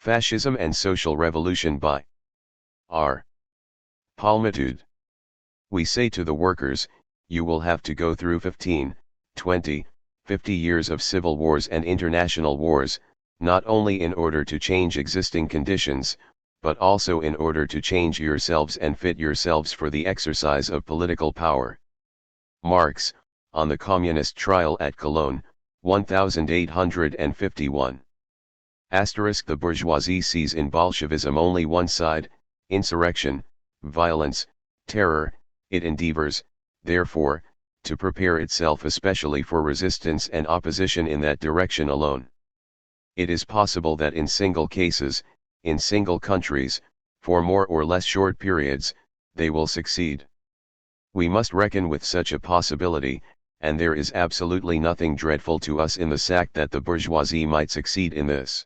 Fascism and Social Revolution by R. Palme. We say to the workers, you will have to go through 15, 20, 50 years of civil wars and international wars, not only in order to change existing conditions, but also in order to change yourselves and fit yourselves for the exercise of political power. Marx, on the Communist Trial at Cologne, 1851. The bourgeoisie sees in Bolshevism only one side, insurrection, violence, terror. It endeavors, therefore, to prepare itself especially for resistance and opposition in that direction alone. It is possible that in single cases, in single countries, for more or less short periods, they will succeed. We must reckon with such a possibility, and there is absolutely nothing dreadful to us in the fact that the bourgeoisie might succeed in this.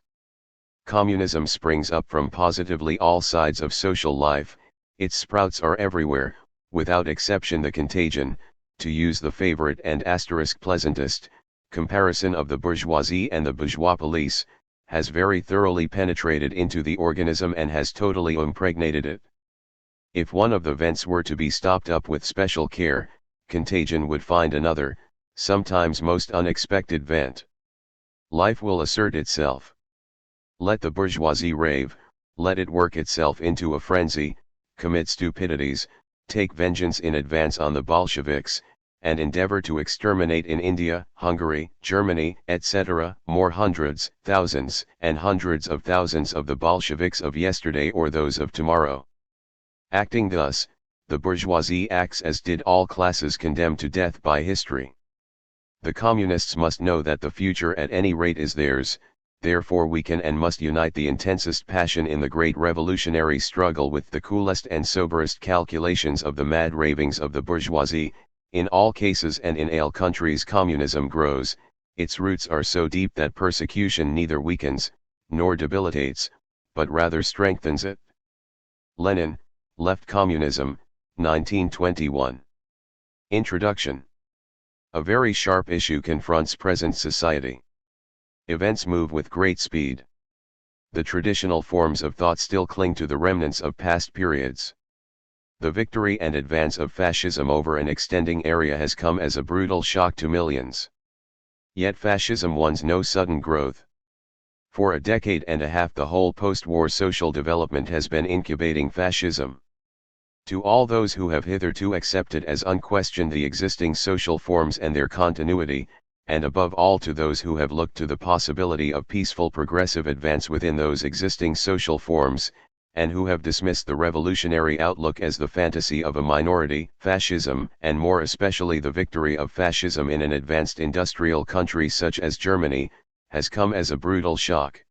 Communism springs up from positively all sides of social life, its sprouts are everywhere, without exception. The contagion, to use the favorite and pleasantest comparison of the bourgeoisie and the bourgeois police, has very thoroughly penetrated into the organism and has totally impregnated it. If one of the vents were to be stopped up with special care, contagion would find another, sometimes most unexpected vent. Life will assert itself. Let the bourgeoisie rave, let it work itself into a frenzy, commit stupidities, take vengeance in advance on the Bolsheviks, and endeavor to exterminate in India, Hungary, Germany, etc., more hundreds, thousands, and hundreds of thousands of the Bolsheviks of yesterday or those of tomorrow. Acting thus, the bourgeoisie acts as did all classes condemned to death by history. The communists must know that the future at any rate is theirs. Therefore we can and must unite the intensest passion in the great revolutionary struggle with the coolest and soberest calculations of the mad ravings of the bourgeoisie. In all cases and in all countries communism grows, its roots are so deep that persecution neither weakens, nor debilitates, but rather strengthens it. Lenin, Left Communism, 1921. Introduction. A very sharp issue confronts present society. Events move with great speed. The traditional forms of thought still cling to the remnants of past periods. The victory and advance of fascism over an extending area has come as a brutal shock to millions. Yet fascism wants no sudden growth. For a decade and a half the whole post-war social development has been incubating fascism. To all those who have hitherto accepted as unquestioned the existing social forms and their continuity, and above all to those who have looked to the possibility of peaceful progressive advance within those existing social forms, and who have dismissed the revolutionary outlook as the fantasy of a minority, fascism, and more especially the victory of fascism in an advanced industrial country such as Germany, has come as a brutal shock.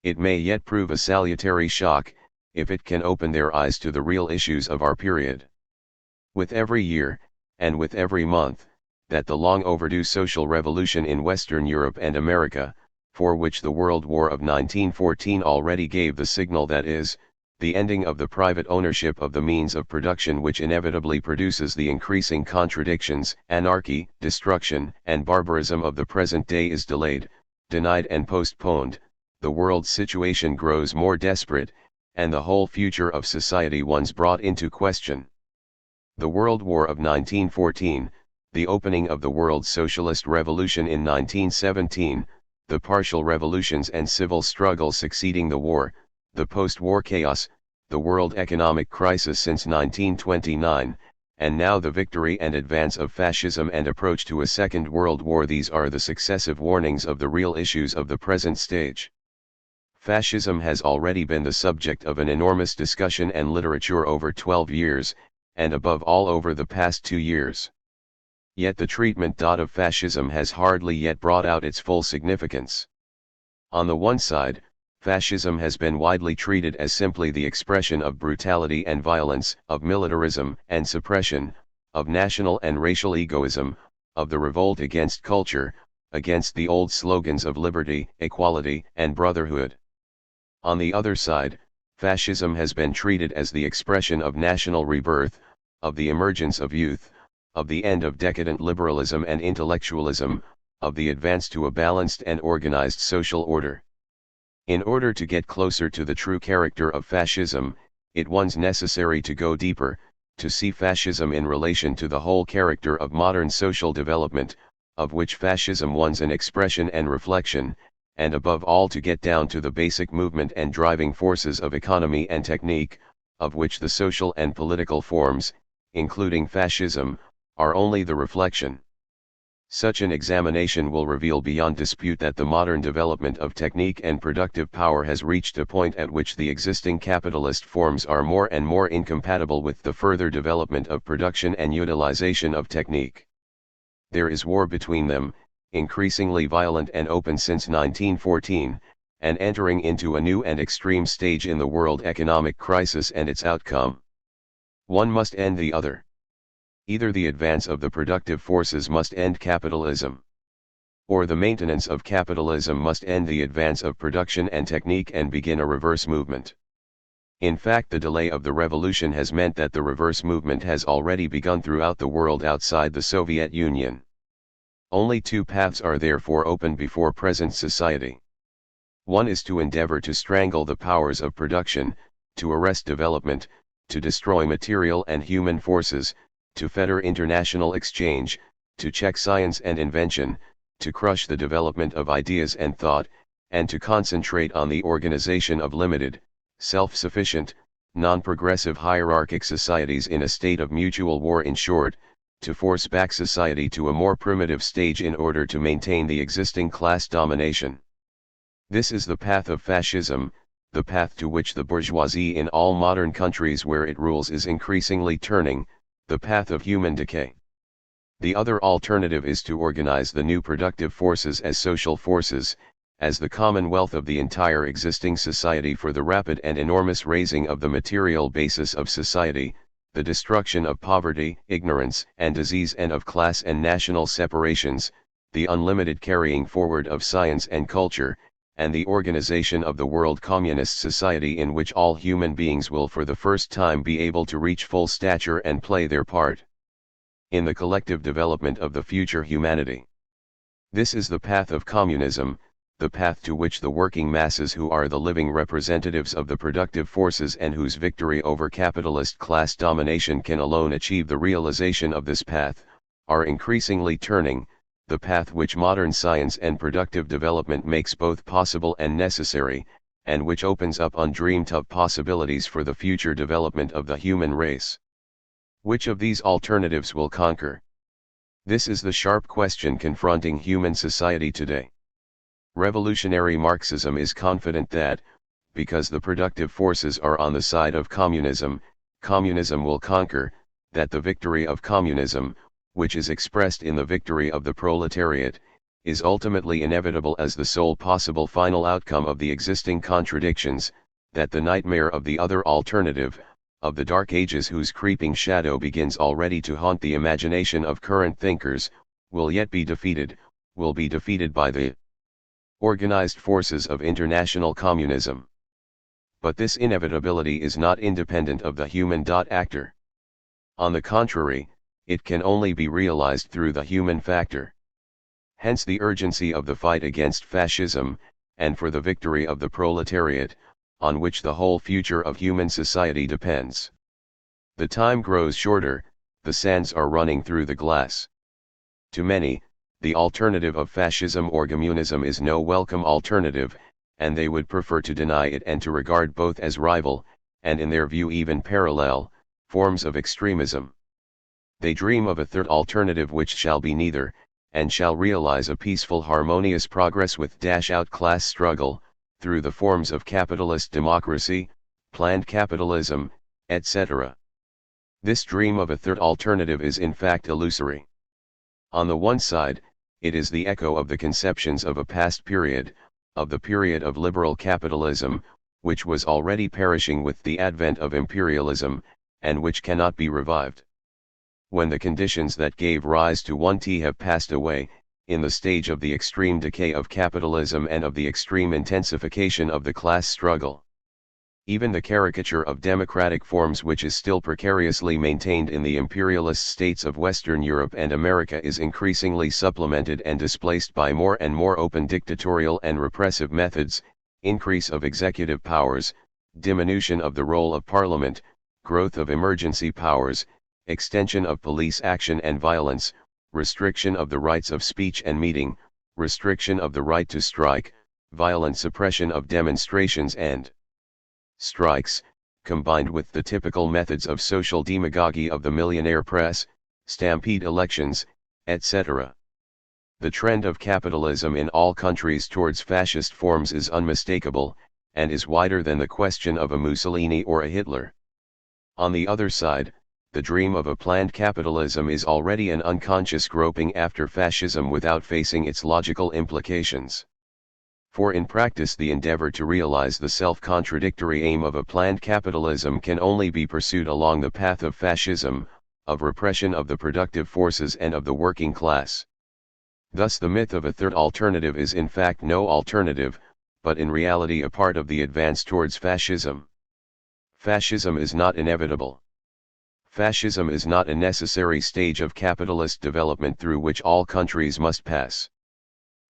It may yet prove a salutary shock, if it can open their eyes to the real issues of our period. With every year, and with every month, that the long overdue social revolution in Western Europe and America, for which the World War of 1914 already gave the signal, that is, the ending of the private ownership of the means of production which inevitably produces the increasing contradictions, anarchy, destruction, and barbarism of the present day, is delayed, denied and postponed, the world's situation grows more desperate, and the whole future of society once brought into question. The World War of 1914, the opening of the world socialist revolution in 1917, the partial revolutions and civil struggles succeeding the war, the post-war chaos, the world economic crisis since 1929, and now the victory and advance of fascism and approach to a second world war. These are the successive warnings of the real issues of the present stage. Fascism has already been the subject of an enormous discussion and literature over 12 years, and above all over the past 2 years. Yet the treatment of fascism has hardly yet brought out its full significance. On the one side, fascism has been widely treated as simply the expression of brutality and violence, of militarism and suppression, of national and racial egoism, of the revolt against culture, against the old slogans of liberty, equality, and brotherhood. On the other side, fascism has been treated as the expression of national rebirth, of the emergence of youth, of the end of decadent liberalism and intellectualism, of the advance to a balanced and organized social order. In order to get closer to the true character of fascism, it was necessary to go deeper, to see fascism in relation to the whole character of modern social development, of which fascism was an expression and reflection, and above all to get down to the basic movement and driving forces of economy and technique, of which the social and political forms, including fascism, are only the reflection. Such an examination will reveal beyond dispute that the modern development of technique and productive power has reached a point at which the existing capitalist forms are more and more incompatible with the further development of production and utilization of technique. There is war between them, increasingly violent and open since 1914, and entering into a new and extreme stage in the world economic crisis and its outcome. One must end the other. Either the advance of the productive forces must end capitalism, or the maintenance of capitalism must end the advance of production and technique and begin a reverse movement. In fact, the delay of the revolution has meant that the reverse movement has already begun throughout the world outside the Soviet Union. Only two paths are therefore open before present society. One is to endeavor to strangle the powers of production, to arrest development, to destroy material and human forces, to fetter international exchange, to check science and invention, to crush the development of ideas and thought, and to concentrate on the organization of limited, self-sufficient, non-progressive hierarchic societies in a state of mutual war. In short, to force back society to a more primitive stage in order to maintain the existing class domination. This is the path of fascism, the path to which the bourgeoisie in all modern countries where it rules is increasingly turning, the path of human decay. The other alternative is to organize the new productive forces as social forces, as the commonwealth of the entire existing society for the rapid and enormous raising of the material basis of society, the destruction of poverty, ignorance, and disease, and of class and national separations, the unlimited carrying forward of science and culture, and the organization of the world communist society in which all human beings will for the first time be able to reach full stature and play their part in the collective development of the future humanity. This is the path of communism, the path to which the working masses, who are the living representatives of the productive forces and whose victory over capitalist class domination can alone achieve the realization of this path, are increasingly turning, the path which modern science and productive development makes both possible and necessary, and which opens up undreamed-of possibilities for the future development of the human race. Which of these alternatives will conquer? This is the sharp question confronting human society today. Revolutionary Marxism is confident that, because the productive forces are on the side of communism, communism will conquer, that the victory of communism, which is expressed in the victory of the proletariat, is ultimately inevitable as the sole possible final outcome of the existing contradictions, that the nightmare of the other alternative, of the Dark Ages whose creeping shadow begins already to haunt the imagination of current thinkers, will yet be defeated, will be defeated by the organized forces of international communism. But this inevitability is not independent of the human actor. On the contrary, it can only be realized through the human factor. Hence the urgency of the fight against fascism, and for the victory of the proletariat, on which the whole future of human society depends. The time grows shorter, the sands are running through the glass. To many, the alternative of fascism or communism is no welcome alternative, and they would prefer to deny it and to regard both as rival, and in their view even parallel, forms of extremism. They dream of a third alternative which shall be neither, and shall realize a peaceful harmonious progress with out class struggle, through the forms of capitalist democracy, planned capitalism, etc. This dream of a third alternative is in fact illusory. On the one side, it is the echo of the conceptions of a past period, of the period of liberal capitalism, which was already perishing with the advent of imperialism, and which cannot be revived. When the conditions that gave rise to 1T have passed away, in the stage of the extreme decay of capitalism and of the extreme intensification of the class struggle, even the caricature of democratic forms which is still precariously maintained in the imperialist states of Western Europe and America is increasingly supplemented and displaced by more and more open dictatorial and repressive methods, increase of executive powers, diminution of the role of parliament, growth of emergency powers, extension of police action and violence, restriction of the rights of speech and meeting, restriction of the right to strike, violent suppression of demonstrations and strikes, combined with the typical methods of social demagoguery of the millionaire press, stampede elections, etc. The trend of capitalism in all countries towards fascist forms is unmistakable, and is wider than the question of a Mussolini or a Hitler. On the other side, the dream of a planned capitalism is already an unconscious groping after fascism without facing its logical implications. For in practice the endeavor to realize the self-contradictory aim of a planned capitalism can only be pursued along the path of fascism, of repression of the productive forces and of the working class. Thus the myth of a third alternative is in fact no alternative, but in reality a part of the advance towards fascism. Fascism is not inevitable. Fascism is not a necessary stage of capitalist development through which all countries must pass.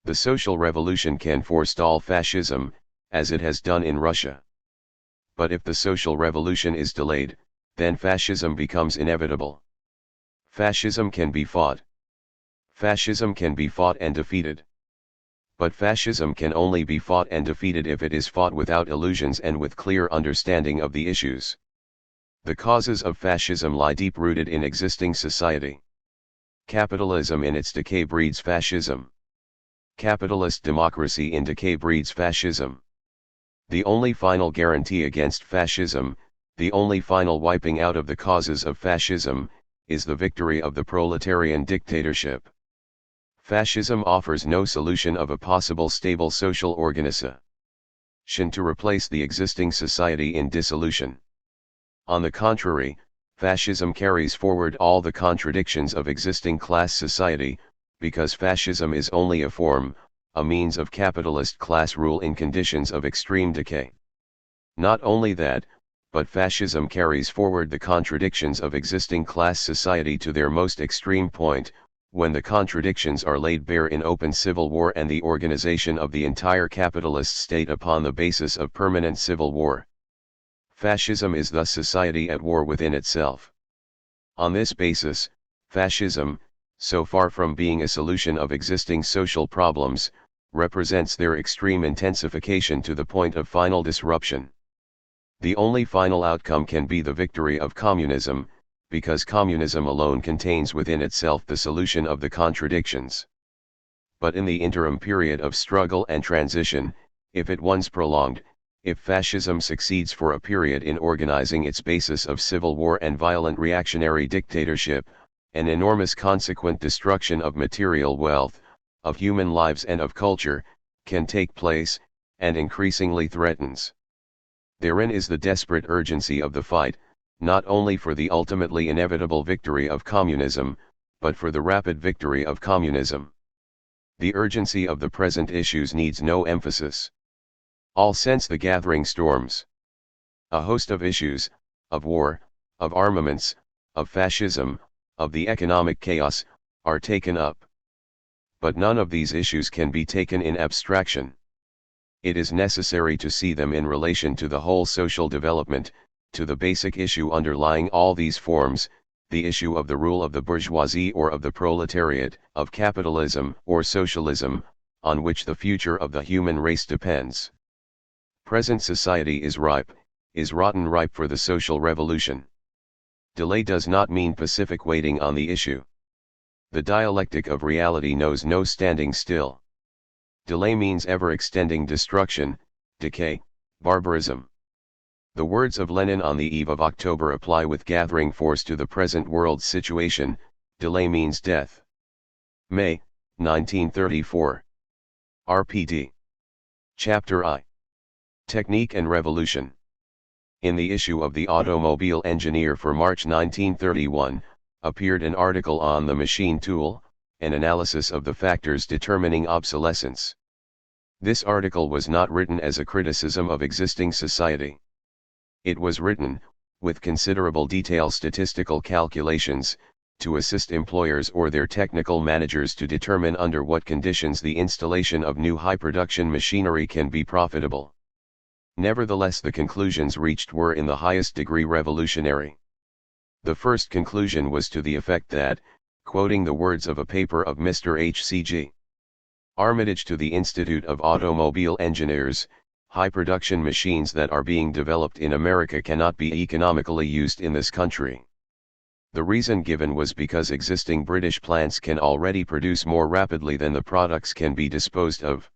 The social revolution can forestall fascism, as it has done in Russia. But if the social revolution is delayed, then fascism becomes inevitable. Fascism can be fought. Fascism can be fought and defeated. But fascism can only be fought and defeated if it is fought without illusions and with clear understanding of the issues. The causes of fascism lie deep-rooted in existing society. Capitalism in its decay breeds fascism. Capitalist democracy in decay breeds fascism. The only final guarantee against fascism, the only final wiping out of the causes of fascism, is the victory of the proletarian dictatorship. Fascism offers no solution of a possible stable social organization to replace the existing society in dissolution. On the contrary, fascism carries forward all the contradictions of existing class society, because fascism is only a form, a means of capitalist class rule in conditions of extreme decay. Not only that, but fascism carries forward the contradictions of existing class society to their most extreme point, when the contradictions are laid bare in open civil war and the organization of the entire capitalist state upon the basis of permanent civil war. Fascism is thus society at war within itself. On this basis, fascism, so far from being a solution of existing social problems, represents their extreme intensification to the point of final disruption. The only final outcome can be the victory of communism, because communism alone contains within itself the solution of the contradictions. But in the interim period of struggle and transition, if it once prolonged, if fascism succeeds for a period in organizing its basis of civil war and violent reactionary dictatorship, an enormous consequent destruction of material wealth, of human lives and of culture, can take place, and increasingly threatens. Therein is the desperate urgency of the fight, not only for the ultimately inevitable victory of communism, but for the rapid victory of communism. The urgency of the present issues needs no emphasis. All sense the gathering storms. A host of issues, of war, of armaments, of fascism, of the economic chaos, are taken up. But none of these issues can be taken in abstraction. It is necessary to see them in relation to the whole social development, to the basic issue underlying all these forms, the issue of the rule of the bourgeoisie or of the proletariat, of capitalism or socialism, on which the future of the human race depends. Present society is ripe, is rotten ripe for the social revolution. Delay does not mean pacific waiting on the issue. The dialectic of reality knows no standing still. Delay means ever-extending destruction, decay, barbarism. The words of Lenin on the eve of October apply with gathering force to the present world situation: delay means death. May, 1934. RPD. Chapter I. Technique and Revolution. In the issue of the Automobile Engineer for March 1931, appeared an article on the machine tool, an analysis of the factors determining obsolescence. This article was not written as a criticism of existing society. It was written, with considerable detail statistical calculations, to assist employers or their technical managers to determine under what conditions the installation of new high-production machinery can be profitable. Nevertheless, the conclusions reached were in the highest degree revolutionary. The first conclusion was to the effect that, quoting the words of a paper of Mr. H.C.G. Armitage to the Institute of Automobile Engineers, high production machines that are being developed in America cannot be economically used in this country. The reason given was because existing British plants can already produce more rapidly than the products can be disposed of.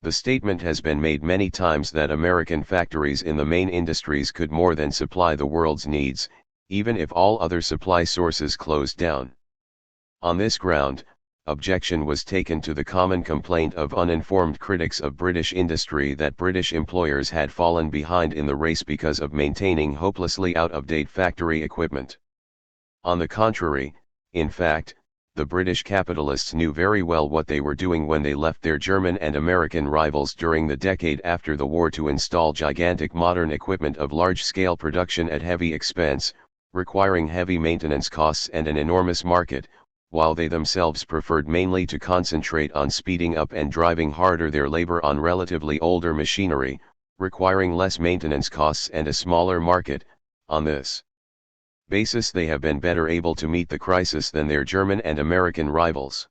The statement has been made many times that American factories in the main industries could more than supply the world's needs, even if all other supply sources closed down. On this ground, objection was taken to the common complaint of uninformed critics of British industry that British employers had fallen behind in the race because of maintaining hopelessly out-of-date factory equipment. On the contrary, in fact, the British capitalists knew very well what they were doing when they left their German and American rivals during the decade after the war to install gigantic modern equipment of large-scale production at heavy expense, requiring heavy maintenance costs and an enormous market, while they themselves preferred mainly to concentrate on speeding up and driving harder their labor on relatively older machinery, requiring less maintenance costs and a smaller market. On this basis they have been better able to meet the crisis than their German and American rivals.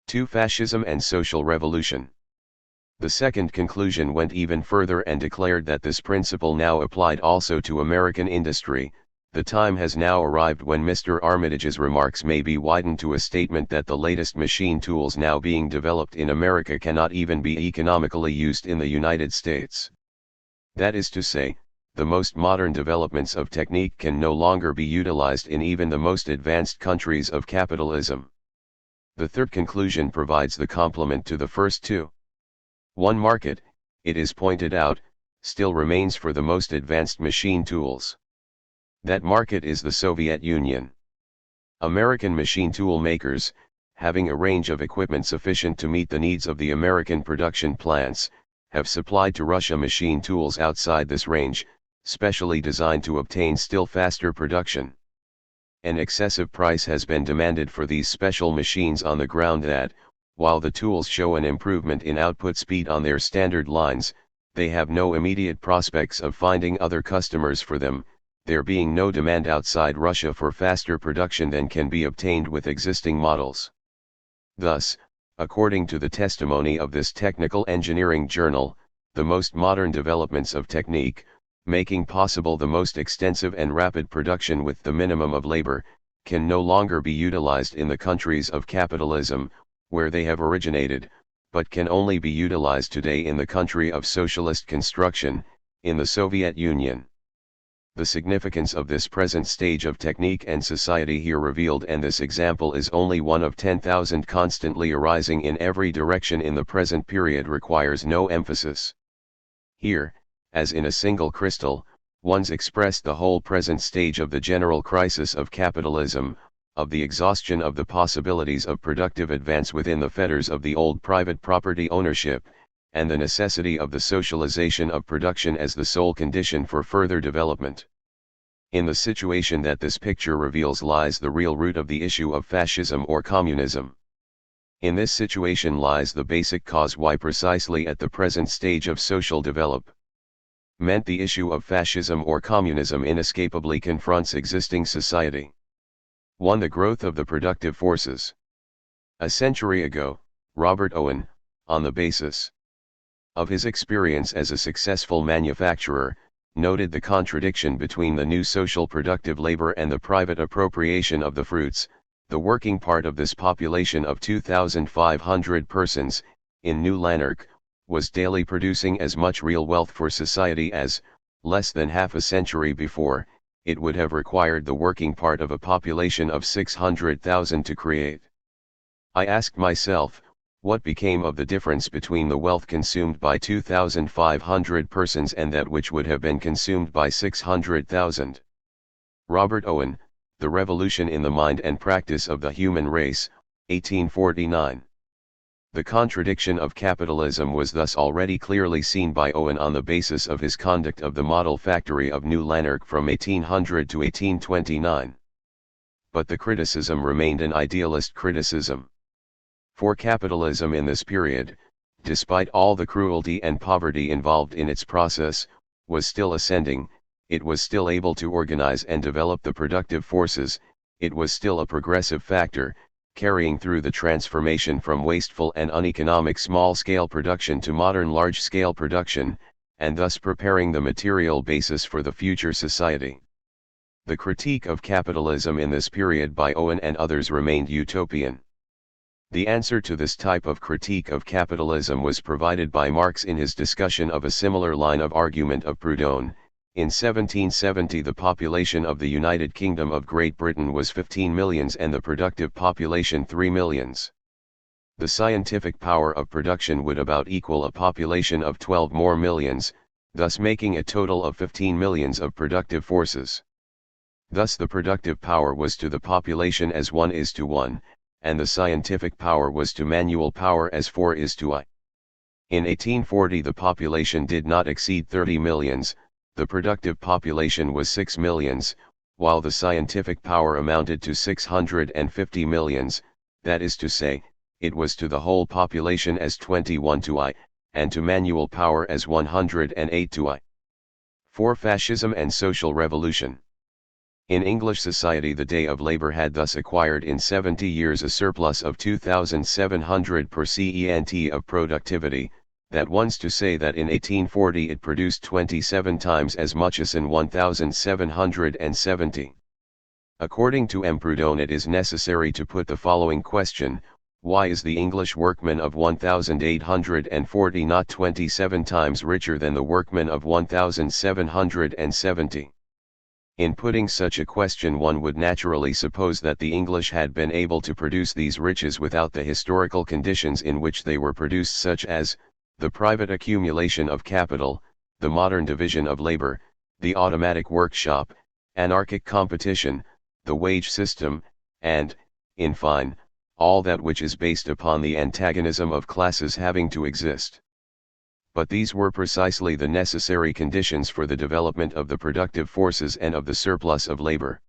2. Fascism and social revolution. The second conclusion went even further and declared that this principle now applied also to American industry. The time has now arrived when Mr. Armitage's remarks may be widened to a statement that the latest machine tools now being developed in America cannot even be economically used in the United States. That is to say, the most modern developments of technique can no longer be utilized in even the most advanced countries of capitalism. The third conclusion provides the complement to the first two. One market, it is pointed out, still remains for the most advanced machine tools. That market is the Soviet Union. American machine tool makers, having a range of equipment sufficient to meet the needs of the American production plants, have supplied to Russia machine tools outside this range, specially designed to obtain still faster production. An excessive price has been demanded for these special machines on the ground that, while the tools show an improvement in output speed on their standard lines, they have no immediate prospects of finding other customers for them, there being no demand outside Russia for faster production than can be obtained with existing models. Thus, according to the testimony of this technical engineering journal, the most modern developments of technique, making possible the most extensive and rapid production with the minimum of labor, can no longer be utilized in the countries of capitalism, where they have originated, but can only be utilized today in the country of socialist construction, in the Soviet Union. The significance of this present stage of technique and society here revealed, and this example is only one of 10,000 constantly arising in every direction in the present period, requires no emphasis. Here, as in a single crystal, one's expressed the whole present stage of the general crisis of capitalism, of the exhaustion of the possibilities of productive advance within the fetters of the old private property ownership, and the necessity of the socialization of production as the sole condition for further development. In the situation that this picture reveals lies the real root of the issue of fascism or communism. In this situation lies the basic cause why precisely at the present stage of social development, the issue of fascism or communism inescapably confronts existing society. 1. The growth of the productive forces. A century ago, Robert Owen, on the basis of his experience as a successful manufacturer, noted the contradiction between the new social productive labor and the private appropriation of the fruits. The working part of this population of 2,500 persons, in New Lanark, was daily producing as much real wealth for society as, less than half a century before, it would have required the working part of a population of 600,000 to create. I asked myself, what became of the difference between the wealth consumed by 2,500 persons and that which would have been consumed by 600,000? Robert Owen, The Revolution in the Mind and Practice of the Human Race, 1849. The contradiction of capitalism was thus already clearly seen by Owen on the basis of his conduct of the model factory of New Lanark from 1800 to 1829. But the criticism remained an idealist criticism. For capitalism in this period, despite all the cruelty and poverty involved in its process, was still ascending. It was still able to organize and develop the productive forces, it was still a progressive factor, carrying through the transformation from wasteful and uneconomic small-scale production to modern large-scale production, and thus preparing the material basis for the future society. The critique of capitalism in this period by Owen and others remained utopian. The answer to this type of critique of capitalism was provided by Marx in his discussion of a similar line of argument of Proudhon. In 1770 the population of the United Kingdom of Great Britain was 15 millions and the productive population 3 millions. The scientific power of production would about equal a population of 12 more millions, thus making a total of 15 millions of productive forces. Thus the productive power was to the population as 1 is to 1, and the scientific power was to manual power as 4 is to I. In 1840 the population did not exceed 30 millions, the productive population was 6 millions, while the scientific power amounted to 650 millions, that is to say, it was to the whole population as 21 to I, and to manual power as 108 to I. 4. Fascism and social revolution. In English society the day of labor had thus acquired in 70 years a surplus of 2,700 per cent of productivity, that one's to say that in 1840 it produced 27 times as much as in 1770. According to M. Proudhon it is necessary to put the following question: why is the English workman of 1840 not 27 times richer than the workman of 1770? In putting such a question one would naturally suppose that the English had been able to produce these riches without the historical conditions in which they were produced, such as the private accumulation of capital, the modern division of labor, the automatic workshop, anarchic competition, the wage system, and, in fine, all that which is based upon the antagonism of classes having to exist. But these were precisely the necessary conditions for the development of the productive forces and of the surplus of labor.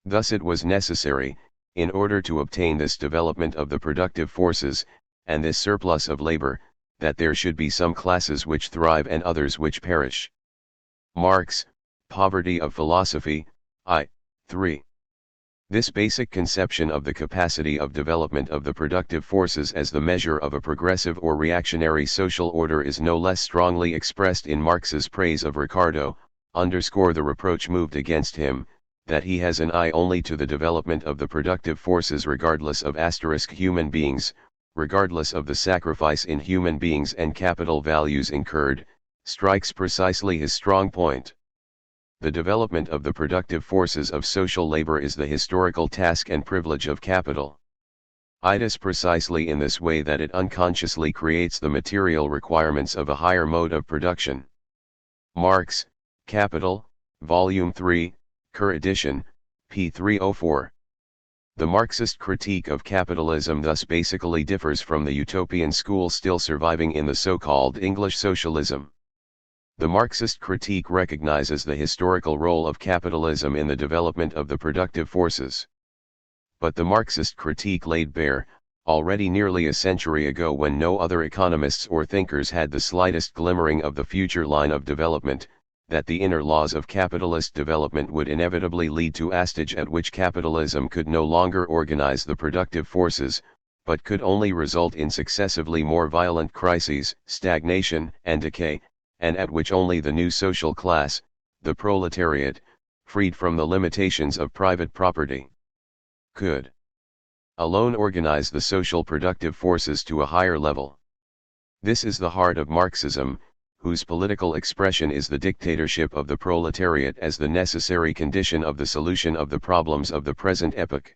Thus it was necessary, in order to obtain this development of the productive forces, and this surplus of labor, that there should be some classes which thrive and others which perish. Marx, Poverty of Philosophy, I. 3. This basic conception of the capacity of development of the productive forces as the measure of a progressive or reactionary social order is no less strongly expressed in Marx's praise of Ricardo, underscore the reproach moved against him, that he has an eye only to the development of the productive forces regardless of human beings, regardless of the sacrifice in human beings and capital values incurred, strikes precisely his strong point. The development of the productive forces of social labor is the historical task and privilege of capital. It is precisely in this way that it unconsciously creates the material requirements of a higher mode of production. Marx, Capital, Volume 3, Kerr edition, p. 304. The Marxist critique of capitalism thus basically differs from the utopian school still surviving in the so-called English socialism. The Marxist critique recognizes the historical role of capitalism in the development of the productive forces. But the Marxist critique laid bare, already nearly a century ago when no other economists or thinkers had the slightest glimmering of the future line of development, that the inner laws of capitalist development would inevitably lead to a stage at which capitalism could no longer organize the productive forces, but could only result in successively more violent crises, stagnation, and decay, and at which only the new social class, the proletariat, freed from the limitations of private property, could alone organize the social productive forces to a higher level. This is the heart of Marxism, whose political expression is the dictatorship of the proletariat as the necessary condition of the solution of the problems of the present epoch.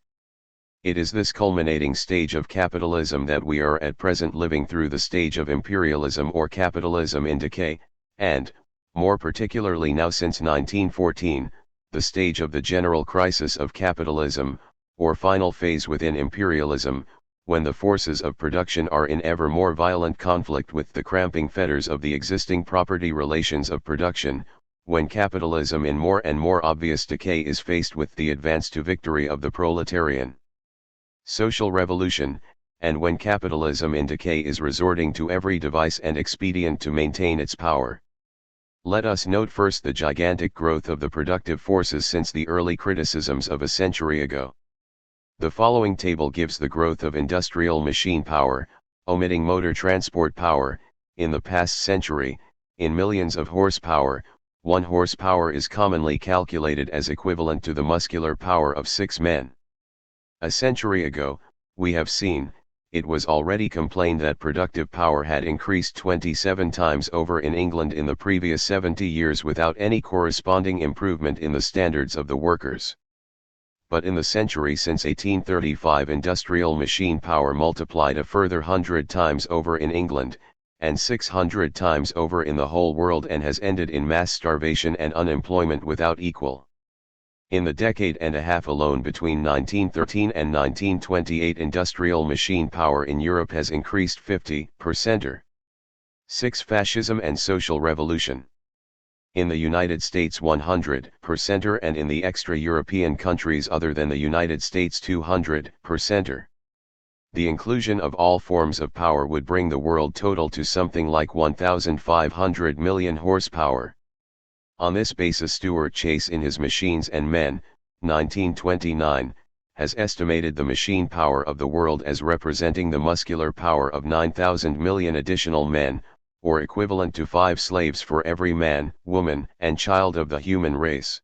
It is this culminating stage of capitalism that we are at present living through, the stage of imperialism or capitalism in decay, and, more particularly now since 1914, the stage of the general crisis of capitalism, or final phase within imperialism, when the forces of production are in ever more violent conflict with the cramping fetters of the existing property relations of production, when capitalism in more and more obvious decay is faced with the advance to victory of the proletarian social revolution, and when capitalism in decay is resorting to every device and expedient to maintain its power. Let us note first the gigantic growth of the productive forces since the early criticisms of a century ago. The following table gives the growth of industrial machine power, omitting motor transport power, in the past century, in millions of horsepower. 1 horsepower is commonly calculated as equivalent to the muscular power of 6 men. A century ago, we have seen, it was already complained that productive power had increased 27 times over in England in the previous 70 years without any corresponding improvement in the standards of the workers. But in the century since 1835 industrial machine power multiplied a further 100 times over in England, and 600 times over in the whole world, and has ended in mass starvation and unemployment without equal. In the decade and a half alone between 1913 and 1928 industrial machine power in Europe has increased 50%. 6. Fascism and social revolution. In the United States 100%, and in the extra-European countries other than the United States 200%. The inclusion of all forms of power would bring the world total to something like 1,500 million horsepower. On this basis Stuart Chase in his Machines and Men, 1929, has estimated the machine power of the world as representing the muscular power of 9,000 million additional men, or equivalent to 5 slaves for every man, woman, and child of the human race.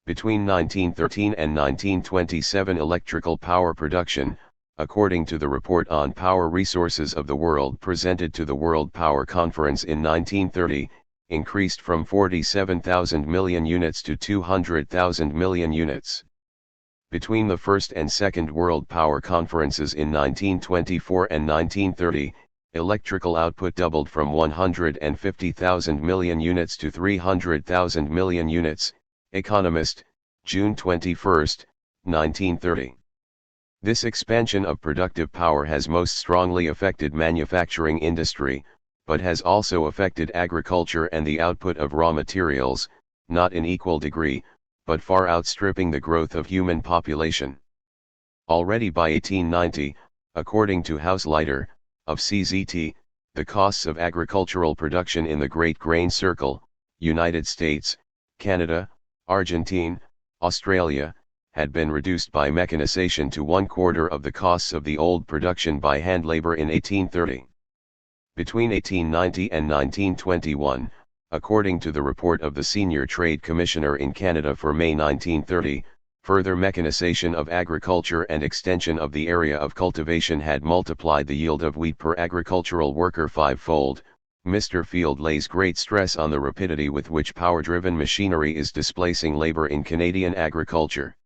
Between 1913 and 1927 electrical power production, according to the Report on Power Resources of the World presented to the World Power Conference in 1930, increased from 47,000 million units to 200,000 million units. Between the First and Second World Power Conferences in 1924 and 1930, electrical output doubled from 150,000 million units to 300,000 million units. Economist, June 21, 1930. This expansion of productive power has most strongly affected manufacturing industry, but has also affected agriculture and the output of raw materials, not in equal degree, but far outstripping the growth of human population. Already by 1890, according to Hausleiter, of CZT, the costs of agricultural production in the Great Grain Circle, United States, Canada, Argentina, Australia, had been reduced by mechanization to 1/4 of the costs of the old production by hand labor in 1830. Between 1890 and 1921, according to the report of the Senior Trade Commissioner in Canada for May 1930, further mechanization of agriculture and extension of the area of cultivation had multiplied the yield of wheat per agricultural worker 5-fold. Mr. Field lays great stress on the rapidity with which power-driven machinery is displacing labor in Canadian agriculture.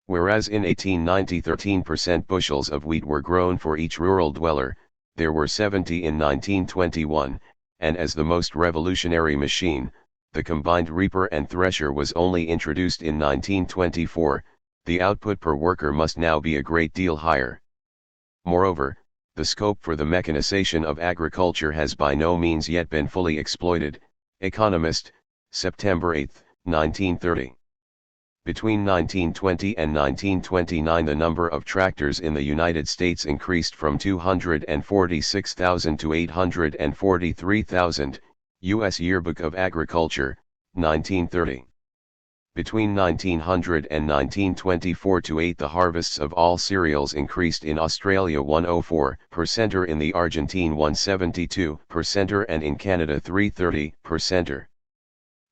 Whereas in 1890 13% bushels of wheat were grown for each rural dweller, there were 70 in 1921, and as the most revolutionary machine, the combined reaper and thresher was only introduced in 1924, the output per worker must now be a great deal higher. Moreover, the scope for the mechanization of agriculture has by no means yet been fully exploited. Economist, September 8, 1930. Between 1920 and 1929 the number of tractors in the United States increased from 246,000 to 843,000, U.S. Yearbook of Agriculture, 1930. Between 1900 and 1924-8 the harvests of all cereals increased in Australia 104%, in the Argentine 172%, and in Canada 330%.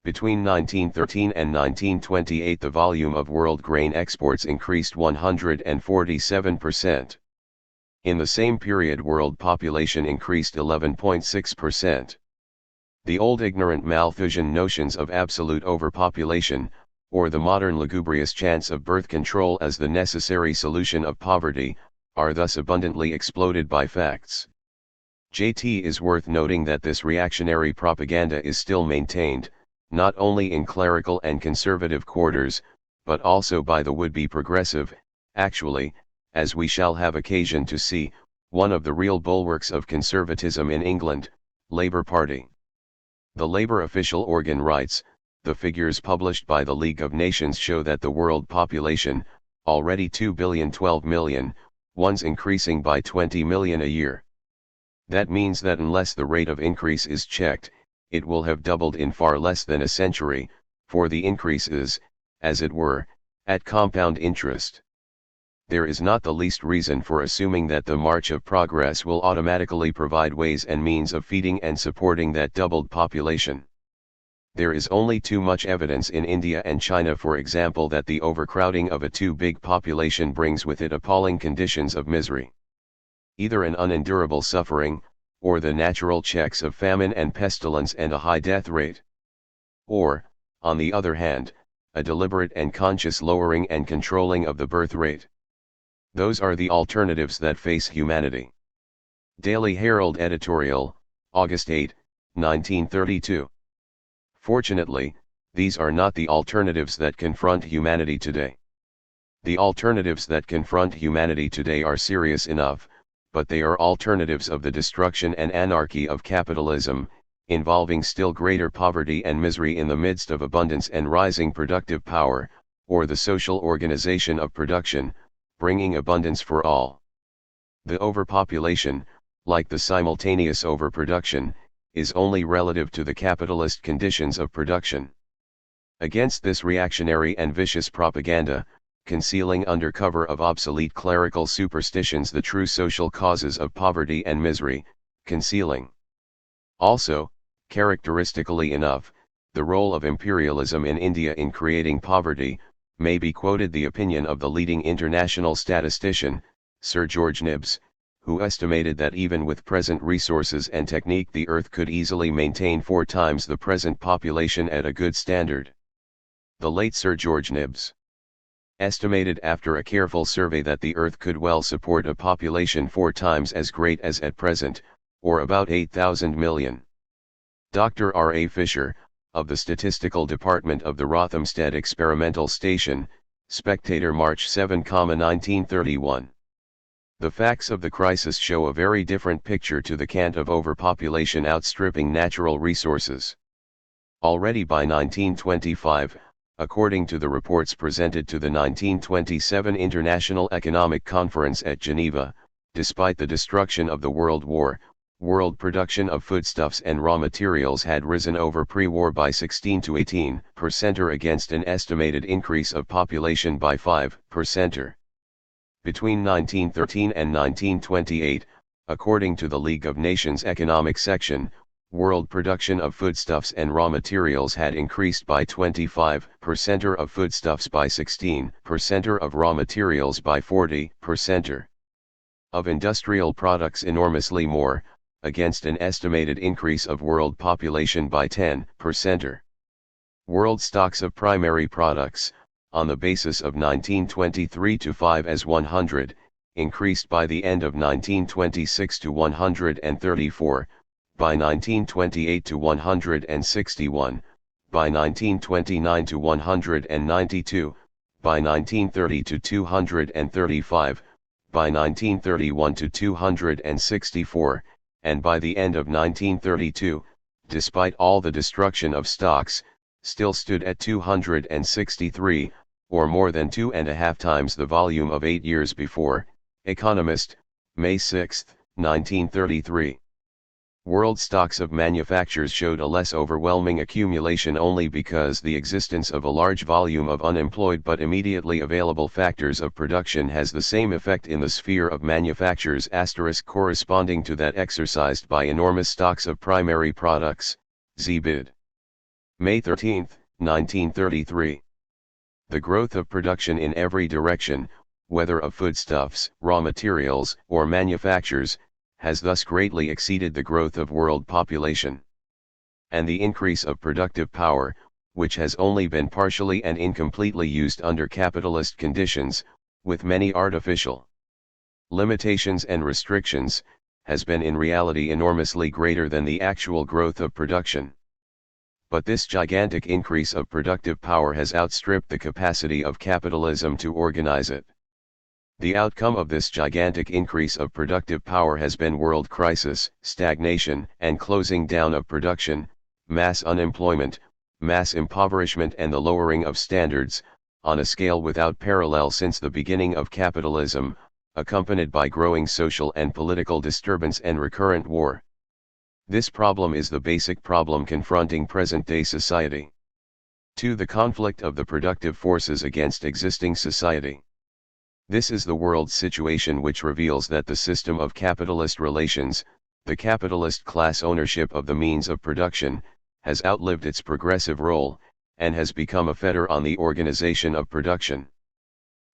Between 1913 and 1928 the volume of world grain exports increased 147%. In the same period world population increased 11.6%. The old ignorant Malthusian notions of absolute overpopulation, or the modern lugubrious chance of birth control as the necessary solution of poverty, are thus abundantly exploded by facts. It is worth noting that this reactionary propaganda is still maintained, not only in clerical and conservative quarters, but also by the would-be progressive, actually, as we shall have occasion to see, one of the real bulwarks of conservatism in England, Labour Party. The Labour official organ writes, the figures published by the League of Nations show that the world population, already 2,012,000,000, one's increasing by 20 million a year. That means that unless the rate of increase is checked, it will have doubled in far less than a century, for the increase is, as it were, at compound interest. There is not the least reason for assuming that the march of progress will automatically provide ways and means of feeding and supporting that doubled population. There is only too much evidence in India and China, for example, that the overcrowding of a too big population brings with it appalling conditions of misery. Either an unendurable suffering, or the natural checks of famine and pestilence and a high death rate. Or, on the other hand, a deliberate and conscious lowering and controlling of the birth rate. Those are the alternatives that face humanity. Daily Herald editorial, August 8, 1932. Fortunately, these are not the alternatives that confront humanity today. The alternatives that confront humanity today are serious enough, but they are alternatives of the destruction and anarchy of capitalism, involving still greater poverty and misery in the midst of abundance and rising productive power, or the social organization of production, bringing abundance for all. The overpopulation, like the simultaneous overproduction, is only relative to the capitalist conditions of production. Against this reactionary and vicious propaganda, concealing under cover of obsolete clerical superstitions the true social causes of poverty and misery, concealing also, characteristically enough, the role of imperialism in India in creating poverty, may be quoted the opinion of the leading international statistician, Sir George Nibs, who estimated that even with present resources and technique the Earth could easily maintain 4 times the present population at a good standard. The late Sir George Nibs estimated after a careful survey that the Earth could well support a population 4 times as great as at present, or about 8,000 million. Dr. R. A. Fisher, of the Statistical Department of the Rothamsted Experimental Station, Spectator, March 7, 1931. The facts of the crisis show a very different picture to the cant of overpopulation outstripping natural resources. Already by 1925, according to the reports presented to the 1927 International Economic Conference at Geneva, despite the destruction of the World War, world production of foodstuffs and raw materials had risen over pre-war by 16 to 18% or against an estimated increase of population by 5%. Between 1913 and 1928, according to the League of Nations Economic Section, world production of foodstuffs and raw materials had increased by 25%, or of foodstuffs by 16%, or of raw materials by 40%. Of industrial products enormously more, against an estimated increase of world population by 10%. World stocks of primary products, on the basis of 1923 to 5 as 100, increased by the end of 1926 to 134, by 1928 to 161, by 1929 to 192, by 1930 to 235, by 1931 to 264, and by the end of 1932, despite all the destruction of stocks, still stood at 263, or more than 2.5 times the volume of 8 years before. Economist, May 6, 1933. World stocks of manufactures showed a less overwhelming accumulation only because the existence of a large volume of unemployed but immediately available factors of production has the same effect in the sphere of manufactures * corresponding to that exercised by enormous stocks of primary products. Zbid. May 13, 1933. The growth of production in every direction, whether of foodstuffs, raw materials, or manufactures, has thus greatly exceeded the growth of world population. And the increase of productive power, which has only been partially and incompletely used under capitalist conditions, with many artificial limitations and restrictions, has been in reality enormously greater than the actual growth of production. But this gigantic increase of productive power has outstripped the capacity of capitalism to organize it. The outcome of this gigantic increase of productive power has been world crisis, stagnation, and closing down of production, mass unemployment, mass impoverishment, and the lowering of standards, on a scale without parallel since the beginning of capitalism, accompanied by growing social and political disturbance and recurrent war. This problem is the basic problem confronting present-day society. 2. The conflict of the productive forces against existing society. This is the world's situation which reveals that the system of capitalist relations, the capitalist class ownership of the means of production, has outlived its progressive role, and has become a fetter on the organization of production.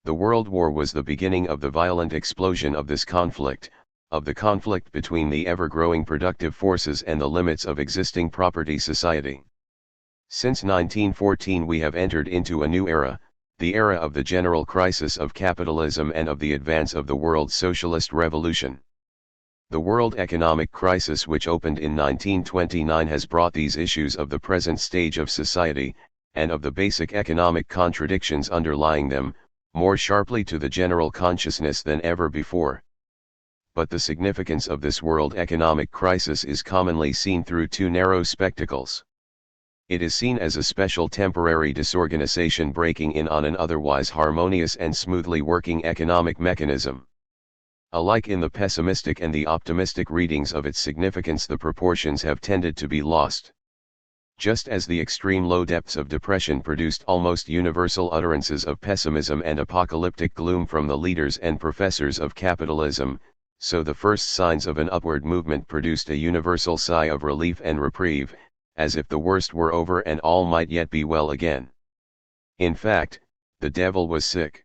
The World War was the beginning of the violent explosion of this conflict, of the conflict between the ever-growing productive forces and the limits of existing property society. Since 1914 we have entered into a new era, the era of the general crisis of capitalism and of the advance of the world socialist revolution. The world economic crisis which opened in 1929 has brought these issues of the present stage of society, and of the basic economic contradictions underlying them, more sharply to the general consciousness than ever before. But the significance of this world economic crisis is commonly seen through two narrow spectacles. It is seen as a special temporary disorganization breaking in on an otherwise harmonious and smoothly working economic mechanism. Alike in the pessimistic and the optimistic readings of its significance, the proportions have tended to be lost. Just as the extreme low depths of depression produced almost universal utterances of pessimism and apocalyptic gloom from the leaders and professors of capitalism, so the first signs of an upward movement produced a universal sigh of relief and reprieve, as if the worst were over and all might yet be well again. In fact, the devil was sick.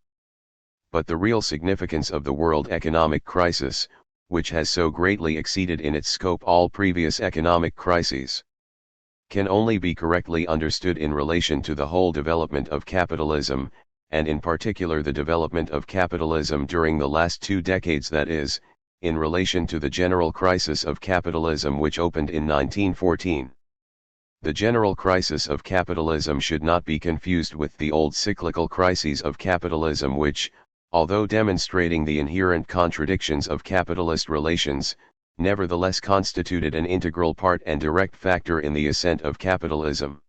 But the real significance of the world economic crisis, which has so greatly exceeded in its scope all previous economic crises, can only be correctly understood in relation to the whole development of capitalism, and in particular the development of capitalism during the last 2 decades, that is, in relation to the general crisis of capitalism which opened in 1914. The general crisis of capitalism should not be confused with the old cyclical crises of capitalism which, although demonstrating the inherent contradictions of capitalist relations, nevertheless constituted an integral part and direct factor in the ascent of capitalism.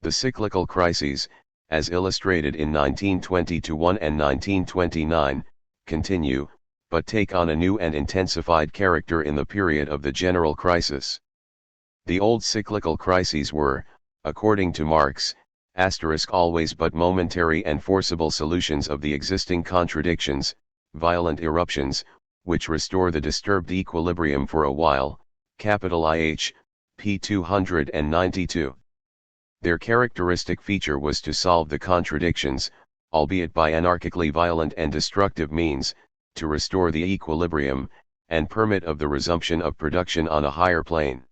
The cyclical crises, as illustrated in 1920-1 and 1929, continue, but take on a new and intensified character in the period of the general crisis. The old cyclical crises were, according to Marx, always but momentary and forcible solutions of the existing contradictions, violent eruptions, which restore the disturbed equilibrium for a while, IH, p. 292. Their characteristic feature was to solve the contradictions, albeit by anarchically violent and destructive means, to restore the equilibrium, and permit of the resumption of production on a higher plane.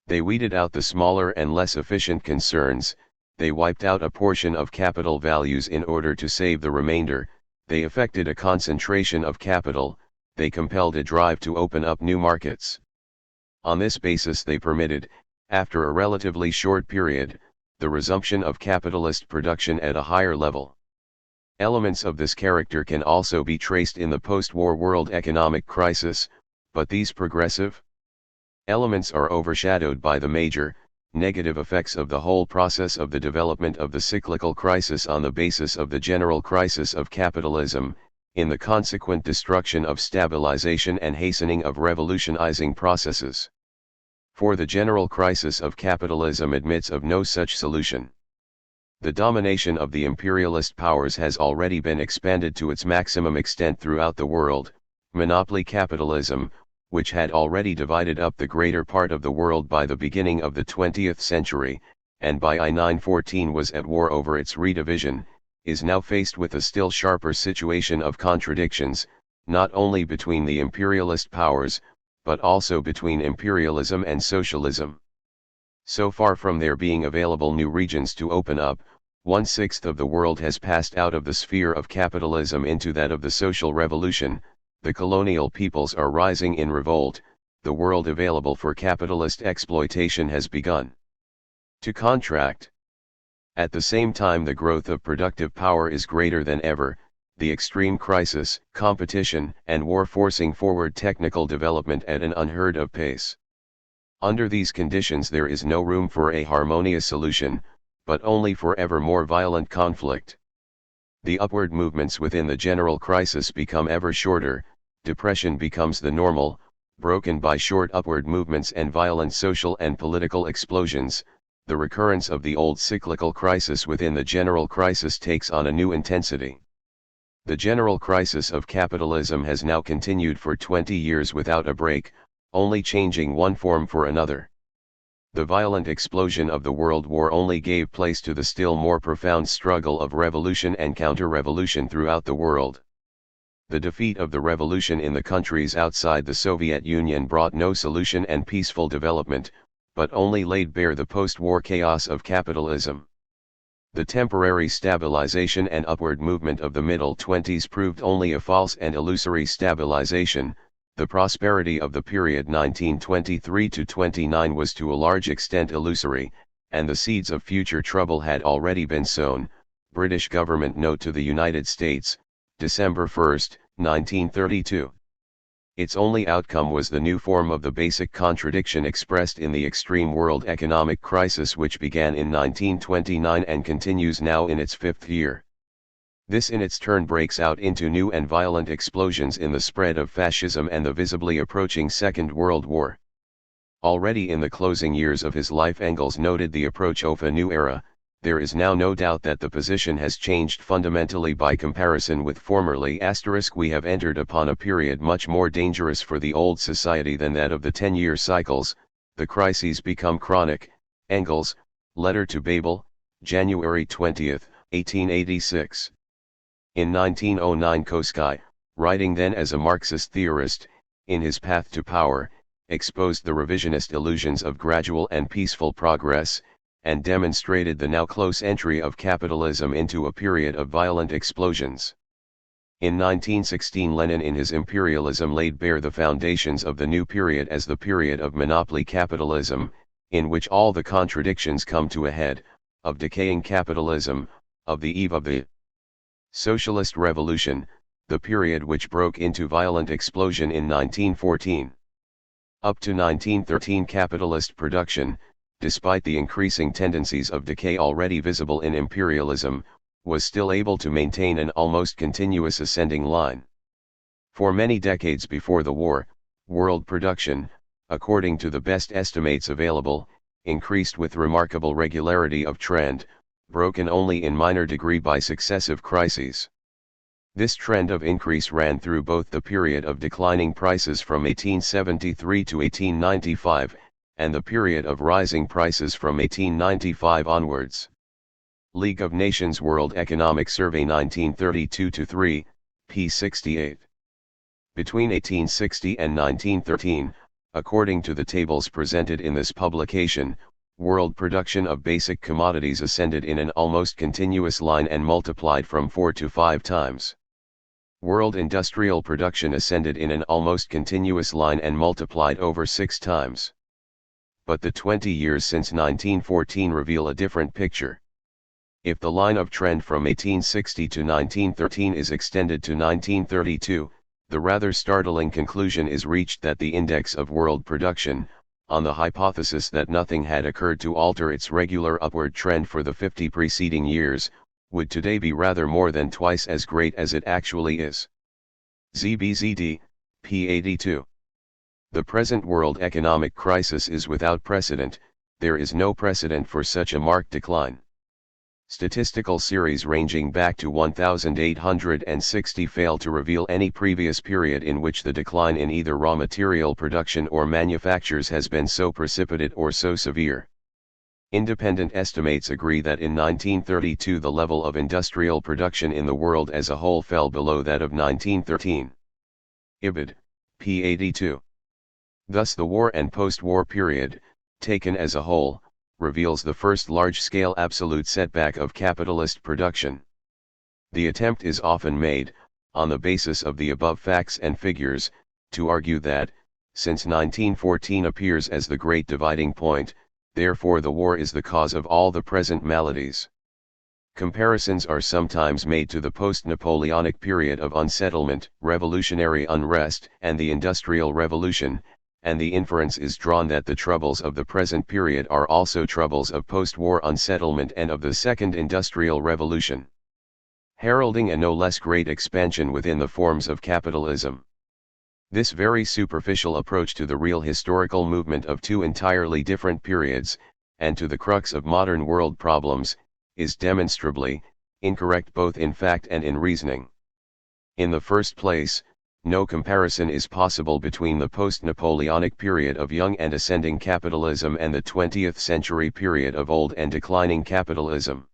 They weeded out the smaller and less efficient concerns, they wiped out a portion of capital values in order to save the remainder, they effected a concentration of capital, they compelled a drive to open up new markets. On this basis they permitted, after a relatively short period, the resumption of capitalist production at a higher level. Elements of this character can also be traced in the post-war world economic crisis, but these progressive elements are overshadowed by the major, negative effects of the whole process of the development of the cyclical crisis on the basis of the general crisis of capitalism, in the consequent destruction of stabilization and hastening of revolutionizing processes. For the general crisis of capitalism admits of no such solution. The domination of the imperialist powers has already been expanded to its maximum extent throughout the world. Monopoly capitalism, which had already divided up the greater part of the world by the beginning of the 20th century, and by 1914 was at war over its redivision, is now faced with a still sharper situation of contradictions, not only between the imperialist powers, but also between imperialism and socialism. So far from there being available new regions to open up, 1/6 of the world has passed out of the sphere of capitalism into that of the social revolution. The colonial peoples are rising in revolt, the world available for capitalist exploitation has begun to contract. At the same time the growth of productive power is greater than ever, the extreme crisis, competition, and war forcing forward technical development at an unheard of pace. Under these conditions there is no room for a harmonious solution, but only for ever more violent conflict. The upward movements within the general crisis become ever shorter, depression becomes the normal, broken by short upward movements and violent social and political explosions. The recurrence of the old cyclical crisis within the general crisis takes on a new intensity. The general crisis of capitalism has now continued for 20 years without a break, only changing one form for another. The violent explosion of the World War only gave place to the still more profound struggle of revolution and counter-revolution throughout the world. The defeat of the revolution in the countries outside the Soviet Union brought no solution and peaceful development, but only laid bare the post-war chaos of capitalism. The temporary stabilization and upward movement of the middle 20s proved only a false and illusory stabilization. The prosperity of the period 1923 to 29 was to a large extent illusory, and the seeds of future trouble had already been sown. British government note to the United States, December 1, 1932. Its only outcome was the new form of the basic contradiction expressed in the extreme world economic crisis which began in 1929 and continues now in its fifth year. This in its turn breaks out into new and violent explosions in the spread of fascism and the visibly approaching Second World War. Already in the closing years of his life Engels noted the approach of a new era. There is now no doubt that the position has changed fundamentally by comparison with formerly. We have entered upon a period much more dangerous for the old society than that of the 10-year cycles. The crises become chronic. Engels, Letter to Babel, January 20, 1886. In 1909 Koskai, writing then as a Marxist theorist, in his Path to Power, exposed the revisionist illusions of gradual and peaceful progress, and demonstrated the now close entry of capitalism into a period of violent explosions. In 1916 Lenin in his Imperialism laid bare the foundations of the new period as the period of monopoly capitalism, in which all the contradictions come to a head, of decaying capitalism, of the eve of the socialist revolution, the period which broke into violent explosion in 1914. Up to 1913 capitalist production, despite the increasing tendencies of decay already visible in imperialism, was still able to maintain an almost continuous ascending line. For many decades before the war, world production, according to the best estimates available, increased with remarkable regularity of trend, broken only in minor degree by successive crises. This trend of increase ran through both the period of declining prices from 1873 to 1895, and the period of rising prices from 1895 onwards. League of Nations World Economic Survey 1932-3, p. 68. Between 1860 and 1913, according to the tables presented in this publication, world production of basic commodities ascended in an almost continuous line and multiplied from 4 to 5 times. World industrial production ascended in an almost continuous line and multiplied over 6 times. But the 20 years since 1914 reveal a different picture. If the line of trend from 1860 to 1913 is extended to 1932, the rather startling conclusion is reached that the index of world production, on the hypothesis that nothing had occurred to alter its regular upward trend for the 50 preceding years, would today be rather more than twice as great as it actually is. ZBZD, p. 82. The present world economic crisis is without precedent. There is no precedent for such a marked decline. Statistical series ranging back to 1860 fail to reveal any previous period in which the decline in either raw material production or manufactures has been so precipitate or so severe. Independent estimates agree that in 1932 the level of industrial production in the world as a whole fell below that of 1913. Ibid, p. 82. Thus the war and post-war period, taken as a whole, reveals the first large-scale absolute setback of capitalist production. The attempt is often made, on the basis of the above facts and figures, to argue that, since 1914 appears as the great dividing point, therefore the war is the cause of all the present maladies. Comparisons are sometimes made to the post-Napoleonic period of unsettlement, revolutionary unrest, and the Industrial Revolution, and the inference is drawn that the troubles of the present period are also troubles of post-war unsettlement and of the Second Industrial Revolution. heralding a no less great expansion within the forms of capitalism. This very superficial approach to the real historical movement of two entirely different periods, and to the crux of modern world problems, is demonstrably incorrect both in fact and in reasoning. In the first place, no comparison is possible between the post-Napoleonic period of young and ascending capitalism and the 20th century period of old and declining capitalism.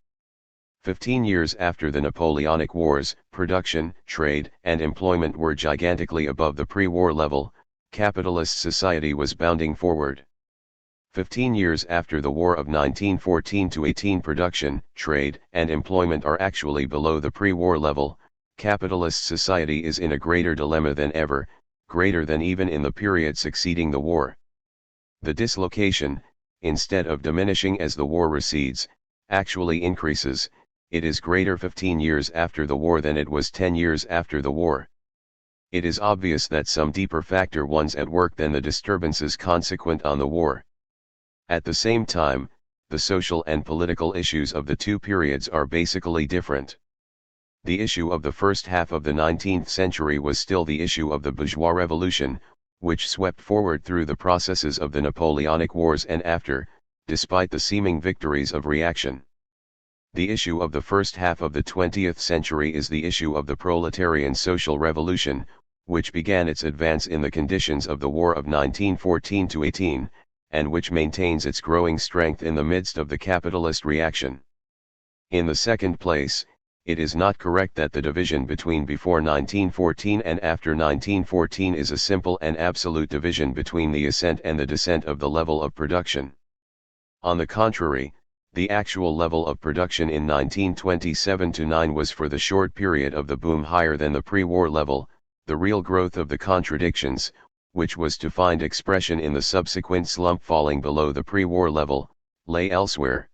15 years after the Napoleonic Wars, production, trade, and employment were gigantically above the pre-war level. Capitalist society was bounding forward. 15 years after the War of 1914-18, production, trade, and employment are actually below the pre-war level. Capitalist society is in a greater dilemma than ever, greater than even in the period succeeding the war. The dislocation, instead of diminishing as the war recedes, actually increases. It is greater 15 years after the war than it was 10 years after the war. It is obvious that some deeper factor was at work than the disturbances consequent on the war. At the same time, the social and political issues of the two periods are basically different. The issue of the first half of the 19th century was still the issue of the bourgeois revolution, which swept forward through the processes of the Napoleonic Wars and after, despite the seeming victories of reaction. The issue of the first half of the 20th century is the issue of the proletarian social revolution, which began its advance in the conditions of the War of 1914-18, and which maintains its growing strength in the midst of the capitalist reaction. In the second place, it is not correct that the division between before 1914 and after 1914 is a simple and absolute division between the ascent and the descent of the level of production. On the contrary, the actual level of production in 1927-9 was for the short period of the boom higher than the pre-war level. The real growth of the contradictions, which was to find expression in the subsequent slump falling below the pre-war level, lay elsewhere.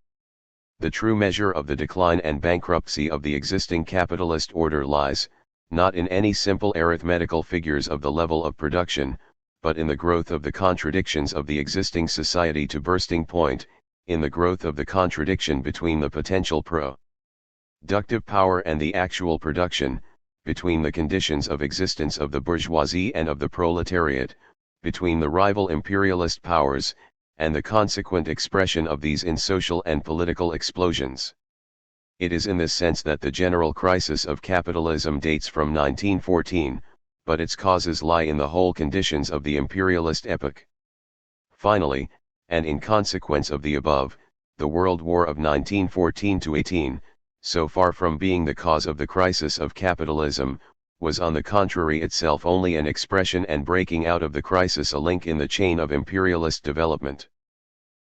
The true measure of the decline and bankruptcy of the existing capitalist order lies, not in any simple arithmetical figures of the level of production, but in the growth of the contradictions of the existing society to bursting point, in the growth of the contradiction between the potential productive power and the actual production, between the conditions of existence of the bourgeoisie and of the proletariat, between the rival imperialist powers, and the consequent expression of these in social and political explosions. It is in this sense that the general crisis of capitalism dates from 1914, but its causes lie in the whole conditions of the imperialist epoch. Finally, and in consequence of the above, the World War of 1914-18, so far from being the cause of the crisis of capitalism, was on the contrary itself only an expression and breaking out of the crisis a link in the chain of imperialist development.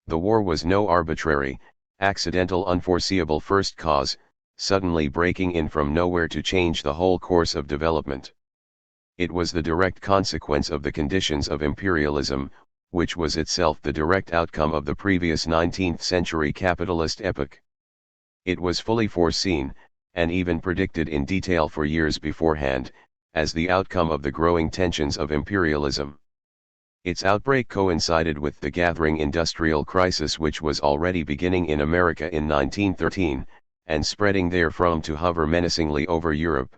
The war was no arbitrary, accidental unforeseeable first cause, suddenly breaking in from nowhere to change the whole course of development. It was the direct consequence of the conditions of imperialism, which was itself the direct outcome of the previous 19th century capitalist epoch. It was fully foreseen, and even predicted in detail for years beforehand, as the outcome of the growing tensions of imperialism. Its outbreak coincided with the gathering industrial crisis which was already beginning in America in 1913, and spreading therefrom to hover menacingly over Europe.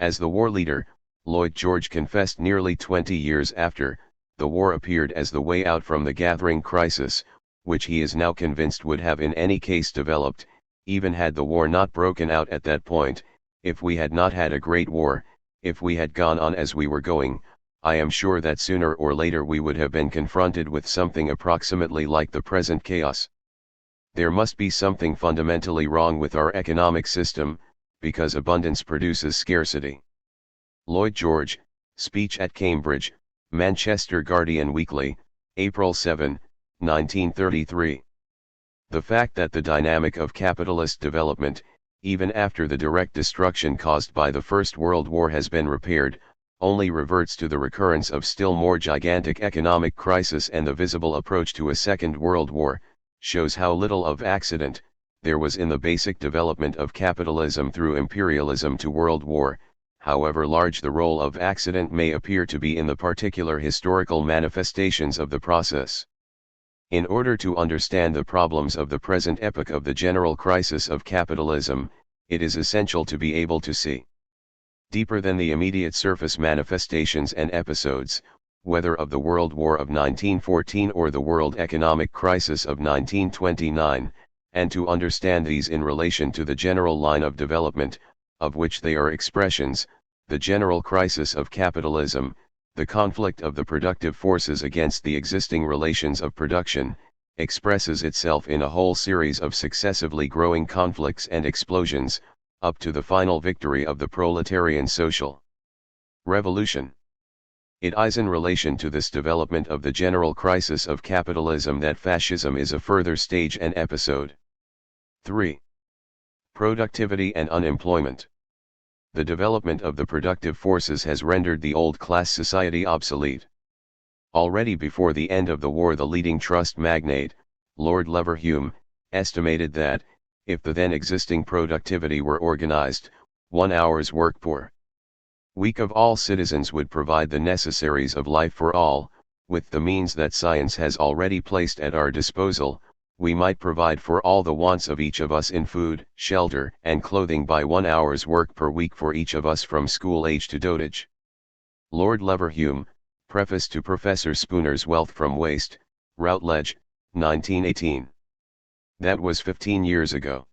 As the war leader, Lloyd George confessed nearly 20 years after, the war appeared as the way out from the gathering crisis, which he is now convinced would have in any case developed, even had the war not broken out at that point. If we had not had a great war, if we had gone on as we were going, I am sure that sooner or later we would have been confronted with something approximately like the present chaos. There must be something fundamentally wrong with our economic system, because abundance produces scarcity. Lloyd George, speech at Cambridge, Manchester Guardian Weekly, April 7, 1933. The fact that the dynamic of capitalist development, even after the direct destruction caused by the First World War has been repaired, only reverts to the recurrence of still more gigantic economic crisis and the visible approach to a Second World War, shows how little of accident there was in the basic development of capitalism through imperialism to world war, however large the role of accident may appear to be in the particular historical manifestations of the process. In order to understand the problems of the present epoch of the general crisis of capitalism, it is essential to be able to see deeper than the immediate surface manifestations and episodes, whether of the World War of 1914 or the World Economic Crisis of 1929, and to understand these in relation to the general line of development, of which they are expressions, the general crisis of capitalism, the conflict of the productive forces against the existing relations of production, expresses itself in a whole series of successively growing conflicts and explosions, up to the final victory of the proletarian social revolution. It is in relation to this development of the general crisis of capitalism that fascism is a further stage and episode. 3. Productivity and unemployment. The development of the productive forces has rendered the old class society obsolete. Already before the end of the war, the leading trust magnate, Lord Leverhulme, estimated that, if the then existing productivity were organized, 1 hour's work per week of all citizens would provide the necessaries of life for all. With the means that science has already placed at our disposal, we might provide for all the wants of each of us in food, shelter, and clothing by 1 hour's work per week for each of us from school age to dotage. Lord Leverhulme, Preface to Professor Spooner's Wealth from Waste, Routledge, 1918. That was 15 years ago.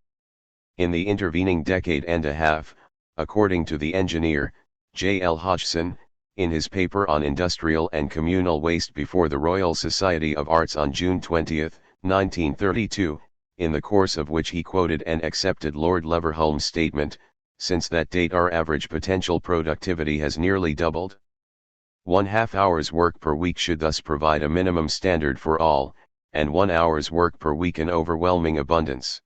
In the intervening decade and a half, according to the engineer, J. L. Hodgson, in his paper on industrial and communal waste before the Royal Society of Arts on June 20, 1932, in the course of which he quoted and accepted Lord Leverhulme's statement, since that date our average potential productivity has nearly doubled. 1/2 hour's work per week should thus provide a minimum standard for all, and 1 hour's work per week in overwhelming abundance.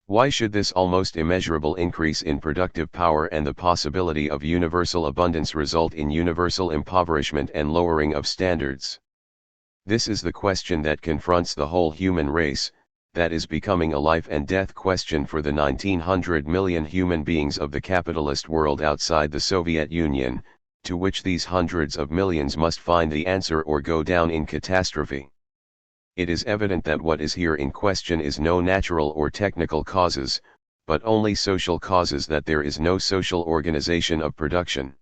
Why should this almost immeasurable increase in productive power and the possibility of universal abundance result in universal impoverishment and lowering of standards? This is the question that confronts the whole human race, that is becoming a life and death question for the 1900 million human beings of the capitalist world outside the Soviet Union, to which these hundreds of millions must find the answer or go down in catastrophe. It is evident that what is here in question is no natural or technical causes, but only social causes, that there is no social organization of production.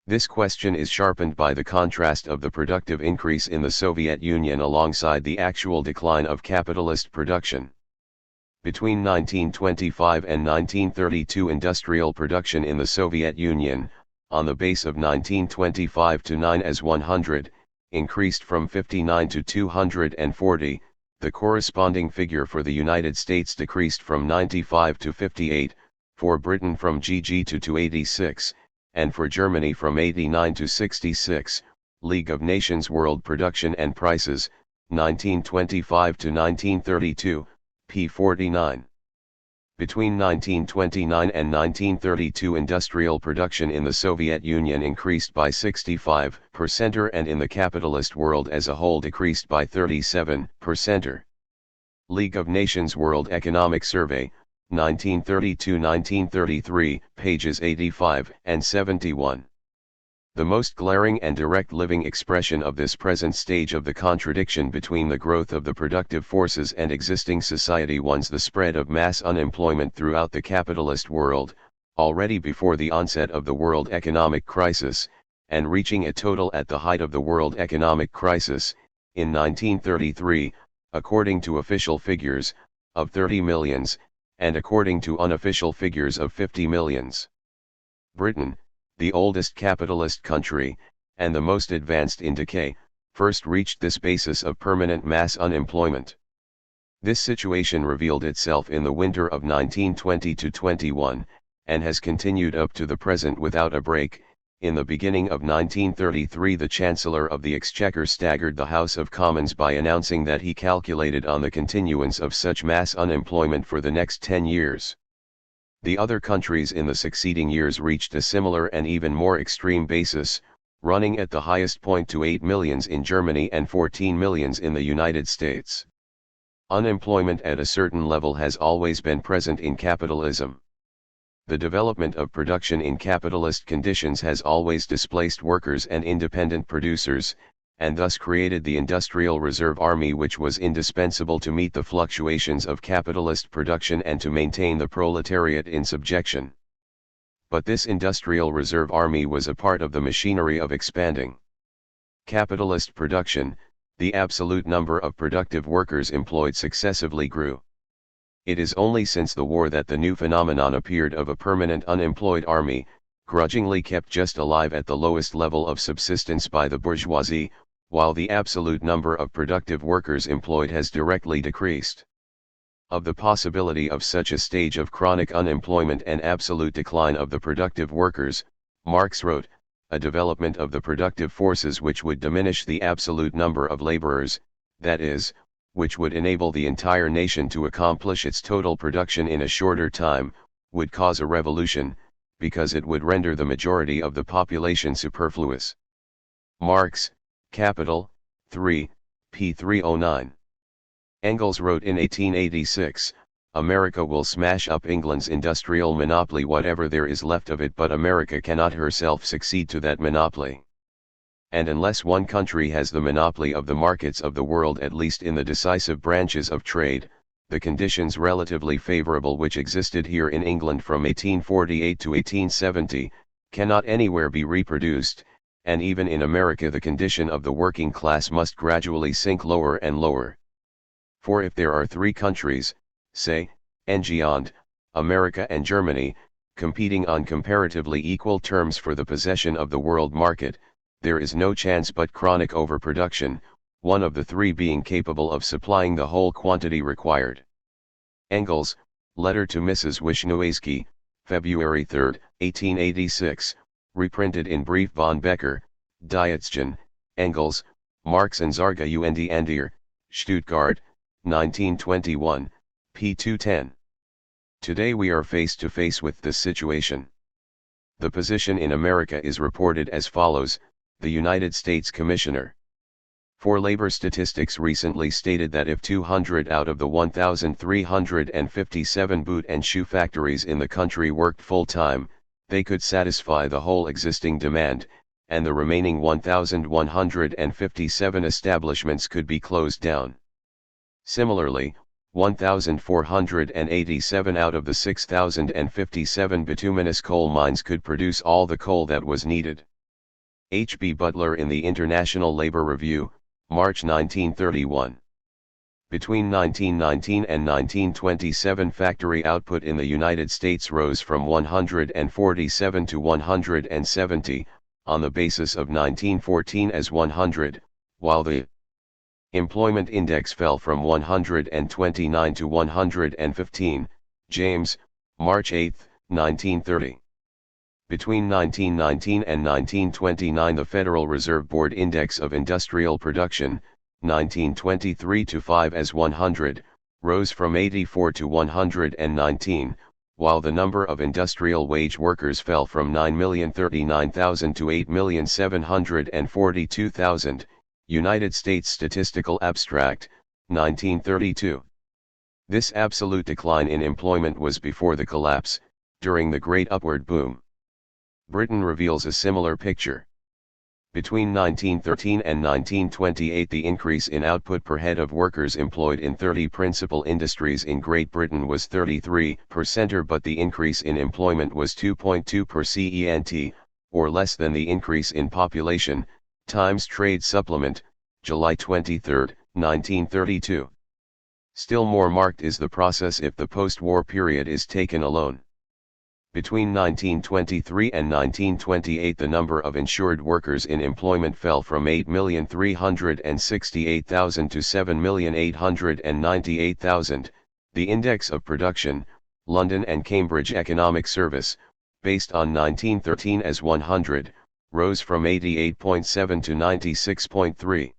This question is sharpened by the contrast of the productive increase in the Soviet Union alongside the actual decline of capitalist production. Between 1925 and 1932, industrial production in the Soviet Union, on the base of 1925 to 9 as 100, increased from 59 to 240, the corresponding figure for the United States decreased from 95 to 58, for Britain from GG to 286, and for Germany from 89 to 66. League of Nations World Production and Prices, 1925 to 1932, p. 49. Between 1929 and 1932, industrial production in the Soviet Union increased by 65%, and in the capitalist world as a whole decreased by 37%. League of Nations World Economic Survey, 1932-1933, pages 85 and 71. The most glaring and direct living expression of this present stage of the contradiction between the growth of the productive forces and existing society one's the spread of mass unemployment throughout the capitalist world, already before the onset of the world economic crisis, and reaching a total at the height of the world economic crisis, in 1933, according to official figures, of 30 millions, and according to unofficial figures of 50 millions. Britain, the oldest capitalist country, and the most advanced in decay, first reached this basis of permanent mass unemployment. This situation revealed itself in the winter of 1920-21, and has continued up to the present without a break. In the beginning of 1933, the Chancellor of the Exchequer staggered the House of Commons by announcing that he calculated on the continuance of such mass unemployment for the next 10 years. The other countries in the succeeding years reached a similar and even more extreme basis, running at the highest point to 8 millions in Germany and 14 millions in the United States. Unemployment at a certain level has always been present in capitalism. The development of production in capitalist conditions has always displaced workers and independent producers, and thus created the Industrial Reserve Army, which was indispensable to meet the fluctuations of capitalist production and to maintain the proletariat in subjection. But this Industrial Reserve Army was a part of the machinery of expanding capitalist production. The absolute number of productive workers employed successively grew. It is only since the war that the new phenomenon appeared of a permanent unemployed army, grudgingly kept just alive at the lowest level of subsistence by the bourgeoisie, while the absolute number of productive workers employed has directly decreased. Of the possibility of such a stage of chronic unemployment and absolute decline of the productive workers, Marx wrote, a development of the productive forces which would diminish the absolute number of laborers, that is, which would enable the entire nation to accomplish its total production in a shorter time, would cause a revolution, because it would render the majority of the population superfluous. Marx, Capital, 3, p. 309. Engels wrote in 1886, America will smash up England's industrial monopoly, whatever there is left of it, but America cannot herself succeed to that monopoly. And unless one country has the monopoly of the markets of the world, at least in the decisive branches of trade, the conditions relatively favorable which existed here in England from 1848 to 1870, cannot anywhere be reproduced, and even in America the condition of the working class must gradually sink lower and lower. For if there are three countries, say, England, America and Germany, competing on comparatively equal terms for the possession of the world market, there is no chance but chronic overproduction, one of the three being capable of supplying the whole quantity required. Engels, Letter to Mrs. Wisniewski, February 3, 1886, reprinted in Brief von Becker, Dietzgen, Engels, Marx and Zarga und Andier, Stuttgart, 1921, p. 210. Today we are face to face with this situation. The position in America is reported as follows. The United States Commissioner for Labor Statistics recently stated that if 200 out of the 1,357 boot and shoe factories in the country worked full-time, they could satisfy the whole existing demand, and the remaining 1,157 establishments could be closed down. Similarly, 1,487 out of the 6,057 bituminous coal mines could produce all the coal that was needed. H. B. Butler in the International Labor Review, March 1931. Between 1919 and 1927 factory output in the United States rose from 147 to 170, on the basis of 1914 as 100, while the Employment Index fell from 129 to 115, James, March 8, 1930. Between 1919 and 1929 the Federal Reserve Board Index of Industrial Production, 1923 to 5 as 100, rose from 84 to 119, while the number of industrial wage workers fell from 9,039,000 to 8,742,000. United States Statistical Abstract, 1932. This absolute decline in employment was before the collapse, during the Great Upward Boom. Britain reveals a similar picture. Between 1913 and 1928 the increase in output per head of workers employed in 30 principal industries in Great Britain was 33%, but the increase in employment was 2.2%, or less than the increase in population. Times Trade Supplement, July 23, 1932. Still more marked is the process if the post-war period is taken alone. Between 1923 and 1928 the number of insured workers in employment fell from 8,368,000 to 7,898,000. The Index of Production, London and Cambridge Economic Service, based on 1913 as 100, rose from 88.7 to 96.3.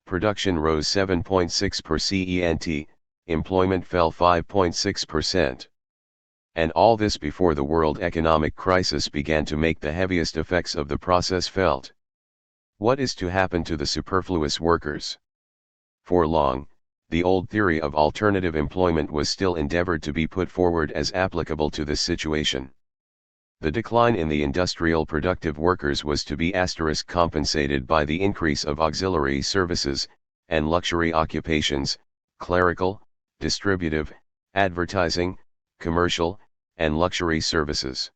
Production rose 7.6%, employment fell 5.6%. And all this before the world economic crisis began to make the heaviest effects of the process felt. What is to happen to the superfluous workers? For long, the old theory of alternative employment was still endeavored to be put forward as applicable to this situation. The decline in the industrial productive workers was to be compensated by the increase of auxiliary services, and luxury occupations, clerical, distributive, advertising, commercial, and luxury services.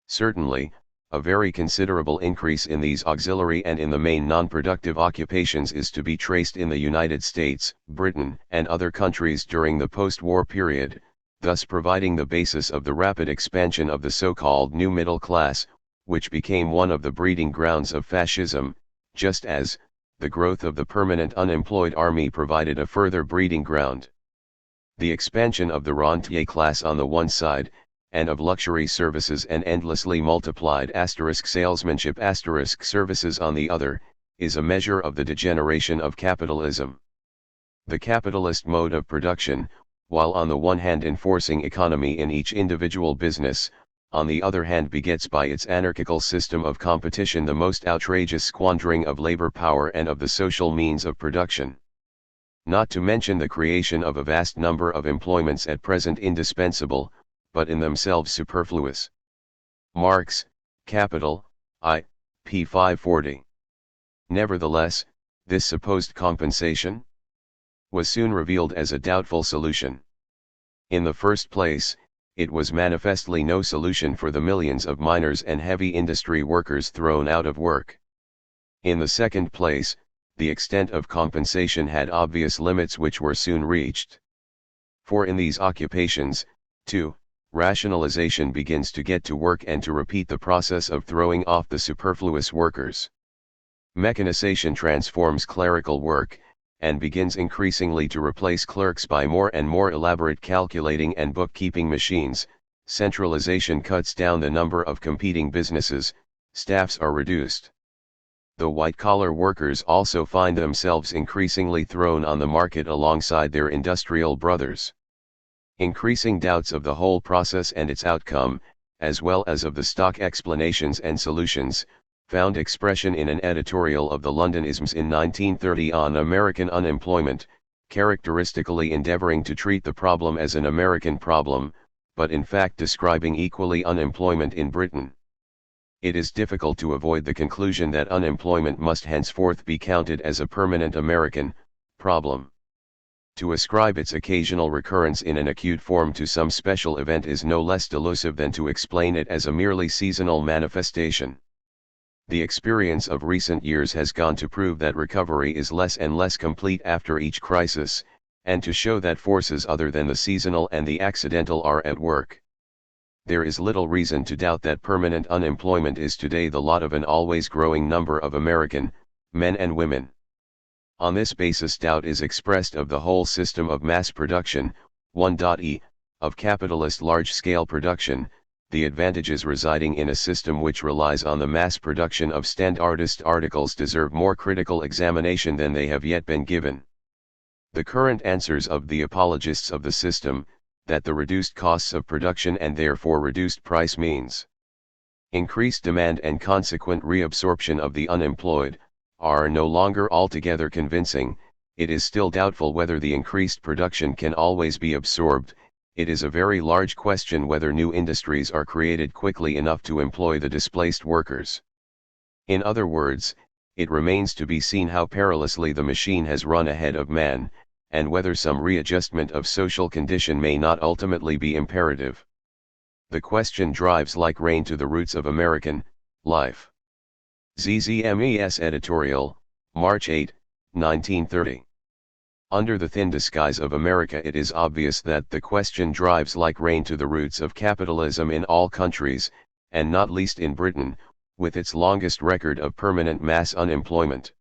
Certainly, a very considerable increase in these auxiliary and in the main non-productive occupations is to be traced in the United States, Britain, and other countries during the post-war period, thus providing the basis of the rapid expansion of the so-called new middle class, which became one of the breeding grounds of fascism, just as the growth of the permanent unemployed army provided a further breeding ground. The expansion of the rentier class on the one side, and of luxury services and endlessly multiplied salesmanship services on the other, is a measure of the degeneration of capitalism. The capitalist mode of production, while on the one hand enforcing economy in each individual business, on the other hand begets by its anarchical system of competition the most outrageous squandering of labor power and of the social means of production. Not to mention the creation of a vast number of employments at present indispensable, but in themselves superfluous. Marx, Capital, p. 540. Nevertheless, this supposed compensation was soon revealed as a doubtful solution. In the first place, it was manifestly no solution for the millions of miners and heavy industry workers thrown out of work. In the second place, the extent of compensation had obvious limits which were soon reached. For in these occupations, too, rationalization begins to get to work and to repeat the process of throwing off the superfluous workers. Mechanization transforms clerical work, and begins increasingly to replace clerks by more and more elaborate calculating and bookkeeping machines. Centralization cuts down the number of competing businesses, staffs are reduced. The white-collar workers also find themselves increasingly thrown on the market alongside their industrial brothers. Increasing doubts of the whole process and its outcome, as well as of the stock explanations and solutions, found expression in an editorial of the London Isms in 1930 on American unemployment, characteristically endeavoring to treat the problem as an American problem, but in fact describing equally unemployment in Britain. It is difficult to avoid the conclusion that unemployment must henceforth be counted as a permanent American problem. To ascribe its occasional recurrence in an acute form to some special event is no less delusive than to explain it as a merely seasonal manifestation. The experience of recent years has gone to prove that recovery is less and less complete after each crisis, and to show that forces other than the seasonal and the accidental are at work. There is little reason to doubt that permanent unemployment is today the lot of an always growing number of American men and women. On this basis doubt is expressed of the whole system of mass production, 1.e, of capitalist large-scale production, the advantages residing in a system which relies on the mass production of standardist articles deserve more critical examination than they have yet been given. The current answers of the apologists of the system, that the reduced costs of production and therefore reduced price means increased demand and consequent reabsorption of the unemployed, are no longer altogether convincing. It is still doubtful whether the increased production can always be absorbed. It is a very large question whether new industries are created quickly enough to employ the displaced workers. In other words, it remains to be seen how perilously the machine has run ahead of man, and whether some readjustment of social condition may not ultimately be imperative. The question drives like rain to the roots of American life. ZZMES editorial, March 8, 1930. Under the thin disguise of America, it is obvious that the question drives like rain to the roots of capitalism in all countries, and not least in Britain, with its longest record of permanent mass unemployment.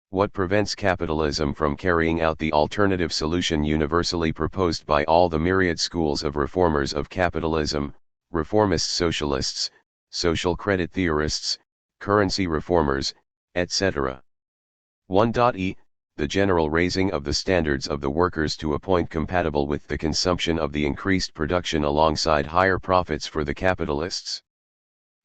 What prevents capitalism from carrying out the alternative solution universally proposed by all the myriad schools of reformers of capitalism, reformist socialists, social credit theorists, currency reformers, etc.? 1.e, the general raising of the standards of the workers to a point compatible with the consumption of the increased production alongside higher profits for the capitalists.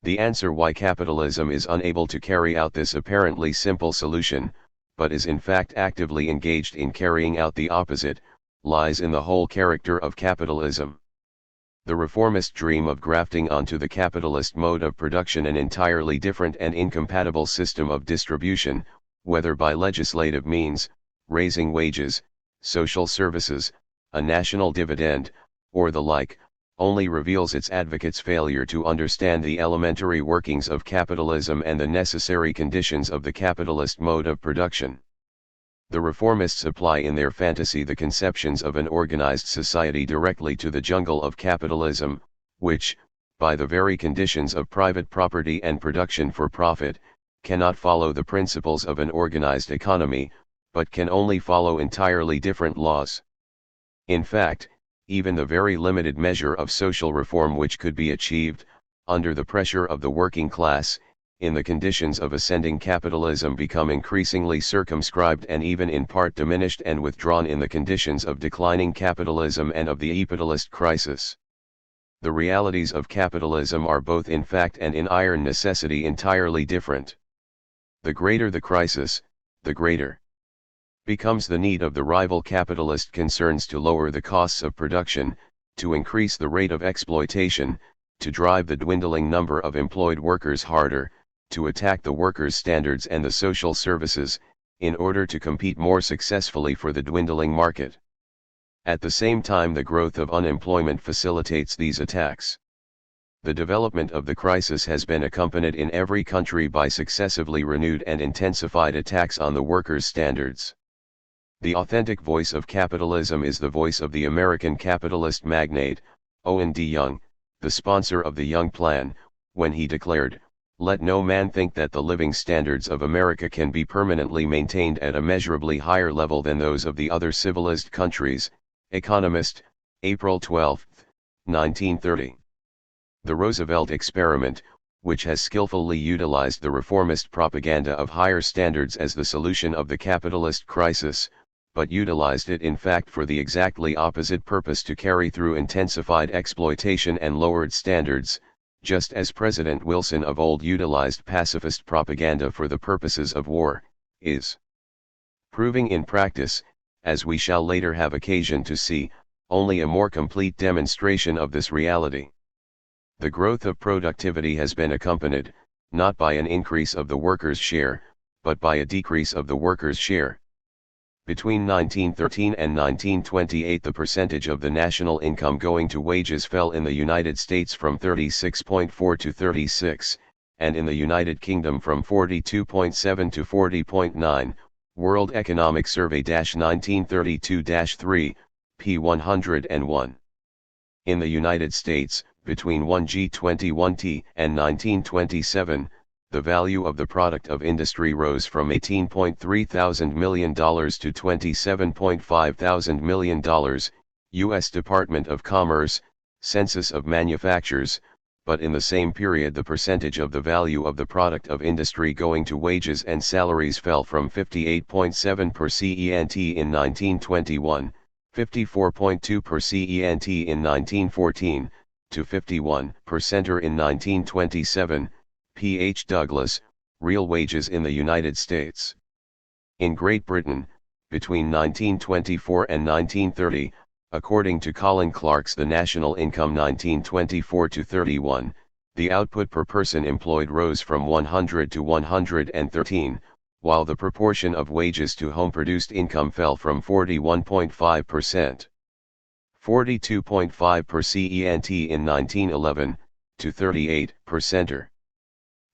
The answer why capitalism is unable to carry out this apparently simple solution, but is in fact actively engaged in carrying out the opposite, lies in the whole character of capitalism. The reformist dream of grafting onto the capitalist mode of production an entirely different and incompatible system of distribution, whether by legislative means, raising wages, social services, a national dividend, or the like, only reveals its advocates' failure to understand the elementary workings of capitalism and the necessary conditions of the capitalist mode of production. The reformists apply in their fantasy the conceptions of an organized society directly to the jungle of capitalism, which, by the very conditions of private property and production for profit, cannot follow the principles of an organized economy, but can only follow entirely different laws. In fact, even the very limited measure of social reform which could be achieved, under the pressure of the working class, in the conditions of ascending capitalism become increasingly circumscribed and even in part diminished and withdrawn in the conditions of declining capitalism and of the epitalist crisis. The realities of capitalism are both in fact and in iron necessity entirely different. The greater the crisis, the greater becomes the need of the rival capitalist concerns to lower the costs of production, to increase the rate of exploitation, to drive the dwindling number of employed workers harder, to attack the workers' standards and the social services, in order to compete more successfully for the dwindling market. At the same time, the growth of unemployment facilitates these attacks. The development of the crisis has been accompanied in every country by successively renewed and intensified attacks on the workers' standards. The authentic voice of capitalism is the voice of the American capitalist magnate, Owen D. Young, the sponsor of the Young Plan, when he declared, "Let no man think that the living standards of America can be permanently maintained at a measurably higher level than those of the other civilized countries." Economist, April 12, 1930. The Roosevelt experiment, which has skillfully utilized the reformist propaganda of higher standards as the solution of the capitalist crisis, but utilized it in fact for the exactly opposite purpose, to carry through intensified exploitation and lowered standards, just as President Wilson of old utilized pacifist propaganda for the purposes of war, is proving in practice, as we shall later have occasion to see, only a more complete demonstration of this reality. The growth of productivity has been accompanied, not by an increase of the workers' share, but by a decrease of the workers' share. Between 1913 and 1928 the percentage of the national income going to wages fell in the United States from 36.4 to 36, and in the United Kingdom from 42.7 to 40.9, World Economic Survey 1932-3, p. 101. In the United States, between 1G21T and 1927, the value of the product of industry rose from $18.3 thousand million to $27.5 thousand million, U.S. Department of Commerce, Census of Manufactures, but in the same period the percentage of the value of the product of industry going to wages and salaries fell from 58.7% per cent in 1921, 54.2% per cent in 1914, to 51% in 1927, P. H. Douglas, Real Wages in the United States. In Great Britain, between 1924 and 1930, according to Colin Clark's The National Income 1924-31, the output per person employed rose from 100 to 113, while the proportion of wages to home-produced income fell from 41.5%. 42.5% per cent in 1911, to 38%.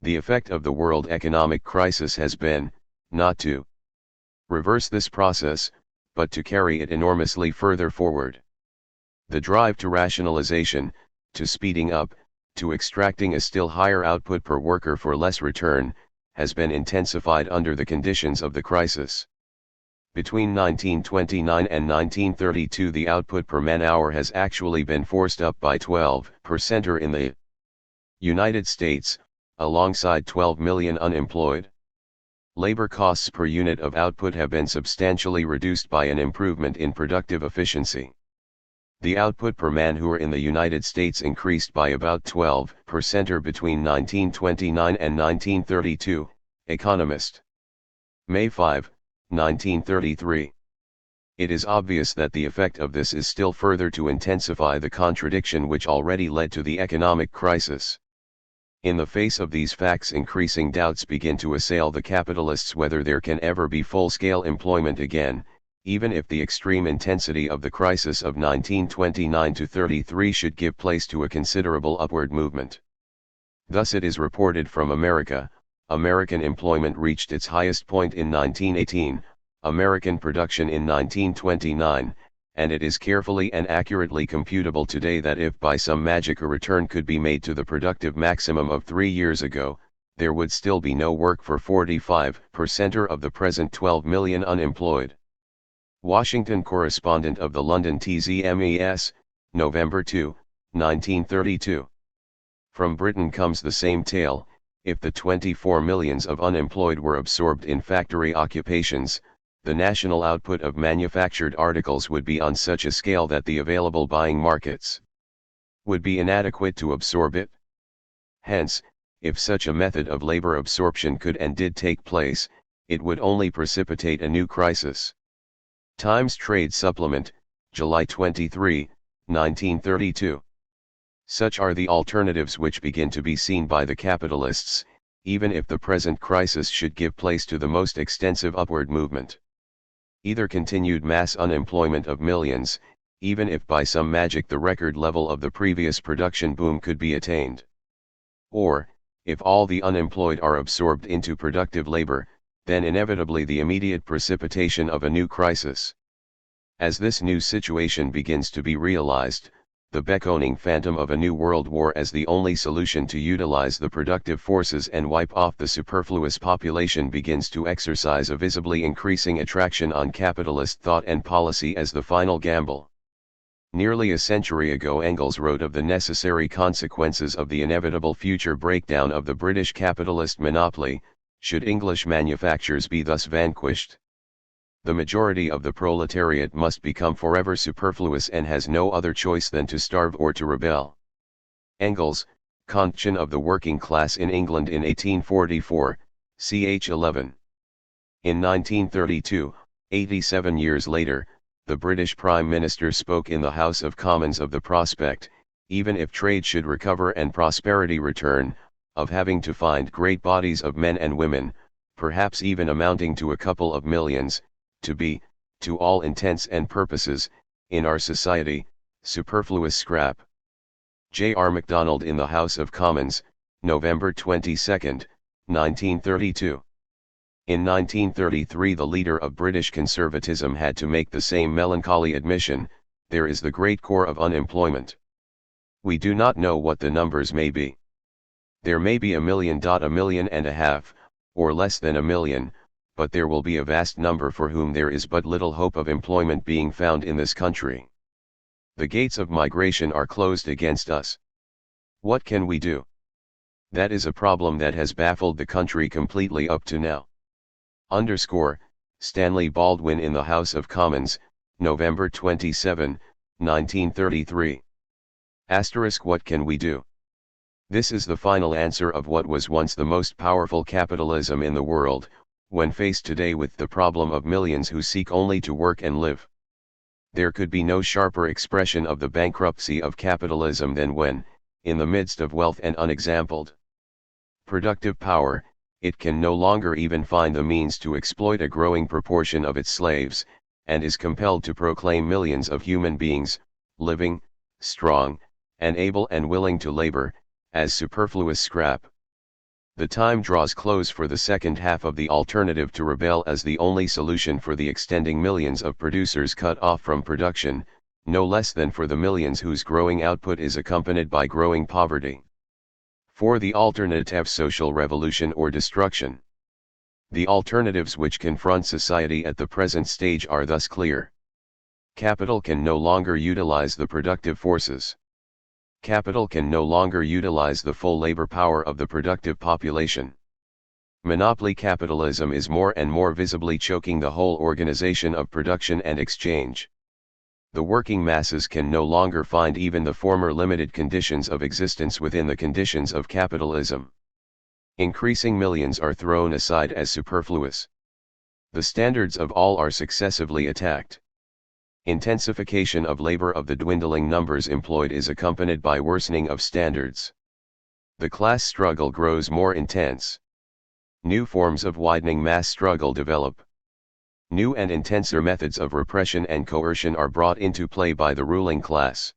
The effect of the world economic crisis has been, not to reverse this process, but to carry it enormously further forward. The drive to rationalization, to speeding up, to extracting a still higher output per worker for less return, has been intensified under the conditions of the crisis. Between 1929 and 1932 the output per man-hour has actually been forced up by 12% in the United States, alongside 12 million unemployed. Labor costs per unit of output have been substantially reduced by an improvement in productive efficiency. The output per man-hour in the United States increased by about 12% between 1929 and 1932, Economist. May 5, 1933. It is obvious that the effect of this is still further to intensify the contradiction which already led to the economic crisis. In the face of these facts, increasing doubts begin to assail the capitalists whether there can ever be full-scale employment again, even if the extreme intensity of the crisis of 1929-33 should give place to a considerable upward movement. Thus it is reported from America, American employment reached its highest point in 1918, American production in 1929, and it is carefully and accurately computable today that if by some magic a return could be made to the productive maximum of 3 years ago, there would still be no work for 45% of the present 12 million unemployed. Washington correspondent of the London TZMES, November 2, 1932. From Britain comes the same tale. If the 24 millions of unemployed were absorbed in factory occupations, the national output of manufactured articles would be on such a scale that the available buying markets would be inadequate to absorb it. Hence, if such a method of labor absorption could and did take place, it would only precipitate a new crisis. Times Trade Supplement, July 23, 1932. Such are the alternatives which begin to be seen by the capitalists, even if the present crisis should give place to the most extensive upward movement. Either continued mass unemployment of millions, even if by some magic the record level of the previous production boom could be attained. Or, if all the unemployed are absorbed into productive labor, then inevitably the immediate precipitation of a new crisis. As this new situation begins to be realized, the beckoning phantom of a new world war as the only solution to utilize the productive forces and wipe off the superfluous population begins to exercise a visibly increasing attraction on capitalist thought and policy as the final gamble. Nearly a century ago Engels wrote of the necessary consequences of the inevitable future breakdown of the British capitalist monopoly, should English manufactures be thus vanquished. The majority of the proletariat must become forever superfluous and has no other choice than to starve or to rebel. Engels, Condition of the Working Class in England in 1844, ch. 11. In 1932, 87 years later, the British Prime Minister spoke in the House of Commons of the prospect, even if trade should recover and prosperity return, of having to find great bodies of men and women, perhaps even amounting to a couple of millions, to be, to all intents and purposes, in our society, superfluous scrap. J. R. MacDonald in the House of Commons, November 22, 1932. In 1933 the leader of British conservatism had to make the same melancholy admission: there is the great core of unemployment. We do not know what the numbers may be. There may be 1 million, 1.5 million, or less than 1 million, but there will be a vast number for whom there is but little hope of employment being found in this country. The gates of migration are closed against us. What can we do? That is a problem that has baffled the country completely up to now. Stanley Baldwin in the House of Commons, November 27, 1933. What can we do? This is the final answer of what was once the most powerful capitalism in the world, when faced today with the problem of millions who seek only to work and live. There could be no sharper expression of the bankruptcy of capitalism than when, in the midst of wealth and unexampled productive power, it can no longer even find the means to exploit a growing proportion of its slaves, and is compelled to proclaim millions of human beings, living, strong, and able and willing to labor, as superfluous scrap. The time draws close for the second half of the alternative to rebel as the only solution for the extending millions of producers cut off from production, no less than for the millions whose growing output is accompanied by growing poverty. For the alternative: social revolution or destruction. The alternatives which confront society at the present stage are thus clear. Capital can no longer utilize the productive forces. Capital can no longer utilize the full labor power of the productive population. Monopoly capitalism is more and more visibly choking the whole organization of production and exchange. The working masses can no longer find even the former limited conditions of existence within the conditions of capitalism. Increasing millions are thrown aside as superfluous. The standards of all are successively attacked. Intensification of labor of the dwindling numbers employed is accompanied by worsening of standards. The class struggle grows more intense. New forms of widening mass struggle develop. New and intenser methods of repression and coercion are brought into play by the ruling class.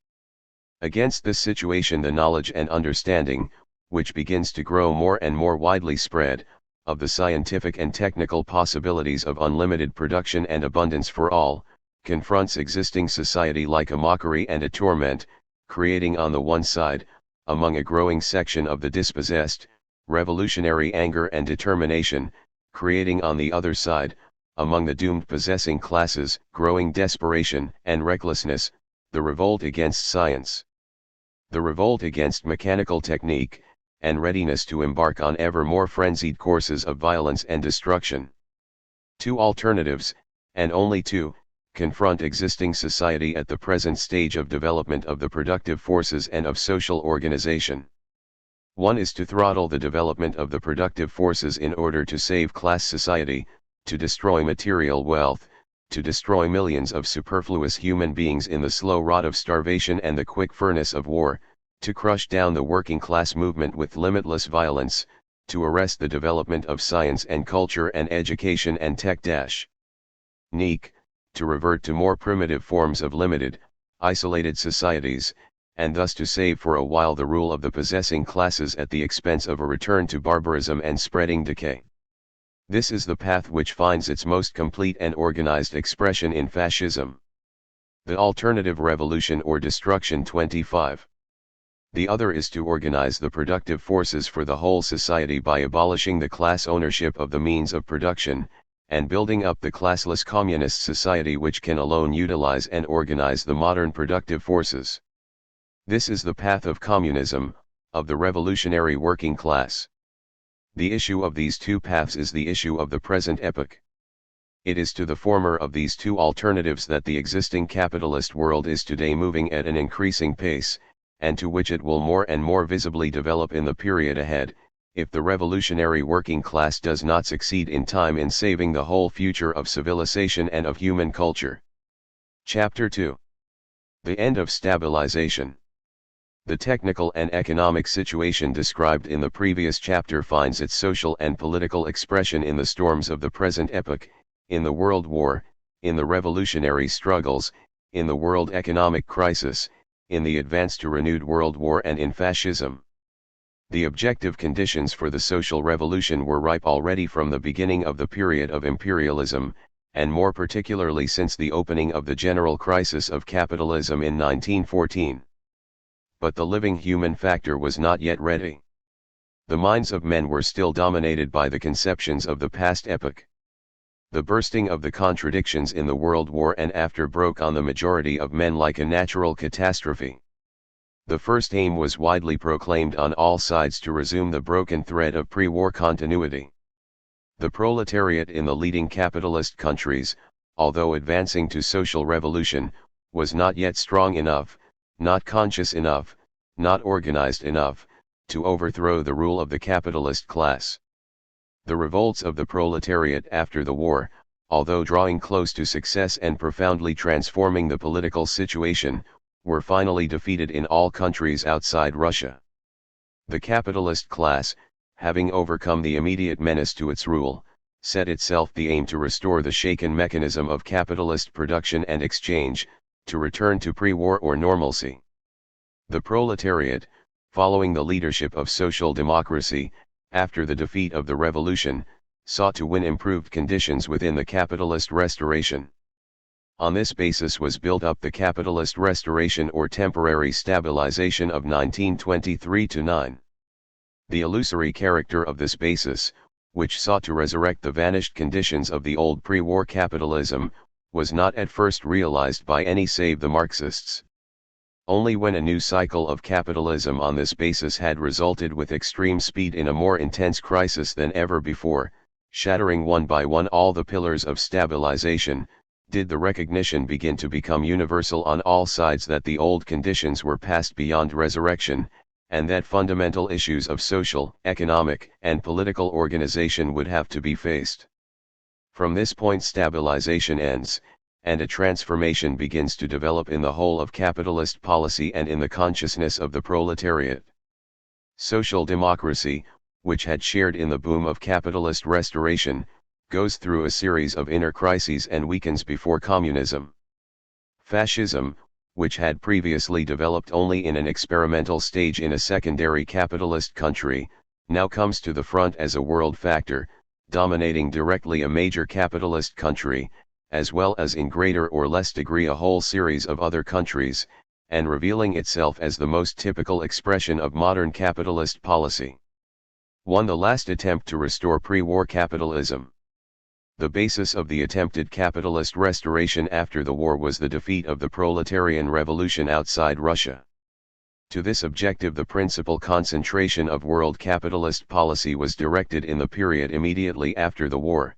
Against this situation, the knowledge and understanding, which begins to grow more and more widely spread, of the scientific and technical possibilities of unlimited production and abundance for all, confronts existing society like a mockery and a torment, creating on the one side, among a growing section of the dispossessed, revolutionary anger and determination, creating on the other side, among the doomed possessing classes, growing desperation and recklessness, the revolt against science. The revolt against mechanical technique, and readiness to embark on ever more frenzied courses of violence and destruction. Two alternatives, and only two, confront existing society at the present stage of development of the productive forces and of social organization. One is to throttle the development of the productive forces in order to save class society, to destroy material wealth, to destroy millions of superfluous human beings in the slow rot of starvation and the quick furnace of war, to crush down the working class movement with limitless violence, to arrest the development of science and culture and education and technique, to revert to more primitive forms of limited, isolated societies, and thus to save for a while the rule of the possessing classes at the expense of a return to barbarism and spreading decay. This is the path which finds its most complete and organized expression in fascism. The alternative revolution or destruction 25. The other is to organize the productive forces for the whole society by abolishing the class ownership of the means of production, and building up the classless communist society which can alone utilize and organize the modern productive forces. This is the path of communism, of the revolutionary working class. The issue of these two paths is the issue of the present epoch. It is to the former of these two alternatives that the existing capitalist world is today moving at an increasing pace, and to which it will more and more visibly develop in the period ahead, if the revolutionary working class does not succeed in time in saving the whole future of civilization and of human culture. Chapter 2. The End of Stabilization. The technical and economic situation described in the previous chapter finds its social and political expression in the storms of the present epoch, in the World War, in the revolutionary struggles, in the world economic crisis, in the advance to renewed world war and in fascism. The objective conditions for the social revolution were ripe already from the beginning of the period of imperialism, and more particularly since the opening of the general crisis of capitalism in 1914. But the living human factor was not yet ready. The minds of men were still dominated by the conceptions of the past epoch. The bursting of the contradictions in the World War and after broke on the majority of men like a natural catastrophe. The first aim was widely proclaimed on all sides to resume the broken thread of pre-war continuity. The proletariat in the leading capitalist countries, although advancing to social revolution, was not yet strong enough, not conscious enough, not organized enough, to overthrow the rule of the capitalist class. The revolts of the proletariat after the war, although drawing close to success and profoundly transforming the political situation, were finally defeated in all countries outside Russia. The capitalist class, having overcome the immediate menace to its rule, set itself the aim to restore the shaken mechanism of capitalist production and exchange, to return to pre-war or normalcy. The proletariat, following the leadership of social democracy, after the defeat of the revolution, sought to win improved conditions within the capitalist restoration. On this basis was built up the capitalist restoration or temporary stabilization of 1923-9. The illusory character of this basis, which sought to resurrect the vanished conditions of the old pre-war capitalism, was not at first realized by any save the Marxists. Only when a new cycle of capitalism on this basis had resulted with extreme speed in a more intense crisis than ever before, shattering one by one all the pillars of stabilization, did the recognition begin to become universal on all sides that the old conditions were past beyond resurrection, and that fundamental issues of social, economic, and political organization would have to be faced. From this point stabilization ends, and a transformation begins to develop in the whole of capitalist policy and in the consciousness of the proletariat. Social democracy, which had shared in the boom of capitalist restoration, goes through a series of inner crises and weakens before communism. Fascism, which had previously developed only in an experimental stage in a secondary capitalist country, now comes to the front as a world factor, dominating directly a major capitalist country, as well as in greater or less degree a whole series of other countries, and revealing itself as the most typical expression of modern capitalist policy. 1. The last attempt to restore pre-war capitalism. The basis of the attempted capitalist restoration after the war was the defeat of the proletarian revolution outside Russia. To this objective the principal concentration of world capitalist policy was directed in the period immediately after the war.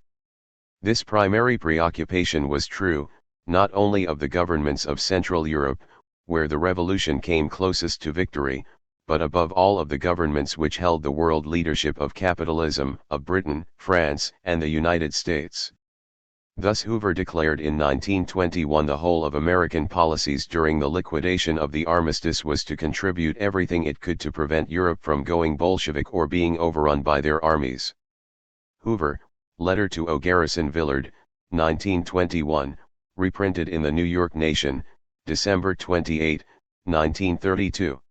This primary preoccupation was true, not only of the governments of Central Europe, where the revolution came closest to victory, but above all of the governments which held the world leadership of capitalism, of Britain, France, and the United States. Thus Hoover declared in 1921 the whole of American policies during the liquidation of the armistice was to contribute everything it could to prevent Europe from going Bolshevik or being overrun by their armies. Hoover, Letter to O. Garrison Villard, 1921, reprinted in the New York Nation, December 28, 1932.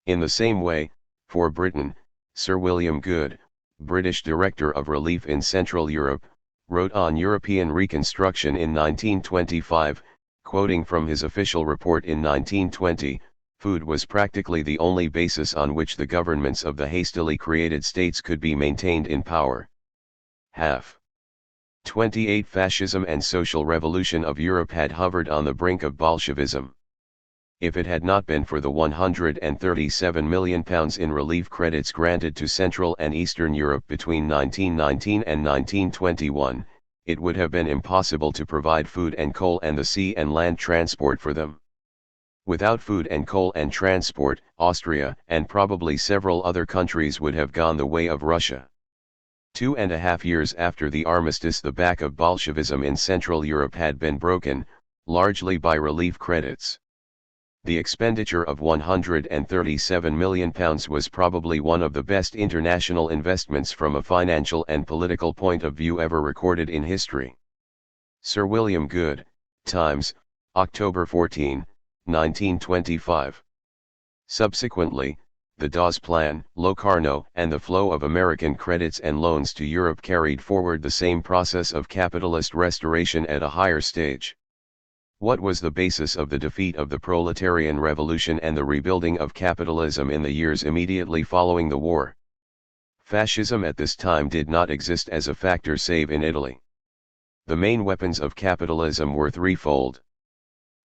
In the same way, for Britain, Sir William Good, British Director of Relief in Central Europe, wrote on European reconstruction in 1925, quoting from his official report in 1920, food was practically the only basis on which the governments of the hastily created states could be maintained in power. Half 28 Fascism and social revolution of Europe had hovered on the brink of Bolshevism. If it had not been for the £137 million in relief credits granted to Central and Eastern Europe between 1919 and 1921, it would have been impossible to provide food and coal and the sea and land transport for them. Without food and coal and transport, Austria and probably several other countries would have gone the way of Russia. 2.5 years after the armistice, the back of Bolshevism in Central Europe had been broken, largely by relief credits. The expenditure of £137 million was probably one of the best international investments from a financial and political point of view ever recorded in history. Sir William Good, Times, October 14, 1925. Subsequently, the Dawes Plan, Locarno, and the flow of American credits and loans to Europe carried forward the same process of capitalist restoration at a higher stage. What was the basis of the defeat of the proletarian revolution and the rebuilding of capitalism in the years immediately following the war? Fascism at this time did not exist as a factor save in Italy. The main weapons of capitalism were threefold.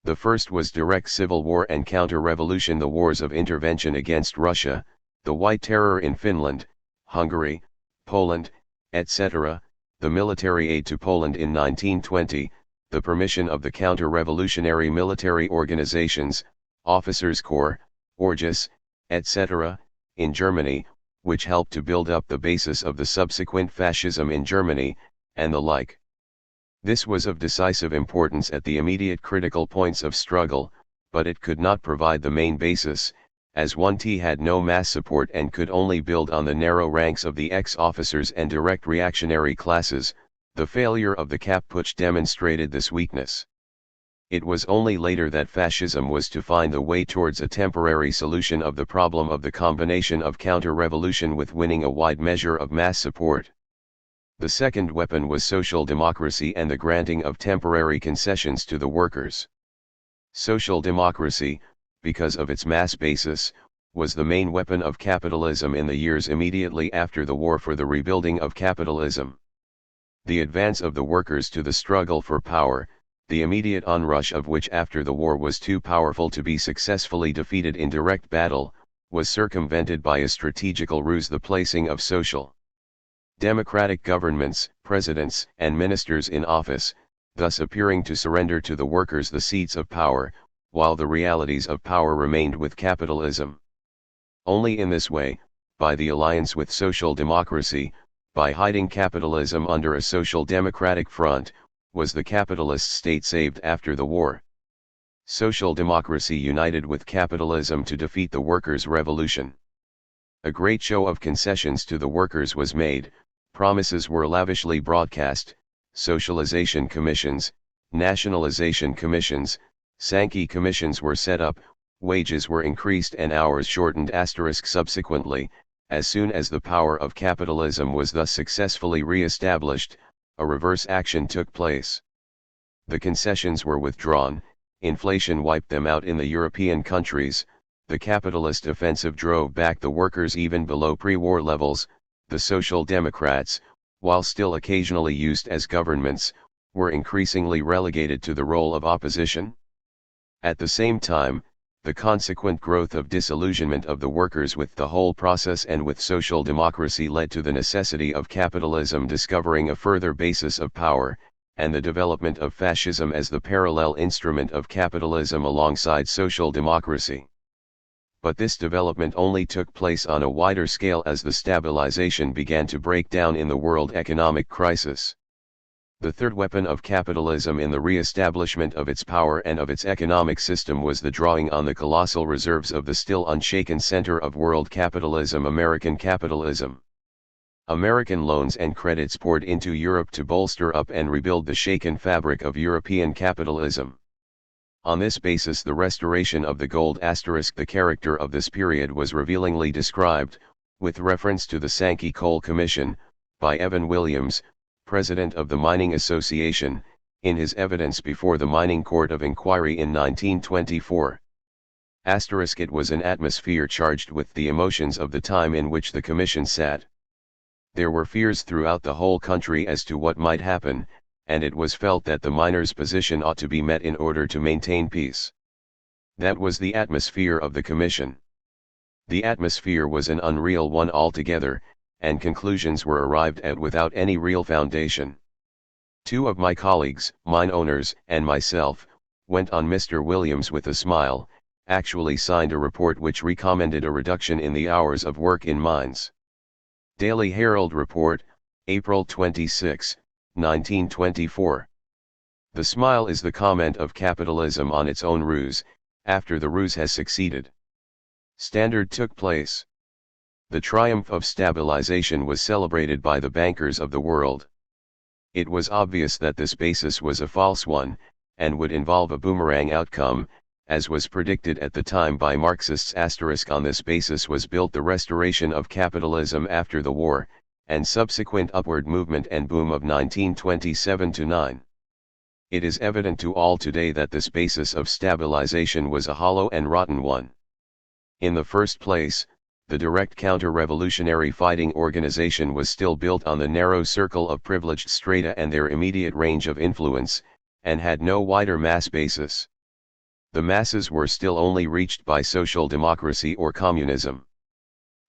The first was direct civil war and counter-revolution, the wars of intervention against Russia, the White Terror in Finland, Hungary, Poland, etc., the military aid to Poland in 1920, the permission of the counter-revolutionary military organizations, officers' corps, orges, etc., in Germany, which helped to build up the basis of the subsequent fascism in Germany, and the like. This was of decisive importance at the immediate critical points of struggle, but it could not provide the main basis, as 1T had no mass support and could only build on the narrow ranks of the ex-officers and direct reactionary classes. The failure of the Kapp Putsch demonstrated this weakness. It was only later that fascism was to find the way towards a temporary solution of the problem of the combination of counter-revolution with winning a wide measure of mass support. The second weapon was social democracy and the granting of temporary concessions to the workers. Social democracy, because of its mass basis, was the main weapon of capitalism in the years immediately after the war for the rebuilding of capitalism. The advance of the workers to the struggle for power, the immediate onrush of which after the war was too powerful to be successfully defeated in direct battle, was circumvented by a strategical ruse, the placing of social democratic governments, presidents, and ministers in office, thus appearing to surrender to the workers the seats of power, while the realities of power remained with capitalism. Only in this way, by the alliance with social democracy, by hiding capitalism under a social democratic front, was the capitalist state saved after the war. Social democracy united with capitalism to defeat the workers' revolution. A great show of concessions to the workers was made, promises were lavishly broadcast, socialization commissions, nationalization commissions, Sankey commissions were set up, wages were increased and hours shortened. Subsequently, as soon as the power of capitalism was thus successfully re-established, a reverse action took place. The concessions were withdrawn, inflation wiped them out in the European countries, the capitalist offensive drove back the workers even below pre-war levels. The Social Democrats, while still occasionally used as governments, were increasingly relegated to the role of opposition. At the same time, the consequent growth of disillusionment of the workers with the whole process and with social democracy led to the necessity of capitalism discovering a further basis of power, and the development of fascism as the parallel instrument of capitalism alongside social democracy. But this development only took place on a wider scale as the stabilization began to break down in the world economic crisis. The third weapon of capitalism in the re-establishment of its power and of its economic system was the drawing on the colossal reserves of the still unshaken center of world capitalism, American capitalism. American loans and credits poured into Europe to bolster up and rebuild the shaken fabric of European capitalism. On this basis the restoration of the gold *, the character of this period was revealingly described, with reference to the Sankey Coal Commission, by Evan Williams, President of the Mining Association, in his evidence before the Mining Court of Inquiry in 1924. It was an atmosphere charged with the emotions of the time in which the commission sat. There were fears throughout the whole country as to what might happen, and it was felt that the miners' position ought to be met in order to maintain peace. That was the atmosphere of the commission. The atmosphere was an unreal one altogether, and conclusions were arrived at without any real foundation. Two of my colleagues, mine owners, and myself, went on Mr. Williams with a smile, actually signed a report which recommended a reduction in the hours of work in mines. Daily Herald Report, April 26, 1924. The smile is the comment of capitalism on its own ruse, after the ruse has succeeded. Standard took place. The triumph of stabilization was celebrated by the bankers of the world. It was obvious that this basis was a false one, and would involve a boomerang outcome, as was predicted at the time by Marxists. On this basis was built the restoration of capitalism after the war, and subsequent upward movement and boom of 1927-9. It is evident to all today that this basis of stabilization was a hollow and rotten one. In the first place, the direct counter-revolutionary fighting organization was still built on the narrow circle of privileged strata and their immediate range of influence, and had no wider mass basis. The masses were still only reached by social democracy or communism.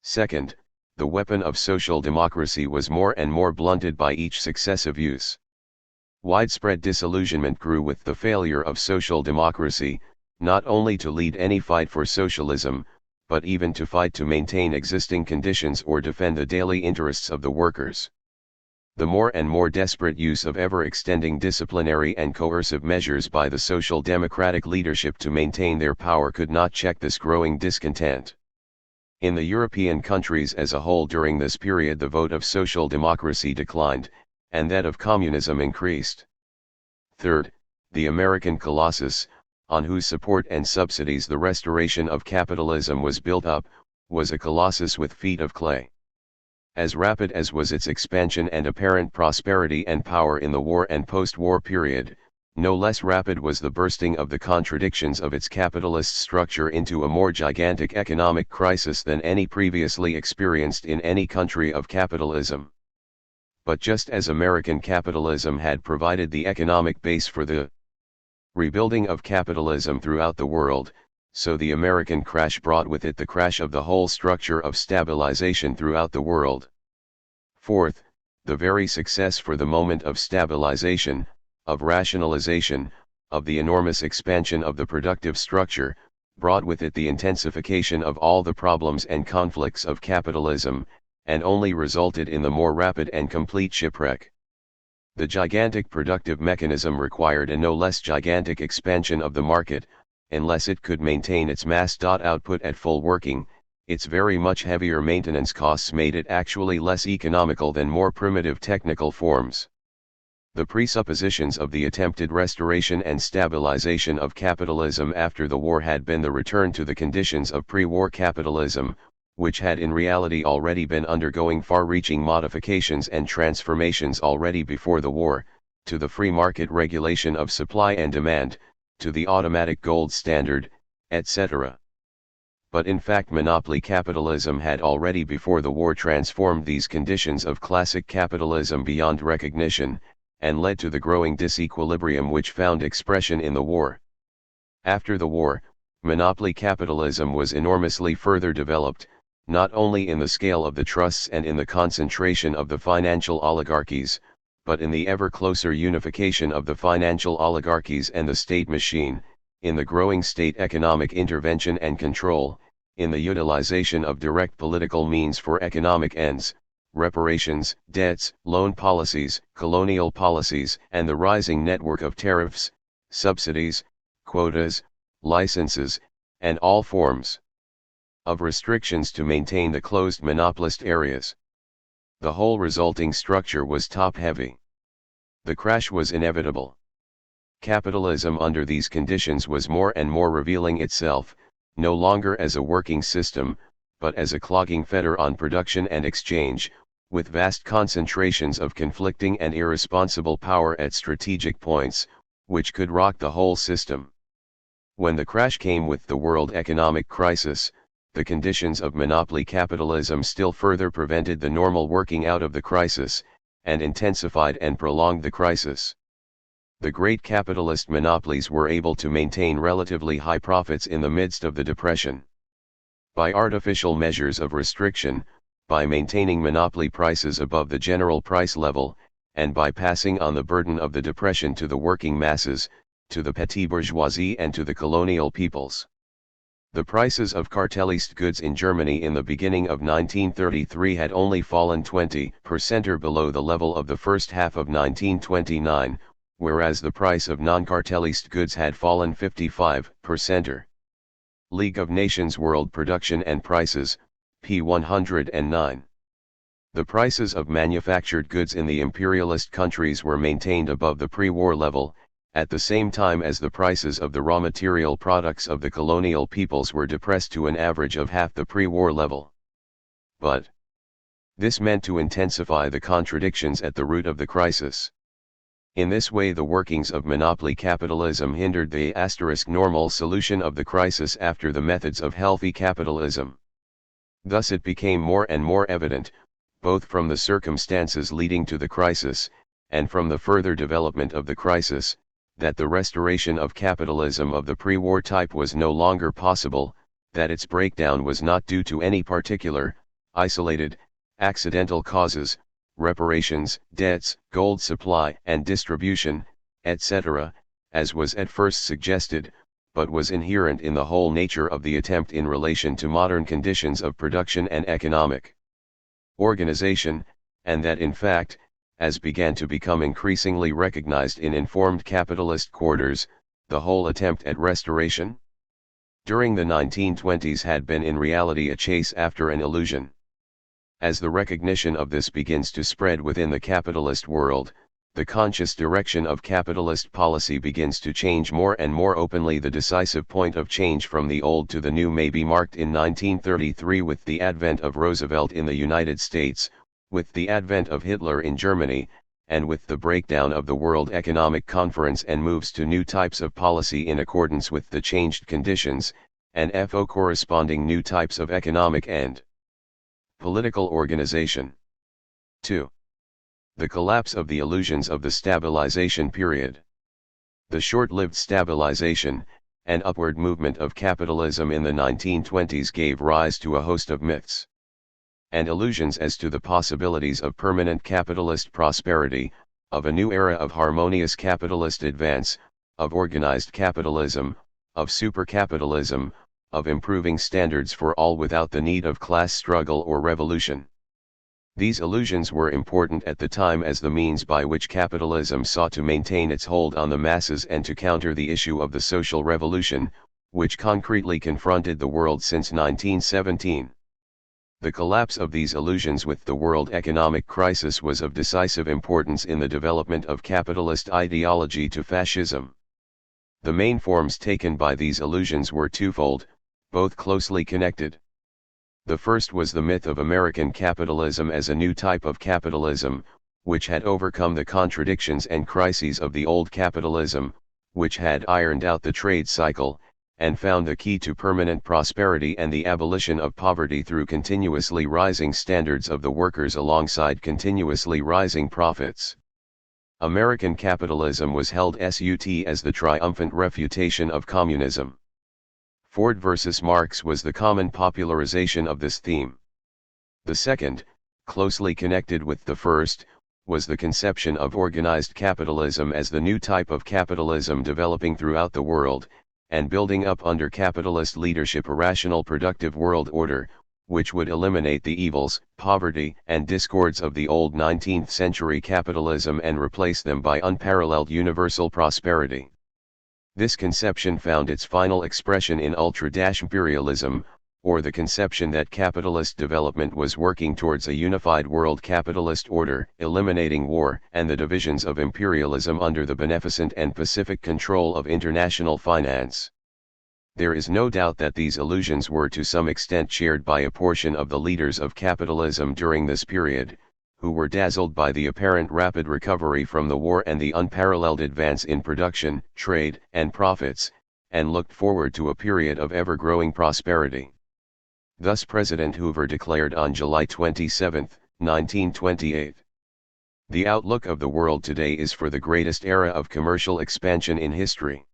Second, the weapon of social democracy was more and more blunted by each successive use. Widespread disillusionment grew with the failure of social democracy, not only to lead any fight for socialism, but even to fight to maintain existing conditions or defend the daily interests of the workers. The more and more desperate use of ever-extending disciplinary and coercive measures by the social democratic leadership to maintain their power could not check this growing discontent. In the European countries as a whole during this period the vote of social democracy declined, and that of communism increased. Third, the American colossus, on whose support and subsidies the restoration of capitalism was built up, was a colossus with feet of clay. As rapid as was its expansion and apparent prosperity and power in the war and post-war period, no less rapid was the bursting of the contradictions of its capitalist structure into a more gigantic economic crisis than any previously experienced in any country of capitalism. But just as American capitalism had provided the economic base for the rebuilding of capitalism throughout the world, so the American crash brought with it the crash of the whole structure of stabilization throughout the world. Fourth, the very success for the moment of stabilization, of rationalization, of the enormous expansion of the productive structure, brought with it the intensification of all the problems and conflicts of capitalism, and only resulted in the more rapid and complete shipwreck. The gigantic productive mechanism required a no less gigantic expansion of the market, unless it could maintain its mass. Output at full working, its very much heavier maintenance costs made it actually less economical than more primitive technical forms. The presuppositions of the attempted restoration and stabilization of capitalism after the war had been the return to the conditions of pre-war capitalism, which had in reality already been undergoing far-reaching modifications and transformations already before the war, to the free market regulation of supply and demand, to the automatic gold standard, etc. But in fact monopoly capitalism had already before the war transformed these conditions of classic capitalism beyond recognition, and led to the growing disequilibrium which found expression in the war. After the war, monopoly capitalism was enormously further developed, not only in the scale of the trusts and in the concentration of the financial oligarchies, but in the ever closer unification of the financial oligarchies and the state machine, in the growing state economic intervention and control, in the utilization of direct political means for economic ends, reparations, debts, loan policies, colonial policies, and the rising network of tariffs, subsidies, quotas, licenses, and all forms of restrictions to maintain the closed monopolist areas. The whole resulting structure was top-heavy. The crash was inevitable. Capitalism under these conditions was more and more revealing itself, no longer as a working system, but as a clogging fetter on production and exchange, with vast concentrations of conflicting and irresponsible power at strategic points, which could rock the whole system. When the crash came with the world economic crisis, the conditions of monopoly capitalism still further prevented the normal working out of the crisis, and intensified and prolonged the crisis. The great capitalist monopolies were able to maintain relatively high profits in the midst of the depression. By artificial measures of restriction, by maintaining monopoly prices above the general price level, and by passing on the burden of the depression to the working masses, to the petty bourgeoisie and to the colonial peoples. The prices of cartelist goods in Germany in the beginning of 1933 had only fallen 20% or below the level of the first half of 1929, whereas the price of non-cartelist goods had fallen 55% or. League of Nations World Production and Prices, p. 109. The prices of manufactured goods in the imperialist countries were maintained above the pre-war level, at the same time as the prices of the raw material products of the colonial peoples were depressed to an average of half the pre-war level. But this meant to intensify the contradictions at the root of the crisis. In this way the workings of monopoly capitalism hindered the normal solution of the crisis after the methods of healthy capitalism. Thus it became more and more evident, both from the circumstances leading to the crisis, and from the further development of the crisis, that the restoration of capitalism of the pre-war type was no longer possible, that its breakdown was not due to any particular, isolated, accidental causes, reparations, debts, gold supply and distribution, etc., as was at first suggested, but was inherent in the whole nature of the attempt in relation to modern conditions of production and economic organization, and that in fact, as began to become increasingly recognized in informed capitalist quarters, the whole attempt at restoration during the 1920s had been in reality a chase after an illusion. As the recognition of this begins to spread within the capitalist world, the conscious direction of capitalist policy begins to change more and more openly. The decisive point of change from the old to the new may be marked in 1933 with the advent of Roosevelt in the United States, with the advent of Hitler in Germany, and with the breakdown of the World Economic Conference and moves to new types of policy in accordance with the changed conditions, and corresponding new types of economic and political organization. 2. The collapse of the illusions of the stabilization period. The short-lived stabilization, and upward movement of capitalism in the 1920s gave rise to a host of myths and illusions as to the possibilities of permanent capitalist prosperity, of a new era of harmonious capitalist advance, of organized capitalism, of supercapitalism, of improving standards for all without the need of class struggle or revolution. These illusions were important at the time as the means by which capitalism sought to maintain its hold on the masses and to counter the issue of the social revolution, which concretely confronted the world since 1917. The collapse of these illusions with the world economic crisis was of decisive importance in the development of capitalist ideology to fascism. The main forms taken by these illusions were twofold, both closely connected. The first was the myth of American capitalism as a new type of capitalism, which had overcome the contradictions and crises of the old capitalism, which had ironed out the trade cycle, and found the key to permanent prosperity and the abolition of poverty through continuously rising standards of the workers alongside continuously rising profits. American capitalism was held as the triumphant refutation of communism. Ford versus Marx was the common popularization of this theme. The second, closely connected with the first, was the conception of organized capitalism as the new type of capitalism developing throughout the world, and building up under capitalist leadership a rational productive world order, which would eliminate the evils, poverty, and discords of the old 19th century capitalism and replace them by unparalleled universal prosperity. This conception found its final expression in ultra-imperialism, or the conception that capitalist development was working towards a unified world capitalist order, eliminating war and the divisions of imperialism under the beneficent and pacific control of international finance. There is no doubt that these illusions were to some extent shared by a portion of the leaders of capitalism during this period, who were dazzled by the apparent rapid recovery from the war and the unparalleled advance in production, trade, and profits, and looked forward to a period of ever-growing prosperity. Thus President Hoover declared on July 27, 1928. The outlook of the world today is for the greatest era of commercial expansion in history.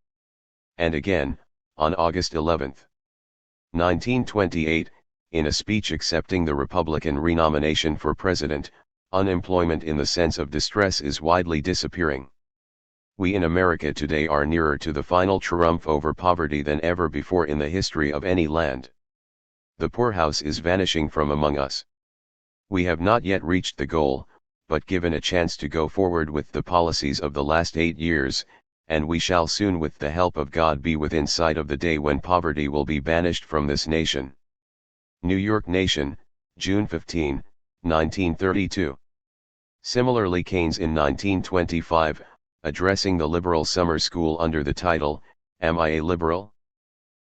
And again, on August 11, 1928, in a speech accepting the Republican renomination for president, unemployment in the sense of distress is widely disappearing. We in America today are nearer to the final triumph over poverty than ever before in the history of any land. The poorhouse is vanishing from among us. We have not yet reached the goal, but given a chance to go forward with the policies of the last 8 years, and we shall soon with the help of God be within sight of the day when poverty will be banished from this nation. New York Nation, June 15, 1932. Similarly, Keynes in 1925, addressing the liberal summer school under the title, "Am I a Liberal?"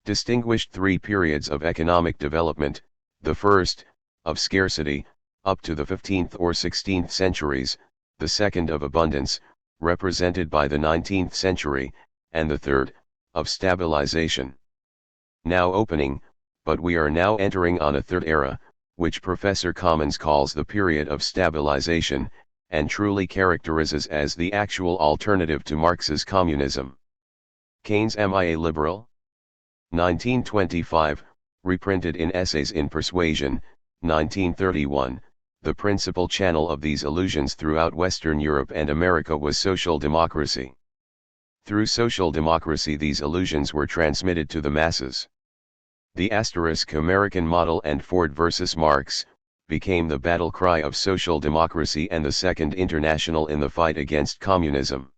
distinguished 3 periods of economic development: the first, of scarcity, up to the 15th or 16th centuries, the second of abundance, represented by the 19th century, and the third, of stabilization. Now opening, but we are now entering on a third era, which Professor Commons calls the period of stabilization, and truly characterizes as the actual alternative to Marx's communism. Keynes' Am I a Liberal? 1925, reprinted in Essays in Persuasion, 1931, the principal channel of these illusions throughout Western Europe and America was social democracy. Through social democracy these illusions were transmitted to the masses. The American model and Ford versus Marx became the battle cry of social democracy and the Second International in the fight against communism.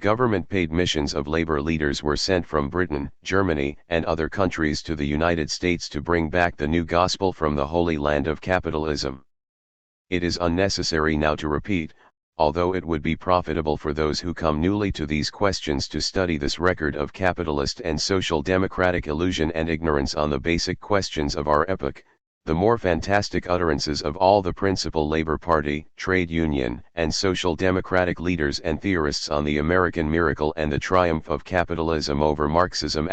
Government-paid missions of labor leaders were sent from Britain, Germany, and other countries to the United States to bring back the new gospel from the holy land of capitalism. It is unnecessary now to repeat, although it would be profitable for those who come newly to these questions to study this record of capitalist and social democratic illusion and ignorance on the basic questions of our epoch, the more fantastic utterances of all the principal Labor Party, trade union, and social democratic leaders and theorists on the American miracle and the triumph of capitalism over Marxism*.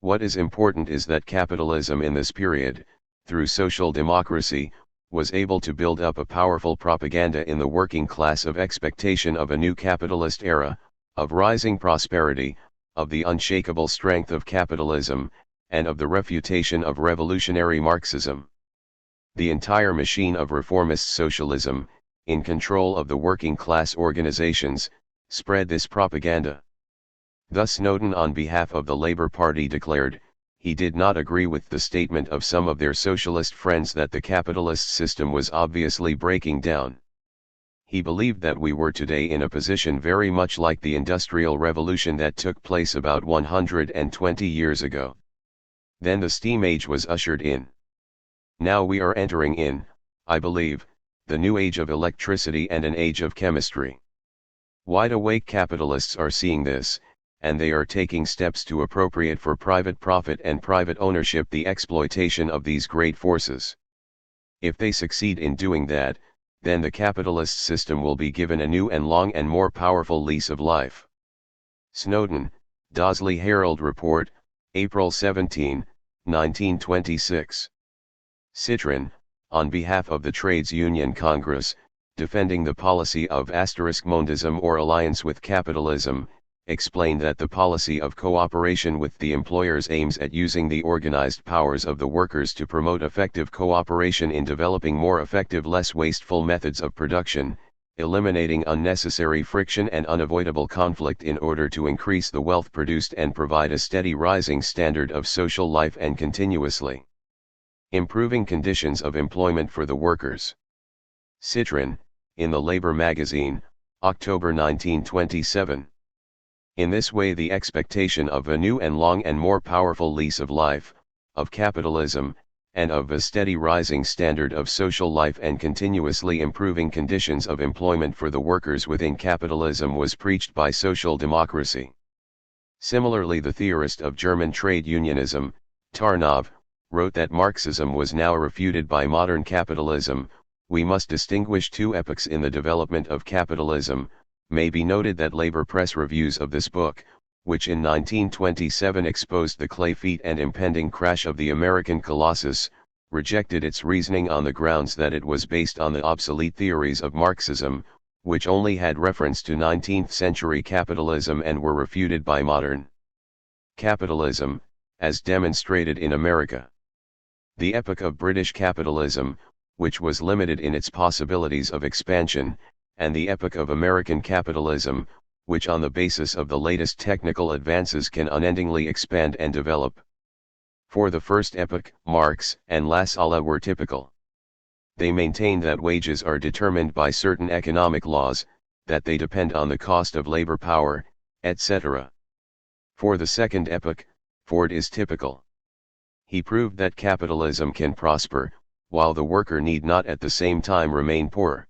What is important is that capitalism in this period, through social democracy, was able to build up a powerful propaganda in the working class of expectation of a new capitalist era, of rising prosperity, of the unshakable strength of capitalism, and of the refutation of revolutionary Marxism. The entire machine of reformist socialism, in control of the working class organizations, spread this propaganda. Thus Snowden on behalf of the Labour Party declared, he did not agree with the statement of some of their socialist friends that the capitalist system was obviously breaking down. He believed that we were today in a position very much like the Industrial Revolution that took place about 120 years ago. Then the steam age was ushered in. Now we are entering in, I believe, the new age of electricity and an age of chemistry. Wide-awake capitalists are seeing this, and they are taking steps to appropriate for private profit and private ownership the exploitation of these great forces. If they succeed in doing that, then the capitalist system will be given a new and long and more powerful lease of life. Snowden, Dawsey Herald Report, April 17, 1926. Citron, on behalf of the Trades Union Congress, defending the policy of *mondism or alliance with capitalism, explained that the policy of cooperation with the employers aims at using the organized powers of the workers to promote effective cooperation in developing more effective, less wasteful methods of production, eliminating unnecessary friction and unavoidable conflict in order to increase the wealth produced and provide a steady rising standard of social life and continuously improving conditions of employment for the workers. Citron, in the Labor Magazine, October 1927. In this way the expectation of a new and long and more powerful lease of life, of capitalism, and of a steady rising standard of social life and continuously improving conditions of employment for the workers within capitalism was preached by social democracy. Similarly, the theorist of German trade unionism, Tarnow, wrote that Marxism was now refuted by modern capitalism. We must distinguish two epochs in the development of capitalism. May be noted that labor press reviews of this book, which in 1927 exposed the clay feet and impending crash of the American Colossus, rejected its reasoning on the grounds that it was based on the obsolete theories of Marxism, which only had reference to 19th-century capitalism and were refuted by modern capitalism, as demonstrated in America. The epoch of British capitalism, which was limited in its possibilities of expansion, and the epoch of American capitalism, which on the basis of the latest technical advances can unendingly expand and develop. For the first epoch, Marx and Lassalle were typical. They maintained that wages are determined by certain economic laws, that they depend on the cost of labor power, etc. For the second epoch, Ford is typical. He proved that capitalism can prosper, while the worker need not at the same time remain poor.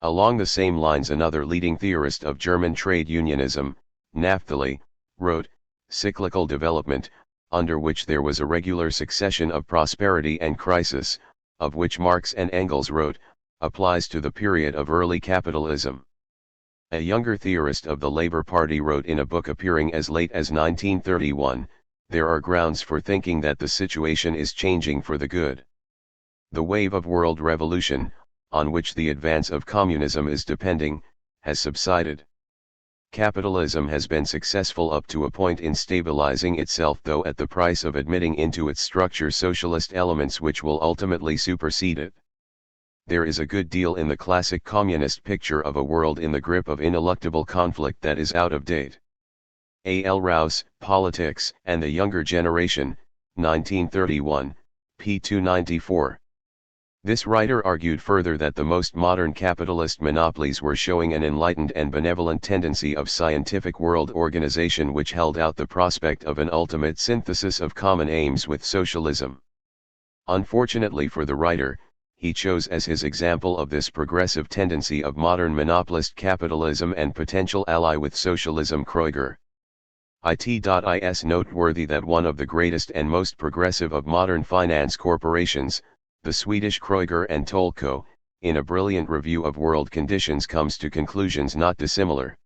Along the same lines, another leading theorist of German trade unionism, Napthali, wrote, cyclical development, under which there was a regular succession of prosperity and crisis, of which Marx and Engels wrote, applies to the period of early capitalism. A younger theorist of the Labour Party wrote in a book appearing as late as 1931, there are grounds for thinking that the situation is changing for the good. The wave of world revolution, on which the advance of communism is depending, has subsided. Capitalism has been successful up to a point in stabilizing itself, though at the price of admitting into its structure socialist elements which will ultimately supersede it. There is a good deal in the classic communist picture of a world in the grip of ineluctable conflict that is out of date. A. L. Rouse, Politics and the Younger Generation, 1931, p. 294. This writer argued further that the most modern capitalist monopolies were showing an enlightened and benevolent tendency of scientific world organization which held out the prospect of an ultimate synthesis of common aims with socialism. Unfortunately for the writer, he chose as his example of this progressive tendency of modern monopolist capitalism and potential ally with socialism Kreuger. It.is noteworthy that one of the greatest and most progressive of modern finance corporations, the Swedish Kreuger and Tollco, in a brilliant review of world conditions comes to conclusions not dissimilar.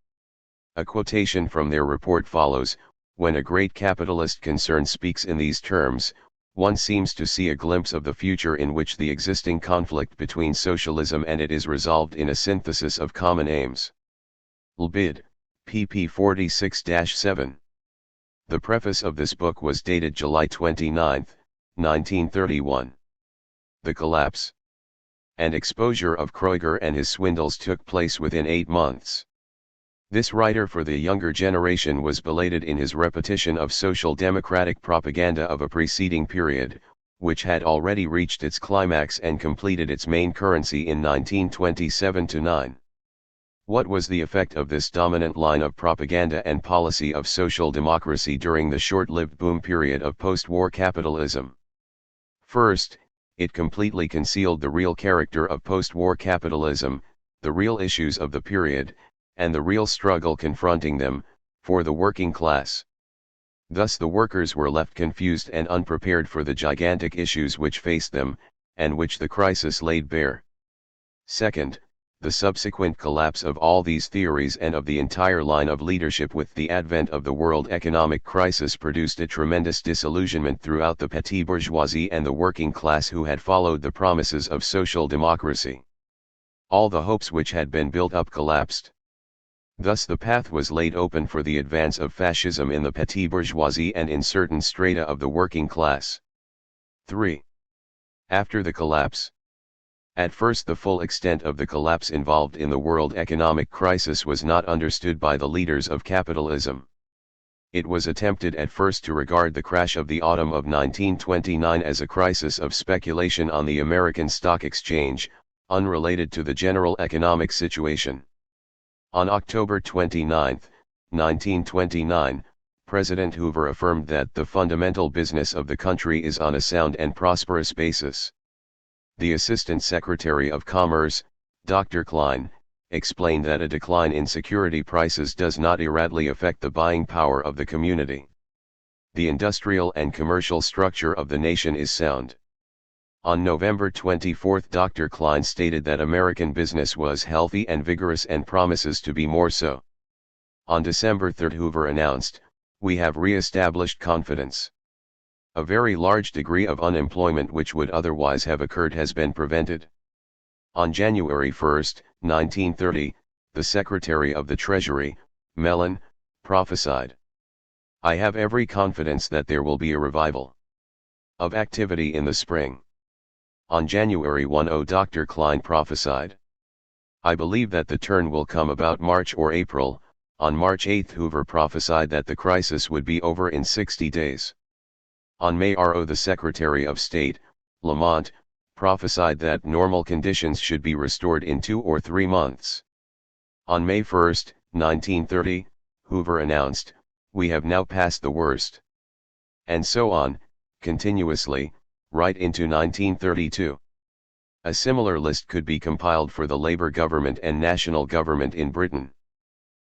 A quotation from their report follows: when a great capitalist concern speaks in these terms, one seems to see a glimpse of the future in which the existing conflict between socialism and it is resolved in a synthesis of common aims. Lbid, pp 46-7. The preface of this book was dated July 29, 1931. The collapse and exposure of Kreuger and his swindles took place within 8 months. This writer for the younger generation was belated in his repetition of social democratic propaganda of a preceding period, which had already reached its climax and completed its main currency in 1927-9. What was the effect of this dominant line of propaganda and policy of social democracy during the short-lived boom period of post-war capitalism? First, it completely concealed the real character of post-war capitalism, the real issues of the period, and the real struggle confronting them, for the working class. Thus the workers were left confused and unprepared for the gigantic issues which faced them, and which the crisis laid bare. Second, the subsequent collapse of all these theories and of the entire line of leadership with the advent of the world economic crisis produced a tremendous disillusionment throughout the petty bourgeoisie and the working class who had followed the promises of social democracy. All the hopes which had been built up collapsed. Thus the path was laid open for the advance of fascism in the petty bourgeoisie and in certain strata of the working class. 3. After the collapse. At first the full extent of the collapse involved in the world economic crisis was not understood by the leaders of capitalism. It was attempted at first to regard the crash of the autumn of 1929 as a crisis of speculation on the American stock exchange, unrelated to the general economic situation. On October 29, 1929, President Hoover affirmed that the fundamental business of the country is on a sound and prosperous basis. The Assistant Secretary of Commerce, Dr. Klein, explained that a decline in security prices does not immediately affect the buying power of the community. The industrial and commercial structure of the nation is sound. On November 24, Dr. Klein stated that American business was healthy and vigorous and promises to be more so. On December 3, Hoover announced, "We have re-established confidence. A very large degree of unemployment which would otherwise have occurred has been prevented." On January 1, 1930, the Secretary of the Treasury, Mellon, prophesied, "I have every confidence that there will be a revival of activity in the spring." On January 1, Dr. Klein prophesied, "I believe that the turn will come about March or April." On March 8, Hoover prophesied that the crisis would be over in 60 days. On May 0, the Secretary of State, Lamont, prophesied that normal conditions should be restored in 2 or 3 months. On May 1, 1930, Hoover announced, "We have now passed the worst." And so on, continuously, right into 1932. A similar list could be compiled for the Labour government and national government in Britain.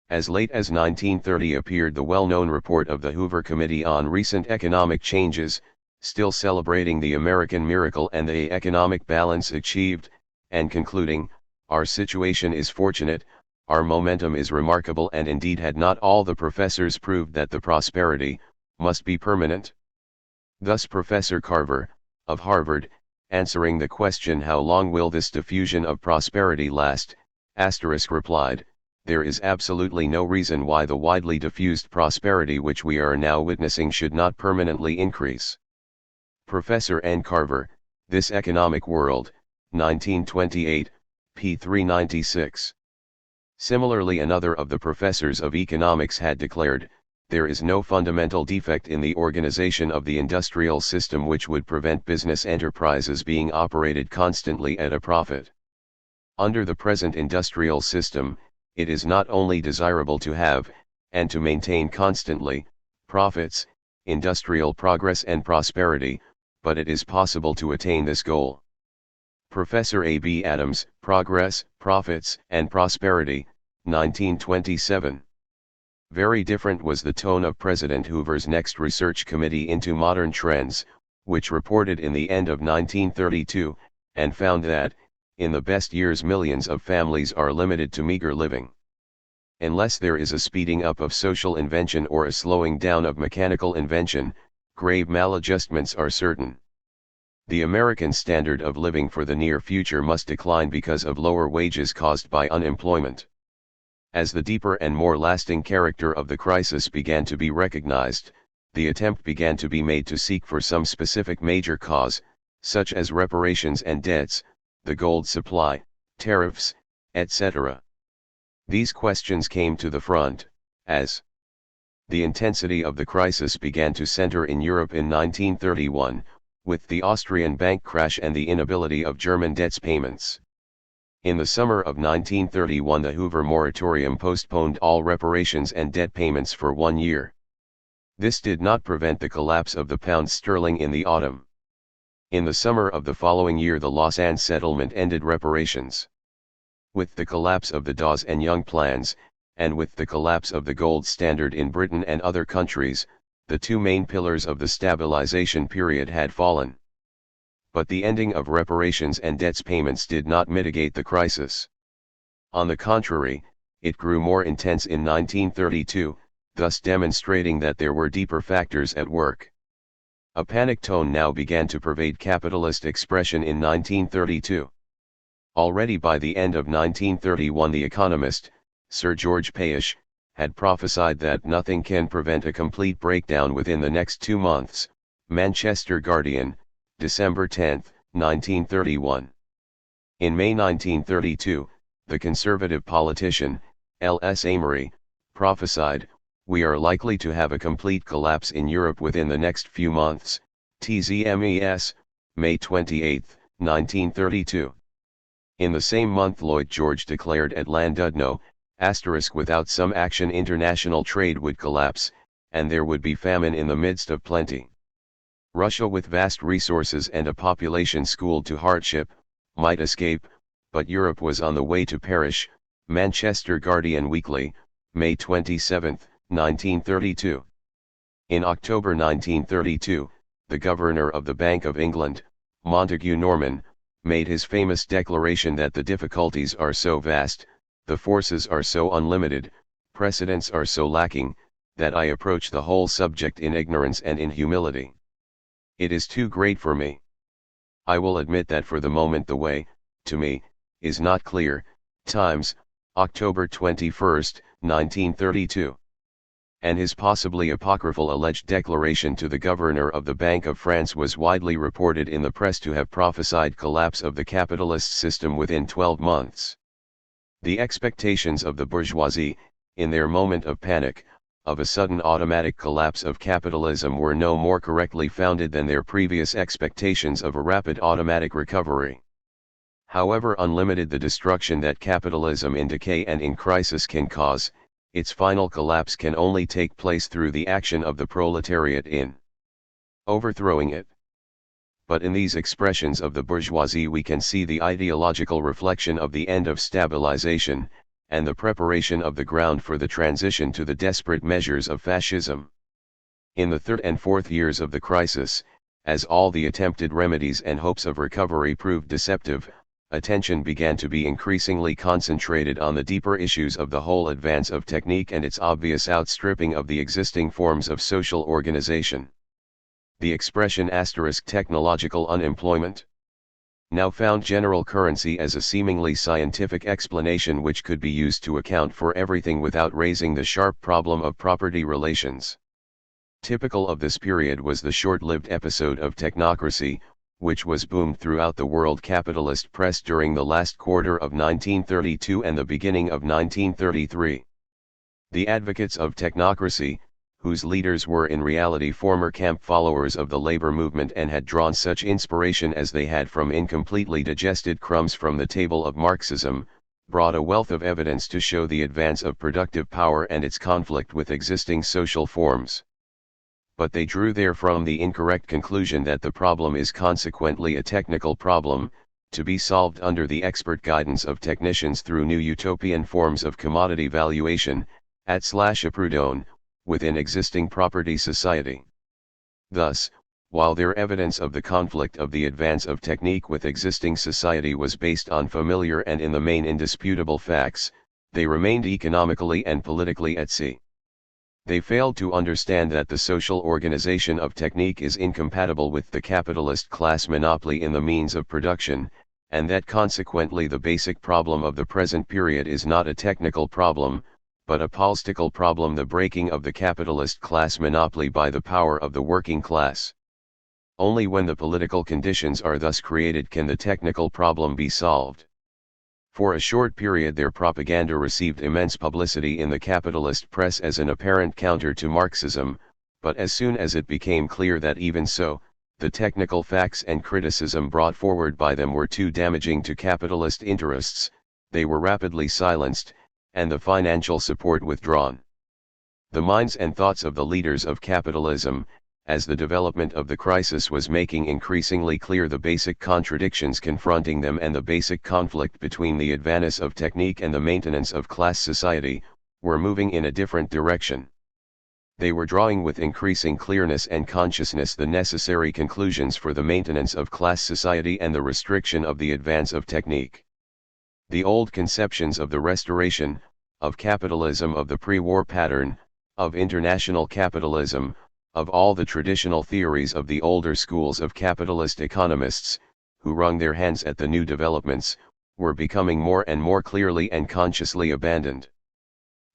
As late as 1930 appeared the well-known report of the Hoover Committee on Recent Economic Changes, still celebrating the American miracle and the economic balance achieved, and concluding, "Our situation is fortunate, our momentum is remarkable, and indeed had not all the professors proved that the prosperity must be permanent?" Thus Professor Carver, of Harvard, answering the question "How long will this diffusion of prosperity last?" replied, "There is absolutely no reason why the widely diffused prosperity which we are now witnessing should not permanently increase." Professor N. Carver, This Economic World, 1928, p. 396. Similarly, another of the professors of economics had declared, "There is no fundamental defect in the organization of the industrial system which would prevent business enterprises being operated constantly at a profit. Under the present industrial system, it is not only desirable to have, and to maintain constantly, profits, industrial progress and prosperity, but it is possible to attain this goal." Professor A. B. Adams, Progress, Profits, and Prosperity, 1927. Very different was the tone of President Hoover's next research committee into modern trends, which reported in the end of 1932, and found that, in the best years millions of families are limited to meager living. Unless there is a speeding up of social invention or a slowing down of mechanical invention, grave maladjustments are certain. The American standard of living for the near future must decline because of lower wages caused by unemployment. As the deeper and more lasting character of the crisis began to be recognized, the attempt began to be made to seek for some specific major cause, such as reparations and debts, the gold supply, tariffs, etc. These questions came to the front, as the intensity of the crisis began to center in Europe in 1931, with the Austrian bank crash and the inability of German debts payments. In the summer of 1931 the Hoover moratorium postponed all reparations and debt payments for 1 year. This did not prevent the collapse of the pound sterling in the autumn. In the summer of the following year the Lausanne settlement ended reparations. With the collapse of the Dawes and Young plans, and with the collapse of the gold standard in Britain and other countries, the two main pillars of the stabilization period had fallen. But the ending of reparations and debts payments did not mitigate the crisis. On the contrary, it grew more intense in 1932, thus demonstrating that there were deeper factors at work. A panic tone now began to pervade capitalist expression in 1932. Already by the end of 1931 the economist, Sir George Paysh, had prophesied that nothing can prevent a complete breakdown within the next 2 months, Manchester Guardian, December 10, 1931. In May 1932, the conservative politician, L.S. Amory, prophesied, "We are likely to have a complete collapse in Europe within the next few months," TZMES, May 28, 1932. In the same month Lloyd George declared at Llandudno, without some action international trade would collapse, and there would be famine in the midst of plenty. Russia with vast resources and a population schooled to hardship, might escape, but Europe was on the way to perish, Manchester Guardian Weekly, May 27, 1932. In October 1932, the Governor of the Bank of England, Montague Norman, made his famous declaration that the difficulties are so vast, the forces are so unlimited, precedents are so lacking, that I approach the whole subject in ignorance and in humility. It is too great for me. I will admit that for the moment the way, to me, is not clear. Times, October 21, 1932. And his possibly apocryphal alleged declaration to the Governor of the Bank of France was widely reported in the press to have prophesied collapse of the capitalist system within 12 months. The expectations of the bourgeoisie, in their moment of panic, of a sudden automatic collapse of capitalism were no more correctly founded than their previous expectations of a rapid automatic recovery. However unlimited the destruction that capitalism in decay and in crisis can cause, its final collapse can only take place through the action of the proletariat in overthrowing it. But in these expressions of the bourgeoisie we can see the ideological reflection of the end of stabilization, and the preparation of the ground for the transition to the desperate measures of fascism. In the third and fourth years of the crisis, as all the attempted remedies and hopes of recovery proved deceptive, attention began to be increasingly concentrated on the deeper issues of the whole advance of technique and its obvious outstripping of the existing forms of social organization. The expression *technological unemployment now found general currency as a seemingly scientific explanation which could be used to account for everything without raising the sharp problem of property relations. Typical of this period was the short-lived episode of technocracy, which was boomed throughout the world capitalist press during the last quarter of 1932 and the beginning of 1933. The advocates of technocracy, whose leaders were in reality former camp followers of the labor movement and had drawn such inspiration as they had from incompletely digested crumbs from the table of Marxism, brought a wealth of evidence to show the advance of productive power and its conflict with existing social forms. But they drew therefrom the incorrect conclusion that the problem is consequently a technical problem, to be solved under the expert guidance of technicians through new utopian forms of commodity valuation, @Prud'homme, within existing property society. Thus, while their evidence of the conflict of the advance of technique with existing society was based on familiar and in the main indisputable facts, they remained economically and politically at sea. They failed to understand that the social organization of technique is incompatible with the capitalist class monopoly in the means of production, and that consequently the basic problem of the present period is not a technical problem, but a political problem, the breaking of the capitalist class monopoly by the power of the working class. Only when the political conditions are thus created can the technical problem be solved. For a short period their propaganda received immense publicity in the capitalist press as an apparent counter to Marxism, but as soon as it became clear that even so, the technical facts and criticism brought forward by them were too damaging to capitalist interests, they were rapidly silenced, and the financial support withdrawn. The minds and thoughts of the leaders of capitalism, as the development of the crisis was making increasingly clear the basic contradictions confronting them and the basic conflict between the advance of technique and the maintenance of class society, were moving in a different direction. They were drawing with increasing clearness and consciousness the necessary conclusions for the maintenance of class society and the restriction of the advance of technique. The old conceptions of the restoration, of capitalism of the pre-war pattern, of international capitalism, of all the traditional theories of the older schools of capitalist economists, who wrung their hands at the new developments, were becoming more and more clearly and consciously abandoned.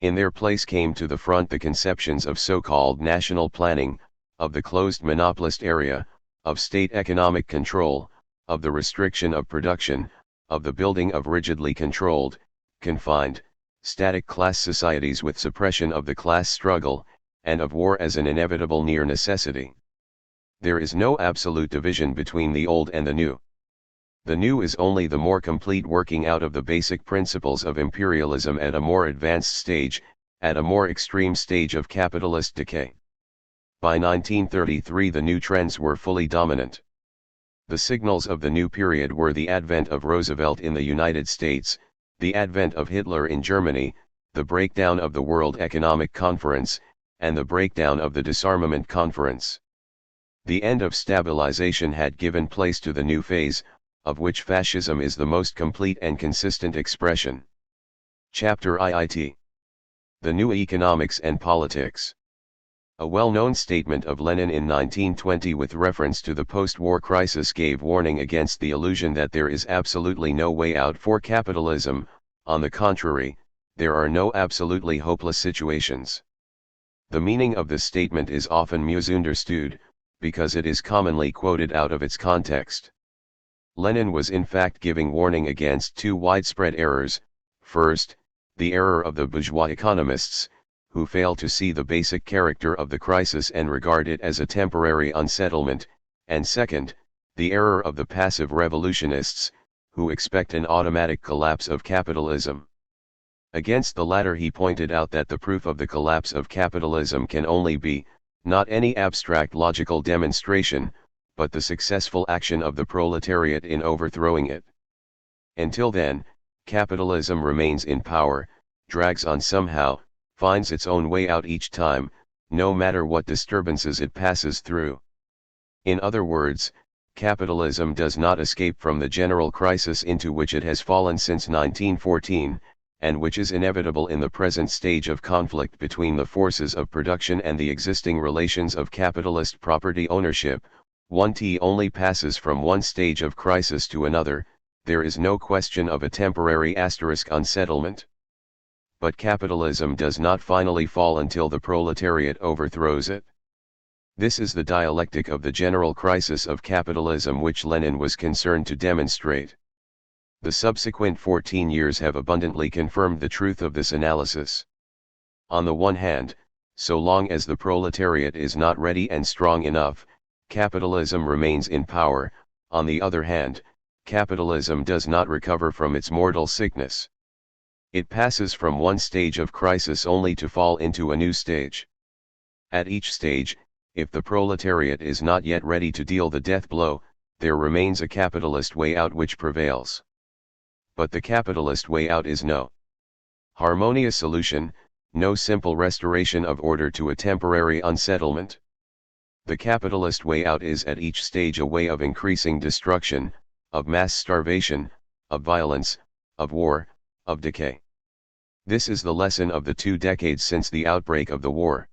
In their place came to the front the conceptions of so-called national planning, of the closed monopolist area, of state economic control, of the restriction of production, of the building of rigidly controlled, confined, static class societies with suppression of the class struggle, and of war as an inevitable near necessity. There is no absolute division between the old and the new. The new is only the more complete working out of the basic principles of imperialism at a more advanced stage, at a more extreme stage of capitalist decay. By 1933 the new trends were fully dominant. The signals of the new period were the advent of Roosevelt in the United States, the advent of Hitler in Germany, the breakdown of the World Economic Conference, and the breakdown of the Disarmament Conference. The end of stabilization had given place to the new phase, of which fascism is the most complete and consistent expression. Chapter IIT. The New Economics and Politics. A well-known statement of Lenin in 1920 with reference to the post-war crisis gave warning against the illusion that there is absolutely no way out for capitalism. On the contrary, there are no absolutely hopeless situations. The meaning of this statement is often misunderstood, because it is commonly quoted out of its context. Lenin was in fact giving warning against two widespread errors. First, the error of the bourgeois economists, who fail to see the basic character of the crisis and regard it as a temporary unsettlement, and second, the error of the passive revolutionists, who expect an automatic collapse of capitalism. Against the latter he pointed out that the proof of the collapse of capitalism can only be, not any abstract logical demonstration, but the successful action of the proletariat in overthrowing it. Until then, capitalism remains in power, drags on somehow, finds its own way out each time, no matter what disturbances it passes through. In other words, capitalism does not escape from the general crisis into which it has fallen since 1914, and which is inevitable in the present stage of conflict between the forces of production and the existing relations of capitalist property ownership. One only passes from one stage of crisis to another, there is no question of a temporary unsettlement. But capitalism does not finally fall until the proletariat overthrows it. This is the dialectic of the general crisis of capitalism which Lenin was concerned to demonstrate. The subsequent 14 years have abundantly confirmed the truth of this analysis. On the one hand, so long as the proletariat is not ready and strong enough, capitalism remains in power. On the other hand, capitalism does not recover from its mortal sickness. It passes from one stage of crisis only to fall into a new stage. At each stage, if the proletariat is not yet ready to deal the death blow, there remains a capitalist way out which prevails. But the capitalist way out is no harmonious solution, no simple restoration of order to a temporary unsettlement. The capitalist way out is at each stage a way of increasing destruction, of mass starvation, of violence, of war, of decay. This is the lesson of the 2 decades since the outbreak of the war.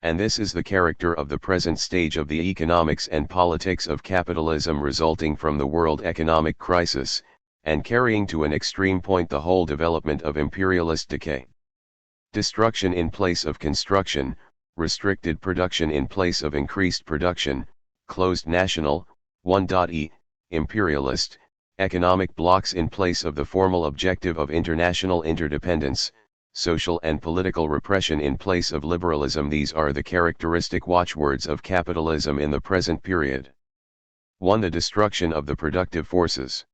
And this is the character of the present stage of the economics and politics of capitalism resulting from the world economic crisis, and carrying to an extreme point the whole development of imperialist decay. Destruction in place of construction, restricted production in place of increased production, closed national, 1.e, imperialist, economic blocks in place of the formal objective of international interdependence, social and political repression in place of liberalism. These are the characteristic watchwords of capitalism in the present period. 1. The destruction of the productive forces.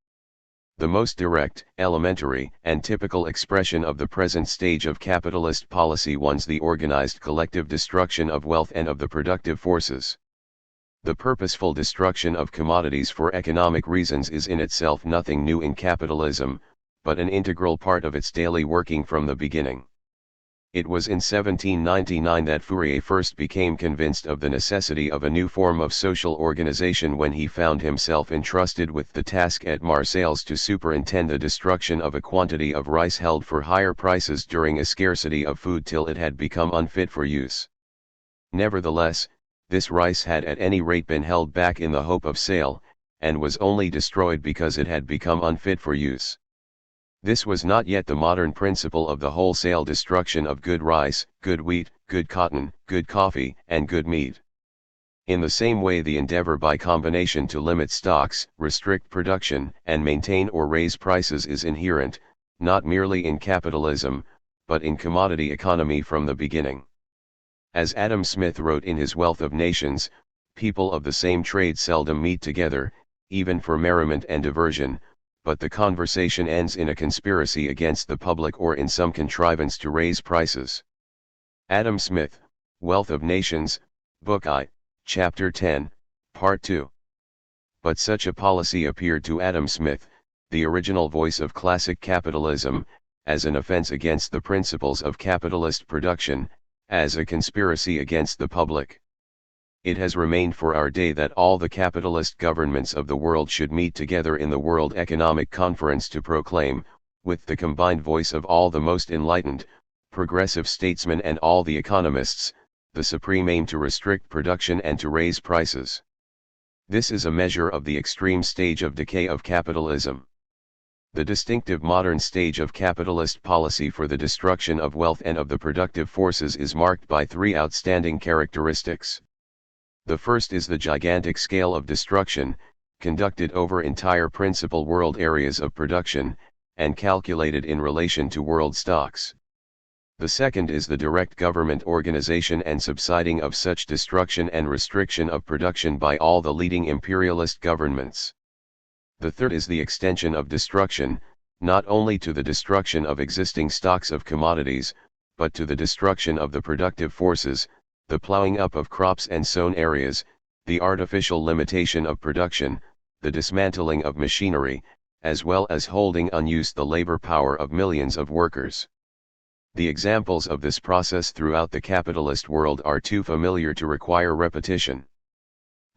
The most direct, elementary, and typical expression of the present stage of capitalist policy is the organized collective destruction of wealth and of the productive forces. The purposeful destruction of commodities for economic reasons is in itself nothing new in capitalism, but an integral part of its daily working from the beginning. It was in 1799 that Fourier first became convinced of the necessity of a new form of social organization when he found himself entrusted with the task at Marseilles to superintend the destruction of a quantity of rice held for higher prices during a scarcity of food till it had become unfit for use. Nevertheless, this rice had at any rate been held back in the hope of sale, and was only destroyed because it had become unfit for use. This was not yet the modern principle of the wholesale destruction of good rice, good wheat, good cotton, good coffee, and good meat. In the same way, the endeavor by combination to limit stocks, restrict production, and maintain or raise prices is inherent, not merely in capitalism, but in commodity economy from the beginning. As Adam Smith wrote in his Wealth of Nations, people of the same trade seldom meet together, even for merriment and diversion, but the conversation ends in a conspiracy against the public or in some contrivance to raise prices. Adam Smith, Wealth of Nations, Book I, Chapter 10, Part 2. But such a policy appeared to Adam Smith, the original voice of classic capitalism, as an offense against the principles of capitalist production, as a conspiracy against the public. It has remained for our day that all the capitalist governments of the world should meet together in the World Economic Conference to proclaim, with the combined voice of all the most enlightened, progressive statesmen and all the economists, the supreme aim to restrict production and to raise prices. This is a measure of the extreme stage of decay of capitalism. The distinctive modern stage of capitalist policy for the destruction of wealth and of the productive forces is marked by three outstanding characteristics. The first is the gigantic scale of destruction, conducted over entire principal world areas of production, and calculated in relation to world stocks. The second is the direct government organization and subsiding of such destruction and restriction of production by all the leading imperialist governments. The third is the extension of destruction, not only to the destruction of existing stocks of commodities, but to the destruction of the productive forces, the plowing up of crops and sown areas, the artificial limitation of production, the dismantling of machinery, as well as holding unused the labor power of millions of workers. The examples of this process throughout the capitalist world are too familiar to require repetition.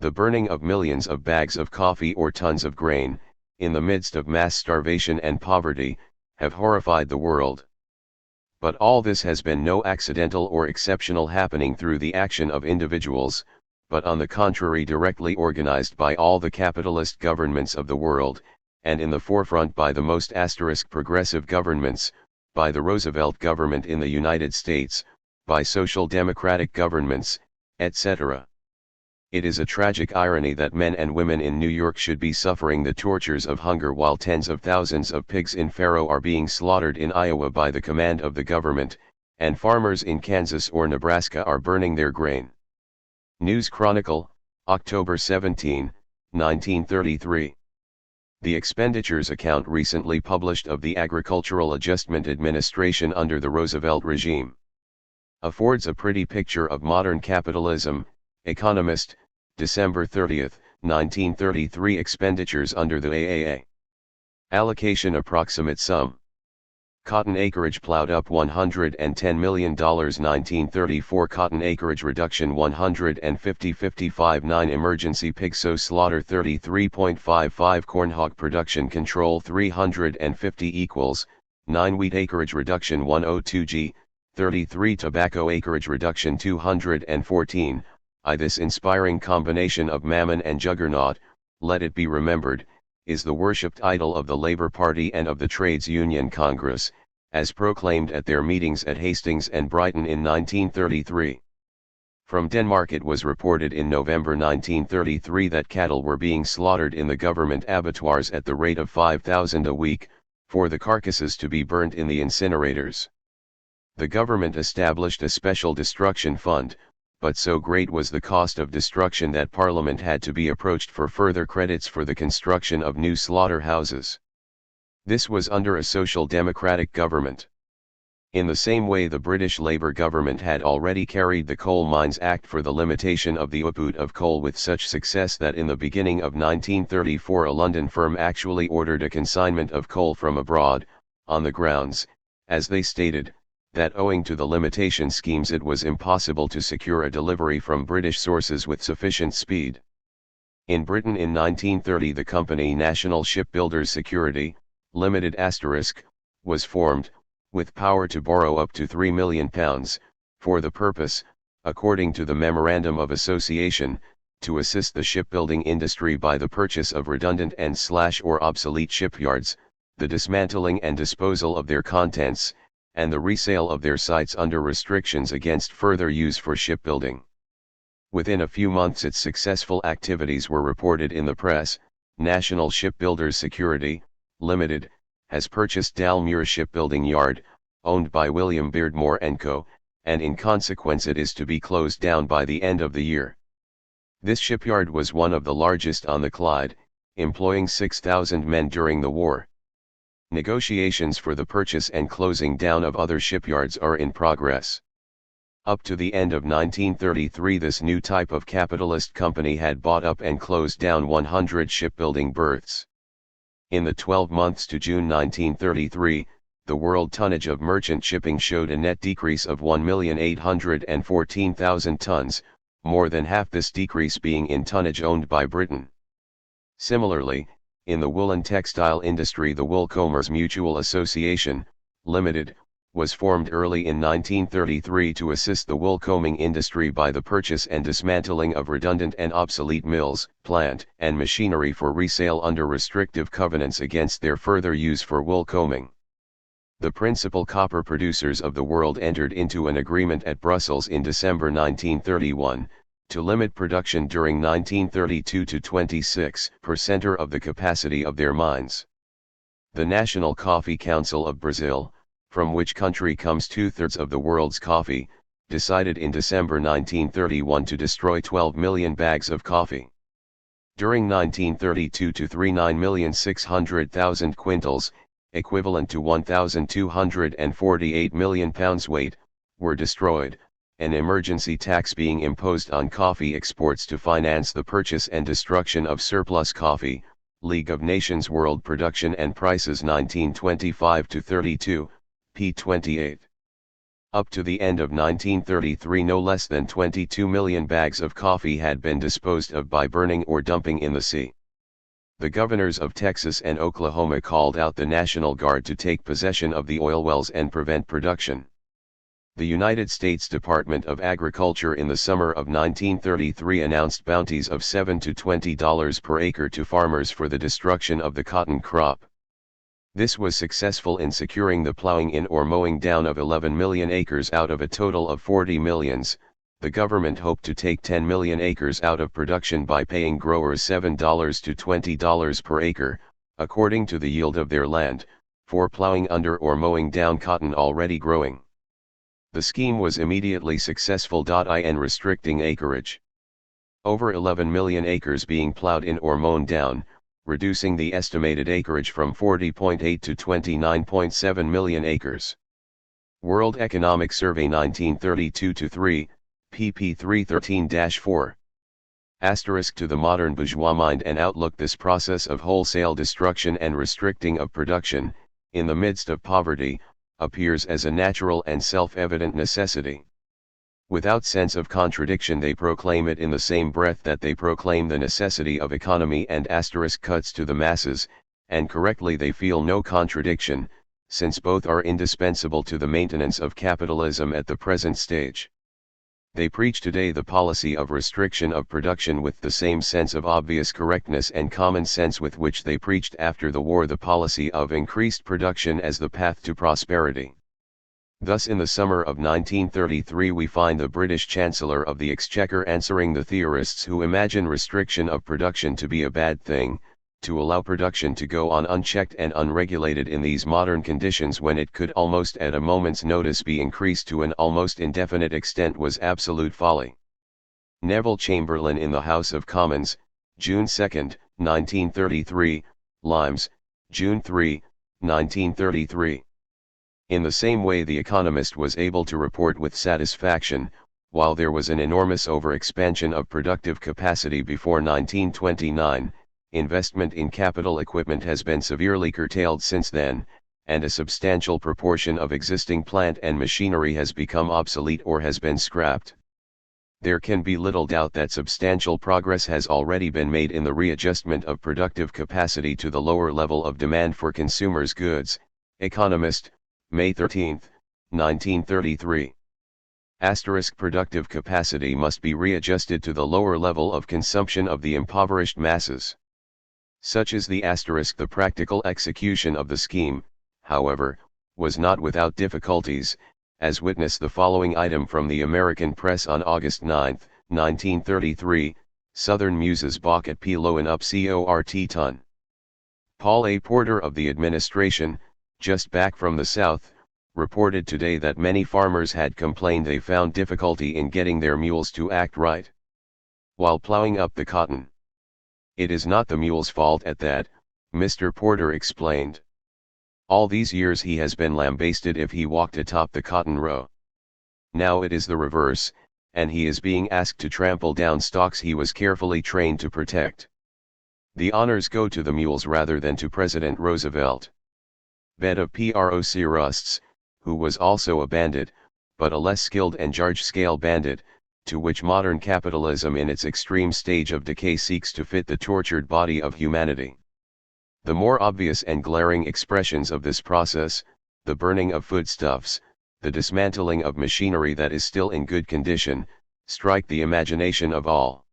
The burning of millions of bags of coffee or tons of grain, in the midst of mass starvation and poverty, have horrified the world. But all this has been no accidental or exceptional happening through the action of individuals, but on the contrary directly organized by all the capitalist governments of the world, and in the forefront by the most progressive governments, by the Roosevelt government in the United States, by social democratic governments, etc. It is a tragic irony that men and women in New York should be suffering the tortures of hunger while tens of thousands of pigs in Faro are being slaughtered in Iowa by the command of the government, and farmers in Kansas or Nebraska are burning their grain. News Chronicle, October 17, 1933. The expenditures account recently published of the Agricultural Adjustment Administration under the Roosevelt regime affords a pretty picture of modern capitalism. Economist, December 30, 1933. Expenditures under the AAA. Allocation approximate sum. Cotton acreage plowed up $110 million 1934. Cotton acreage reduction 150-55. 9 emergency pig sow slaughter 33.55. Corn hog production control 350 equals 9 wheat acreage reduction 102 g 33. Tobacco acreage reduction 214. This inspiring combination of mammon and juggernaut, let it be remembered, is the worshipped idol of the Labour Party and of the Trades Union Congress, as proclaimed at their meetings at Hastings and Brighton in 1933. From Denmark it was reported in November 1933 that cattle were being slaughtered in the government abattoirs at the rate of 5,000 a week, for the carcasses to be burnt in the incinerators. The government established a special destruction fund, but so great was the cost of destruction that Parliament had to be approached for further credits for the construction of new slaughterhouses. This was under a social democratic government. In the same way the British Labour government had already carried the Coal Mines Act for the limitation of the output of coal with such success that in the beginning of 1934 a London firm actually ordered a consignment of coal from abroad, on the grounds, as they stated, that owing to the limitation schemes it was impossible to secure a delivery from British sources with sufficient speed. In Britain in 1930 the company National Shipbuilders Security, Limited *, was formed, with power to borrow up to £3 million, for the purpose, according to the Memorandum of Association, to assist the shipbuilding industry by the purchase of redundant and/or obsolete shipyards, the dismantling and disposal of their contents, and the resale of their sites under restrictions against further use for shipbuilding. Within a few months its successful activities were reported in the press. National Shipbuilders Security, Limited, has purchased Dalmuir Shipbuilding Yard, owned by William Beardmore & Co., and in consequence it is to be closed down by the end of the year. This shipyard was one of the largest on the Clyde, employing 6,000 men during the war. Negotiations for the purchase and closing down of other shipyards are in progress. Up to the end of 1933 this new type of capitalist company had bought up and closed down 100 shipbuilding berths. In the 12 months to June 1933, the world tonnage of merchant shipping showed a net decrease of 1,814,000 tons, more than half this decrease being in tonnage owned by Britain. Similarly, in the woolen textile industry the Wool Combers Mutual Association, Limited, was formed early in 1933 to assist the wool combing industry by the purchase and dismantling of redundant and obsolete mills, plant, and machinery for resale under restrictive covenants against their further use for wool combing. The principal copper producers of the world entered into an agreement at Brussels in December 1931, to limit production during 1932 to 26% of the capacity of their mines. The National Coffee Council of Brazil, from which country comes 2/3 of the world's coffee, decided in December 1931 to destroy 12 million bags of coffee. During 1932 to 39,600,000 quintals, equivalent to 1,248 million pounds weight, were destroyed, an emergency tax being imposed on coffee exports to finance the purchase and destruction of surplus coffee. League of Nations World Production and Prices 1925-32, p. 28. Up to the end of 1933 no less than 22 million bags of coffee had been disposed of by burning or dumping in the sea. The governors of Texas and Oklahoma called out the National Guard to take possession of the oil wells and prevent production. The United States Department of Agriculture in the summer of 1933 announced bounties of $7 to $20 per acre to farmers for the destruction of the cotton crop. This was successful in securing the plowing in or mowing down of 11 million acres out of a total of 40 millions. The government hoped to take 10 million acres out of production by paying growers $7 to $20 per acre, according to the yield of their land, for plowing under or mowing down cotton already growing. The scheme was immediately successful. In restricting acreage. Over 11 million acres being plowed in or mown down, reducing the estimated acreage from 40.8 to 29.7 million acres. World Economic Survey 1932-3, pp 313-4. Asterisk to the modern bourgeois mind and outlook. This process of wholesale destruction and restricting of production, in the midst of poverty, appears as a natural and self-evident necessity. Without sense of contradiction they proclaim it in the same breath that they proclaim the necessity of economy and asterisk cuts to the masses, and correctly they feel no contradiction, since both are indispensable to the maintenance of capitalism at the present stage. They preach today the policy of restriction of production with the same sense of obvious correctness and common sense with which they preached after the war the policy of increased production as the path to prosperity. Thus in the summer of 1933 we find the British Chancellor of the Exchequer answering the theorists who imagine restriction of production to be a bad thing, to allow production to go on unchecked and unregulated in these modern conditions when it could almost at a moment's notice be increased to an almost indefinite extent was absolute folly. Neville Chamberlain in the House of Commons, June 2, 1933, Limes, June 3, 1933. In the same way The Economist was able to report with satisfaction, while there was an enormous overexpansion of productive capacity before 1929, investment in capital equipment has been severely curtailed since then, and a substantial proportion of existing plant and machinery has become obsolete or has been scrapped. There can be little doubt that substantial progress has already been made in the readjustment of productive capacity to the lower level of demand for consumers' goods. Economist, May 13, 1933. Productive capacity must be readjusted to the lower level of consumption of the impoverished masses. Such is the practical execution of the scheme, however, was not without difficulties, as witness the following item from the American press on August 9, 1933, Southern Muses balk at P. Lowen up cort ton. Paul A. Porter of the administration, just back from the South, reported today that many farmers had complained they found difficulty in getting their mules to act right while plowing up the cotton. It is not the mule's fault at that, Mr. Porter explained. All these years he has been lambasted if he walked atop the cotton row. Now it is the reverse, and he is being asked to trample down stalks he was carefully trained to protect. The honors go to the mules rather than to President Roosevelt. Bed of Proc Rusts, who was also a bandit, but a less skilled and large-scale bandit, to which modern capitalism in its extreme stage of decay seeks to fit the tortured body of humanity. The more obvious and glaring expressions of this process, the burning of foodstuffs, the dismantling of machinery that is still in good condition, strike the imagination of all.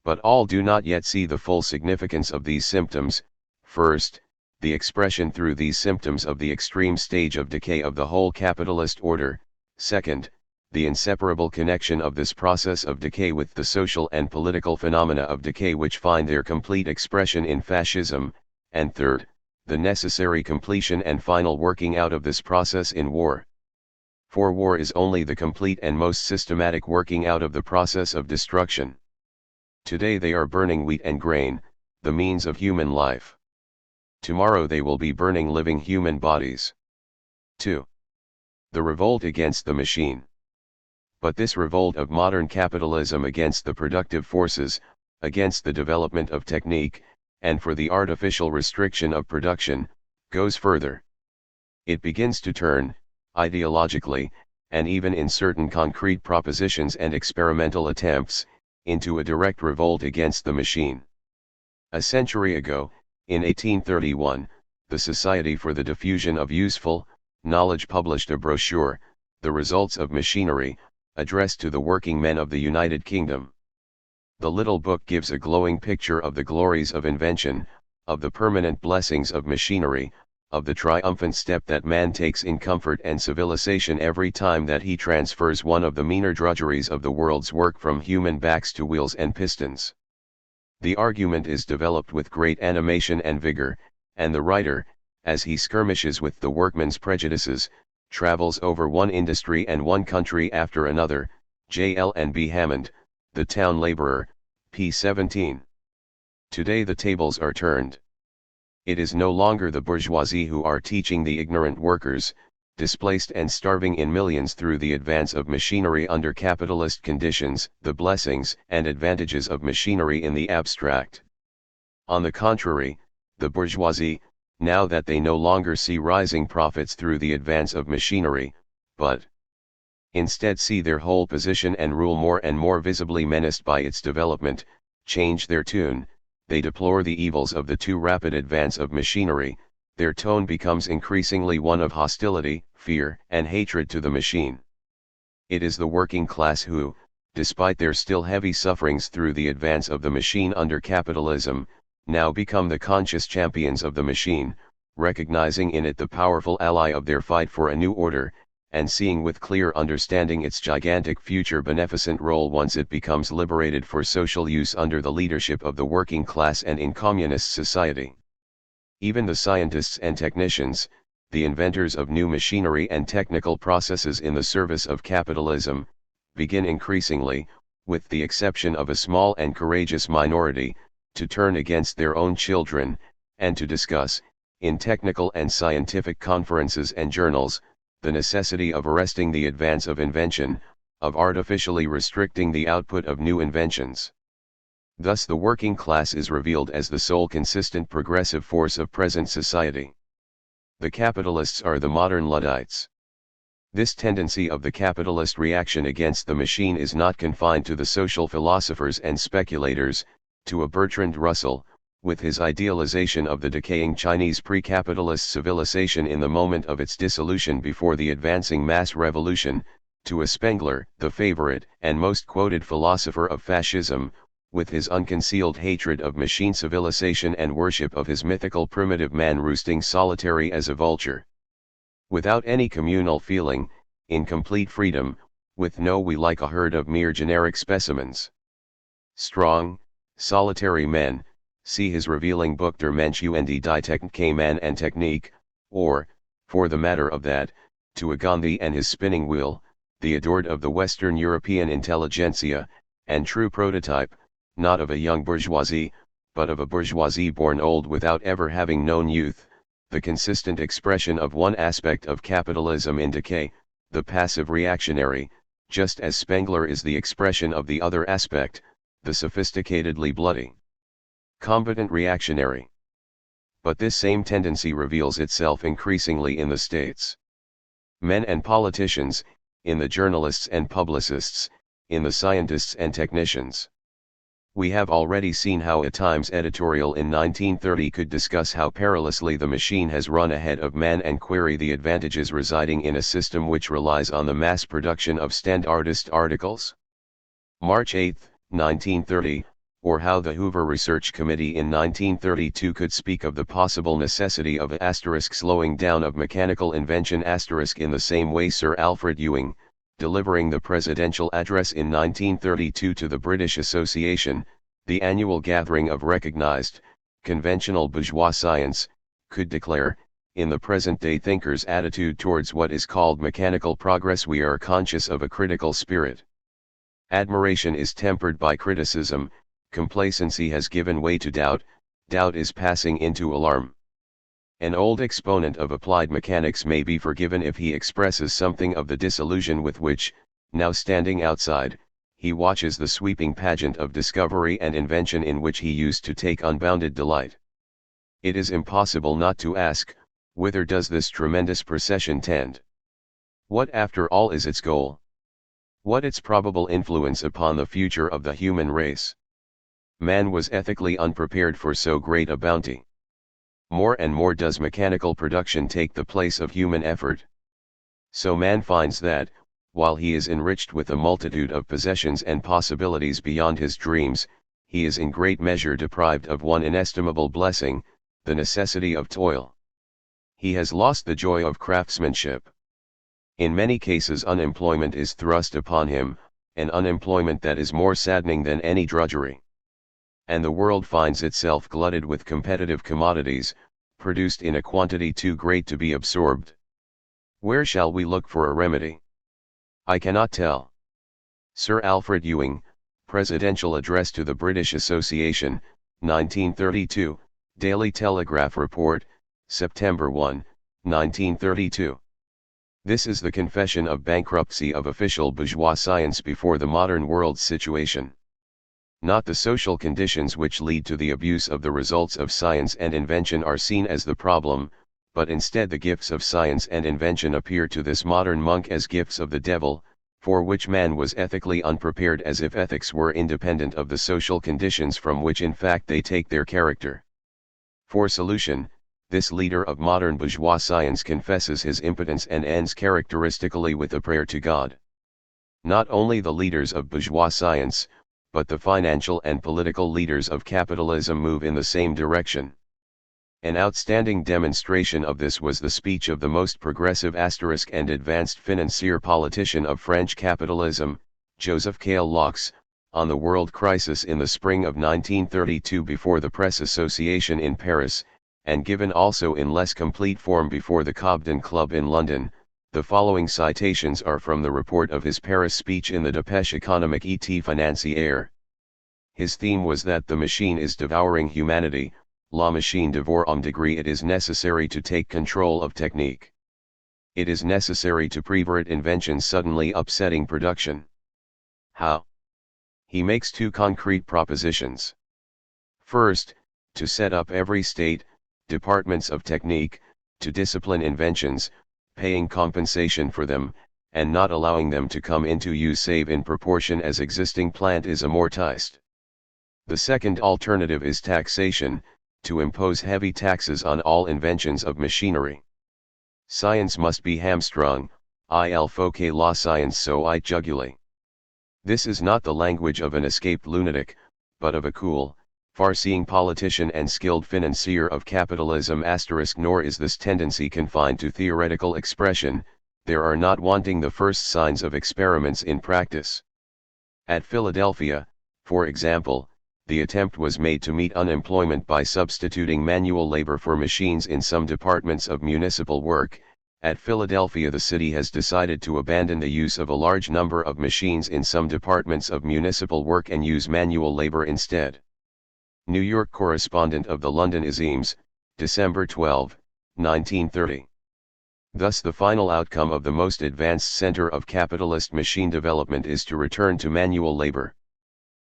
But all do not yet see the full significance of these symptoms. First, the expression through these symptoms of the extreme stage of decay of the whole capitalist order. Second, the inseparable connection of this process of decay with the social and political phenomena of decay which find their complete expression in fascism. And third, the necessary completion and final working out of this process in war. For war is only the complete and most systematic working out of the process of destruction. Today they are burning wheat and grain, the means of human life. Tomorrow they will be burning living human bodies. 2. The revolt against the machine. But this revolt of modern capitalism against the productive forces, against the development of technique, and for the artificial restriction of production, goes further. It begins to turn, ideologically, and even in certain concrete propositions and experimental attempts, into a direct revolt against the machine. A century ago, in 1831, the Society for the Diffusion of Useful Knowledge published a brochure, The Results of Machinery, addressed to the working men of the United Kingdom. The little book gives a glowing picture of the glories of invention, of the permanent blessings of machinery, of the triumphant step that man takes in comfort and civilization every time that he transfers one of the meaner drudgeries of the world's work from human backs to wheels and pistons. The argument is developed with great animation and vigor, and the writer, as he skirmishes with the workman's prejudices, travels over one industry and one country after another. J. L. and B. Hammond, The Town Laborer, p. 17. Today the tables are turned. It is no longer the bourgeoisie who are teaching the ignorant workers, displaced and starving in millions through the advance of machinery under capitalist conditions, the blessings and advantages of machinery in the abstract. On the contrary, the bourgeoisie, now that they no longer see rising profits through the advance of machinery, but instead see their whole position and rule more and more visibly menaced by its development, change their tune. They deplore the evils of the too rapid advance of machinery. Their tone becomes increasingly one of hostility, fear, and hatred to the machine. It is the working class who, despite their still heavy sufferings through the advance of the machine under capitalism, now become the conscious champions of the machine, recognizing in it the powerful ally of their fight for a new order, and seeing with clear understanding its gigantic future beneficent role once it becomes liberated for social use under the leadership of the working class and in communist society. Even the scientists and technicians, the inventors of new machinery and technical processes in the service of capitalism, begin increasingly, with the exception of a small and courageous minority, to turn against their own children, and to discuss, in technical and scientific conferences and journals, the necessity of arresting the advance of invention, of artificially restricting the output of new inventions. Thus the working class is revealed as the sole consistent progressive force of present society. The capitalists are the modern Luddites. This tendency of the capitalist reaction against the machine is not confined to the social philosophers and speculators, to a Bertrand Russell, with his idealization of the decaying Chinese pre-capitalist civilization in the moment of its dissolution before the advancing mass revolution, to a Spengler, the favorite and most quoted philosopher of fascism, with his unconcealed hatred of machine civilization and worship of his mythical primitive man roosting solitary as a vulture. Without any communal feeling, in complete freedom, with no we like a herd of mere generic specimens. Strong, solitary men, see his revealing book Der Mensch und die Technik Man and Technique, or, for the matter of that, to a Gandhi and his spinning wheel, the adored of the Western European intelligentsia, and true prototype, not of a young bourgeoisie, but of a bourgeoisie born old without ever having known youth, the consistent expression of one aspect of capitalism in decay, the passive reactionary, just as Spengler is the expression of the other aspect, the sophisticatedly bloody, combatant reactionary. But this same tendency reveals itself increasingly in the states. Men and politicians, in the journalists and publicists, in the scientists and technicians. We have already seen how a Times editorial in 1930 could discuss how perilously the machine has run ahead of man and query the advantages residing in a system which relies on the mass production of standardist articles. March 8, 1930, or how the Hoover Research Committee in 1932 could speak of the possible necessity of a slowing down of mechanical invention in the same way Sir Alfred Ewing, delivering the presidential address in 1932 to the British Association, the annual gathering of recognized, conventional bourgeois science, could declare, in the present-day thinker's attitude towards what is called mechanical progress we are conscious of a critical spirit. Admiration is tempered by criticism, complacency has given way to doubt, doubt is passing into alarm. An old exponent of applied mechanics may be forgiven if he expresses something of the disillusion with which, now standing outside, he watches the sweeping pageant of discovery and invention in which he used to take unbounded delight. It is impossible not to ask, whither does this tremendous procession tend? What after all is its goal? What its probable influence upon the future of the human race? Man was ethically unprepared for so great a bounty. More and more does mechanical production take the place of human effort. So man finds that, while he is enriched with a multitude of possessions and possibilities beyond his dreams, he is in great measure deprived of one inestimable blessing, the necessity of toil. He has lost the joy of craftsmanship. In many cases unemployment is thrust upon him, an unemployment that is more saddening than any drudgery. And the world finds itself glutted with competitive commodities, produced in a quantity too great to be absorbed. Where shall we look for a remedy? I cannot tell. Sir Alfred Ewing, Presidential Address to the British Association, 1932, Daily Telegraph Report, September 1, 1932. This is the confession of bankruptcy of official bourgeois science before the modern world's situation. Not the social conditions which lead to the abuse of the results of science and invention are seen as the problem, but instead the gifts of science and invention appear to this modern monk as gifts of the devil, for which man was ethically unprepared, as if ethics were independent of the social conditions from which in fact they take their character. For solution, this leader of modern bourgeois science confesses his impotence and ends characteristically with a prayer to God. Not only the leaders of bourgeois science, but the financial and political leaders of capitalism move in the same direction. An outstanding demonstration of this was the speech of the most progressive and advanced financier politician of French capitalism, Joseph Cail-Laux, on the world crisis in the spring of 1932 before the Press Association in Paris, and given also in less complete form before the Cobden Club in London. The following citations are from the report of his Paris speech in the Dépêche économique et financière. His theme was that the machine is devouring humanity. La machine dévore homme degree. It is necessary to take control of technique. It is necessary to prevent inventions suddenly upsetting production. How? He makes two concrete propositions. First, to set up every state, departments of technique, to discipline inventions, paying compensation for them, and not allowing them to come into use save in proportion as existing plant is amortized. The second alternative is taxation, to impose heavy taxes on all inventions of machinery. Science must be hamstrung, il faut que la science soit jugulée. This is not the language of an escaped lunatic, but of a cool, far-seeing politician and skilled financier of capitalism. Nor is this tendency confined to theoretical expression, there are not wanting the first signs of experiments in practice. At Philadelphia, for example, the attempt was made to meet unemployment by substituting manual labor for machines in some departments of municipal work. At Philadelphia, the city has decided to abandon the use of a large number of machines in some departments of municipal work and use manual labor instead. New York correspondent of the London Times, December 12, 1930. Thus the final outcome of the most advanced center of capitalist machine development is to return to manual labor.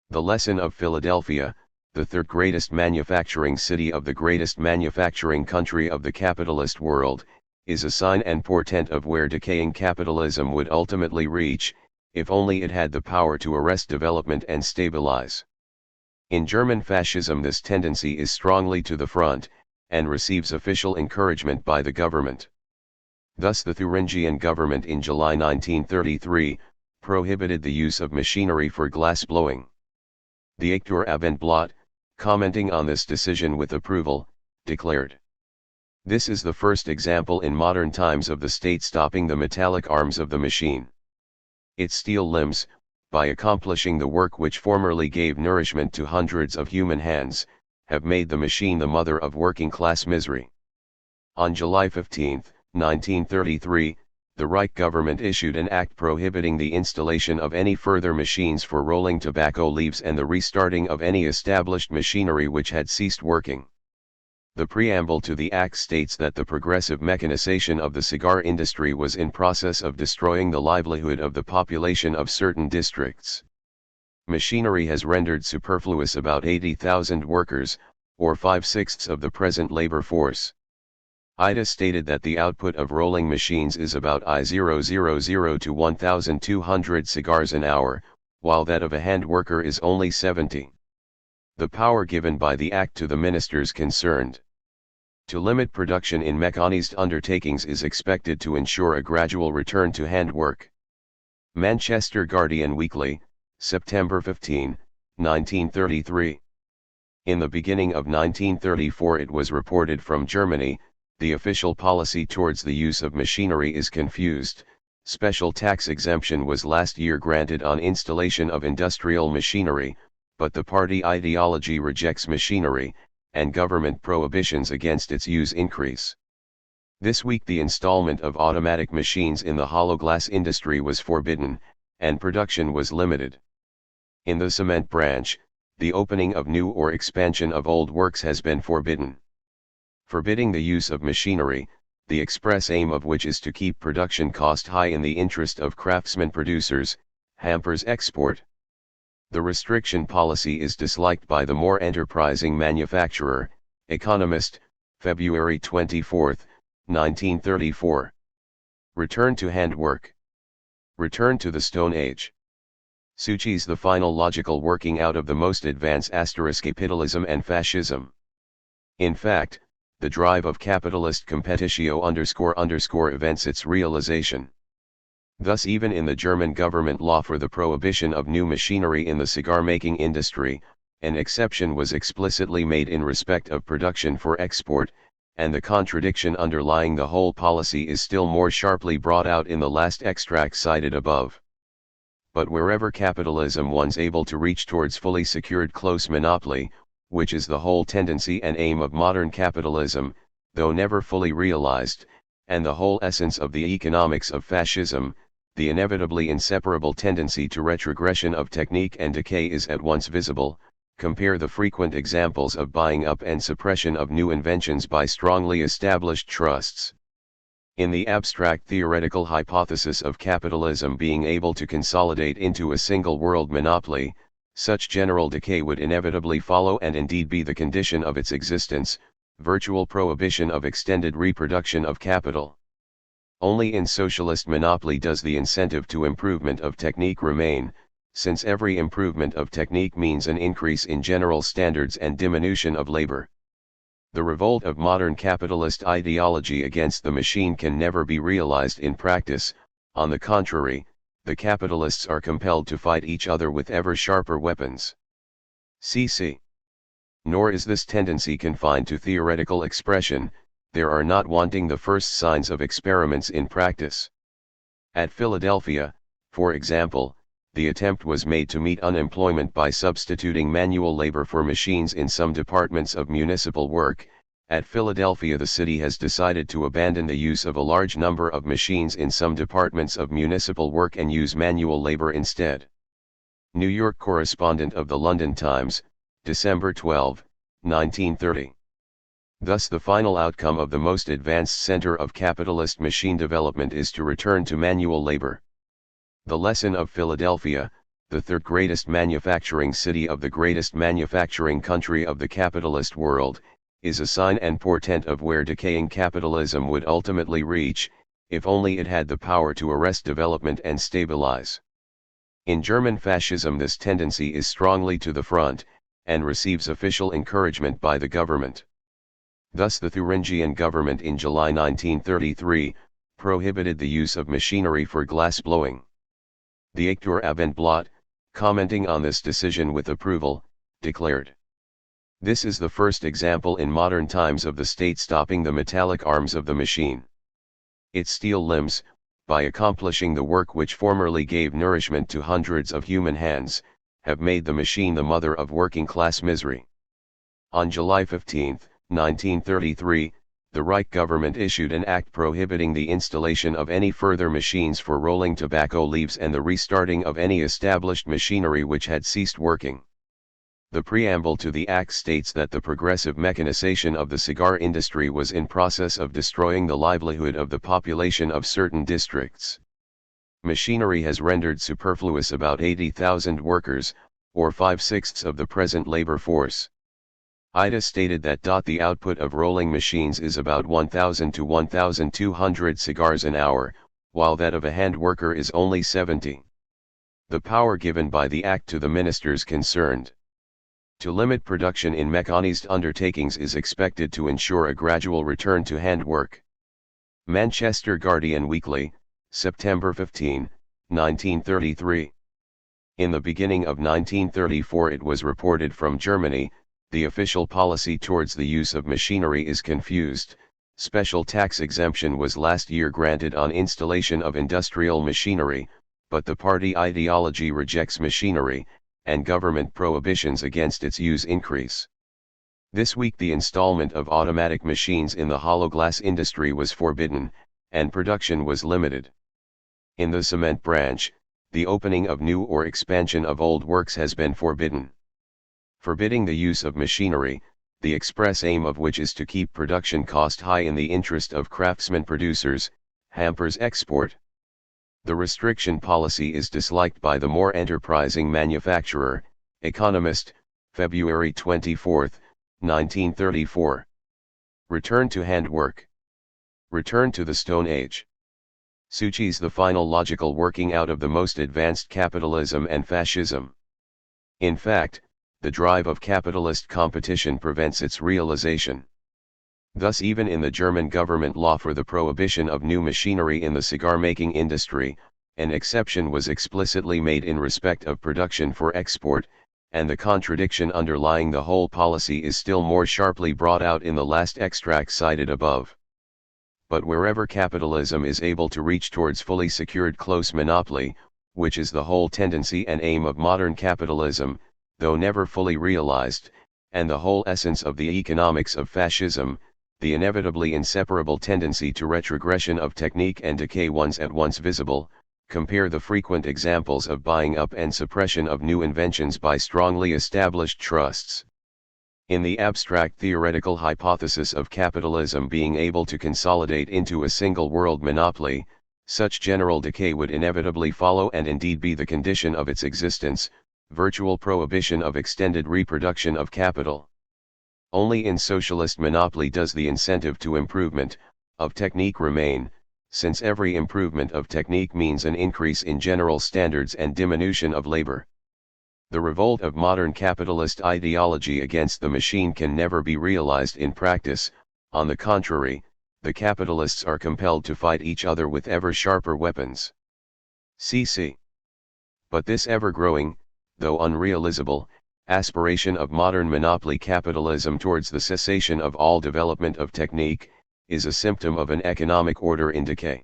The lesson of Philadelphia, the third greatest manufacturing city of the greatest manufacturing country of the capitalist world, is a sign and portent of where decaying capitalism would ultimately reach, if only it had the power to arrest development and stabilize. In German fascism, this tendency is strongly to the front, and receives official encouragement by the government. Thus the Thuringian government in July 1933, prohibited the use of machinery for glass blowing. The Akteur Abendblatt, commenting on this decision with approval, declared, "This is the first example in modern times of the state stopping the metallic arms of the machine. Its steel limbs, by accomplishing the work which formerly gave nourishment to hundreds of human hands, have made the machine the mother of working-class misery." On July 15, 1933, the Reich government issued an act prohibiting the installation of any further machines for rolling tobacco leaves and the restarting of any established machinery which had ceased working. The preamble to the act states that the progressive mechanization of the cigar industry was in process of destroying the livelihood of the population of certain districts. Machinery has rendered superfluous about 80,000 workers, or 5/6 of the present labor force. IDA stated that the output of rolling machines is about 0.000 to 1,200 cigars an hour, while that of a hand worker is only 70. The power given by the act to the ministers concerned to limit production in mechanized undertakings is expected to ensure a gradual return to hand work. Manchester Guardian Weekly, September 15, 1933. In the beginning of 1934 it was reported from Germany, the official policy towards the use of machinery is confused. Special tax exemption was last year granted on installation of industrial machinery, but the party ideology rejects machinery, and government prohibitions against its use increase. This week the installment of automatic machines in the hollow glass industry was forbidden, and production was limited. In the cement branch, the opening of new or expansion of old works has been forbidden. Forbidding the use of machinery, the express aim of which is to keep production cost high in the interest of craftsman producers, hampers export. The restriction policy is disliked by the more enterprising manufacturer. Economist, February 24, 1934. Return to handwork. Return to the Stone Age. Suchi's the final logical working out of the most advanced capitalism and fascism. In fact, the drive of capitalist competitio __ events its realization. Thus even in the German government law for the prohibition of new machinery in the cigar-making industry, an exception was explicitly made in respect of production for export, and the contradiction underlying the whole policy is still more sharply brought out in the last extract cited above. But wherever capitalism one's able to reach towards fully secured close monopoly, which is the whole tendency and aim of modern capitalism, though never fully realized, and the whole essence of the economics of fascism, the inevitably inseparable tendency to retrogression of technique and decay is at once visible. Compare the frequent examples of buying up and suppression of new inventions by strongly established trusts. In the abstract theoretical hypothesis of capitalism being able to consolidate into a single world monopoly, such general decay would inevitably follow and indeed be the condition of its existence, virtual prohibition of extended reproduction of capital. Only in socialist monopoly does the incentive to improvement of technique remain, since every improvement of technique means an increase in general standards and diminution of labor. The revolt of modern capitalist ideology against the machine can never be realized in practice. On the contrary, the capitalists are compelled to fight each other with ever sharper weapons. cc. Nor is this tendency confined to theoretical expression, there are not wanting the first signs of experiments in practice. At Philadelphia, for example, the attempt was made to meet unemployment by substituting manual labor for machines in some departments of municipal work. At Philadelphia, the city has decided to abandon the use of a large number of machines in some departments of municipal work and use manual labor instead. New York correspondent of the London Times, December 12, 1930. Thus the final outcome of the most advanced center of capitalist machine development is to return to manual labor. The lesson of Philadelphia, the third greatest manufacturing city of the greatest manufacturing country of the capitalist world, is a sign and portent of where decaying capitalism would ultimately reach, if only it had the power to arrest development and stabilize. In German fascism this tendency is strongly to the front, and receives official encouragement by the government. Thus the Thuringian government in July 1933, prohibited the use of machinery for glass blowing. The Echter Abendblatt, commenting on this decision with approval, declared, "This is the first example in modern times of the state stopping the metallic arms of the machine. Its steel limbs, by accomplishing the work which formerly gave nourishment to hundreds of human hands, have made the machine the mother of working-class misery." On July 15, 1933, the Reich government issued an act prohibiting the installation of any further machines for rolling tobacco leaves and the restarting of any established machinery which had ceased working. The preamble to the act states that the progressive mechanization of the cigar industry was in process of destroying the livelihood of the population of certain districts. Machinery has rendered superfluous about 80,000 workers, or 5/6 of the present labor force. IDA stated that the output of rolling machines is about 1,000 to 1,200 cigars an hour, while that of a hand worker is only 70. The power given by the act to the ministers concerned to limit production in mechanized undertakings is expected to ensure a gradual return to hand work. Manchester Guardian Weekly, September 15, 1933. In the beginning of 1934 it was reported from Germany, the official policy towards the use of machinery is confused. Special tax exemption was last year granted on installation of industrial machinery, but the party ideology rejects machinery, and government prohibitions against its use increase. This week the installment of automatic machines in the hollow glass industry was forbidden, and production was limited. In the cement branch, the opening of new or expansion of old works has been forbidden. Forbidding the use of machinery, the express aim of which is to keep production cost high in the interest of craftsmen producers, hampers export. The restriction policy is disliked by the more enterprising manufacturer, Economist, February 24, 1934. Return to handwork. Return to the Stone Age. Suchi's the final logical working out of the most advanced capitalism and fascism. In fact, the drive of capitalist competition prevents its realization. Thus even in the German government law for the prohibition of new machinery in the cigar-making industry, an exception was explicitly made in respect of production for export, and the contradiction underlying the whole policy is still more sharply brought out in the last extract cited above. But wherever capitalism is able to reach towards fully secured close monopoly, which is the whole tendency and aim of modern capitalism, though never fully realized, and the whole essence of the economics of fascism, the inevitably inseparable tendency to retrogression of technique and decay once at once visible, compare the frequent examples of buying up and suppression of new inventions by strongly established trusts. In the abstract theoretical hypothesis of capitalism being able to consolidate into a single world monopoly, such general decay would inevitably follow and indeed be the condition of its existence, virtual prohibition of extended reproduction of capital. Only in socialist monopoly does the incentive to improvement of technique remain, since every improvement of technique means an increase in general standards and diminution of labor. The revolt of modern capitalist ideology against the machine can never be realized in practice. On the contrary, the capitalists are compelled to fight each other with ever sharper weapons. cc. But this ever-growing, though unrealizable, aspiration of modern monopoly capitalism towards the cessation of all development of technique, is a symptom of an economic order in decay.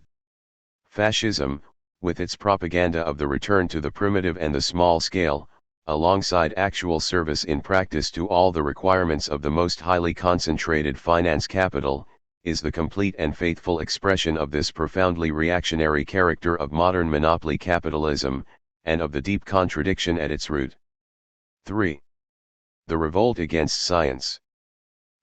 Fascism, with its propaganda of the return to the primitive and the small scale, alongside actual service in practice to all the requirements of the most highly concentrated finance capital, is the complete and faithful expression of this profoundly reactionary character of modern monopoly capitalism, and of the deep contradiction at its root. 3. The revolt against science.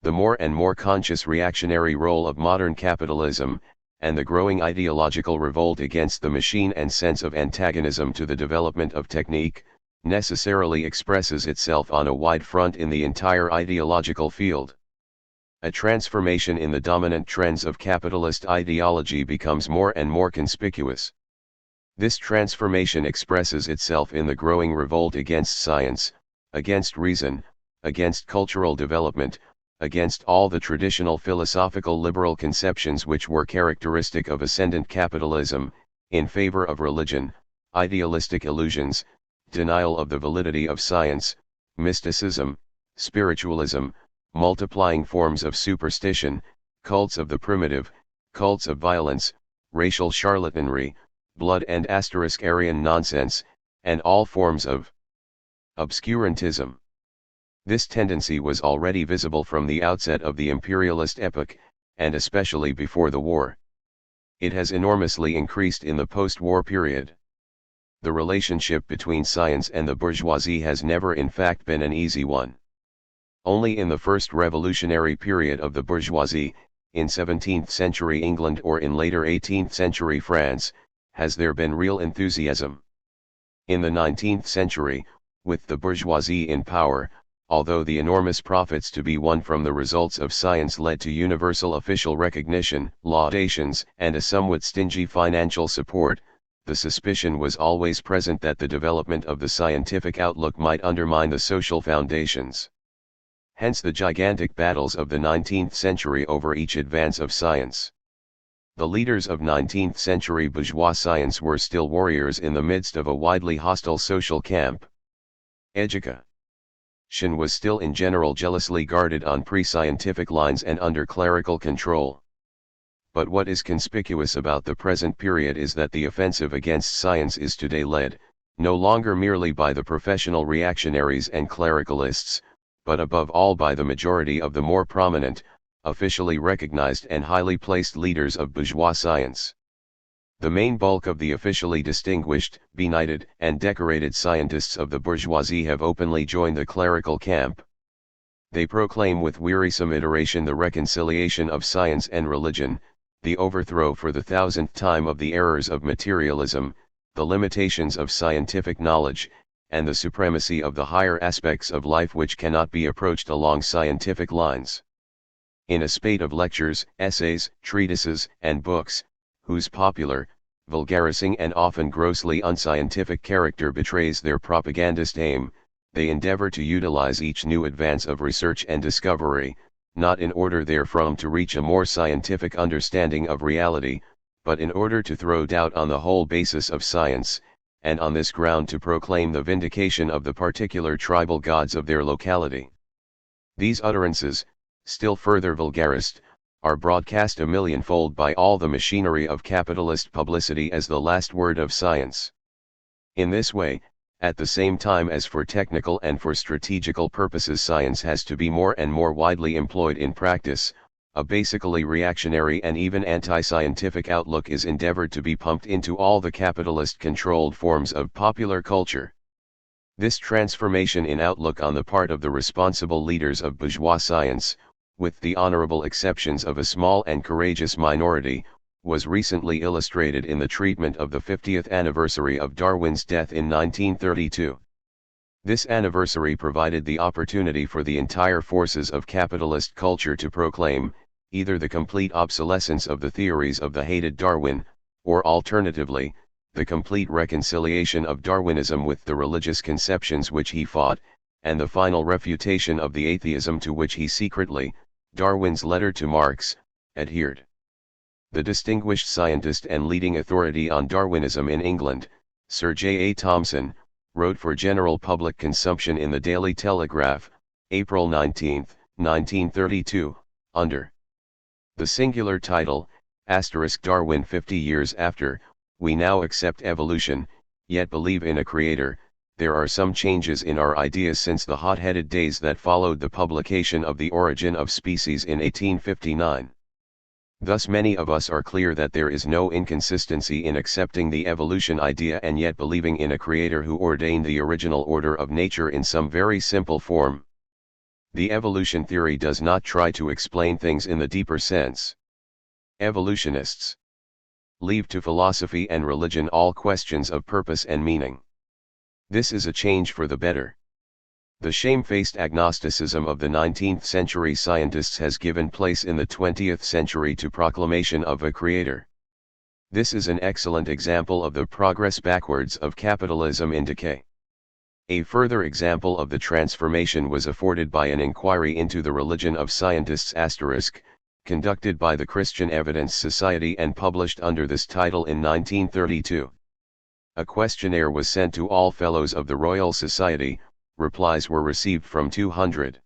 The more and more conscious reactionary role of modern capitalism, and the growing ideological revolt against the machine and sense of antagonism to the development of technique, necessarily expresses itself on a wide front in the entire ideological field. A transformation in the dominant trends of capitalist ideology becomes more and more conspicuous. This transformation expresses itself in the growing revolt against science, against reason, against cultural development, against all the traditional philosophical liberal conceptions which were characteristic of ascendant capitalism, in favor of religion, idealistic illusions, denial of the validity of science, mysticism, spiritualism, multiplying forms of superstition, cults of the primitive, cults of violence, racial charlatanry, blood and Aryan nonsense, and all forms of obscurantism. This tendency was already visible from the outset of the imperialist epoch, and especially before the war. It has enormously increased in the post-war period. The relationship between science and the bourgeoisie has never in fact been an easy one. Only in the first revolutionary period of the bourgeoisie, in 17th century England or in later 18th century France, has there been real enthusiasm. In the 19th century, with the bourgeoisie in power, although the enormous profits to be won from the results of science led to universal official recognition, laudations, and a somewhat stingy financial support, the suspicion was always present that the development of the scientific outlook might undermine the social foundations. Hence the gigantic battles of the 19th century over each advance of science. The leaders of 19th century bourgeois science were still warriors in the midst of a widely hostile social camp. Education was still in general jealously guarded on pre-scientific lines and under clerical control. But what is conspicuous about the present period is that the offensive against science is today led, no longer merely by the professional reactionaries and clericalists, but above all by the majority of the more prominent, officially recognized and highly placed leaders of bourgeois science. The main bulk of the officially distinguished, benighted, and decorated scientists of the bourgeoisie have openly joined the clerical camp. They proclaim with wearisome iteration the reconciliation of science and religion, the overthrow for the thousandth time of the errors of materialism, the limitations of scientific knowledge, and the supremacy of the higher aspects of life which cannot be approached along scientific lines. In a spate of lectures, essays, treatises, and books, whose popular, vulgarising and often grossly unscientific character betrays their propagandist aim, they endeavor to utilize each new advance of research and discovery, not in order therefrom to reach a more scientific understanding of reality, but in order to throw doubt on the whole basis of science, and on this ground to proclaim the vindication of the particular tribal gods of their locality. These utterances, still further vulgarised, are broadcast a millionfold by all the machinery of capitalist publicity as the last word of science. In this way, at the same time as for technical and for strategical purposes science has to be more and more widely employed in practice, a basically reactionary and even anti-scientific outlook is endeavored to be pumped into all the capitalist-controlled forms of popular culture. This transformation in outlook on the part of the responsible leaders of bourgeois science, with the honorable exceptions of a small and courageous minority, was recently illustrated in the treatment of the 50th anniversary of Darwin's death in 1932. This anniversary provided the opportunity for the entire forces of capitalist culture to proclaim, either the complete obsolescence of the theories of the hated Darwin, or alternatively, the complete reconciliation of Darwinism with the religious conceptions which he fought, and the final refutation of the atheism to which he secretly, Darwin's letter to Marx, adhered. The distinguished scientist and leading authority on Darwinism in England, Sir J. A. Thomson, wrote for general public consumption in the Daily Telegraph, April 19, 1932, under the singular title, *Darwin 50 years after, we now accept evolution, yet believe in a creator. There are some changes in our ideas since the hot-headed days that followed the publication of The Origin of Species in 1859. Thus many of us are clear that there is no inconsistency in accepting the evolution idea and yet believing in a creator who ordained the original order of nature in some very simple form. The evolution theory does not try to explain things in the deeper sense. Evolutionists leave to philosophy and religion all questions of purpose and meaning. This is a change for the better. The shamefaced agnosticism of the 19th century scientists has given place in the 20th century to proclamation of a creator. This is an excellent example of the progress backwards of capitalism in decay. A further example of the transformation was afforded by an inquiry into the religion of scientists *, conducted by the Christian Evidence Society and published under this title in 1932. A questionnaire was sent to all Fellows of the Royal Society. Replies were received from 200.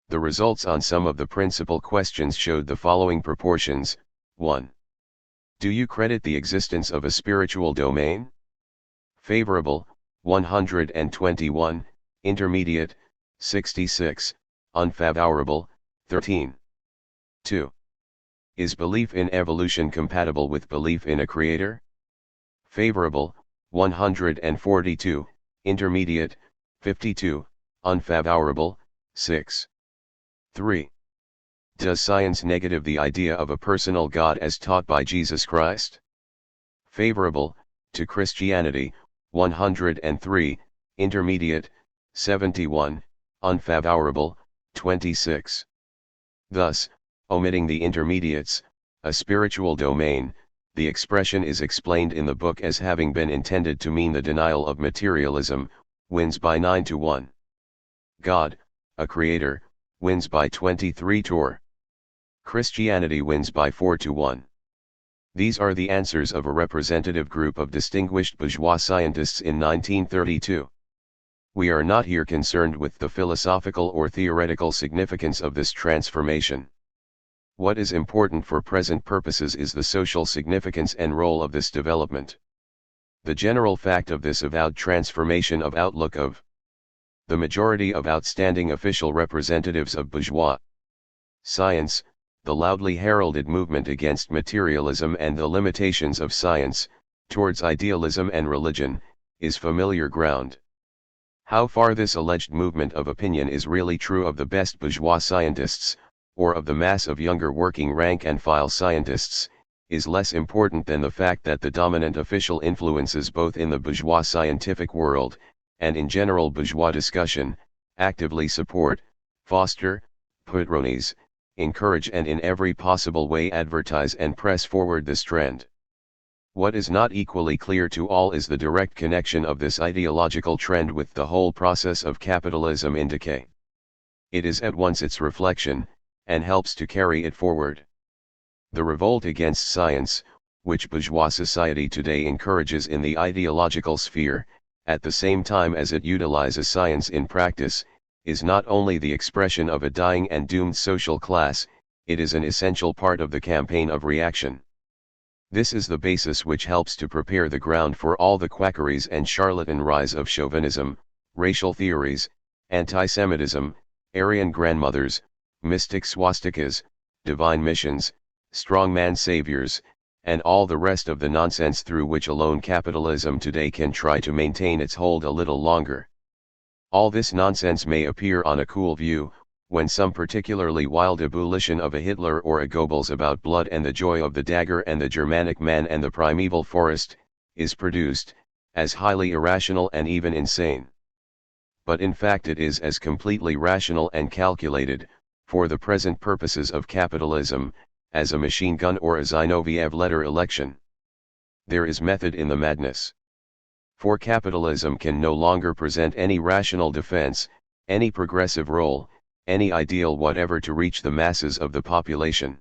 The results on some of the principal questions showed the following proportions: 1. Do you credit the existence of a spiritual domain? Favorable, 121, intermediate, 66, unfavorable, 13. 2. Is belief in evolution compatible with belief in a creator? Favorable, 142, intermediate, 52, unfavorable, 6. 3. Does science negative the idea of a personal God as taught by Jesus Christ? Favorable, to Christianity, 103, intermediate, 71, unfavorable, 26. Thus, omitting the intermediates, a spiritual domain, the expression is explained in the book as having been intended to mean the denial of materialism, wins by 9-1. God, a creator, wins by 23-4. Christianity wins by 4-1. These are the answers of a representative group of distinguished bourgeois scientists in 1932. We are not here concerned with the philosophical or theoretical significance of this transformation. What is important for present purposes is the social significance and role of this development. The general fact of this avowed transformation of outlook of the majority of outstanding official representatives of bourgeois science, the loudly heralded movement against materialism and the limitations of science, towards idealism and religion, is familiar ground. How far this alleged movement of opinion is really true of the best bourgeois scientists, or of the mass of younger working rank and file scientists, is less important than the fact that the dominant official influences both in the bourgeois scientific world, and in general bourgeois discussion, actively support, foster, patronize, encourage and in every possible way advertise and press forward this trend. What is not equally clear to all is the direct connection of this ideological trend with the whole process of capitalism in decay. It is at once its reflection, and helps to carry it forward. The revolt against science, which bourgeois society today encourages in the ideological sphere, at the same time as it utilizes science in practice, is not only the expression of a dying and doomed social class, it is an essential part of the campaign of reaction. This is the basis which helps to prepare the ground for all the quackeries and charlatan rise of chauvinism, racial theories, anti-Semitism, Aryan grandmothers, mystic swastikas, divine missions, strongman saviors, and all the rest of the nonsense through which alone capitalism today can try to maintain its hold a little longer. All this nonsense may appear on a cool view, when some particularly wild ebullition of a Hitler or a Goebbels about blood and the joy of the dagger and the Germanic man and the primeval forest, is produced, as highly irrational and even insane. But in fact it is as completely rational and calculated, for the present purposes of capitalism, as a machine gun or a Zinoviev letter election. There is method in the madness. For capitalism can no longer present any rational defense, any progressive role, any ideal whatever to reach the masses of the population.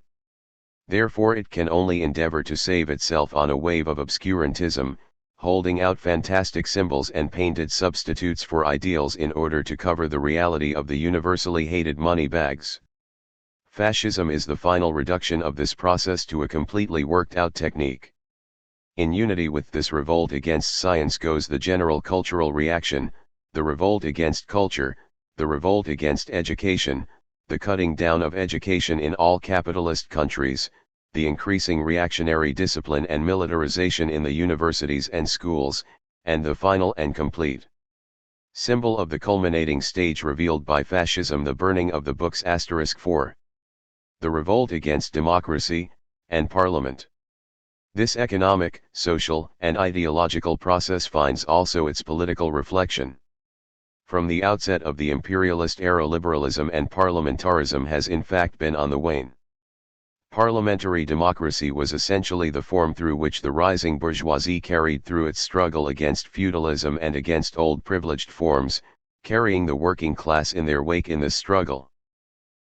Therefore it can only endeavor to save itself on a wave of obscurantism, holding out fantastic symbols and painted substitutes for ideals in order to cover the reality of the universally hated money bags. Fascism is the final reduction of this process to a completely worked out technique. In unity with this revolt against science goes the general cultural reaction, the revolt against culture, the revolt against education, the cutting down of education in all capitalist countries, the increasing reactionary discipline and militarization in the universities and schools, and the final and complete symbol of the culminating stage revealed by fascism, the burning of the books *4. The revolt against democracy, and parliament. This economic, social, and ideological process finds also its political reflection. From the outset of the imperialist era, liberalism and parliamentarism has in fact been on the wane. Parliamentary democracy was essentially the form through which the rising bourgeoisie carried through its struggle against feudalism and against old privileged forms, carrying the working class in their wake in this struggle.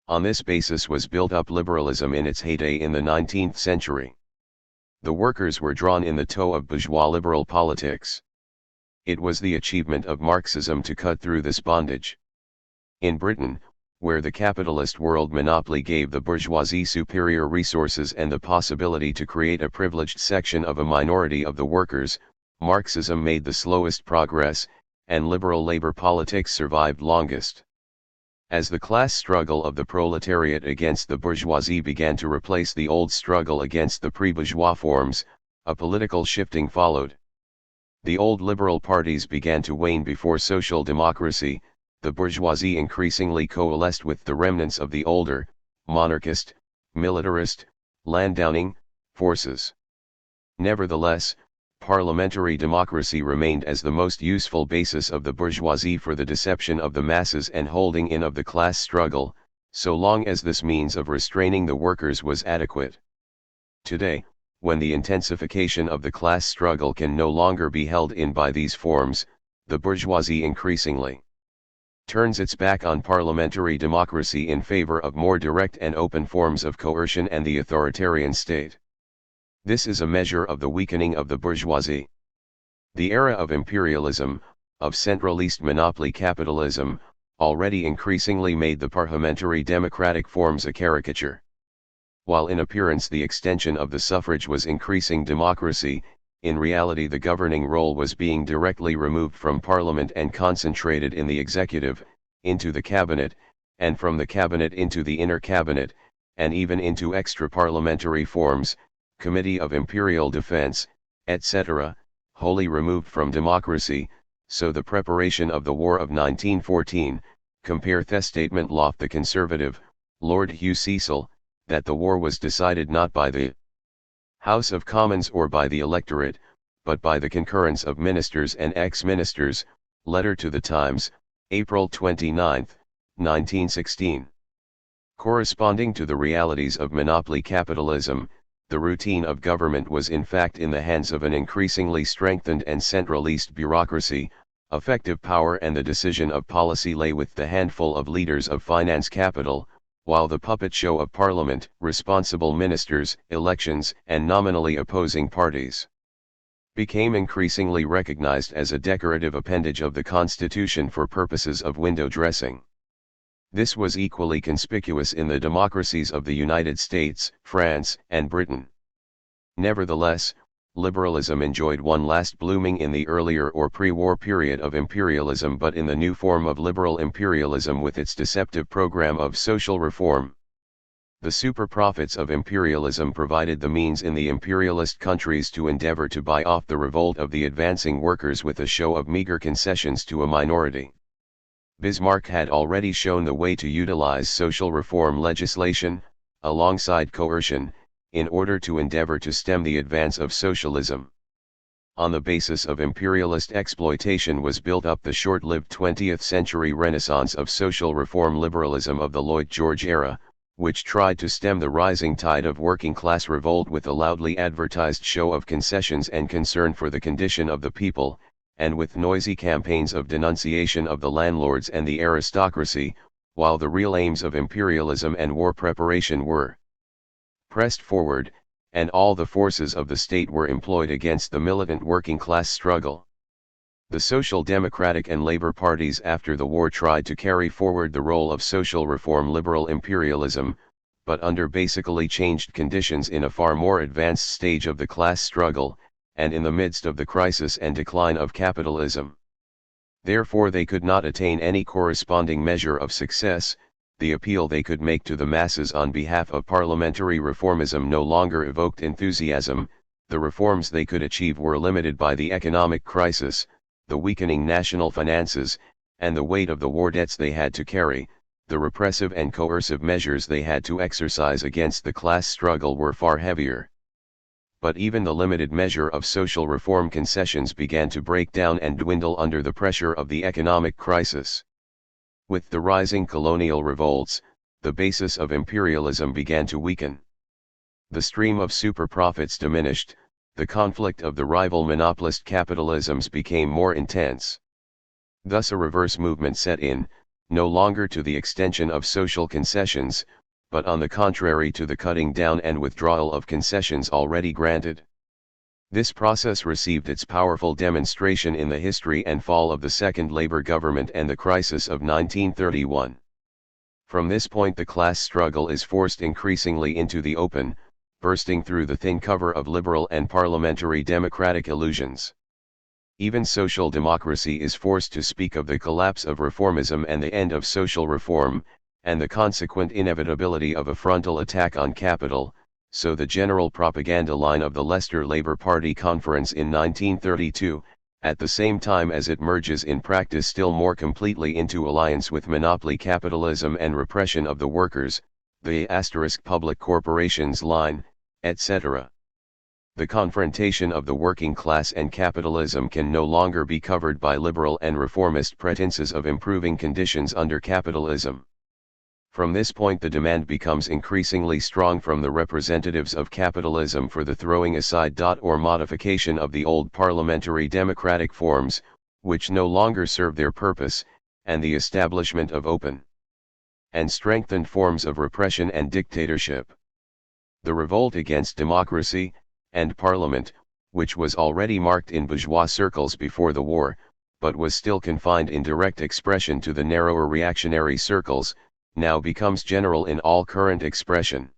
On this basis was built up liberalism in its heyday in the 19th century. The workers were drawn in the tow of bourgeois liberal politics. It was the achievement of Marxism to cut through this bondage. In Britain, where the capitalist world monopoly gave the bourgeoisie superior resources and the possibility to create a privileged section of a minority of the workers, Marxism made the slowest progress, and liberal labor politics survived longest. As the class struggle of the proletariat against the bourgeoisie began to replace the old struggle against the pre-bourgeois forms, a political shifting followed. The old liberal parties began to wane before social democracy, the bourgeoisie increasingly coalesced with the remnants of the older, monarchist, militarist, Landowning, forces. Nevertheless, parliamentary democracy remained as the most useful basis of the bourgeoisie for the deception of the masses and holding in of the class struggle, so long as this means of restraining the workers was adequate. Today, when the intensification of the class struggle can no longer be held in by these forms, the bourgeoisie increasingly turns its back on parliamentary democracy in favor of more direct and open forms of coercion and the authoritarian state. This is a measure of the weakening of the bourgeoisie. The era of imperialism, of centralist monopoly capitalism, already increasingly made the parliamentary democratic forms a caricature. While in appearance the extension of the suffrage was increasing democracy, in reality the governing role was being directly removed from Parliament and concentrated in the executive, into the cabinet, and from the cabinet into the inner cabinet, and even into extra-parliamentary forms, Committee of Imperial Defense, etc., wholly removed from democracy. So the preparation of the War of 1914, compare the statement Loft the Conservative, Lord Hugh Cecil, that the war was decided not by the House of Commons or by the electorate, but by the concurrence of ministers and ex-ministers, letter to the Times, April 29, 1916. Corresponding to the realities of monopoly capitalism, the routine of government was in fact in the hands of an increasingly strengthened and centralist bureaucracy. Effective power and the decision of policy lay with the handful of leaders of finance capital, while the puppet show of parliament, responsible ministers, elections, and nominally opposing parties became increasingly recognized as a decorative appendage of the Constitution for purposes of window dressing. This was equally conspicuous in the democracies of the United States, France, and Britain. Nevertheless, liberalism enjoyed one last blooming in the earlier or pre-war period of imperialism, but in the new form of liberal imperialism with its deceptive program of social reform. The super profits of imperialism provided the means in the imperialist countries to endeavor to buy off the revolt of the advancing workers with a show of meager concessions to a minority. Bismarck had already shown the way to utilize social reform legislation, alongside coercion, in order to endeavor to stem the advance of socialism. On the basis of imperialist exploitation was built up the short-lived 20th century renaissance of social reform liberalism of the Lloyd George era, which tried to stem the rising tide of working-class revolt with a loudly advertised show of concessions and concern for the condition of the people, and with noisy campaigns of denunciation of the landlords and the aristocracy, while the real aims of imperialism and war preparation were pressed forward, and all the forces of the state were employed against the militant working-class struggle. The Social Democratic and Labor parties after the war tried to carry forward the role of social reform liberal imperialism, but under basically changed conditions in a far more advanced stage of the class struggle, and in the midst of the crisis and decline of capitalism. Therefore they could not attain any corresponding measure of success. The appeal they could make to the masses on behalf of parliamentary reformism no longer evoked enthusiasm. The reforms they could achieve were limited by the economic crisis, the weakening national finances, and the weight of the war debts they had to carry. The repressive and coercive measures they had to exercise against the class struggle were far heavier. But even the limited measure of social reform concessions began to break down and dwindle under the pressure of the economic crisis. With the rising colonial revolts, the basis of imperialism began to weaken. The stream of super profits diminished, the conflict of the rival monopolist capitalisms became more intense. Thus a reverse movement set in, no longer to the extension of social concessions, but on the contrary to the cutting down and withdrawal of concessions already granted. This process received its powerful demonstration in the history and fall of the Second Labour government and the crisis of 1931. From this point the class struggle is forced increasingly into the open, bursting through the thin cover of liberal and parliamentary democratic illusions. Even social democracy is forced to speak of the collapse of reformism and the end of social reform, and the consequent inevitability of a frontal attack on capital. So the general propaganda line of the Leicester Labour Party conference in 1932, at the same time as it merges in practice still more completely into alliance with monopoly capitalism and repression of the workers, the public corporations line, etc. The confrontation of the working class and capitalism can no longer be covered by liberal and reformist pretenses of improving conditions under capitalism. From this point the demand becomes increasingly strong from the representatives of capitalism for the throwing aside or modification of the old parliamentary democratic forms, which no longer serve their purpose, and the establishment of open and strengthened forms of repression and dictatorship. The revolt against democracy and parliament, which was already marked in bourgeois circles before the war, but was still confined in direct expression to the narrower reactionary circles, now becomes general in all current expression.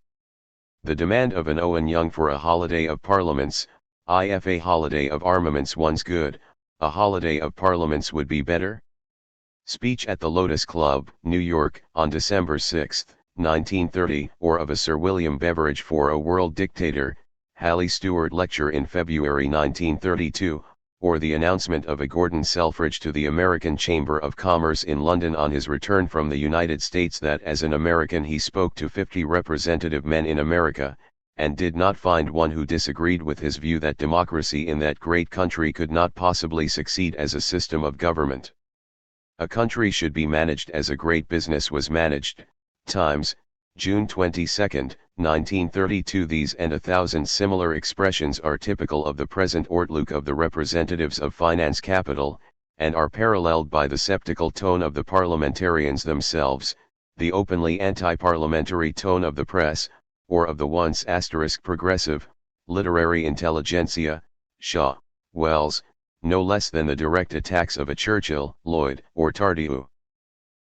The demand of an Owen Young for a holiday of parliaments, if a holiday of armaments once good, a holiday of parliaments would be better? Speech at the Lotus Club, New York, on December 6, 1930, or of a Sir William Beveridge for a world dictator, Halley Stewart lecture in February 1932, or the announcement of a Gordon Selfridge to the American Chamber of Commerce in London on his return from the United States that as an American he spoke to 50 representative men in America, and did not find one who disagreed with his view that democracy in that great country could not possibly succeed as a system of government. A country should be managed as a great business was managed. Times, June 22, 1932. These and 1,000 similar expressions are typical of the present outlook of the representatives of finance capital, and are paralleled by the sceptical tone of the parliamentarians themselves. the openly anti-parliamentary tone of the press, or of the once progressive, literary intelligentsia, Shaw, Wells, no less than the direct attacks of a Churchill, Lloyd, or Tardieu.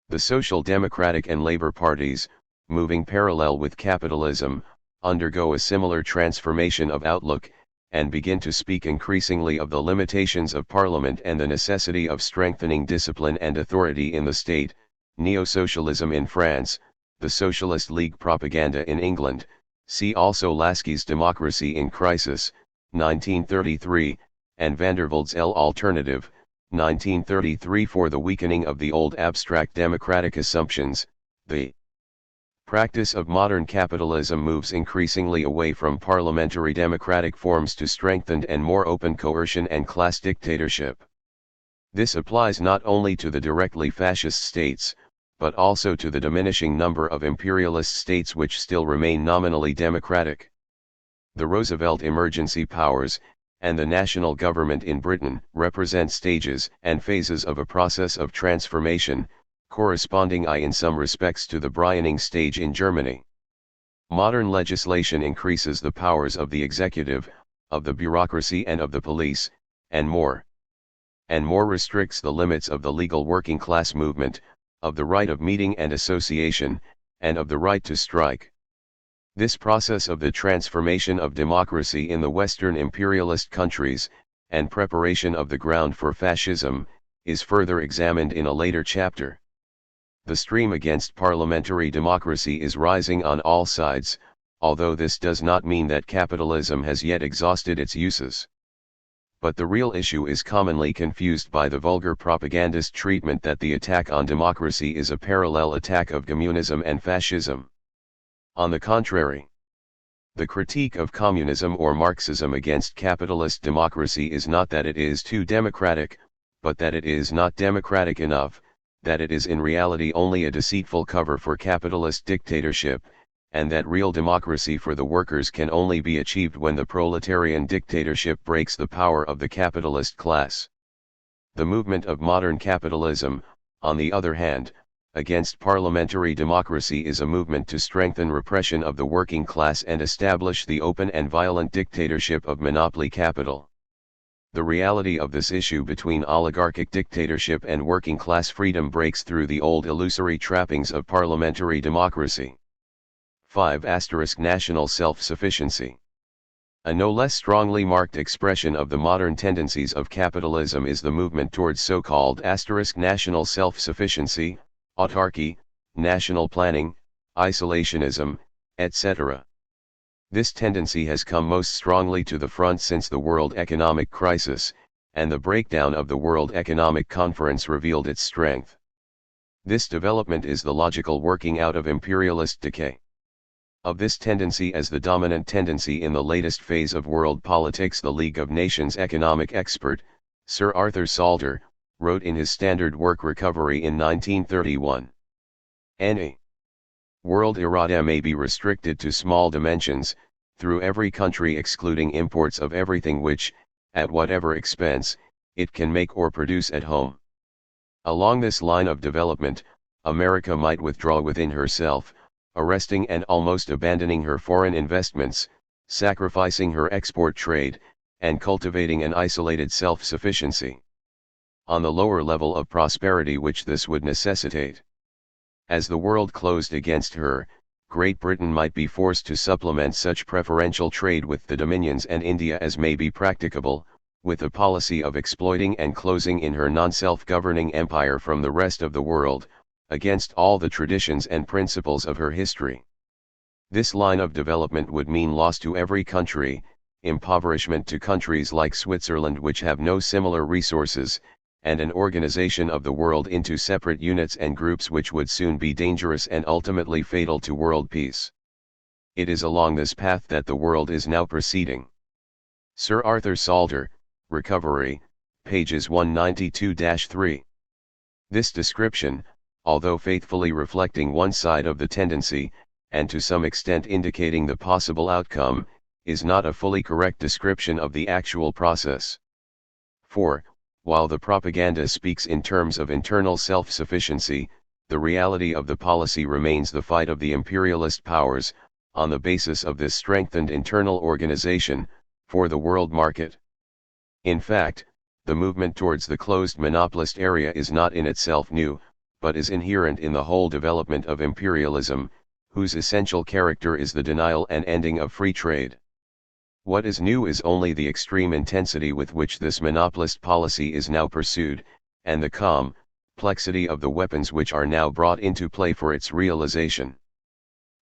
The Social Democratic and Labour parties, moving parallel with capitalism, undergo a similar transformation of outlook, and begin to speak increasingly of the limitations of Parliament and the necessity of strengthening discipline and authority in the state. Neo-socialism in France, the Socialist League propaganda in England, see also Lasky's Democracy in Crisis, 1933, and Vandervelde's L'Alternative, 1933 for the weakening of the old abstract democratic assumptions. The practice of modern capitalism moves increasingly away from parliamentary democratic forms to strengthened and more open coercion and class dictatorship. This applies not only to the directly fascist states, but also to the diminishing number of imperialist states which still remain nominally democratic. The Roosevelt emergency powers, and the national government in Britain, represent stages and phases of a process of transformation, corresponding in some respects to the Bryaning stage in Germany. Modern legislation increases the powers of the executive, of the bureaucracy and of the police, and more restricts the limits of the legal working class movement, of the right of meeting and association, and of the right to strike. This process of the transformation of democracy in the Western imperialist countries, and preparation of the ground for fascism, is further examined in a later chapter. The stream against parliamentary democracy is rising on all sides, although this does not mean that capitalism has yet exhausted its uses. But the real issue is commonly confused by the vulgar propagandist treatment that the attack on democracy is a parallel attack of communism and fascism. On the contrary, the critique of communism or Marxism against capitalist democracy is not that it is too democratic, but that it is not democratic enough, that it is in reality only a deceitful cover for capitalist dictatorship, and that real democracy for the workers can only be achieved when the proletarian dictatorship breaks the power of the capitalist class. The movement of modern capitalism, on the other hand, against parliamentary democracy is a movement to strengthen repression of the working class and establish the open and violent dictatorship of monopoly capital. The reality of this issue between oligarchic dictatorship and working class freedom breaks through the old illusory trappings of parliamentary democracy. 5. National self-sufficiency. A no less strongly marked expression of the modern tendencies of capitalism is the movement towards so-called national self-sufficiency, autarky, national planning, isolationism, etc. This tendency has come most strongly to the front since the world economic crisis, and the breakdown of the World Economic Conference revealed its strength. This development is the logical working out of imperialist decay. Of this tendency as the dominant tendency in the latest phase of world politics, the League of Nations economic expert, Sir Arthur Salter, wrote in his standard work Recovery in 1931. Any world errata may be restricted to small dimensions, through every country excluding imports of everything which, at whatever expense, it can make or produce at home. Along this line of development, America might withdraw within herself, arresting and almost abandoning her foreign investments, sacrificing her export trade, and cultivating an isolated self-sufficiency. On the lower level of prosperity which this would necessitate. As the world closed against her, Great Britain might be forced to supplement such preferential trade with the dominions and India as may be practicable, with a policy of exploiting and closing in her non-self-governing empire from the rest of the world, against all the traditions and principles of her history. This line of development would mean loss to every country, impoverishment to countries like Switzerland which have no similar resources, and an organization of the world into separate units and groups which would soon be dangerous and ultimately fatal to world peace. It is along this path that the world is now proceeding. Sir Arthur Salter, Recovery, pages 192-3. This description, although faithfully reflecting one side of the tendency, and to some extent indicating the possible outcome, is not a fully correct description of the actual process. For, while the propaganda speaks in terms of internal self-sufficiency, The reality of the policy remains the fight of the imperialist powers, on the basis of this strengthened internal organization, for the world market. In fact, the movement towards the closed monopolist area is not in itself new, but is inherent in the whole development of imperialism, whose essential character is the denial and ending of free trade. What is new is only the extreme intensity with which this monopolist policy is now pursued, and the complexity of the weapons which are now brought into play for its realization.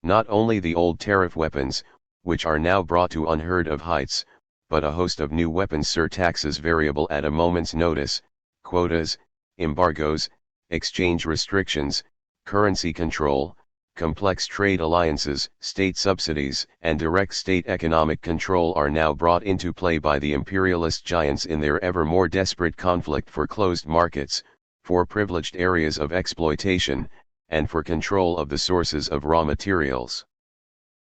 Not only the old tariff weapons, which are now brought to unheard of heights, but a host of new weapons, surtaxes variable at a moment's notice, quotas, embargoes, exchange restrictions, currency control, complex trade alliances, state subsidies, and direct state economic control are now brought into play by the imperialist giants in their ever more desperate conflict for closed markets, for privileged areas of exploitation, and for control of the sources of raw materials.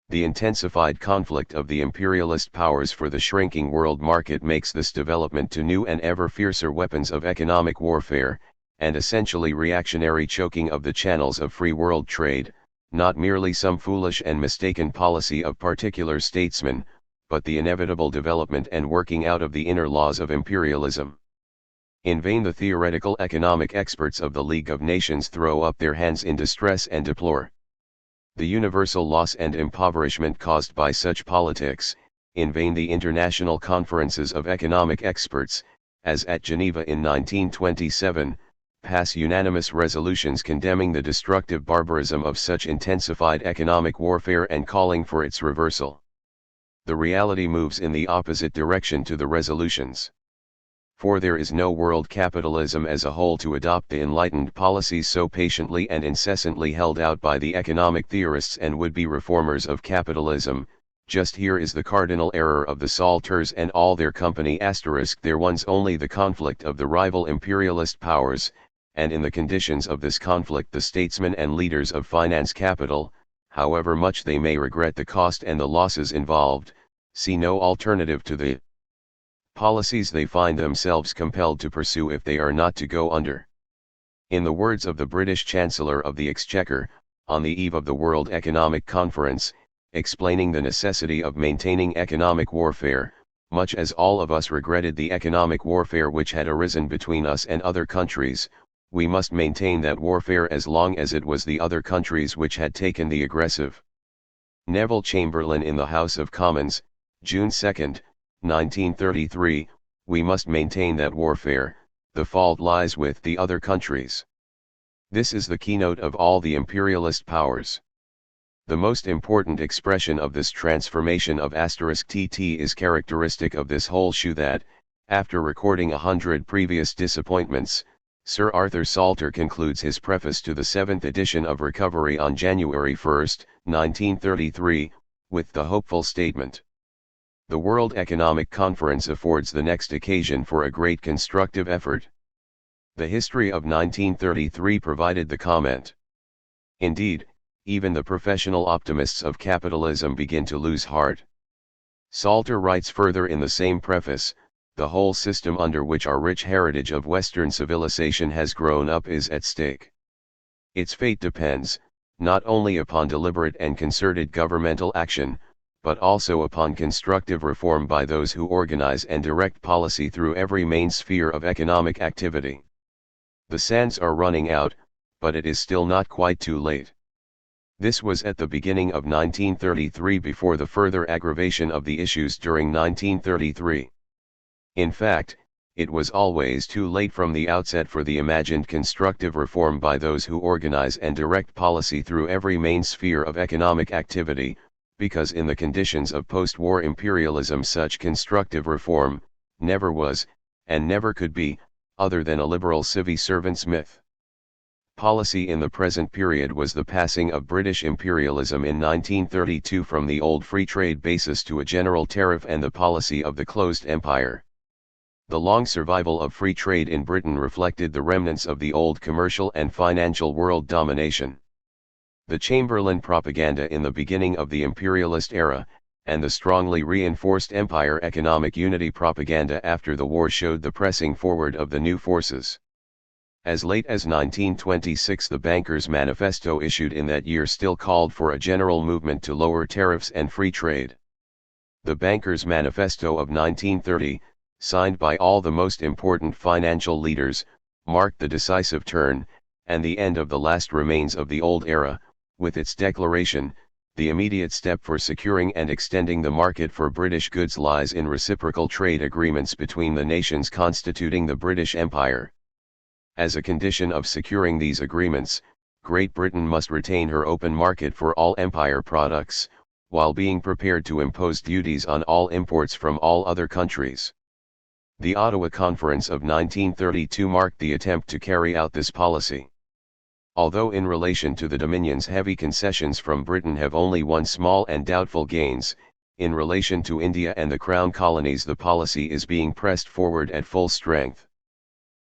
The intensified conflict of the imperialist powers for the shrinking world market makes this development to new and ever fiercer weapons of economic warfare, and essentially reactionary choking of the channels of free world trade, not merely some foolish and mistaken policy of particular statesmen, but the inevitable development and working out of the inner laws of imperialism. In vain the theoretical economic experts of the League of Nations throw up their hands in distress and deplore the universal loss and impoverishment caused by such politics. In vain the international conferences of economic experts, as at Geneva in 1927, pass unanimous resolutions condemning the destructive barbarism of such intensified economic warfare and calling for its reversal. The reality moves in the opposite direction to the resolutions. For there is no world capitalism as a whole to adopt the enlightened policies so patiently and incessantly held out by the economic theorists and would-be reformers of capitalism. Just here is the cardinal error of the Salters and all their company. There one's only the conflict of the rival imperialist powers, and in the conditions of this conflict the statesmen and leaders of finance capital, however much they may regret the cost and the losses involved, see no alternative to the policies they find themselves compelled to pursue if they are not to go under. In the words of the British Chancellor of the Exchequer, on the eve of the World Economic Conference, explaining the necessity of maintaining economic warfare, much as all of us regretted the economic warfare which had arisen between us and other countries, we must maintain that warfare as long as it was the other countries which had taken the aggressive. Neville Chamberlain in the House of Commons, June 2, 1933, we must maintain that warfare, the fault lies with the other countries. This is the keynote of all the imperialist powers. The most important expression of this transformation of *TT is characteristic of this whole shoe that, after recording 100 previous disappointments, Sir Arthur Salter concludes his preface to the 7th edition of Recovery on January 1, 1933, with the hopeful statement: "The World Economic Conference affords the next occasion for a great constructive effort." The history of 1933 provided the comment. Indeed, even the professional optimists of capitalism begin to lose heart. Salter writes further in the same preface, "The whole system under which our rich heritage of Western civilization has grown up is at stake. Its fate depends, not only upon deliberate and concerted governmental action, but also upon constructive reform by those who organize and direct policy through every main sphere of economic activity. The sands are running out, but it is still not quite too late." This was at the beginning of 1933 before the further aggravation of the issues during 1933. In fact, it was always too late from the outset for the imagined constructive reform by those who organize and direct policy through every main sphere of economic activity, because in the conditions of post-war imperialism such constructive reform never was, and never could be, other than a liberal civil servant's myth. Policy in the present period was the passing of British imperialism in 1932 from the old free trade basis to a general tariff and the policy of the closed empire. The long survival of free trade in Britain reflected the remnants of the old commercial and financial world domination. The Chamberlain propaganda in the beginning of the imperialist era, and the strongly reinforced empire economic unity propaganda after the war showed the pressing forward of the new forces. As late as 1926 the Bankers' Manifesto issued in that year still called for a general movement to lower tariffs and free trade. The Bankers' Manifesto of 1930, signed by all the most important financial leaders, marked the decisive turn, and the end of the last remains of the old era, with its declaration, the immediate step for securing and extending the market for British goods lies in reciprocal trade agreements between the nations constituting the British Empire. As a condition of securing these agreements, Great Britain must retain her open market for all Empire products, while being prepared to impose duties on all imports from all other countries. The Ottawa Conference of 1932 marked the attempt to carry out this policy. Although in relation to the Dominions heavy concessions from Britain have only won small and doubtful gains, in relation to India and the Crown Colonies the policy is being pressed forward at full strength.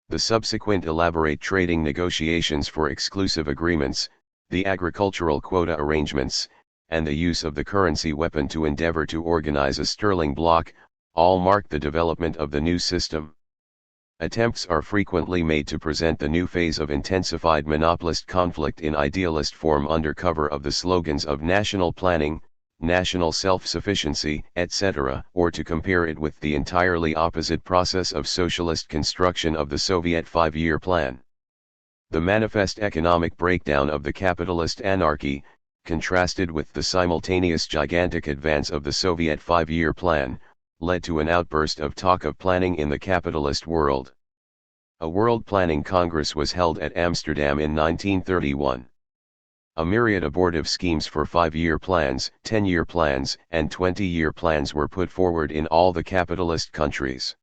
The subsequent elaborate trading negotiations for exclusive agreements, the agricultural quota arrangements, and the use of the currency weapon to endeavor to organize a sterling bloc, all mark the development of the new system. Attempts are frequently made to present the new phase of intensified monopolist conflict in idealist form under cover of the slogans of national planning, national self-sufficiency, etc., or to compare it with the entirely opposite process of socialist construction of the Soviet five-year plan. The manifest economic breakdown of the capitalist anarchy, contrasted with the simultaneous gigantic advance of the Soviet five-year plan, led to an outburst of talk of planning in the capitalist world. A World Planning Congress was held at Amsterdam in 1931. A myriad abortive schemes for 5-year plans, 10-year plans, and 20-year plans were put forward in all the capitalist countries.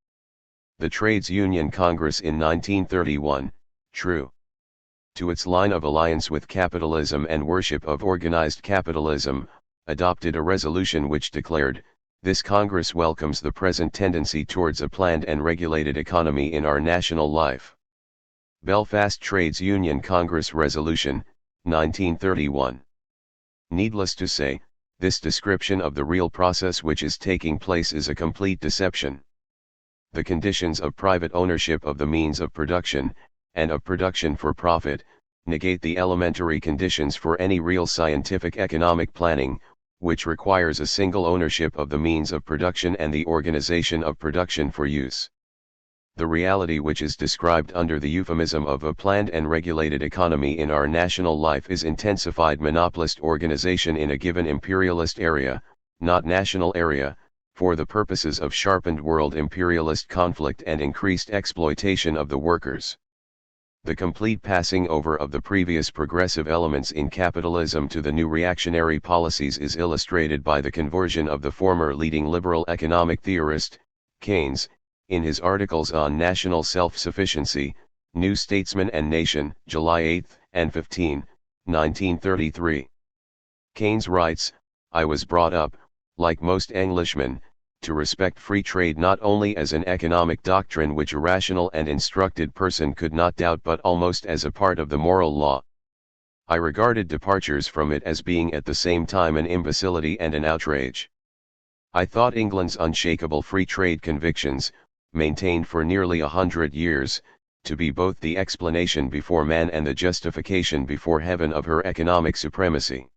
The Trades Union Congress in 1931, true to its line of alliance with capitalism and worship of organized capitalism, adopted a resolution which declared, "This Congress welcomes the present tendency towards a planned and regulated economy in our national life." Belfast Trades Union Congress Resolution, 1931. Needless to say, this description of the real process which is taking place is a complete deception. The conditions of private ownership of the means of production, and of production for profit, negate the elementary conditions for any real scientific economic planning, which requires a single ownership of the means of production and the organization of production for use. The reality which is described under the euphemism of a planned and regulated economy in our national life is intensified monopolist organization in a given imperialist area, not national area, for the purposes of sharpened world imperialist conflict and increased exploitation of the workers. The complete passing over of the previous progressive elements in capitalism to the new reactionary policies is illustrated by the conversion of the former leading liberal economic theorist, Keynes, in his articles on national self-sufficiency, New Statesman and Nation, July 8 and 15, 1933. Keynes writes, "I was brought up, like most Englishmen, to respect free trade not only as an economic doctrine which a rational and instructed person could not doubt but almost as a part of the moral law. I regarded departures from it as being at the same time an imbecility and an outrage. I thought England's unshakable free trade convictions, maintained for nearly 100 years, to be both the explanation before man and the justification before heaven of her economic supremacy.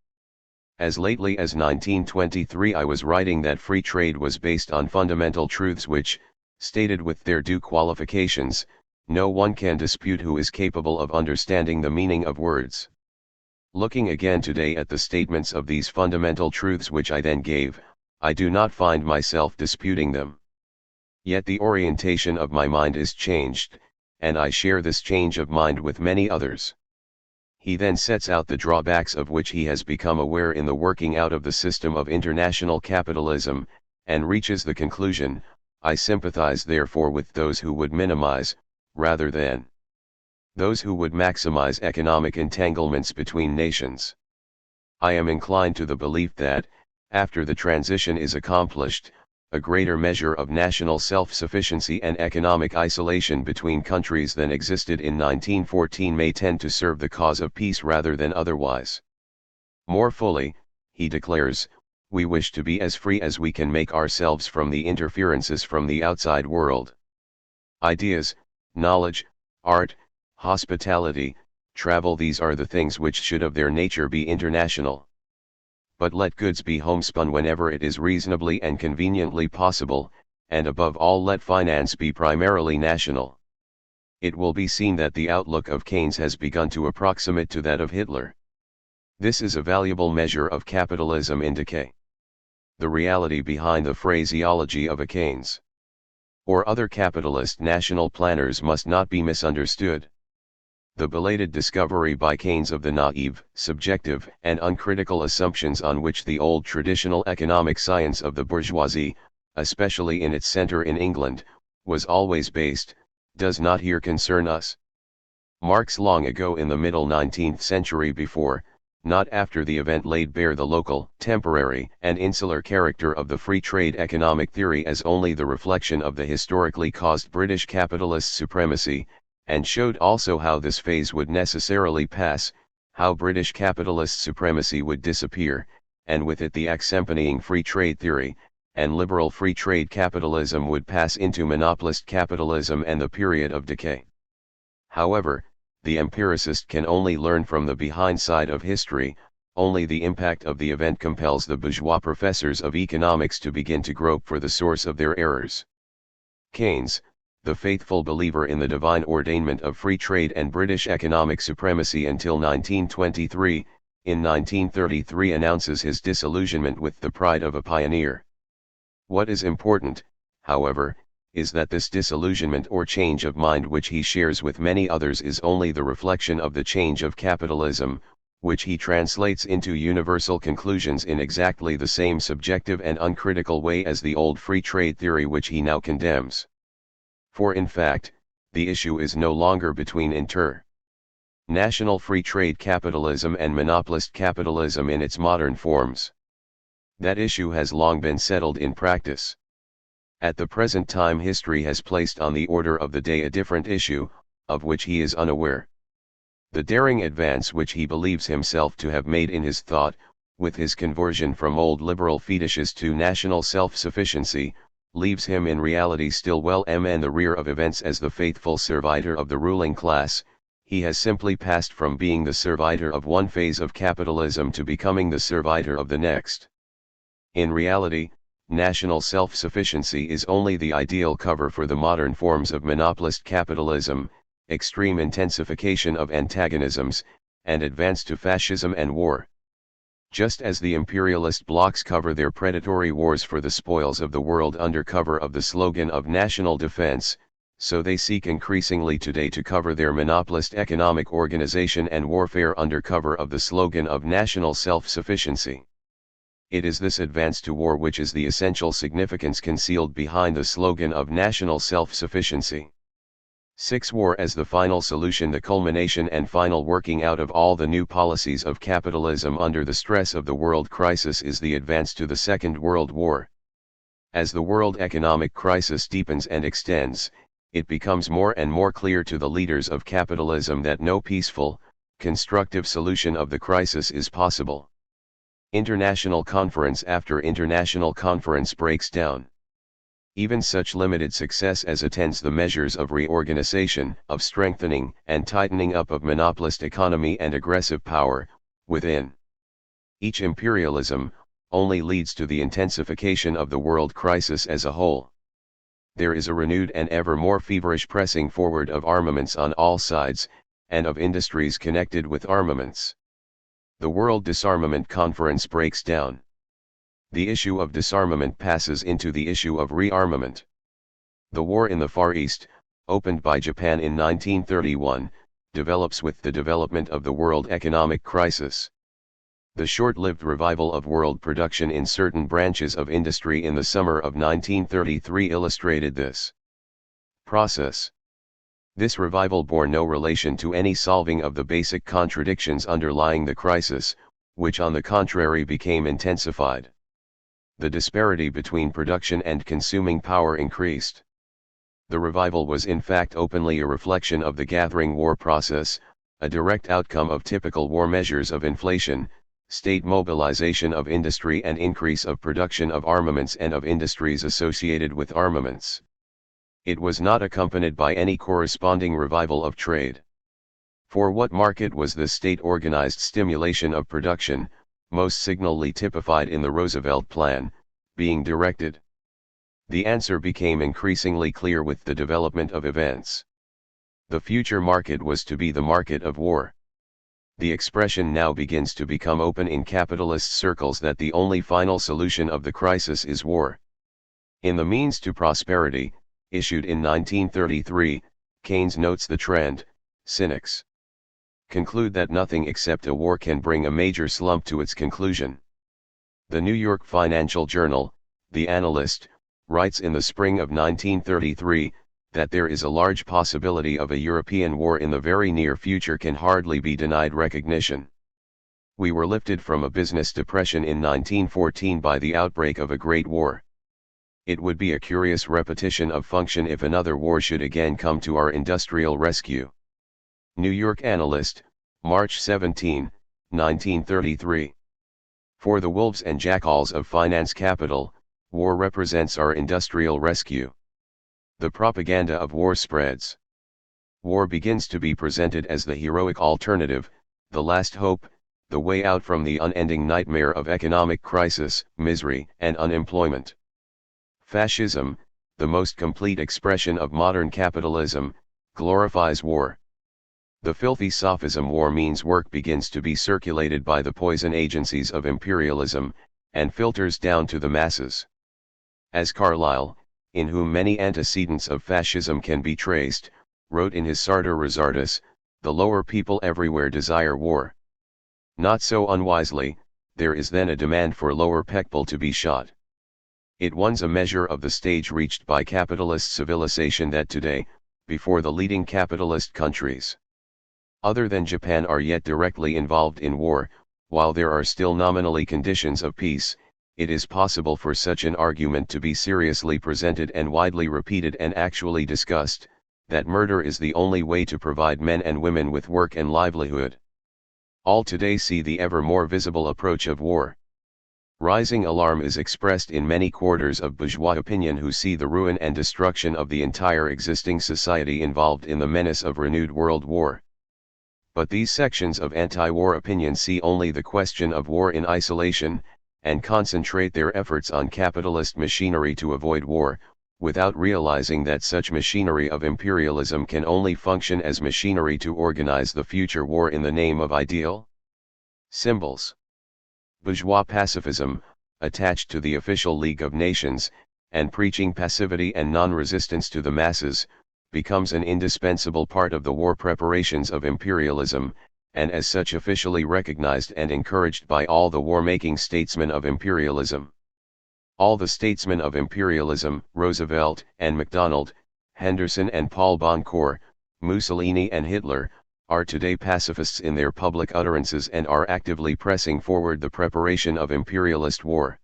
As lately as 1923 I was writing that free trade was based on fundamental truths which, stated with their due qualifications, no one can dispute who is capable of understanding the meaning of words. Looking again today at the statements of these fundamental truths which I then gave, I do not find myself disputing them. Yet the orientation of my mind is changed, and I share this change of mind with many others." He then sets out the drawbacks of which he has become aware in the working out of the system of international capitalism, and reaches the conclusion, "I sympathize therefore with those who would minimize, rather than those who would maximize economic entanglements between nations. I am inclined to the belief that, after the transition is accomplished, a greater measure of national self-sufficiency and economic isolation between countries than existed in 1914 may tend to serve the cause of peace rather than otherwise. More fully, he declares, we wish to be as free as we can make ourselves from the interferences from the outside world. Ideas, knowledge, art, hospitality, travel, these are the things which should of their nature be international. But let goods be homespun whenever it is reasonably and conveniently possible, and above all let finance be primarily national. It will be seen that the outlook of Keynes has begun to approximate to that of Hitler. This is a valuable measure of capitalism in decay. The reality behind the phraseology of a Keynes or other capitalist national planners must not be misunderstood. The belated discovery by Keynes of the naive, subjective, and uncritical assumptions on which the old traditional economic science of the bourgeoisie, especially in its center in England, was always based, does not here concern us. Marx long ago in the middle 19th century before, not after the event, laid bare the local, temporary, and insular character of the free trade economic theory as only the reflection of the historically caused British capitalist supremacy, and showed also how this phase would necessarily pass, how British capitalist supremacy would disappear, and with it the accompanying free trade theory, and liberal free trade capitalism would pass into monopolist capitalism and the period of decay. However, the empiricist can only learn from the behind side of history, only the impact of the event compels the bourgeois professors of economics to begin to grope for the source of their errors. Keynes, the faithful believer in the divine ordainment of free trade and British economic supremacy until 1923, in 1933 announces his disillusionment with the pride of a pioneer. What is important, however, is that this disillusionment or change of mind which he shares with many others is only the reflection of the change of capitalism, which he translates into universal conclusions in exactly the same subjective and uncritical way as the old free trade theory which he now condemns. For in fact, the issue is no longer between international free trade capitalism and monopolist capitalism in its modern forms. That issue has long been settled in practice. At the present time history has placed on the order of the day a different issue, of which he is unaware. The daring advance which he believes himself to have made in his thought, with his conversion from old liberal fetishes to national self-sufficiency, leaves him in reality still well in the rear of events as the faithful servitor of the ruling class. He has simply passed from being the servitor of one phase of capitalism to becoming the servitor of the next. In reality, national self-sufficiency is only the ideal cover for the modern forms of monopolist capitalism, extreme intensification of antagonisms, and advance to fascism and war. Just as the imperialist blocs cover their predatory wars for the spoils of the world under cover of the slogan of national defense, so they seek increasingly today to cover their monopolist economic organization and warfare under cover of the slogan of national self-sufficiency. It is this advance to war which is the essential significance concealed behind the slogan of national self-sufficiency. 6. War as the final solution. The culmination and final working out of all the new policies of capitalism under the stress of the world crisis is the advance to the Second World War. As the world economic crisis deepens and extends, it becomes more and more clear to the leaders of capitalism that no peaceful, constructive solution of the crisis is possible. International conference after international conference breaks down. Even such limited success as attends the measures of reorganization, of strengthening and tightening up of monopolist economy and aggressive power, within each imperialism, only leads to the intensification of the world crisis as a whole. There is a renewed and ever more feverish pressing forward of armaments on all sides, and of industries connected with armaments. The World Disarmament Conference breaks down. The issue of disarmament passes into the issue of rearmament. The war in the Far East, opened by Japan in 1931, develops with the development of the world economic crisis. The short-lived revival of world production in certain branches of industry in the summer of 1933 illustrated this process. This revival bore no relation to any solving of the basic contradictions underlying the crisis, which on the contrary became intensified. The disparity between production and consuming power increased. The revival was in fact openly a reflection of the gathering war process, a direct outcome of typical war measures of inflation, state mobilization of industry and increase of production of armaments and of industries associated with armaments. It was not accompanied by any corresponding revival of trade. For what market was this state-organized stimulation of production, most signally typified in the Roosevelt Plan, being directed? The answer became increasingly clear with the development of events. The future market was to be the market of war. The expression now begins to become open in capitalist circles that the only final solution of the crisis is war. In The Means to Prosperity, issued in 1933, Keynes notes the trend. Cynics conclude that nothing except a war can bring a major slump to its conclusion. The New York Financial Journal, The Analyst, writes in the spring of 1933, that there is a large possibility of a European war in the very near future can hardly be denied recognition. We were lifted from a business depression in 1914 by the outbreak of a great war. It would be a curious repetition of function if another war should again come to our industrial rescue. New York Analyst, March 17, 1933. For the wolves and jackals of finance capital, war represents our industrial rescue. The propaganda of war spreads. War begins to be presented as the heroic alternative, the last hope, the way out from the unending nightmare of economic crisis, misery, and unemployment. Fascism, the most complete expression of modern capitalism, glorifies war. The filthy sophism war means work begins to be circulated by the poison agencies of imperialism, and filters down to the masses. As Carlyle, in whom many antecedents of fascism can be traced, wrote in his Sartor Resartus, the lower people everywhere desire war. Not so unwisely, there is then a demand for lower people to be shot. It wants a measure of the stage reached by capitalist civilization that today, before the leading capitalist countries other than Japan are yet directly involved in war, while there are still nominally conditions of peace, it is possible for such an argument to be seriously presented and widely repeated and actually discussed, that murder is the only way to provide men and women with work and livelihood. All today see the ever more visible approach of war. Rising alarm is expressed in many quarters of bourgeois opinion who see the ruin and destruction of the entire existing society involved in the menace of renewed world war. But these sections of anti-war opinion see only the question of war in isolation, and concentrate their efforts on capitalist machinery to avoid war, without realizing that such machinery of imperialism can only function as machinery to organize the future war in the name of ideal symbols. Bourgeois pacifism, attached to the official League of Nations, and preaching passivity and non-resistance to the masses, becomes an indispensable part of the war preparations of imperialism, and as such officially recognized and encouraged by all the war-making statesmen of imperialism. All the statesmen of imperialism, Roosevelt and MacDonald, Henderson and Paul Boncourt, Mussolini and Hitler, are today pacifists in their public utterances and are actively pressing forward the preparation of imperialist war.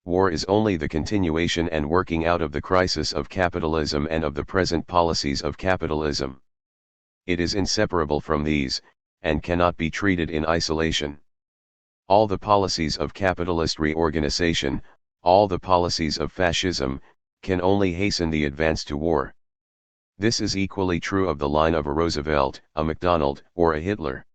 War is only the continuation and working out of the crisis of capitalism and of the present policies of capitalism. It is inseparable from these, and cannot be treated in isolation. All the policies of capitalist reorganization, all the policies of fascism, can only hasten the advance to war. This is equally true of the line of a Roosevelt, a MacDonald, or a Hitler.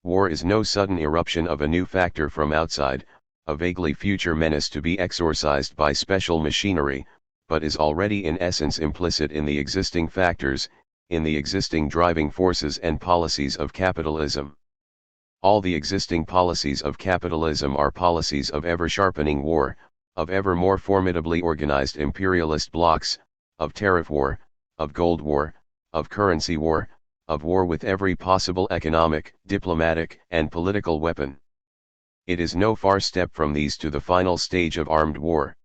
War is no sudden eruption of a new factor from outside, a vaguely future menace to be exorcised by special machinery, but is already in essence implicit in the existing factors, in the existing driving forces and policies of capitalism. All the existing policies of capitalism are policies of ever-sharpening war, of ever more formidably organized imperialist blocs, of tariff war, of gold war, of currency war, of war with every possible economic, diplomatic, and political weapon. It is no far step from these to the final stage of armed war.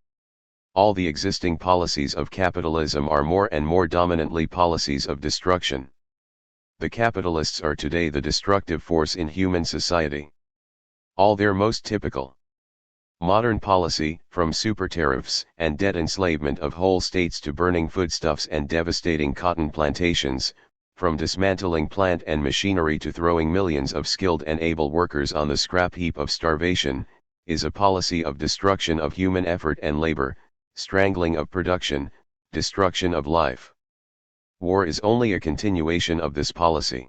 All the existing policies of capitalism are more and more dominantly policies of destruction. The capitalists are today the destructive force in human society. All their most typical modern policy, from super tariffs and debt enslavement of whole states to burning foodstuffs and devastating cotton plantations, from dismantling plant and machinery to throwing millions of skilled and able workers on the scrap heap of starvation, is a policy of destruction of human effort and labor, strangling of production, destruction of life. War is only a continuation of this policy.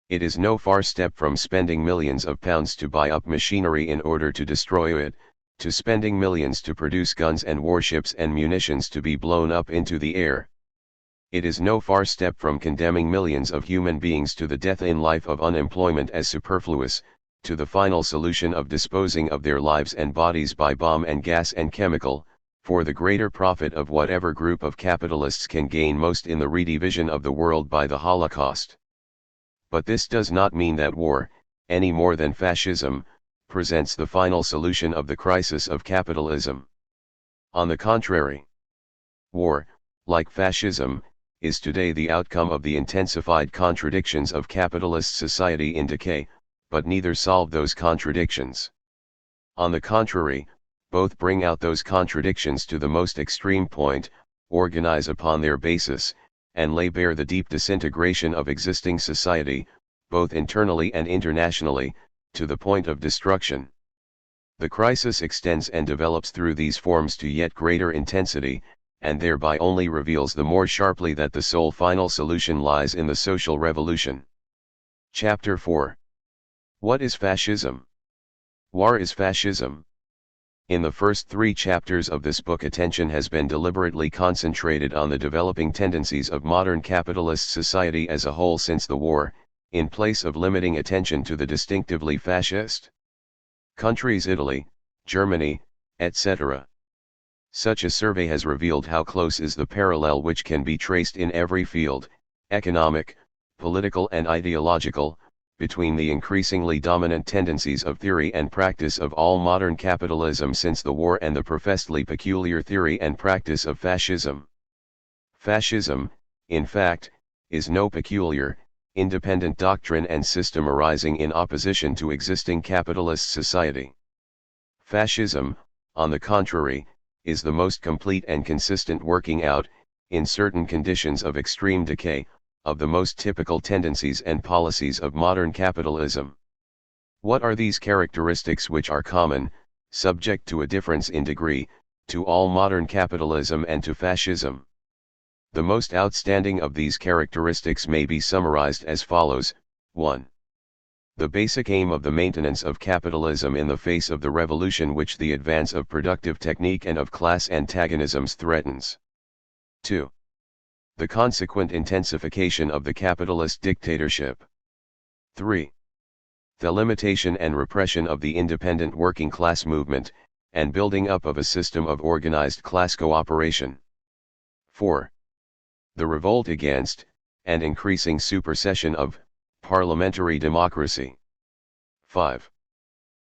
It is no far step from spending millions of pounds to buy up machinery in order to destroy it, to spending millions to produce guns and warships and munitions to be blown up into the air. It is no far step from condemning millions of human beings to the death in life of unemployment as superfluous, to the final solution of disposing of their lives and bodies by bomb and gas and chemical, for the greater profit of whatever group of capitalists can gain most in the redivision of the world by the Holocaust. But this does not mean that war, any more than fascism, presents the final solution of the crisis of capitalism. On the contrary, war, like fascism, is today the outcome of the intensified contradictions of capitalist society in decay, but neither solve those contradictions. On the contrary, both bring out those contradictions to the most extreme point, organize upon their basis, and lay bare the deep disintegration of existing society, both internally and internationally, to the point of destruction. The crisis extends and develops through these forms to yet greater intensity, and thereby only reveals the more sharply that the sole final solution lies in the social revolution. Chapter 4. What is fascism? War is fascism. In the first 3 chapters of this book, attention has been deliberately concentrated on the developing tendencies of modern capitalist society as a whole since the war, in place of limiting attention to the distinctively fascist countries Italy, Germany, etc. Such a survey has revealed how close is the parallel which can be traced in every field, economic, political and ideological, between the increasingly dominant tendencies of theory and practice of all modern capitalism since the war and the professedly peculiar theory and practice of fascism. Fascism, in fact, is no peculiar, independent doctrine and system arising in opposition to existing capitalist society. Fascism, on the contrary, is the most complete and consistent working out, in certain conditions of extreme decay, of the most typical tendencies and policies of modern capitalism. What are these characteristics which are common, subject to a difference in degree, to all modern capitalism and to fascism? The most outstanding of these characteristics may be summarized as follows. 1. The basic aim of the maintenance of capitalism in the face of the revolution which the advance of productive technique and of class antagonisms threatens. 2. The consequent intensification of the capitalist dictatorship. 3. The limitation and repression of the independent working class movement, and building up of a system of organized class cooperation. 4. The revolt against, and increasing supersession of, parliamentary democracy. 5.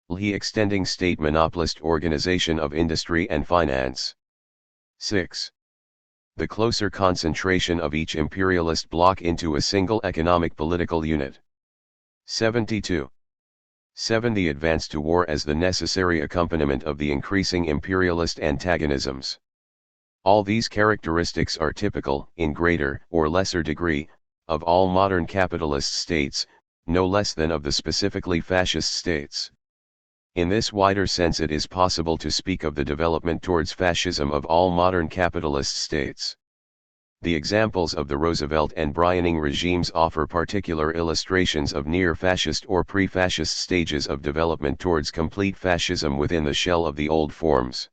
The extending state monopolist organization of industry and finance. 6. The closer concentration of each imperialist bloc into a single economic political unit. 72. 7. The advance to war as the necessary accompaniment of the increasing imperialist antagonisms. All these characteristics are typical, in greater or lesser degree, of all modern capitalist states, no less than of the specifically fascist states. In this wider sense, it is possible to speak of the development towards fascism of all modern capitalist states. The examples of the Roosevelt and Browning regimes offer particular illustrations of near-fascist or pre-fascist stages of development towards complete fascism within the shell of the old forms.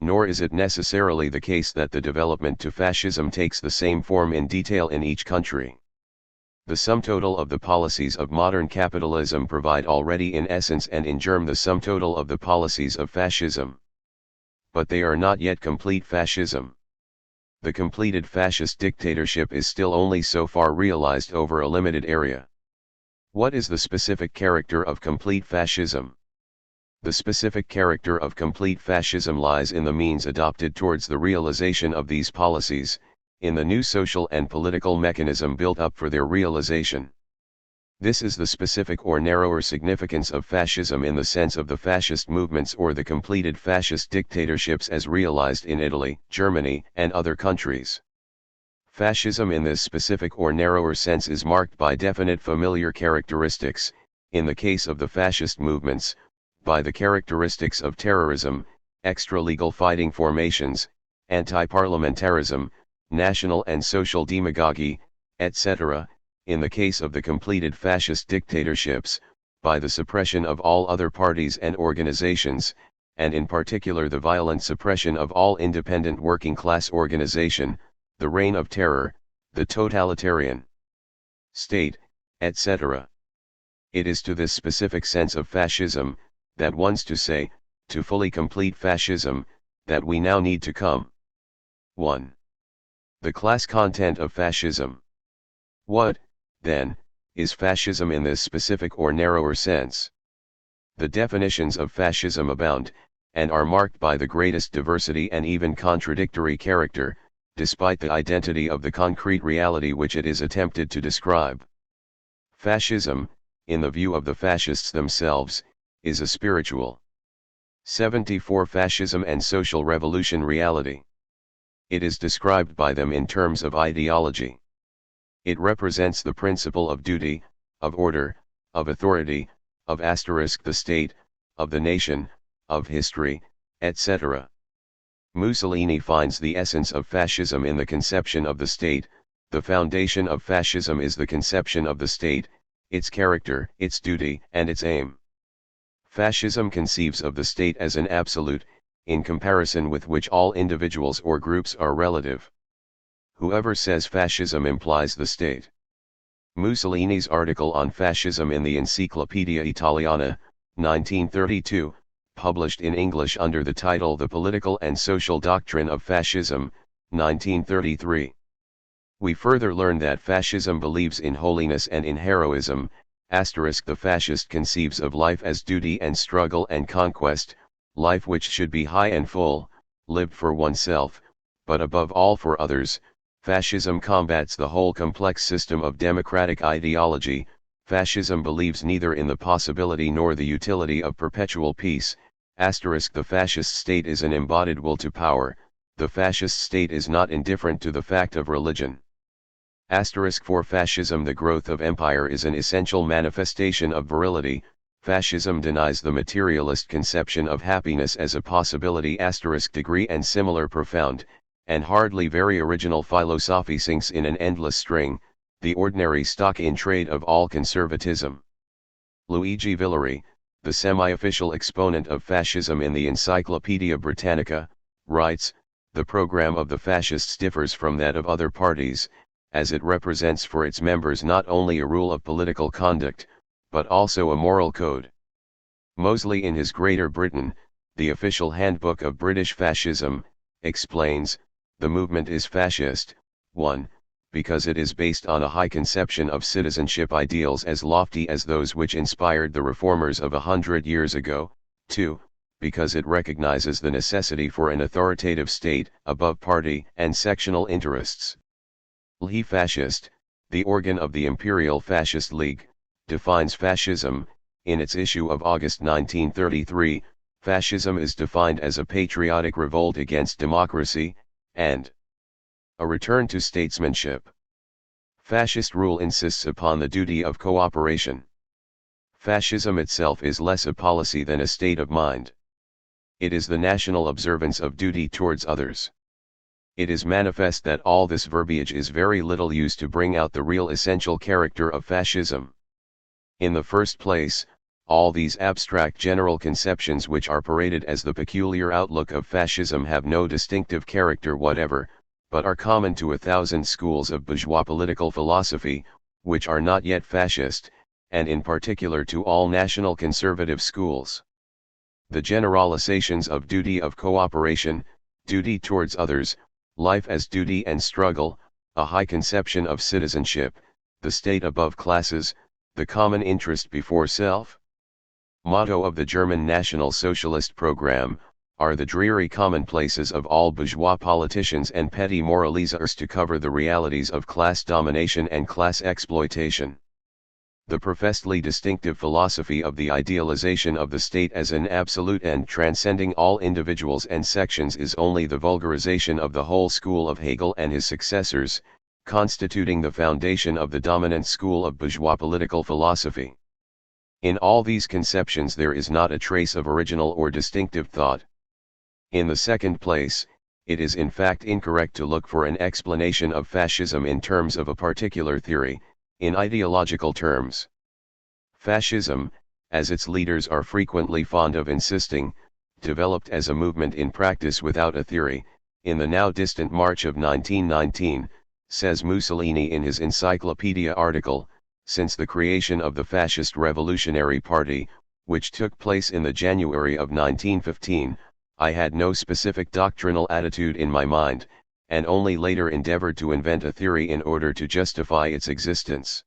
Nor is it necessarily the case that the development to fascism takes the same form in detail in each country. The sum total of the policies of modern capitalism provide already in essence and in germ the sum total of the policies of fascism. But they are not yet complete fascism. The completed fascist dictatorship is still only so far realized over a limited area. What is the specific character of complete fascism? The specific character of complete fascism lies in the means adopted towards the realization of these policies, in the new social and political mechanism built up for their realization. This is the specific or narrower significance of fascism in the sense of the fascist movements or the completed fascist dictatorships as realized in Italy, Germany, and other countries. Fascism in this specific or narrower sense is marked by definite familiar characteristics, in the case of the fascist movements, by the characteristics of terrorism, extra-legal fighting formations, anti-parliamentarism, national and social demagogy, etc., in the case of the completed fascist dictatorships, by the suppression of all other parties and organizations, and in particular the violent suppression of all independent working-class organization, the reign of terror, the totalitarian state, etc. It is to this specific sense of fascism, that wants to say, to fully complete fascism, that we now need to come. 1. The class content of fascism. What, then, is fascism in this specific or narrower sense? The definitions of fascism abound, and are marked by the greatest diversity and even contradictory character, despite the identity of the concrete reality which it is attempted to describe. Fascism, in the view of the fascists themselves, is a spiritual 74 fascism and social revolution reality. It is described by them in terms of ideology. It represents the principle of duty, of order, of authority, of the state, of the nation, of history, etc. Mussolini finds the essence of fascism in the conception of the state. The foundation of fascism is the conception of the state, its character, its duty, and its aim. Fascism conceives of the state as an absolute, in comparison with which all individuals or groups are relative. Whoever says fascism implies the state. Mussolini's article on fascism in the Encyclopedia Italiana, 1932, published in English under the title The Political and Social Doctrine of Fascism, 1933. We further learn that fascism believes in holiness and in heroism. The fascist conceives of life as duty and struggle and conquest, life which should be high and full, lived for oneself, but above all for others. Fascism combats the whole complex system of democratic ideology. Fascism believes neither in the possibility nor the utility of perpetual peace. The fascist state is an embodied will to power. The fascist state is not indifferent to the fact of religion. For fascism, the growth of empire is an essential manifestation of virility. Fascism denies the materialist conception of happiness as a possibility. Degree and similar profound, and hardly very original philosophy sinks in an endless string, the ordinary stock in trade of all conservatism. Luigi Villari, the semi-official exponent of fascism in the Encyclopaedia Britannica, writes, "The program of the fascists differs from that of other parties, as it represents for its members not only a rule of political conduct, but also a moral code." Mosley, in his Greater Britain, the official handbook of British fascism, explains, the movement is fascist, 1. Because it is based on a high conception of citizenship ideals as lofty as those which inspired the reformers of 100 years ago, 2. Because it recognizes the necessity for an authoritative state, above party and sectional interests. Le Fascist, the organ of the Imperial Fascist League, defines fascism. In its issue of August 1933, fascism is defined as a patriotic revolt against democracy, and a return to statesmanship. Fascist rule insists upon the duty of cooperation. Fascism itself is less a policy than a state of mind. It is the national observance of duty towards others. It is manifest that all this verbiage is very little used to bring out the real essential character of fascism. In the first place, all these abstract general conceptions which are paraded as the peculiar outlook of fascism have no distinctive character whatever, but are common to 1,000 schools of bourgeois political philosophy, which are not yet fascist, and in particular to all national conservative schools. The generalizations of duty of cooperation, duty towards others, life as duty and struggle, a high conception of citizenship, the state above classes, the common interest before self, motto of the German National Socialist program, are the dreary commonplaces of all bourgeois politicians and petty moralizers to cover the realities of class domination and class exploitation. The professedly distinctive philosophy of the idealization of the state as an absolute and transcending all individuals and sections is only the vulgarization of the whole school of Hegel and his successors, constituting the foundation of the dominant school of bourgeois political philosophy. In all these conceptions there is not a trace of original or distinctive thought. In the second place, it is in fact incorrect to look for an explanation of fascism in terms of a particular theory, In ideological terms, fascism, as its leaders are frequently fond of insisting, developed as a movement in practice without a theory, in the now distant March of 1919, says Mussolini in his encyclopedia article. Since the creation of the Fascist Revolutionary Party, which took place in the January of 1915, I had no specific doctrinal attitude in my mind, and only later endeavored to invent a theory in order to justify its existence.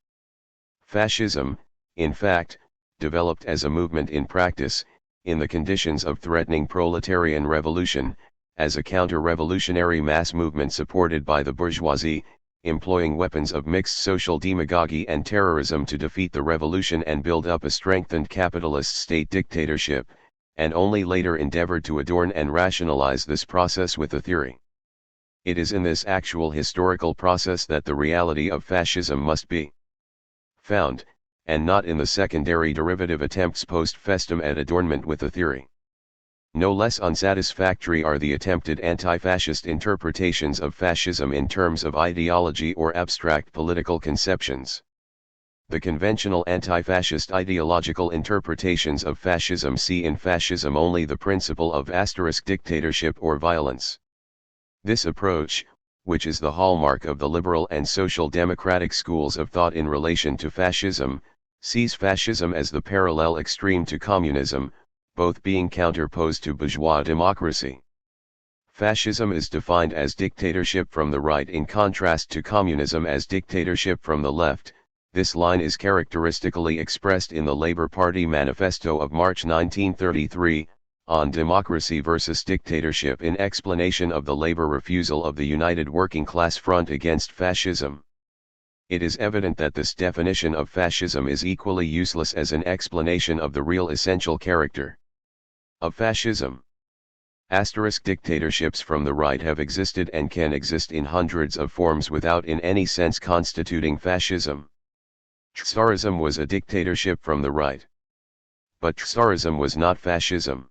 Fascism, in fact, developed as a movement in practice, in the conditions of threatening proletarian revolution, as a counter-revolutionary mass movement supported by the bourgeoisie, employing weapons of mixed social demagogy and terrorism to defeat the revolution and build up a strengthened capitalist state dictatorship, and only later endeavored to adorn and rationalize this process with a theory. It is in this actual historical process that the reality of fascism must be found, and not in the secondary derivative attempts post festum at adornment with a theory. No less unsatisfactory are the attempted anti-fascist interpretations of fascism in terms of ideology or abstract political conceptions. The conventional anti-fascist ideological interpretations of fascism see in fascism only the principle of * dictatorship or violence. This approach, which is the hallmark of the liberal and social democratic schools of thought in relation to fascism, sees fascism as the parallel extreme to communism, both being counterposed to bourgeois democracy. Fascism is defined as dictatorship from the right in contrast to communism as dictatorship from the left. This line is characteristically expressed in the Labour Party manifesto of March 1933, on democracy versus dictatorship, in explanation of the Labour refusal of the United Working Class Front against fascism. It is evident that this definition of fascism is equally useless as an explanation of the real essential character of fascism. Dictatorships from the right have existed and can exist in hundreds of forms without in any sense constituting fascism. Tsarism was a dictatorship from the right. But Tsarism was not fascism.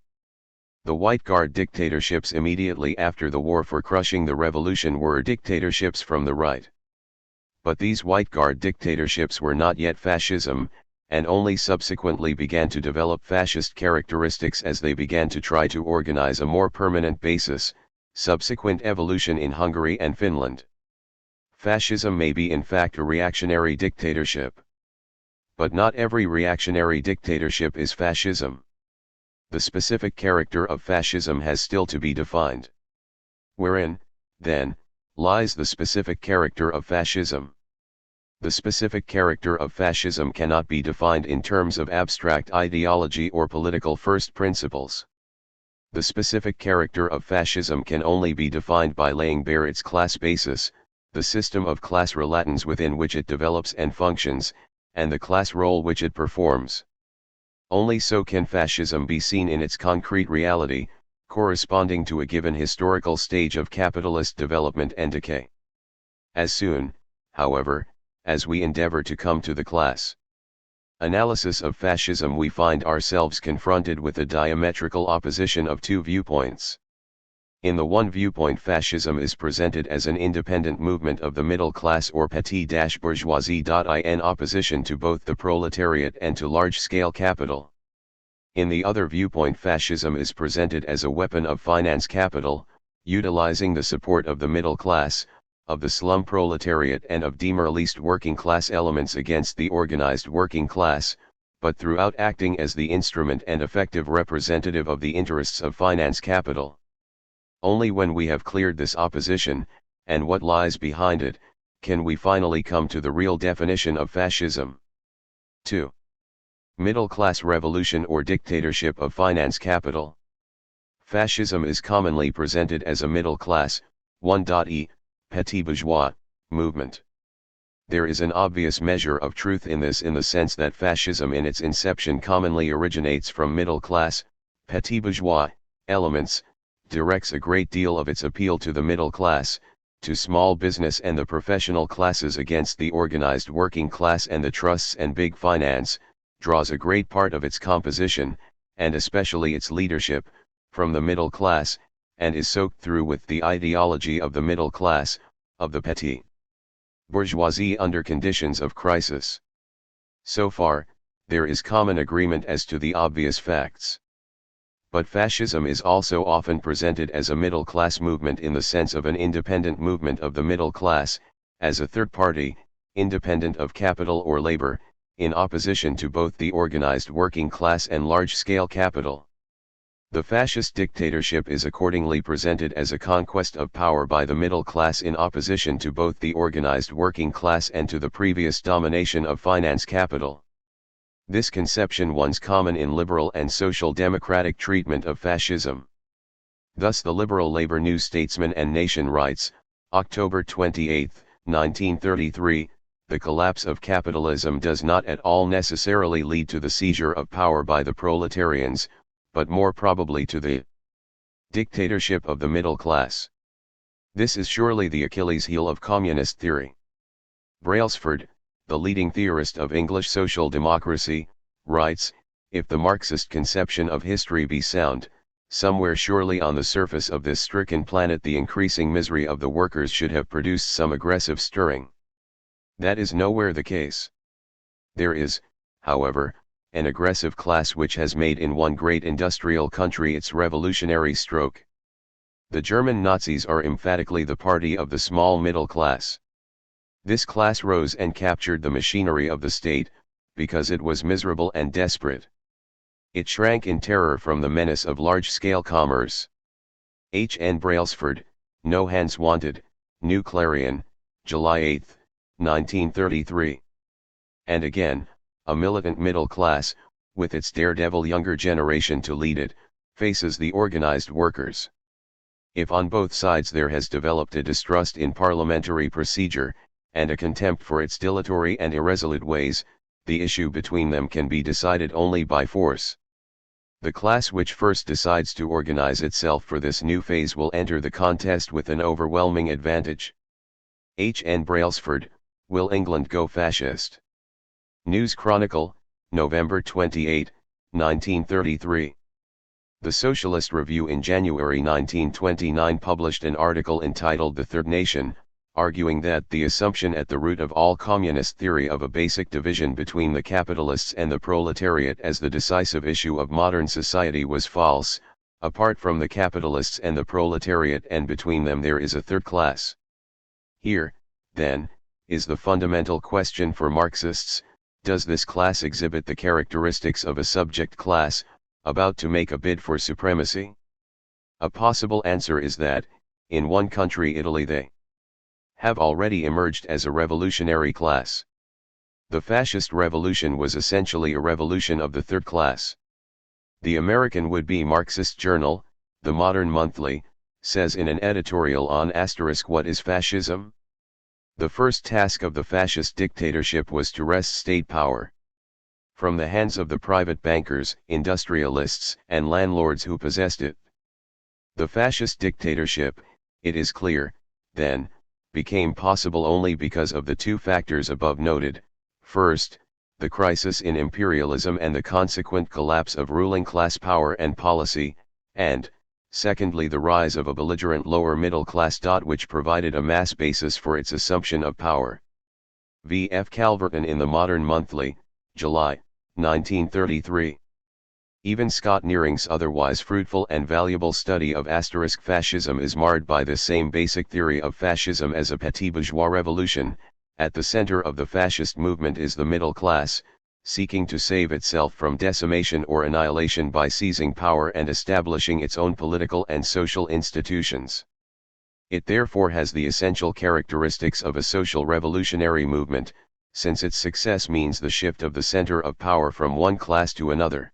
The White Guard dictatorships immediately after the war for crushing the revolution were dictatorships from the right. But these White Guard dictatorships were not yet fascism, and only subsequently began to develop fascist characteristics as they began to try to organize a more permanent basis, subsequent evolution in Hungary and Finland. Fascism may be in fact a reactionary dictatorship. But not every reactionary dictatorship is fascism. The specific character of fascism has still to be defined. Wherein, then, lies the specific character of fascism? The specific character of fascism cannot be defined in terms of abstract ideology or political first principles. The specific character of fascism can only be defined by laying bare its class basis, the system of class relations within which it develops and functions, and the class role which it performs. Only so can fascism be seen in its concrete reality, corresponding to a given historical stage of capitalist development and decay. As soon, however, as we endeavor to come to the class analysis of fascism, we find ourselves confronted with a diametrical opposition of two viewpoints. In the one viewpoint, fascism is presented as an independent movement of the middle class or petit-bourgeoisie, in opposition to both the proletariat and to large-scale capital. In the other viewpoint, fascism is presented as a weapon of finance capital, utilizing the support of the middle class, of the slum proletariat and of demoralized working class elements against the organized working class, but throughout acting as the instrument and effective representative of the interests of finance capital. Only when we have cleared this opposition, and what lies behind it, can we finally come to the real definition of fascism. 2. Middle class revolution or dictatorship of finance capital. Fascism is commonly presented as a middle class, petit bourgeois, movement. There is an obvious measure of truth in this, in the sense that fascism in its inception commonly originates from middle class, petit bourgeois, elements, directs a great deal of its appeal to the middle class, to small business and the professional classes against the organized working class and the trusts and big finance, draws a great part of its composition, and especially its leadership, from the middle class, and is soaked through with the ideology of the middle class, of the petit Bourgeoisie under conditions of crisis. So far, there is common agreement as to the obvious facts. But fascism is also often presented as a middle-class movement in the sense of an independent movement of the middle class, as a third party, independent of capital or labor, in opposition to both the organized working class and large-scale capital. The fascist dictatorship is accordingly presented as a conquest of power by the middle class in opposition to both the organized working class and to the previous domination of finance capital. This conception was common in liberal and social democratic treatment of fascism. Thus the liberal Labor New Statesman and Nation writes, October 28, 1933, the collapse of capitalism does not at all necessarily lead to the seizure of power by the proletarians, but more probably to the dictatorship of the middle class. This is surely the Achilles heel of communist theory. Brailsford, the leading theorist of English social democracy, writes, if the Marxist conception of history be sound, somewhere surely on the surface of this stricken planet the increasing misery of the workers should have produced some aggressive stirring. That is nowhere the case. There is, however, an aggressive class which has made in one great industrial country its revolutionary stroke. The German Nazis are emphatically the party of the small middle class. This class rose and captured the machinery of the state, because it was miserable and desperate. It shrank in terror from the menace of large-scale commerce. H. N. Brailsford, No Hands Wanted, New Clarion, July 8, 1933. And again, a militant middle class, with its daredevil younger generation to lead it, faces the organized workers. If on both sides there has developed a distrust in parliamentary procedure, and a contempt for its dilatory and irresolute ways, the issue between them can be decided only by force. The class which first decides to organize itself for this new phase will enter the contest with an overwhelming advantage. H. N. Brailsford, Will England Go Fascist? News Chronicle, November 28, 1933. The Socialist Review in January 1929 published an article entitled The Third Nation, arguing that the assumption at the root of all communist theory of a basic division between the capitalists and the proletariat as the decisive issue of modern society was false. Apart from the capitalists and the proletariat and between them there is a third class. Here, then, is the fundamental question for Marxists: does this class exhibit the characteristics of a subject class, about to make a bid for supremacy? A possible answer is that, in one country, Italy, they have already emerged as a revolutionary class. The fascist revolution was essentially a revolution of the third class. The American would-be Marxist journal, The Modern Monthly, says in an editorial on * what is fascism? The first task of the fascist dictatorship was to wrest state power from the hands of the private bankers, industrialists, and landlords who possessed it. The fascist dictatorship, it is clear, then, became possible only because of the two factors above noted: first, the crisis in imperialism and the consequent collapse of ruling class power and policy, and, secondly, the rise of a belligerent lower middle class. Which provided a mass basis for its assumption of power. V. F. Calverton in The Modern Monthly, July, 1933. Even Scott Nearing's otherwise fruitful and valuable study of * fascism is marred by this same basic theory of fascism as a petit bourgeois revolution. At the center of the fascist movement is the middle class, seeking to save itself from decimation or annihilation by seizing power and establishing its own political and social institutions. It therefore has the essential characteristics of a social revolutionary movement, since its success means the shift of the center of power from one class to another.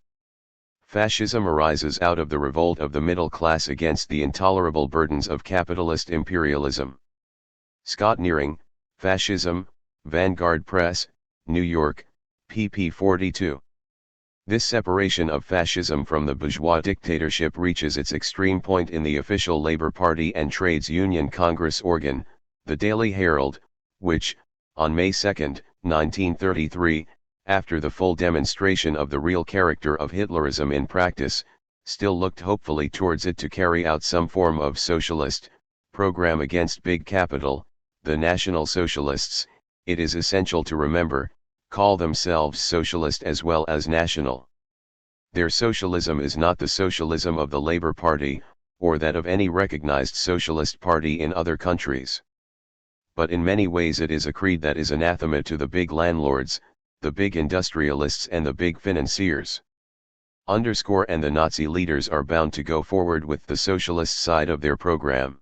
Fascism arises out of the revolt of the middle class against the intolerable burdens of capitalist imperialism. Scott Nearing, Fascism, Vanguard Press, New York, pp. 42. This separation of fascism from the bourgeois dictatorship reaches its extreme point in the official Labor Party and Trades Union Congress organ, the Daily Herald, which, on May 2, 1933, after the full demonstration of the real character of Hitlerism in practice, still looked hopefully towards it to carry out some form of socialist program against big capital, the National Socialists, it is essential to remember, call themselves socialist as well as national. Their socialism is not the socialism of the Labour Party, or that of any recognized socialist party in other countries. But in many ways it is a creed that is anathema to the big landlords, the big industrialists and the big financiers. And the Nazi leaders are bound to go forward with the socialist side of their program.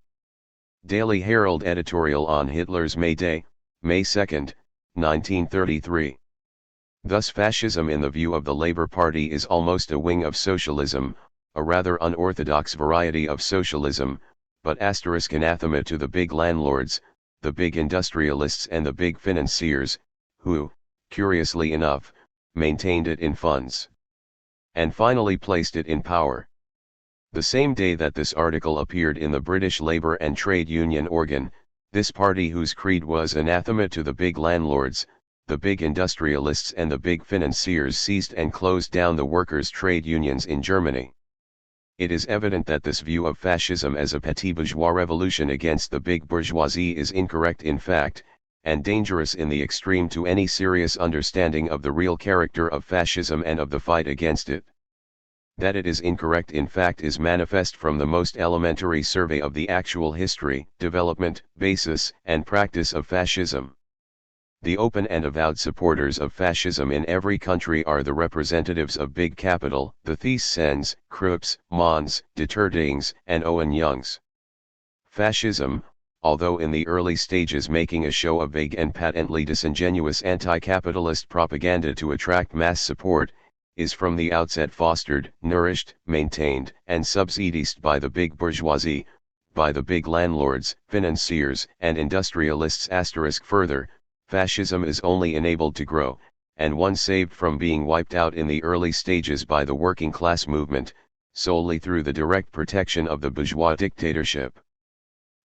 Daily Herald editorial on Hitler's May Day, May 2, 1933. Thus fascism in the view of the Labour Party is almost a wing of socialism, a rather unorthodox variety of socialism, but anathema to the big landlords, the big industrialists and the big financiers, who, curiously enough, maintained it in funds. And finally placed it in power. The same day that this article appeared in the British Labour and Trade Union organ, this party whose creed was anathema to the big landlords, the big industrialists and the big financiers seized and closed down the workers' trade unions in Germany. It is evident that this view of fascism as a petit bourgeois revolution against the big bourgeoisie is incorrect in fact, and dangerous in the extreme to any serious understanding of the real character of fascism and of the fight against it. That it is incorrect in fact is manifest from the most elementary survey of the actual history, development, basis, and practice of fascism. The open and avowed supporters of fascism in every country are the representatives of big capital, the Thyssens, Krupps, Mons, Detertings, and Owen Youngs. Fascism, although in the early stages making a show of vague and patently disingenuous anti-capitalist propaganda to attract mass support, is from the outset fostered, nourished, maintained, and subsidized by the big bourgeoisie, by the big landlords, financiers, and industrialists. Further, fascism is only enabled to grow, and once saved from being wiped out in the early stages by the working class movement, solely through the direct protection of the bourgeois dictatorship.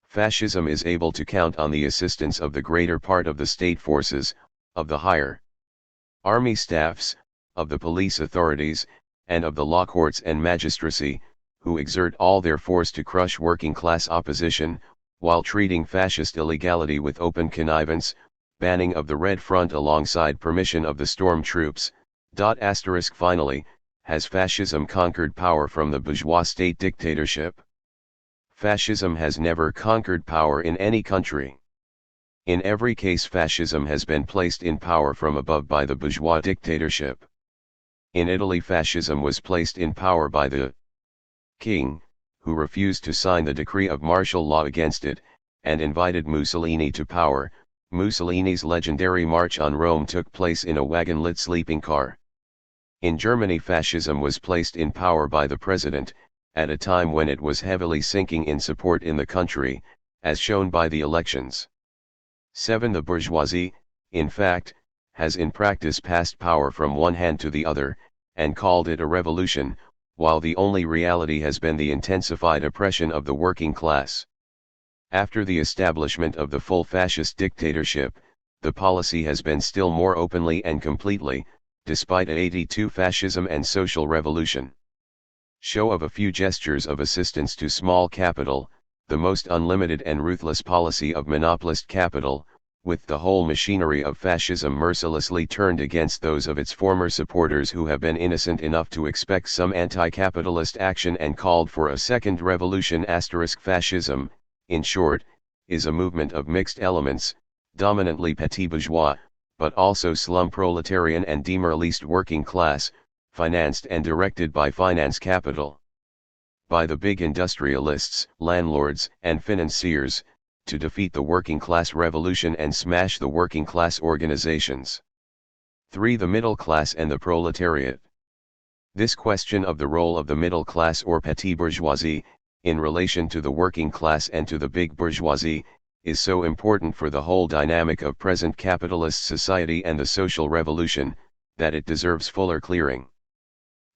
Fascism is able to count on the assistance of the greater part of the state forces, of the higher army staffs, of the police authorities, and of the law courts and magistracy, who exert all their force to crush working class opposition, while treating fascist illegality with open connivance, banning of the Red Front alongside permission of the storm troops. Finally, has fascism conquered power from the bourgeois state dictatorship? Fascism has never conquered power in any country. In every case fascism has been placed in power from above by the bourgeois dictatorship. In Italy fascism was placed in power by the king, who refused to sign the decree of martial law against it, and invited Mussolini to power. Mussolini's legendary march on Rome took place in a wagon-lit sleeping car. In Germany fascism was placed in power by the president, at a time when it was heavily sinking in support in the country, as shown by the elections. 7. The bourgeoisie, in fact, has in practice passed power from one hand to the other, and called it a revolution, while the only reality has been the intensified oppression of the working class. After the establishment of the full fascist dictatorship, the policy has been still more openly and completely, despite 82 fascism and social revolution. Show of a few gestures of assistance to small capital, the most unlimited and ruthless policy of monopolist capital, with the whole machinery of fascism mercilessly turned against those of its former supporters who have been innocent enough to expect some anti-capitalist action and called for a second revolution. Fascism, in short, is a movement of mixed elements, dominantly petit bourgeois, but also slum proletarian and demoralized working class, financed and directed by finance capital. By the big industrialists, landlords, and financiers, to defeat the working class revolution and smash the working class organizations. 3. The middle class and the proletariat. This question of the role of the middle class or petit bourgeoisie, in relation to the working class and to the big bourgeoisie, is so important for the whole dynamic of present capitalist society and the social revolution, that it deserves fuller clearing.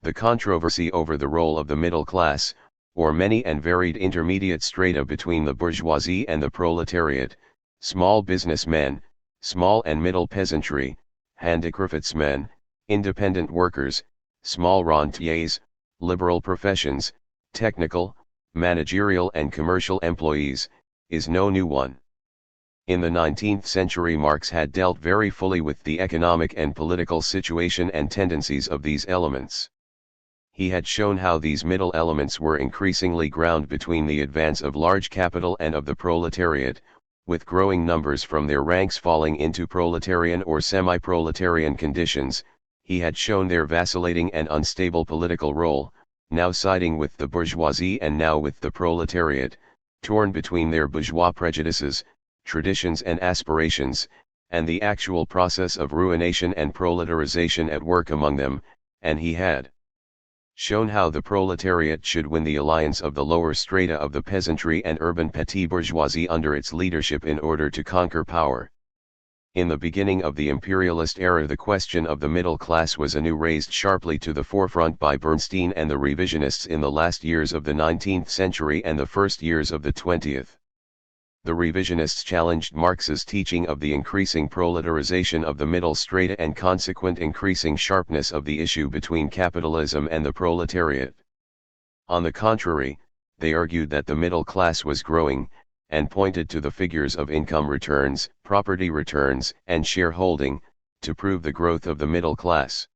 The controversy over the role of the middle class, or many and varied intermediate strata between the bourgeoisie and the proletariat, small businessmen, small and middle peasantry, handicraftsmen, independent workers, small rentiers, liberal professions, technical, managerial and commercial employees, is no new one. In the 19th century, Marx had dealt very fully with the economic and political situation and tendencies of these elements. He had shown how these middle elements were increasingly ground between the advance of large capital and of the proletariat, with growing numbers from their ranks falling into proletarian or semi-proletarian conditions. He had shown their vacillating and unstable political role, now siding with the bourgeoisie and now with the proletariat, torn between their bourgeois prejudices, traditions and aspirations, and the actual process of ruination and proletarization at work among them, and he had shown how the proletariat should win the alliance of the lower strata of the peasantry and urban petit bourgeoisie under its leadership in order to conquer power. In the beginning of the imperialist era, the question of the middle class was anew raised sharply to the forefront by Bernstein and the revisionists in the last years of the 19th century and the first years of the 20th. The revisionists challenged Marx's teaching of the increasing proletarization of the middle strata and consequent increasing sharpness of the issue between capitalism and the proletariat. On the contrary, they argued that the middle class was growing, and pointed to the figures of income returns, property returns, and shareholding, to prove the growth of the middle class.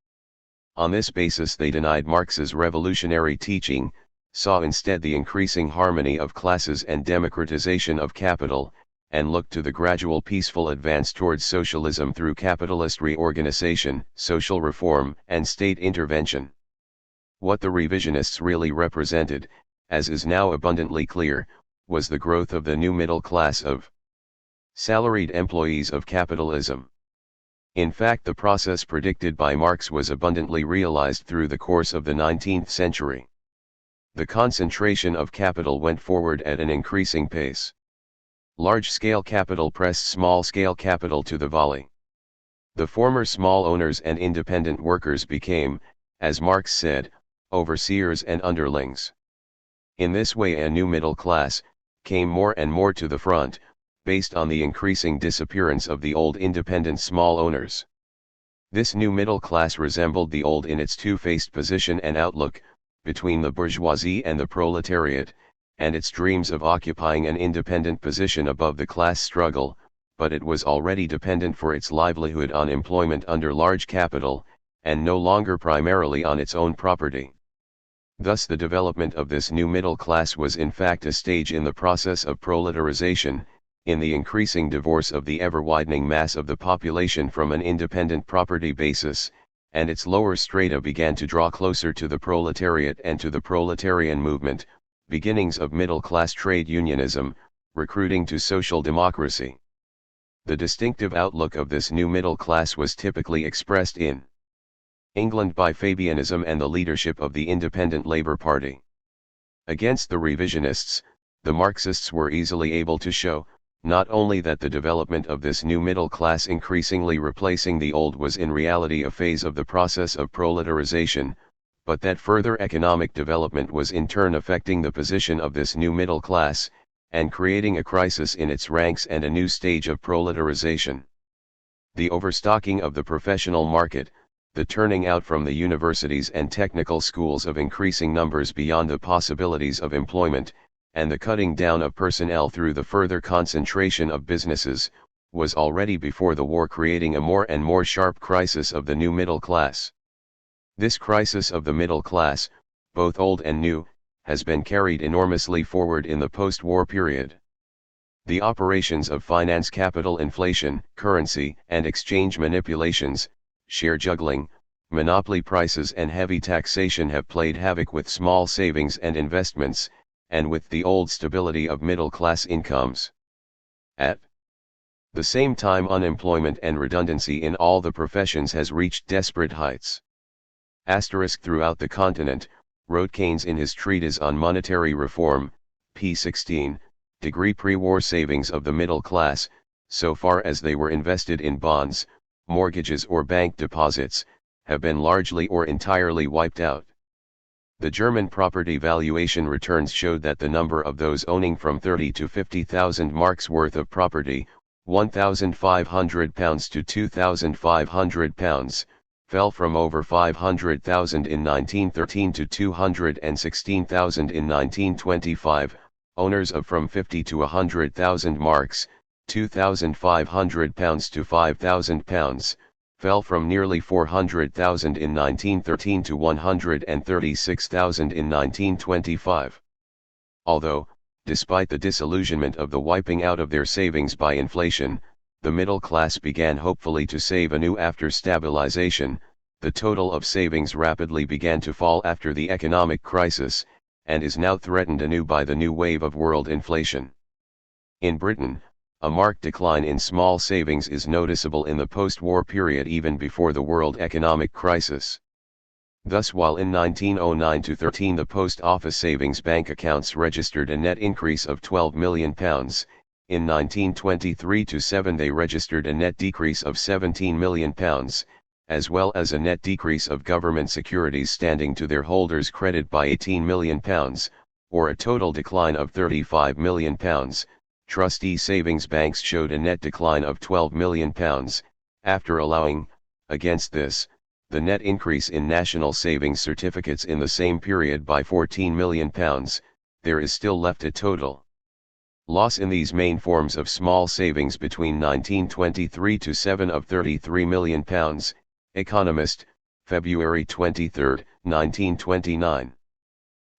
On this basis they denied Marx's revolutionary teaching, saw instead the increasing harmony of classes and democratization of capital, and looked to the gradual peaceful advance towards socialism through capitalist reorganization, social reform, and state intervention. What the revisionists really represented, as is now abundantly clear, was the growth of the new middle class of salaried employees of capitalism. In fact, the process predicted by Marx was abundantly realized through the course of the 19th century. The concentration of capital went forward at an increasing pace. Large-scale capital pressed small-scale capital to the volley. The former small owners and independent workers became, as Marx said, overseers and underlings. In this way a new middle class came more and more to the front, based on the increasing disappearance of the old independent small owners. This new middle class resembled the old in its two-faced position and outlook, between the bourgeoisie and the proletariat, and its dreams of occupying an independent position above the class struggle, but it was already dependent for its livelihood on employment under large capital, and no longer primarily on its own property. Thus the development of this new middle class was in fact a stage in the process of proletarization, in the increasing divorce of the ever-widening mass of the population from an independent property basis, and its lower strata began to draw closer to the proletariat and to the proletarian movement, beginnings of middle-class trade unionism, recruiting to social democracy. The distinctive outlook of this new middle class was typically expressed in England by Fabianism and the leadership of the Independent Labour Party. Against the revisionists, the Marxists were easily able to show, not only that the development of this new middle class increasingly replacing the old was in reality a phase of the process of proletarization, but that further economic development was in turn affecting the position of this new middle class, and creating a crisis in its ranks and a new stage of proletarization. The overstocking of the professional market, the turning out from the universities and technical schools of increasing numbers beyond the possibilities of employment, and the cutting down of personnel through the further concentration of businesses, was already before the war creating a more and more sharp crisis of the new middle class. This crisis of the middle class, both old and new, has been carried enormously forward in the post-war period. The operations of finance, capital inflation, currency and exchange manipulations, share juggling, monopoly prices and heavy taxation have played havoc with small savings and investments, and with the old stability of middle-class incomes. At the same time, unemployment and redundancy in all the professions has reached desperate heights. Throughout the continent, wrote Keynes in his treatise on monetary reform, p. 16, pre-war savings of the middle class, so far as they were invested in bonds, mortgages or bank deposits, have been largely or entirely wiped out. The German property valuation returns showed that the number of those owning from 30 to 50,000 marks worth of property, £1,500 to £2,500, fell from over 500,000 in 1913 to 216,000 in 1925, owners of from 50 to 100,000 marks, £2,500 to £5,000, fell from nearly 400,000 in 1913 to 136,000 in 1925. Although, despite the disillusionment of the wiping out of their savings by inflation, the middle class began hopefully to save anew after stabilization, the total of savings rapidly began to fall after the economic crisis, and is now threatened anew by the new wave of world inflation. In Britain, a marked decline in small savings is noticeable in the post-war period even before the world economic crisis. Thus, while in 1909-13 the Post Office savings bank accounts registered a net increase of £12 million, in 1923-7 they registered a net decrease of £17 million, as well as a net decrease of government securities standing to their holders' credit by £18 million, or a total decline of £35 million. Trustee savings banks showed a net decline of £12 million, after allowing, against this, the net increase in national savings certificates in the same period by £14 million, there is still left a total loss in these main forms of small savings between 1923-7 of £33 million. Economist, February 23, 1929.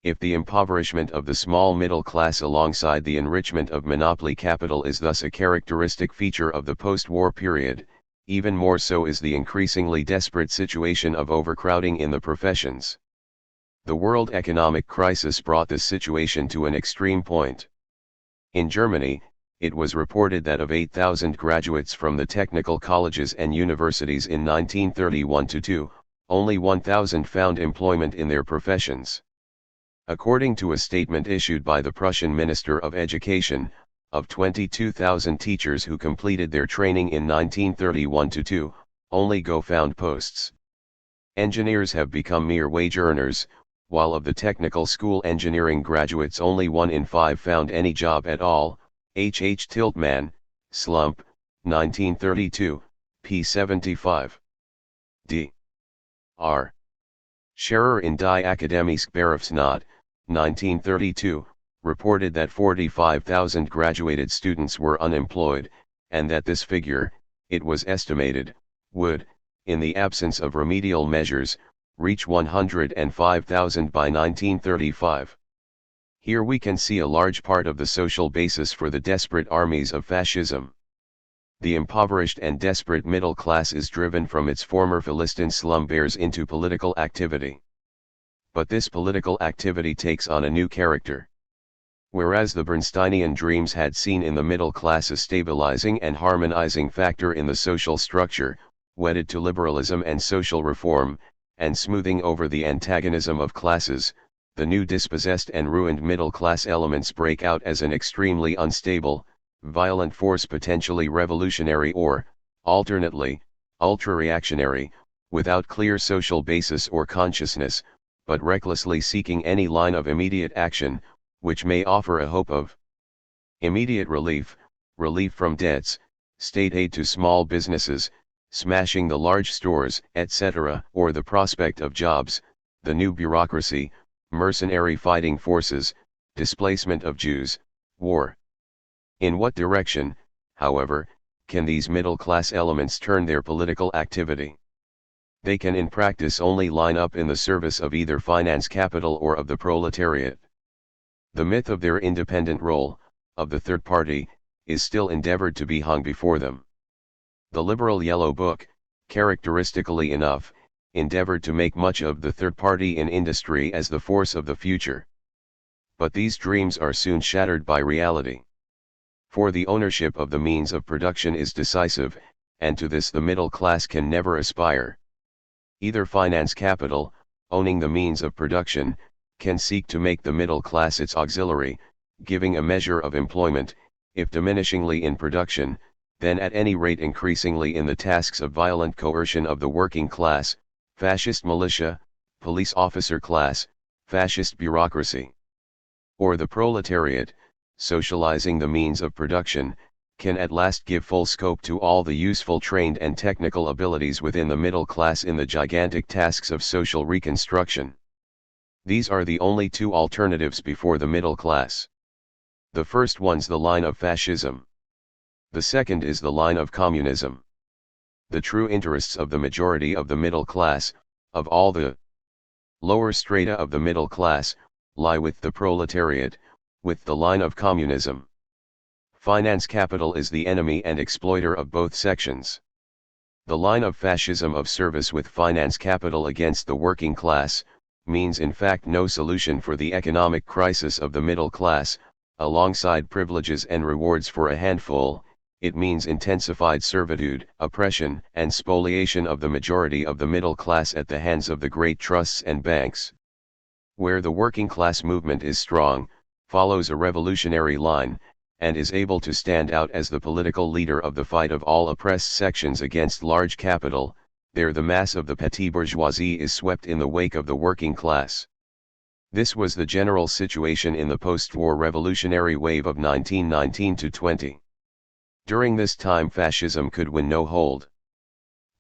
If the impoverishment of the small middle class alongside the enrichment of monopoly capital is thus a characteristic feature of the post-war period, even more so is the increasingly desperate situation of overcrowding in the professions. The world economic crisis brought this situation to an extreme point. In Germany, it was reported that of 8,000 graduates from the technical colleges and universities in 1931-2, only 1,000 found employment in their professions. According to a statement issued by the Prussian Minister of Education, of 22,000 teachers who completed their training in 1931-2, only go found posts. Engineers have become mere wage earners, while of the technical school engineering graduates only 1 in 5 found any job at all. H. Tiltman, Slump, 1932, p. 75. D. R. Scherer in Die Akademische Berufsnot, 1932, reported that 45,000 graduated students were unemployed, and that this figure, it was estimated, would, in the absence of remedial measures, reach 105,000 by 1935. Here we can see a large part of the social basis for the desperate armies of fascism. The impoverished and desperate middle class is driven from its former Philistine slum bears into political activity. But this political activity takes on a new character. Whereas the Bernsteinian dreams had seen in the middle class a stabilizing and harmonizing factor in the social structure, wedded to liberalism and social reform, and smoothing over the antagonism of classes, the new dispossessed and ruined middle class elements break out as an extremely unstable, violent force, potentially revolutionary or, alternately, ultra-reactionary, without clear social basis or consciousness, but recklessly seeking any line of immediate action, which may offer a hope of immediate relief, relief from debts, state aid to small businesses, smashing the large stores, etc., or the prospect of jobs, the new bureaucracy, mercenary fighting forces, displacement of Jews, war. In what direction, however, can these middle-class elements turn their political activity? They can in practice only line up in the service of either finance capital or of the proletariat. The myth of their independent role, of the third party, is still endeavored to be hung before them. The liberal Yellow Book, characteristically enough, endeavored to make much of the third party in industry as the force of the future. But these dreams are soon shattered by reality. For the ownership of the means of production is decisive, and to this the middle class can never aspire. Either finance capital, owning the means of production, can seek to make the middle class its auxiliary, giving a measure of employment, if diminishingly in production, then at any rate increasingly in the tasks of violent coercion of the working class, fascist militia, police officer class, fascist bureaucracy. Or the proletariat, socializing the means of production, can at last give full scope to all the useful trained and technical abilities within the middle class in the gigantic tasks of social reconstruction. These are the only two alternatives before the middle class. The first one's the line of fascism. The second is the line of communism. The true interests of the majority of the middle class, of all the lower strata of the middle class, lie with the proletariat, with the line of communism. Finance capital is the enemy and exploiter of both sections. The line of fascism of service with finance capital against the working class, means in fact no solution for the economic crisis of the middle class. Alongside privileges and rewards for a handful, it means intensified servitude, oppression, and spoliation of the majority of the middle class at the hands of the great trusts and banks. Where the working class movement is strong, follows a revolutionary line, and is able to stand out as the political leader of the fight of all oppressed sections against large capital, there the mass of the petty bourgeoisie is swept in the wake of the working class. This was the general situation in the post-war revolutionary wave of 1919–20. During this time fascism could win no hold.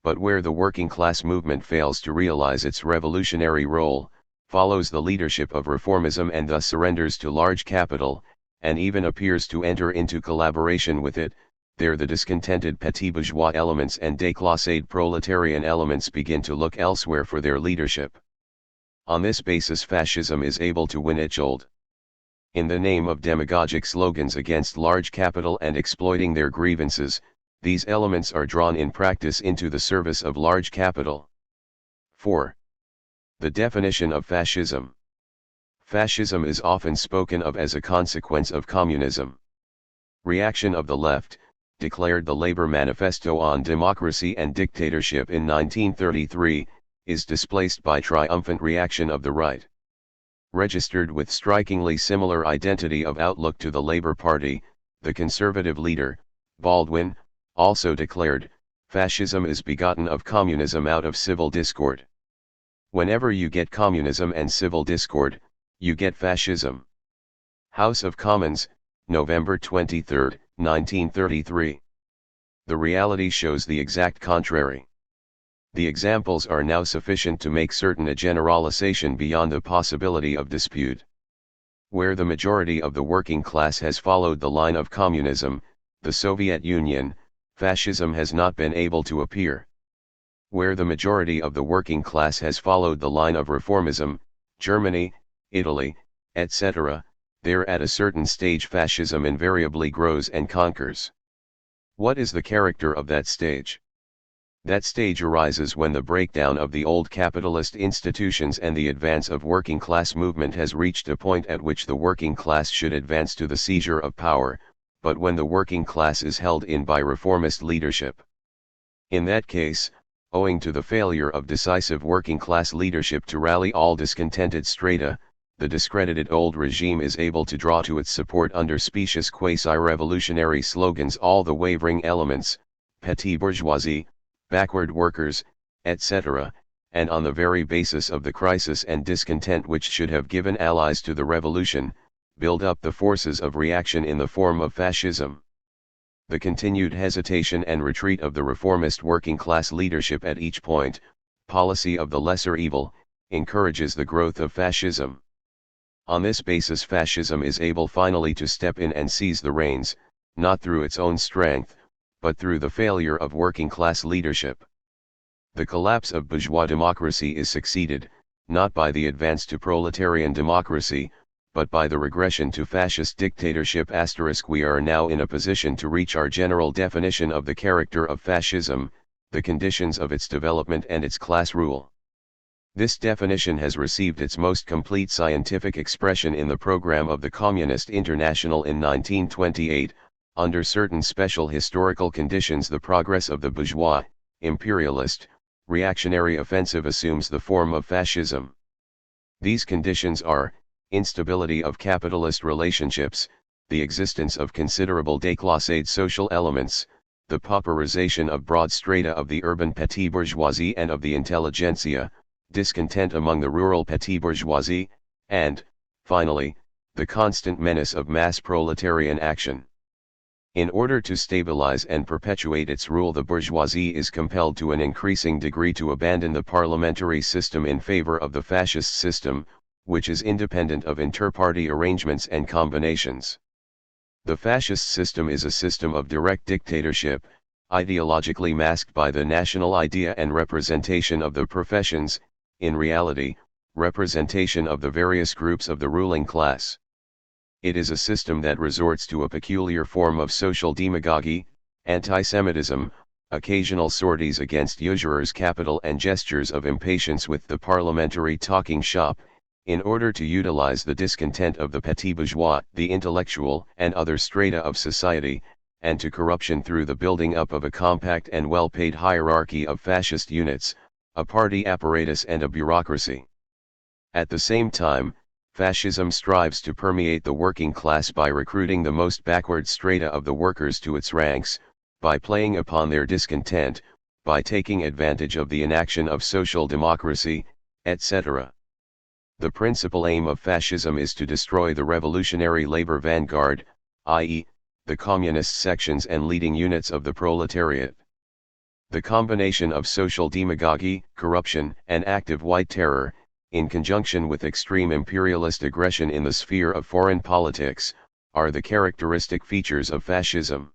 But where the working class movement fails to realize its revolutionary role, follows the leadership of reformism and thus surrenders to large capital, and even appears to enter into collaboration with it, there the discontented petit bourgeois elements and déclassé proletarian elements begin to look elsewhere for their leadership. On this basis fascism is able to win its hold. In the name of demagogic slogans against large capital and exploiting their grievances, these elements are drawn in practice into the service of large capital. 4. The definition of fascism. Fascism is often spoken of as a consequence of communism. Reaction of the left, declared the Labour Manifesto on Democracy and Dictatorship in 1933, is displaced by triumphant reaction of the right. Registered with strikingly similar identity of outlook to the Labour Party, the conservative leader, Baldwin, also declared, fascism is begotten of communism out of civil discord. Whenever you get communism and civil discord, you get fascism. House of Commons, November 23, 1933. The reality shows the exact contrary. The examples are now sufficient to make certain a generalization beyond the possibility of dispute. Where the majority of the working class has followed the line of communism, the Soviet Union, fascism has not been able to appear. Where the majority of the working class has followed the line of reformism, Germany, Italy, etc., there at a certain stage fascism invariably grows and conquers. What is the character of that stage? That stage arises when the breakdown of the old capitalist institutions and the advance of working class movement has reached a point at which the working class should advance to the seizure of power, but when the working class is held in by reformist leadership. In that case, owing to the failure of decisive working class leadership to rally all discontented strata, the discredited old regime is able to draw to its support under specious quasi-revolutionary slogans all the wavering elements, petty bourgeoisie, backward workers, etc., and on the very basis of the crisis and discontent which should have given allies to the revolution, build up the forces of reaction in the form of fascism. The continued hesitation and retreat of the reformist working class leadership at each point, policy of the lesser evil, encourages the growth of fascism. On this basis fascism is able finally to step in and seize the reins, not through its own strength, but through the failure of working class leadership. The collapse of bourgeois democracy is succeeded, not by the advance to proletarian democracy, but by the regression to fascist dictatorship. We are now in a position to reach our general definition of the character of fascism, the conditions of its development and its class rule. This definition has received its most complete scientific expression in the program of the Communist International in 1928. Under certain special historical conditions the progress of the bourgeois, imperialist, reactionary offensive assumes the form of fascism. These conditions are, instability of capitalist relationships, the existence of considerable déclassé social elements, the pauperization of broad strata of the urban petty bourgeoisie and of the intelligentsia, discontent among the rural petty bourgeoisie, and, finally, the constant menace of mass proletarian action. In order to stabilize and perpetuate its rule, the bourgeoisie is compelled to an increasing degree to abandon the parliamentary system in favor of the fascist system, which is independent of inter-party arrangements and combinations. The fascist system is a system of direct dictatorship, ideologically masked by the national idea and representation of the professions, in reality, representation of the various groups of the ruling class. It is a system that resorts to a peculiar form of social demagogy, anti-Semitism, occasional sorties against usurers' capital and gestures of impatience with the parliamentary talking shop, in order to utilize the discontent of the petit bourgeois, the intellectual and other strata of society, and to corruption through the building up of a compact and well-paid hierarchy of fascist units, a party apparatus and a bureaucracy. At the same time, fascism strives to permeate the working class by recruiting the most backward strata of the workers to its ranks, by playing upon their discontent, by taking advantage of the inaction of social democracy, etc. The principal aim of fascism is to destroy the revolutionary labor vanguard, i.e., the communist sections and leading units of the proletariat. The combination of social demagogy, corruption, and active white terror, in conjunction with extreme imperialist aggression in the sphere of foreign politics, are the characteristic features of fascism.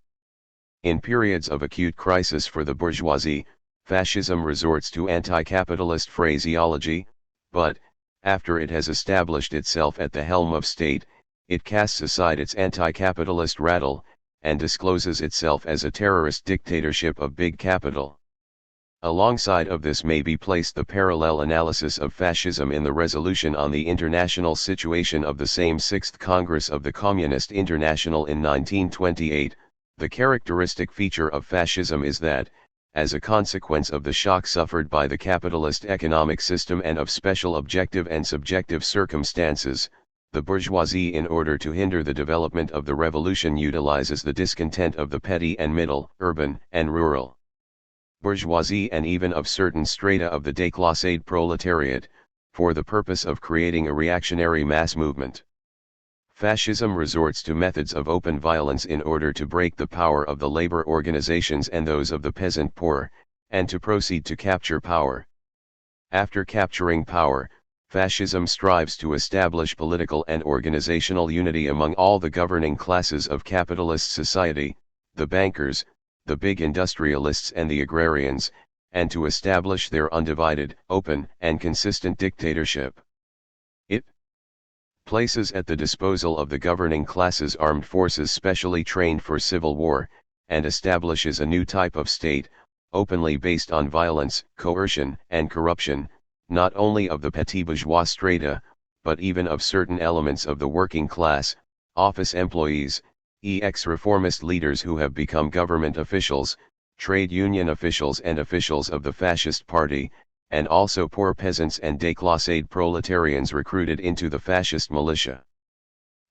In periods of acute crisis for the bourgeoisie, fascism resorts to anti-capitalist phraseology, but, after it has established itself at the helm of state, it casts aside its anti-capitalist rattle, and discloses itself as a terrorist dictatorship of big capital. Alongside of this may be placed the parallel analysis of fascism in the resolution on the international situation of the same Sixth Congress of the Communist International in 1928. The characteristic feature of fascism is that, as a consequence of the shock suffered by the capitalist economic system and of special objective and subjective circumstances, the bourgeoisie, in order to hinder the development of the revolution, utilizes the discontent of the petty and middle, urban and rural bourgeoisie and even of certain strata of the déclassé proletariat, for the purpose of creating a reactionary mass movement. Fascism resorts to methods of open violence in order to break the power of the labor organizations and those of the peasant poor, and to proceed to capture power. After capturing power, fascism strives to establish political and organizational unity among all the governing classes of capitalist society, the bankers, the big industrialists and the agrarians, and to establish their undivided, open, and consistent dictatorship. It places at the disposal of the governing classes armed forces specially trained for civil war, and establishes a new type of state, openly based on violence, coercion, and corruption, not only of the petit bourgeois strata, but even of certain elements of the working class, office employees, ex-reformist leaders who have become government officials, trade union officials and officials of the fascist party, and also poor peasants and déclassé proletarians recruited into the fascist militia.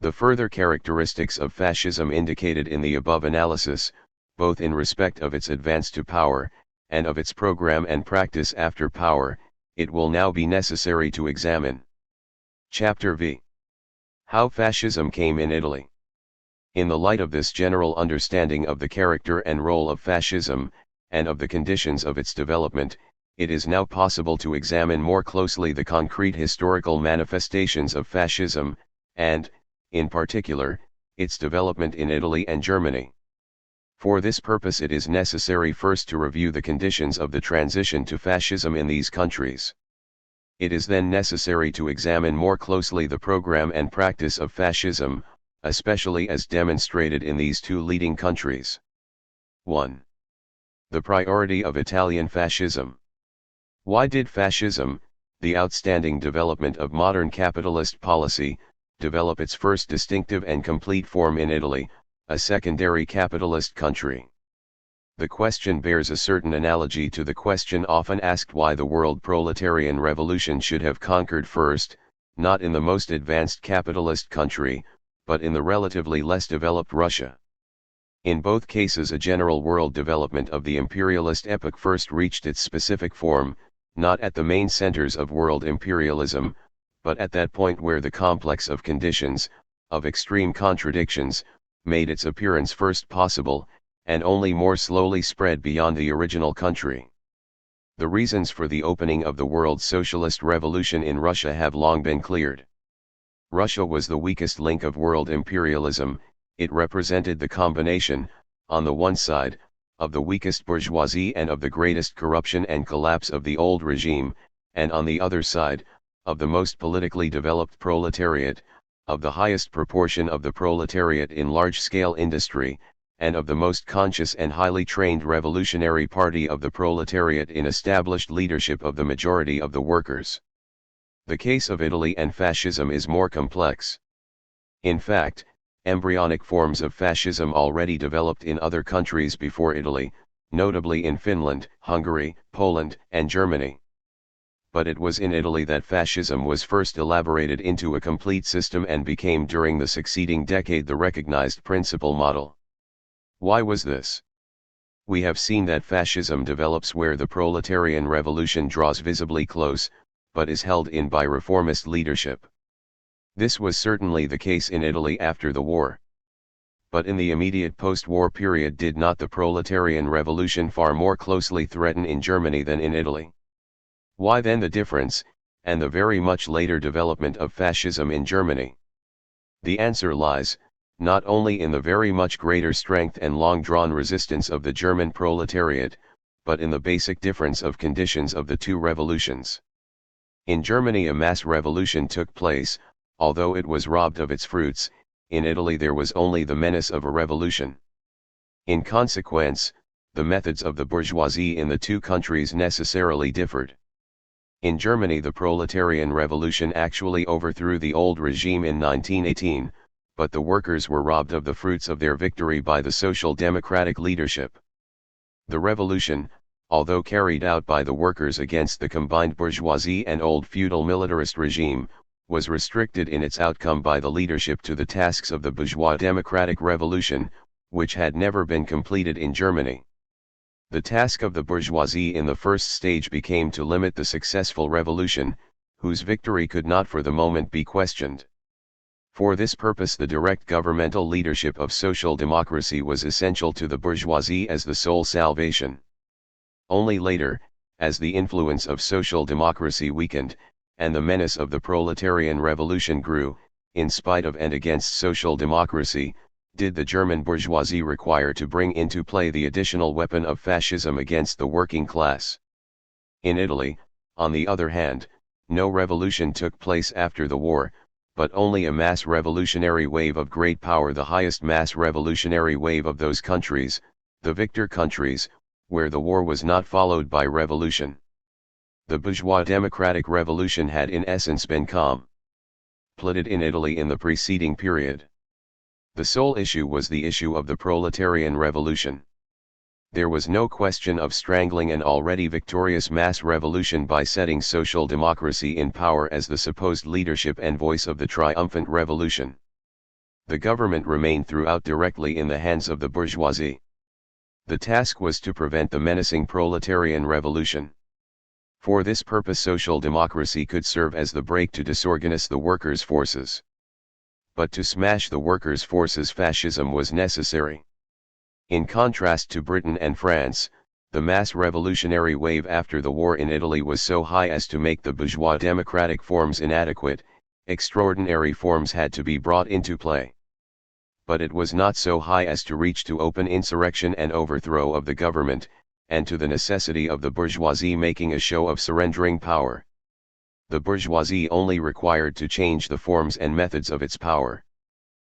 The further characteristics of fascism indicated in the above analysis, both in respect of its advance to power, and of its program and practice after power, it will now be necessary to examine. Chapter V. How Fascism Came in Italy. In the light of this general understanding of the character and role of fascism, and of the conditions of its development, it is now possible to examine more closely the concrete historical manifestations of fascism, and, in particular, its development in Italy and Germany. For this purpose it is necessary first to review the conditions of the transition to fascism in these countries. It is then necessary to examine more closely the program and practice of fascism, especially as demonstrated in these two leading countries. 1. The priority of Italian fascism. Why did fascism, the outstanding development of modern capitalist policy, develop its first distinctive and complete form in Italy, a secondary capitalist country? The question bears a certain analogy to the question often asked why the world proletarian revolution should have conquered first, not in the most advanced capitalist country, but in the relatively less developed Russia. In both cases a general world development of the imperialist epoch first reached its specific form, not at the main centers of world imperialism, but at that point where the complex of conditions, of extreme contradictions, made its appearance first possible, and only more slowly spread beyond the original country. The reasons for the opening of the world socialist revolution in Russia have long been cleared. Russia was the weakest link of world imperialism, It represented the combination, on the one side, of the weakest bourgeoisie and of the greatest corruption and collapse of the old regime, and on the other side, of the most politically developed proletariat, of the highest proportion of the proletariat in large-scale industry, and of the most conscious and highly trained revolutionary party of the proletariat in established leadership of the majority of the workers. The case of Italy and fascism is more complex. In fact, embryonic forms of fascism already developed in other countries before Italy, notably in Finland, Hungary, Poland, and Germany. But it was in Italy that fascism was first elaborated into a complete system and became during the succeeding decade the recognized principal model. Why was this? We have seen that fascism develops where the proletarian revolution draws visibly close, but is held in by reformist leadership. This was certainly the case in Italy after the war. But in the immediate post-war period, did not the proletarian revolution far more closely threaten in Germany than in Italy? Why then the difference, and the very much later development of fascism in Germany? The answer lies, not only in the very much greater strength and long-drawn resistance of the German proletariat, but in the basic difference of conditions of the two revolutions. In Germany a mass revolution took place, although it was robbed of its fruits. In Italy there was only the menace of a revolution. In consequence, the methods of the bourgeoisie in the two countries necessarily differed. In Germany the proletarian revolution actually overthrew the old regime in 1918, but the workers were robbed of the fruits of their victory by the social democratic leadership. The revolution, although carried out by the workers against the combined bourgeoisie and old feudal militarist regime, was restricted in its outcome by the leadership to the tasks of the bourgeois democratic revolution, which had never been completed in Germany. The task of the bourgeoisie in the first stage became to limit the successful revolution, whose victory could not for the moment be questioned. For this purpose the direct governmental leadership of social democracy was essential to the bourgeoisie as the sole salvation. Only later, as the influence of social democracy weakened, and the menace of the proletarian revolution grew, in spite of and against social democracy, did the German bourgeoisie require to bring into play the additional weapon of fascism against the working class. In Italy, on the other hand, no revolution took place after the war, but only a mass revolutionary wave of great power, the highest mass revolutionary wave of those countries, the victor countries, where the war was not followed by revolution. The bourgeois democratic revolution had in essence been completed in Italy in the preceding period. The sole issue was the issue of the proletarian revolution. There was no question of strangling an already victorious mass revolution by setting social democracy in power as the supposed leadership and voice of the triumphant revolution. The government remained throughout directly in the hands of the bourgeoisie. The task was to prevent the menacing proletarian revolution. For this purpose social democracy could serve as the brake to disorganize the workers' forces. But to smash the workers' forces fascism was necessary. In contrast to Britain and France, the mass revolutionary wave after the war in Italy was so high as to make the bourgeois democratic forms inadequate. Extraordinary forms had to be brought into play. But it was not so high as to reach to open insurrection and overthrow of the government, and to the necessity of the bourgeoisie making a show of surrendering power. The bourgeoisie only required to change the forms and methods of its power.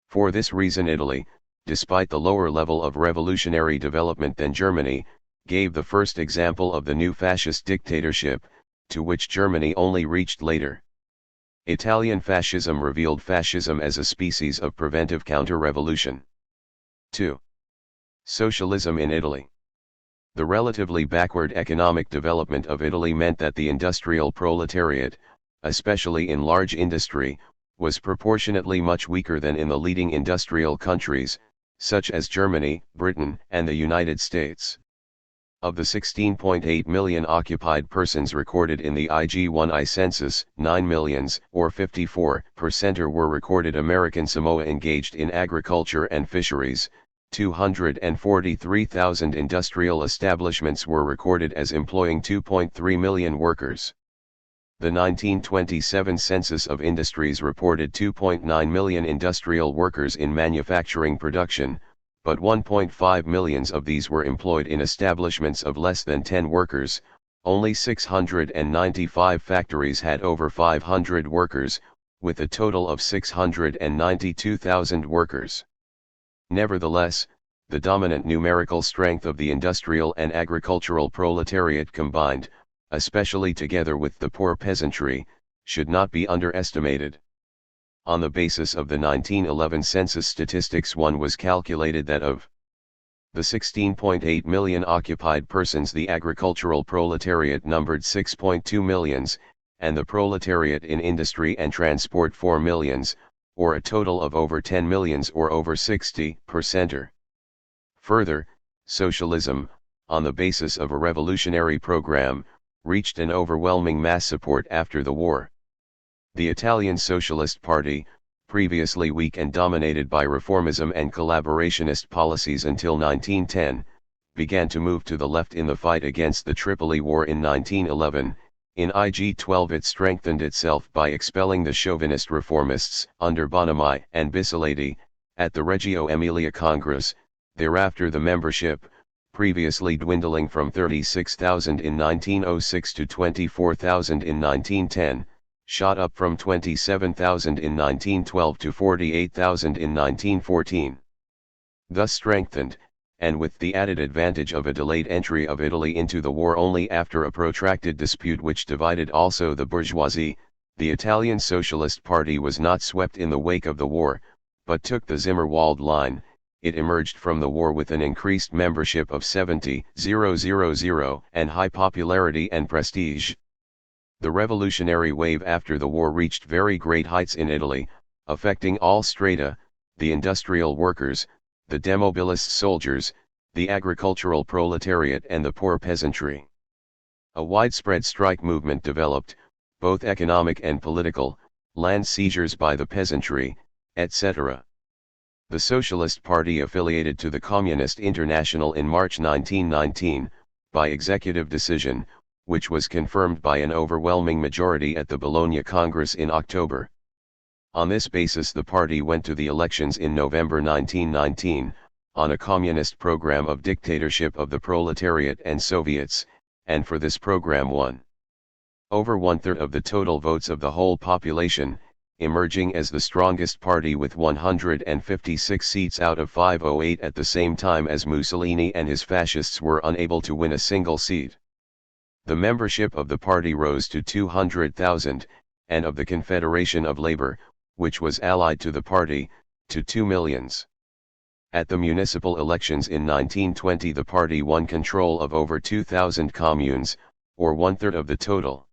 For this reason Italy, despite the lower level of revolutionary development than Germany, gave the first example of the new fascist dictatorship, to which Germany only reached later. Italian fascism revealed fascism as a species of preventive counter-revolution. 2. Socialism in Italy. The relatively backward economic development of Italy meant that the industrial proletariat, especially in large industry, was proportionately much weaker than in the leading industrial countries, such as Germany, Britain, and the United States. Of the 16.8 million occupied persons recorded in the IG-1I census, 9 millions, or 54%, were recorded American Samoa engaged in agriculture and fisheries. 243,000 industrial establishments were recorded as employing 2.3 million workers. The 1927 census of industries reported 2.9 million industrial workers in manufacturing production, but 1.5 million of these were employed in establishments of less than 10 workers. Only 695 factories had over 500 workers, with a total of 692,000 workers. Nevertheless, the dominant numerical strength of the industrial and agricultural proletariat combined, especially together with the poor peasantry, should not be underestimated. On the basis of the 1911 census statistics, one was calculated that of the 16.8 million occupied persons, the agricultural proletariat numbered 6.2 millions, and the proletariat in industry and transport 4 millions, or a total of over 10 millions or over 60%. Further, socialism, on the basis of a revolutionary program, reached an overwhelming mass support after the war. The Italian Socialist Party, previously weak and dominated by reformism and collaborationist policies until 1910, began to move to the left in the fight against the Tripoli War in 1911. In IG-12 it strengthened itself by expelling the chauvinist reformists under Bonomi and Bisolati at the Reggio Emilia Congress. Thereafter the membership, previously dwindling from 36,000 in 1906 to 24,000 in 1910, shot up from 27,000 in 1912 to 48,000 in 1914. Thus strengthened, and with the added advantage of a delayed entry of Italy into the war only after a protracted dispute which divided also the bourgeoisie, the Italian Socialist Party was not swept in the wake of the war, but took the Zimmerwald line. It emerged from the war with an increased membership of 70,000 and high popularity and prestige. The revolutionary wave after the war reached very great heights in Italy, affecting all strata, the industrial workers, the demobilist soldiers, the agricultural proletariat and the poor peasantry. A widespread strike movement developed, both economic and political, land seizures by the peasantry, etc. The Socialist Party affiliated to the Communist International in March 1919, by executive decision, which was confirmed by an overwhelming majority at the Bologna Congress in October. On this basis the party went to the elections in November 1919, on a communist program of dictatorship of the proletariat and Soviets, and for this program won over one-third of the total votes of the whole population, emerging as the strongest party with 156 seats out of 508 at the same time as Mussolini and his fascists were unable to win a single seat. The membership of the party rose to 200,000, and of the Confederation of Labor, which was allied to the party, to 2 millions. At the municipal elections in 1920 the party won control of over 2,000 communes, or one-third of the total.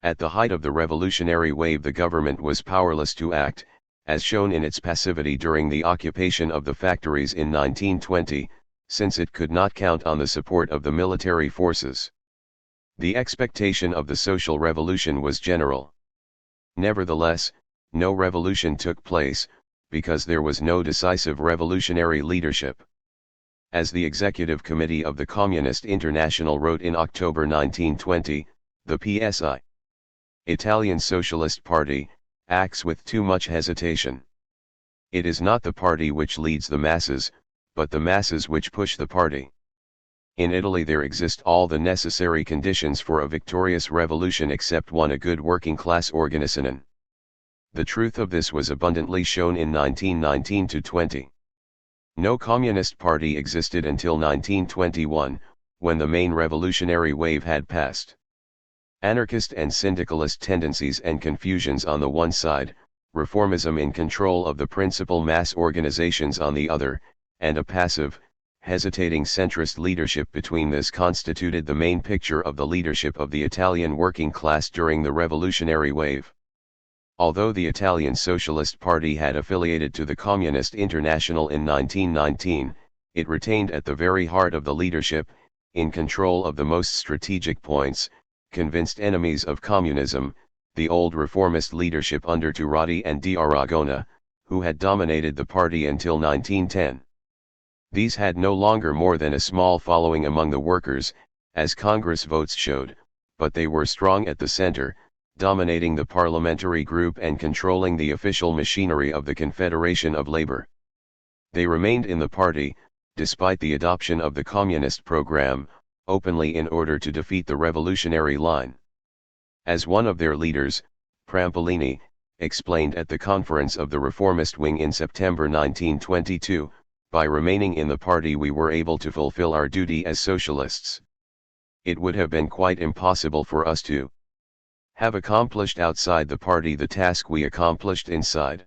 At the height of the revolutionary wave the government was powerless to act, as shown in its passivity during the occupation of the factories in 1920, since it could not count on the support of the military forces. The expectation of the social revolution was general. Nevertheless, no revolution took place, because there was no decisive revolutionary leadership. As the Executive Committee of the Communist International wrote in October 1920, the PSI, Italian Socialist Party, acts with too much hesitation. It is not the party which leads the masses, but the masses which push the party. In Italy there exist all the necessary conditions for a victorious revolution except one, a good working-class organization. The truth of this was abundantly shown in 1919-20. No communist party existed until 1921, when the main revolutionary wave had passed. Anarchist and syndicalist tendencies and confusions on the one side, reformism in control of the principal mass organizations on the other, and a passive, hesitating centrist leadership between this constituted the main picture of the leadership of the Italian working class during the revolutionary wave. Although the Italian Socialist Party had affiliated to the Communist International in 1919, it retained at the very heart of the leadership, in control of the most strategic points, convinced enemies of communism, the old reformist leadership under Turati and d'Aragona, who had dominated the party until 1910. These had no longer more than a small following among the workers, as Congress votes showed, but they were strong at the center, dominating the parliamentary group and controlling the official machinery of the Confederation of Labor. They remained in the party, despite the adoption of the communist program, openly in order to defeat the revolutionary line. As one of their leaders, Prampolini, explained at the conference of the reformist wing in September 1922, by remaining in the party we were able to fulfill our duty as socialists. It would have been quite impossible for us to have accomplished outside the party the task we accomplished inside.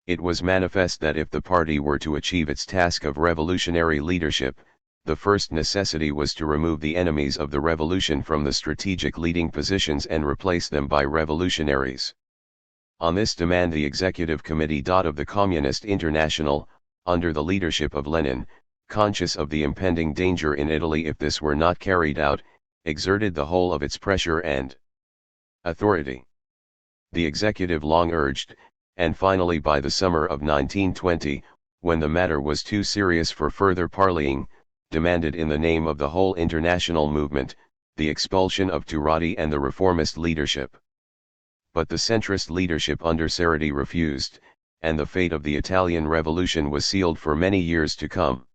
It was manifest that if the party were to achieve its task of revolutionary leadership, the first necessity was to remove the enemies of the revolution from the strategic leading positions and replace them by revolutionaries. On this demand the Executive Committee of the Communist International, under the leadership of Lenin, conscious of the impending danger in Italy if this were not carried out, exerted the whole of its pressure and authority. The executive long urged, and finally by the summer of 1920, when the matter was too serious for further parleying, demanded in the name of the whole international movement, the expulsion of Turati and the reformist leadership. But the centrist leadership under Cerruti refused, and the fate of the Italian Revolution was sealed for many years to come.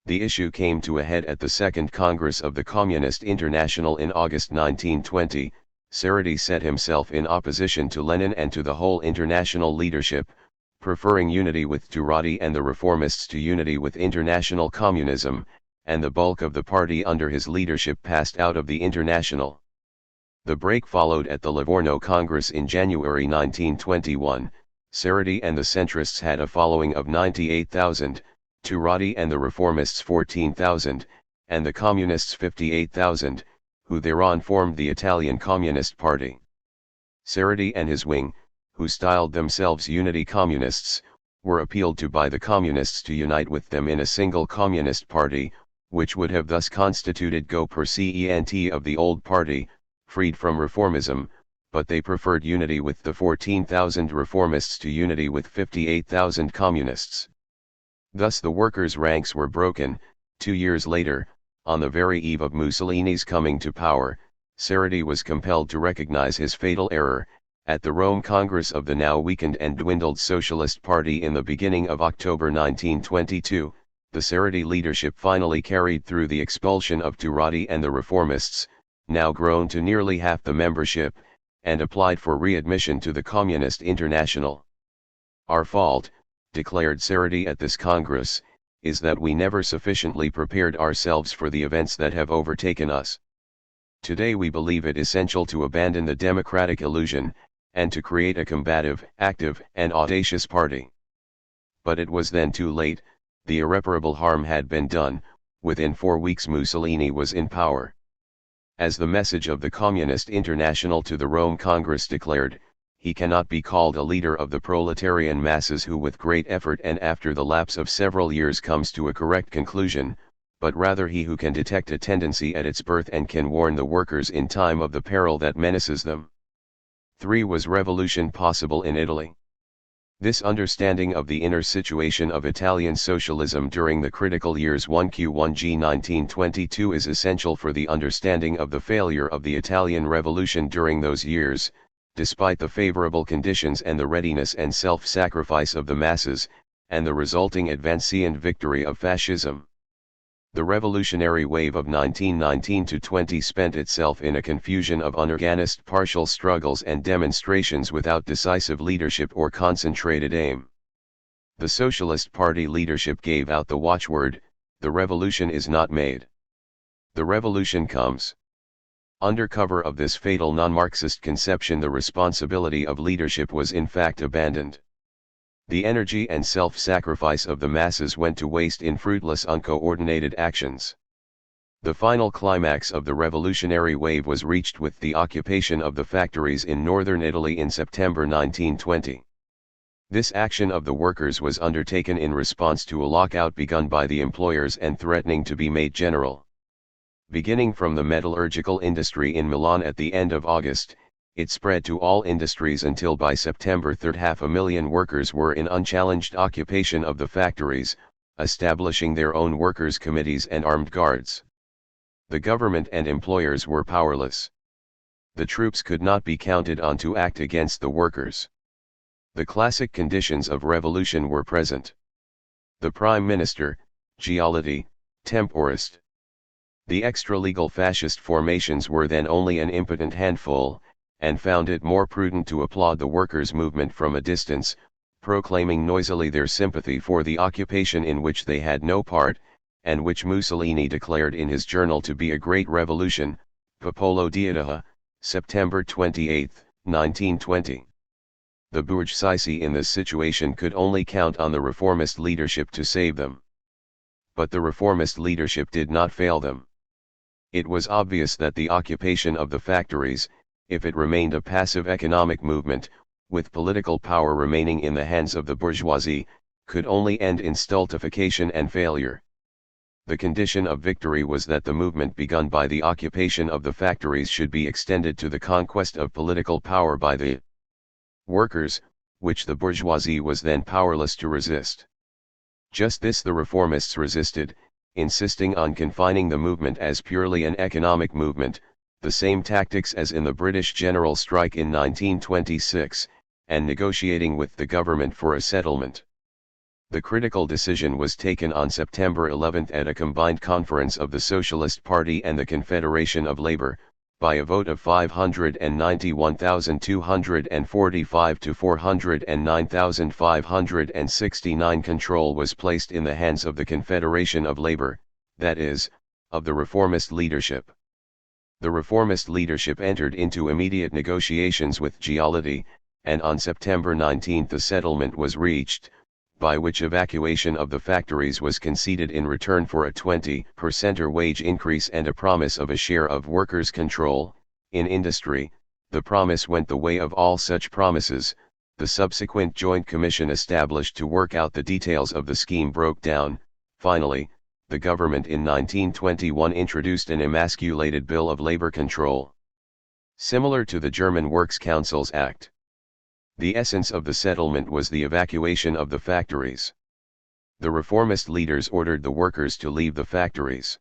The issue came to a head at the Second Congress of the Communist International in August 1920. Cerruti set himself in opposition to Lenin and to the whole international leadership, preferring unity with Turati and the reformists to unity with international communism, and the bulk of the party under his leadership passed out of the international. The break followed at the Livorno Congress in January 1921. Cerruti and the centrists had a following of 98,000, Turati and the reformists 14,000, and the communists 58,000, who thereon formed the Italian Communist Party. Cerruti and his wing, who styled themselves Unity Communists, were appealed to by the communists to unite with them in a single communist party, which would have thus constituted go per cent of the old party, freed from reformism, but they preferred unity with the 14,000 reformists to unity with 58,000 communists. Thus the workers' ranks were broken. 2 years later, on the very eve of Mussolini's coming to power, Cerruti was compelled to recognize his fatal error. At the Rome Congress of the now weakened and dwindled Socialist Party in the beginning of October 1922, the Cerruti leadership finally carried through the expulsion of Turati and the reformists, now grown to nearly half the membership, and applied for readmission to the Communist International. Our fault, declared Cerruti at this Congress, is that we never sufficiently prepared ourselves for the events that have overtaken us. Today we believe it essential to abandon the democratic illusion, and to create a combative, active, and audacious party. But it was then too late. The irreparable harm had been done. Within 4 weeks Mussolini was in power. As the message of the Communist International to the Rome Congress declared, he cannot be called a leader of the proletarian masses who with great effort and after the lapse of several years comes to a correct conclusion, but rather he who can detect a tendency at its birth and can warn the workers in time of the peril that menaces them. 3. Was revolution possible in Italy? This understanding of the inner situation of Italian socialism during the critical years 1Q1G 1922 is essential for the understanding of the failure of the Italian Revolution during those years, despite the favorable conditions and the readiness and self-sacrifice of the masses, and the resulting advance and victory of Fascism. The revolutionary wave of 1919-20 spent itself in a confusion of unorganized partial struggles and demonstrations without decisive leadership or concentrated aim. The Socialist Party leadership gave out the watchword, "The revolution is not made. The revolution comes." Under cover of this fatal non-Marxist conception, the responsibility of leadership was in fact abandoned. The energy and self-sacrifice of the masses went to waste in fruitless uncoordinated actions. The final climax of the revolutionary wave was reached with the occupation of the factories in northern Italy in September 1920. This action of the workers was undertaken in response to a lockout begun by the employers and threatening to be made general. Beginning from the metallurgical industry in Milan at the end of August, it spread to all industries until by September 500,000 workers were in unchallenged occupation of the factories, establishing their own workers' committees and armed guards. The government and employers were powerless. The troops could not be counted on to act against the workers. The classic conditions of revolution were present. The Prime Minister, Giolitti, temporist. The extra-legal fascist formations were then only an impotent handful, and found it more prudent to applaud the workers' movement from a distance, proclaiming noisily their sympathy for the occupation in which they had no part, and which Mussolini declared in his journal to be a great revolution, Popolo d'Italia, September 28, 1920. The bourgeoisie in this situation could only count on the reformist leadership to save them. But the reformist leadership did not fail them. It was obvious that the occupation of the factories, if it remained a passive economic movement, with political power remaining in the hands of the bourgeoisie, could only end in stultification and failure. The condition of victory was that the movement begun by the occupation of the factories should be extended to the conquest of political power by the workers, which the bourgeoisie was then powerless to resist. Just this the reformists resisted, insisting on confining the movement as purely an economic movement, the same tactics as in the British general strike in 1926, and negotiating with the government for a settlement. The critical decision was taken on September 11 at a combined conference of the Socialist Party and the Confederation of Labour, by a vote of 591,245 to 409,569. Control was placed in the hands of the Confederation of Labour, that is, of the reformist leadership. The reformist leadership entered into immediate negotiations with Giolitti, and on September 19 a settlement was reached, by which evacuation of the factories was conceded in return for a 20% wage increase and a promise of a share of workers' control. In industry, the promise went the way of all such promises. The subsequent Joint Commission established to work out the details of the scheme broke down. Finally, the government in 1921 introduced an emasculated Bill of Labor Control, similar to the German Works Councils Act. The essence of the settlement was the evacuation of the factories. The reformist leaders ordered the workers to leave the factories.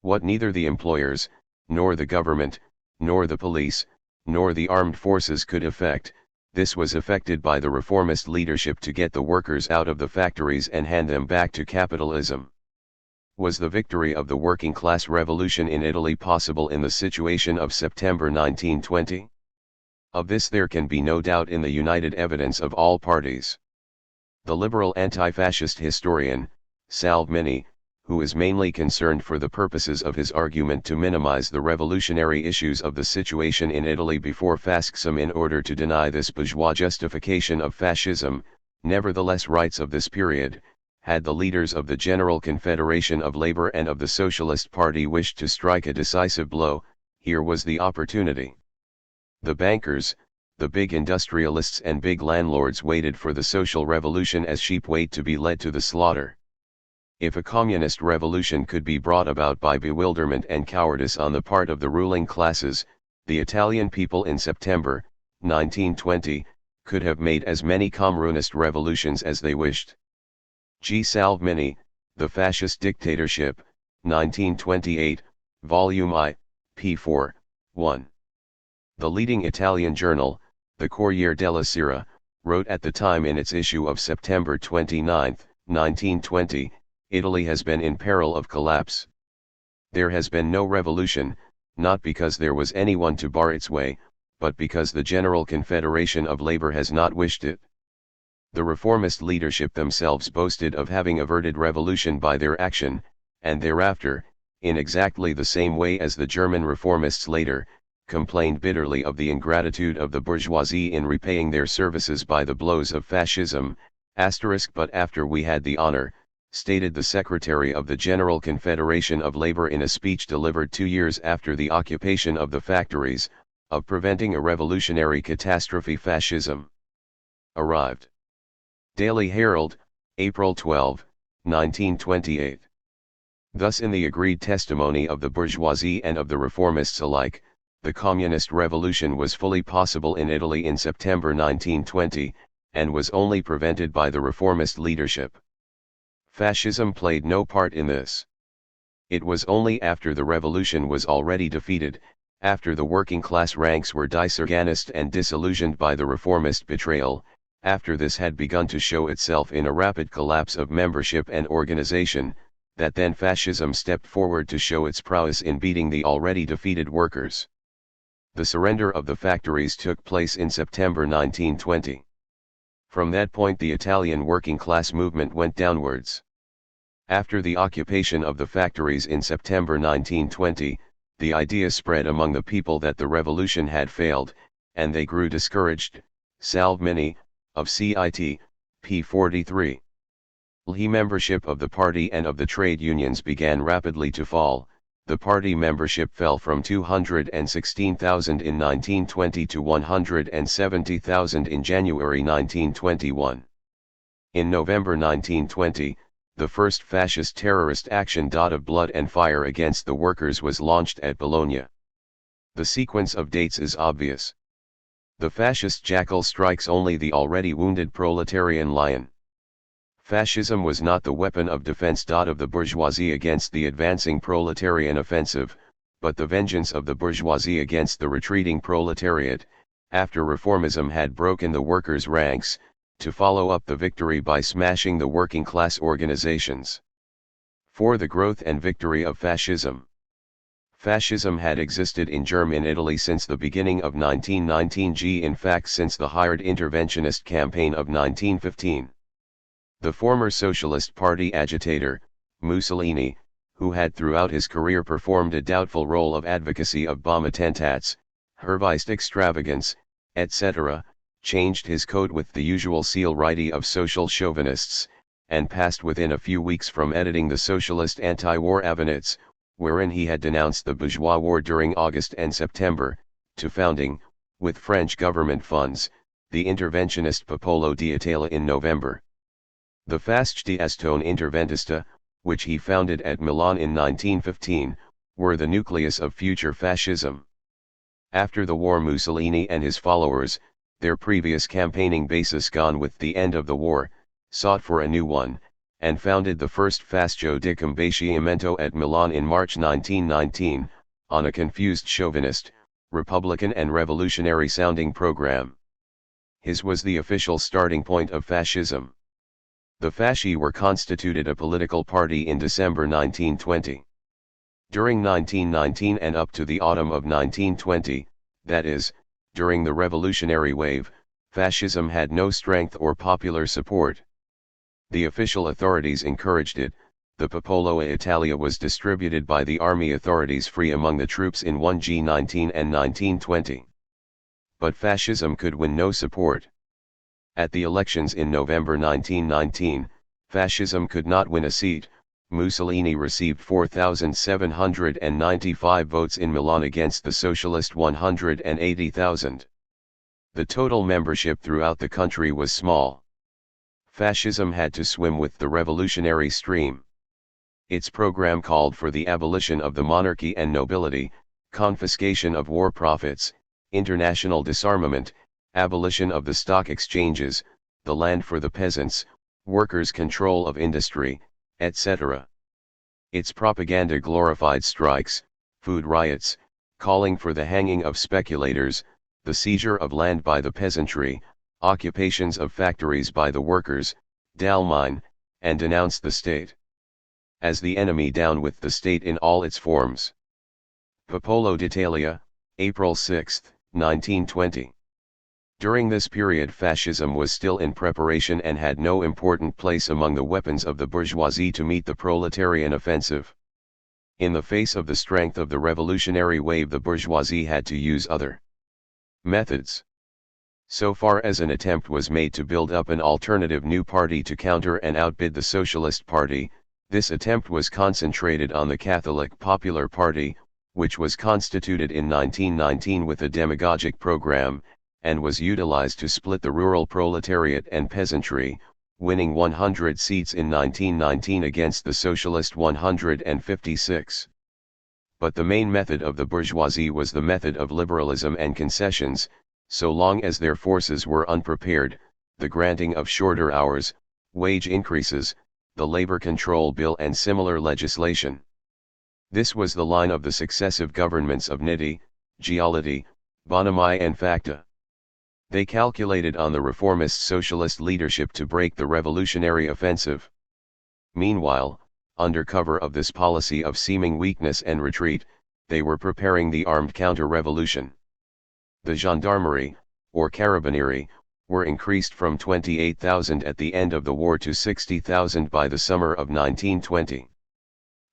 What neither the employers, nor the government, nor the police, nor the armed forces could effect, this was effected by the reformist leadership to get the workers out of the factories and hand them back to capitalism. Was the victory of the working class revolution in Italy possible in the situation of September 1920? Of this there can be no doubt in the united evidence of all parties. The liberal anti-fascist historian, Salvini, who is mainly concerned for the purposes of his argument to minimize the revolutionary issues of the situation in Italy before Fascism in order to deny this bourgeois justification of fascism, nevertheless writes of this period, had the leaders of the General Confederation of Labour and of the Socialist Party wished to strike a decisive blow, here was the opportunity. The bankers, the big industrialists and big landlords waited for the social revolution as sheep wait to be led to the slaughter. If a communist revolution could be brought about by bewilderment and cowardice on the part of the ruling classes, the Italian people in September 1920 could have made as many communist revolutions as they wished. G. Salvini, The Fascist Dictatorship, 1928, Volume I, p. 4, 1. The leading Italian journal, the Corriere della Sera, wrote at the time in its issue of September 29, 1920, Italy has been in peril of collapse. There has been no revolution, not because there was anyone to bar its way, but because the General Confederation of Labour has not wished it. The reformist leadership themselves boasted of having averted revolution by their action, and thereafter, in exactly the same way as the German reformists later, complained bitterly of the ingratitude of the bourgeoisie in repaying their services by the blows of fascism, but after we had the honor, stated the Secretary of the General Confederation of Labour in a speech delivered 2 years after the occupation of the factories, of preventing a revolutionary catastrophe. Fascism arrived. Daily Herald, April 12, 1928. Thus in the agreed testimony of the bourgeoisie and of the reformists alike, the communist revolution was fully possible in Italy in September 1920, and was only prevented by the reformist leadership. Fascism played no part in this. It was only after the revolution was already defeated, After the working class ranks were disorganized and disillusioned by the reformist betrayal, after this had begun to show itself in a rapid collapse of membership and organization, that then fascism stepped forward to show its prowess in beating the already defeated workers. The surrender of the factories took place in September 1920. From that point the Italian working class movement went downwards. After the occupation of the factories in September 1920, the idea spread among the people that the revolution had failed, and they grew discouraged. Salvini, of CIT, p. 43. The membership of the party and of the trade unions began rapidly to fall. The party membership fell from 216,000 in 1920 to 170,000 in January 1921. In November 1920, the first fascist terrorist action of blood and fire against the workers was launched at Bologna. The sequence of dates is obvious. The fascist jackal strikes only the already wounded proletarian lion. Fascism was not the weapon of defense of the bourgeoisie against the advancing proletarian offensive, but the vengeance of the bourgeoisie against the retreating proletariat, after reformism had broken the workers' ranks, to follow up the victory by smashing the working class organizations. For the growth and victory of fascism. Fascism had existed in German Italy since the beginning of 1919, in fact since the hired interventionist campaign of 1915. The former Socialist Party agitator, Mussolini, who had throughout his career performed a doubtful role of advocacy of bomb attentats, Herweist extravagance, etc., changed his code with the usual zeal of social chauvinists, and passed within a few weeks from editing the socialist anti-war avenirs, wherein he had denounced the bourgeois war during August and September, to founding, with French government funds, the interventionist Popolo d'Italia in November. The Fascisti Interventista, which he founded at Milan in 1915, were the nucleus of future fascism. After the war, Mussolini and his followers, their previous campaigning basis gone with the end of the war, sought for a new one, and founded the first Fascio di Combattimento at Milan in March 1919, on a confused chauvinist, republican and revolutionary sounding program. His was the official starting point of fascism. The Fasci were constituted a political party in December 1920. During 1919 and up to the autumn of 1920, that is, during the revolutionary wave, fascism had no strength or popular support. The official authorities encouraged it. The Popolo Italia was distributed by the army authorities free among the troops in 1G19 and 1920. But fascism could win no support. At the elections in November 1919, fascism could not win a seat. Mussolini received 4,795 votes in Milan against the socialist 180,000. The total membership throughout the country was small. Fascism had to swim with the revolutionary stream. Its program called for the abolition of the monarchy and nobility, confiscation of war profits, international disarmament, abolition of the stock exchanges, the land for the peasants, workers' control of industry, etc. Its propaganda glorified strikes, food riots, calling for the hanging of speculators, the seizure of land by the peasantry, occupations of factories by the workers, Dalmine, and denounced the state as the enemy. Down with the state in all its forms. Popolo d'Italia, April 6, 1920. During this period fascism was still in preparation and had no important place among the weapons of the bourgeoisie to meet the proletarian offensive. In the face of the strength of the revolutionary wave, the bourgeoisie had to use other methods. So far as an attempt was made to build up an alternative new party to counter and outbid the Socialist Party, this attempt was concentrated on the Catholic Popular Party, which was constituted in 1919 with a demagogic program, and was utilized to split the rural proletariat and peasantry, winning 100 seats in 1919 against the Socialist 156. But the main method of the bourgeoisie was the method of liberalism and concessions, so long as their forces were unprepared, the granting of shorter hours, wage increases, the labor control bill and similar legislation. This was the line of the successive governments of Nitti, Giolitti, Bonamai and Facta. They calculated on the reformist socialist leadership to break the revolutionary offensive. Meanwhile, under cover of this policy of seeming weakness and retreat, they were preparing the armed counter-revolution. The gendarmerie, or carabinieri, were increased from 28,000 at the end of the war to 60,000 by the summer of 1920.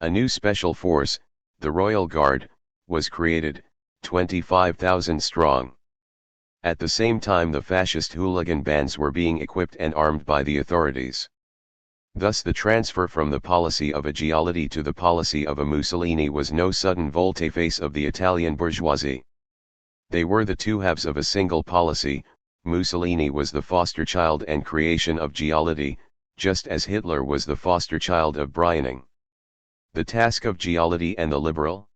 A new special force, the Royal Guard, was created, 25,000 strong. At the same time the fascist hooligan bands were being equipped and armed by the authorities. Thus the transfer from the policy of a Giolitti to the policy of a Mussolini was no sudden volte-face of the Italian bourgeoisie. They were the two halves of a single policy. Mussolini was the foster child and creation of Giolitti, just as Hitler was the foster child of Browning. The task of Giolitti and the liberal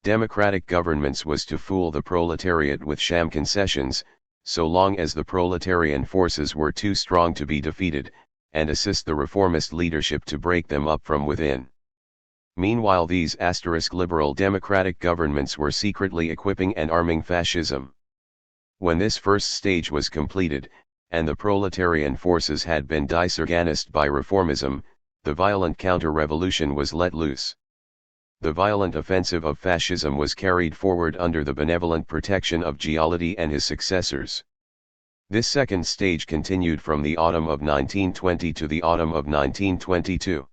democratic governments was to fool the proletariat with sham concessions, so long as the proletarian forces were too strong to be defeated, and assist the reformist leadership to break them up from within. Meanwhile these liberal democratic governments were secretly equipping and arming fascism. When this first stage was completed, and the proletarian forces had been disorganized by reformism, the violent counter-revolution was let loose. The violent offensive of fascism was carried forward under the benevolent protection of Giolitti and his successors. This second stage continued from the autumn of 1920 to the autumn of 1922.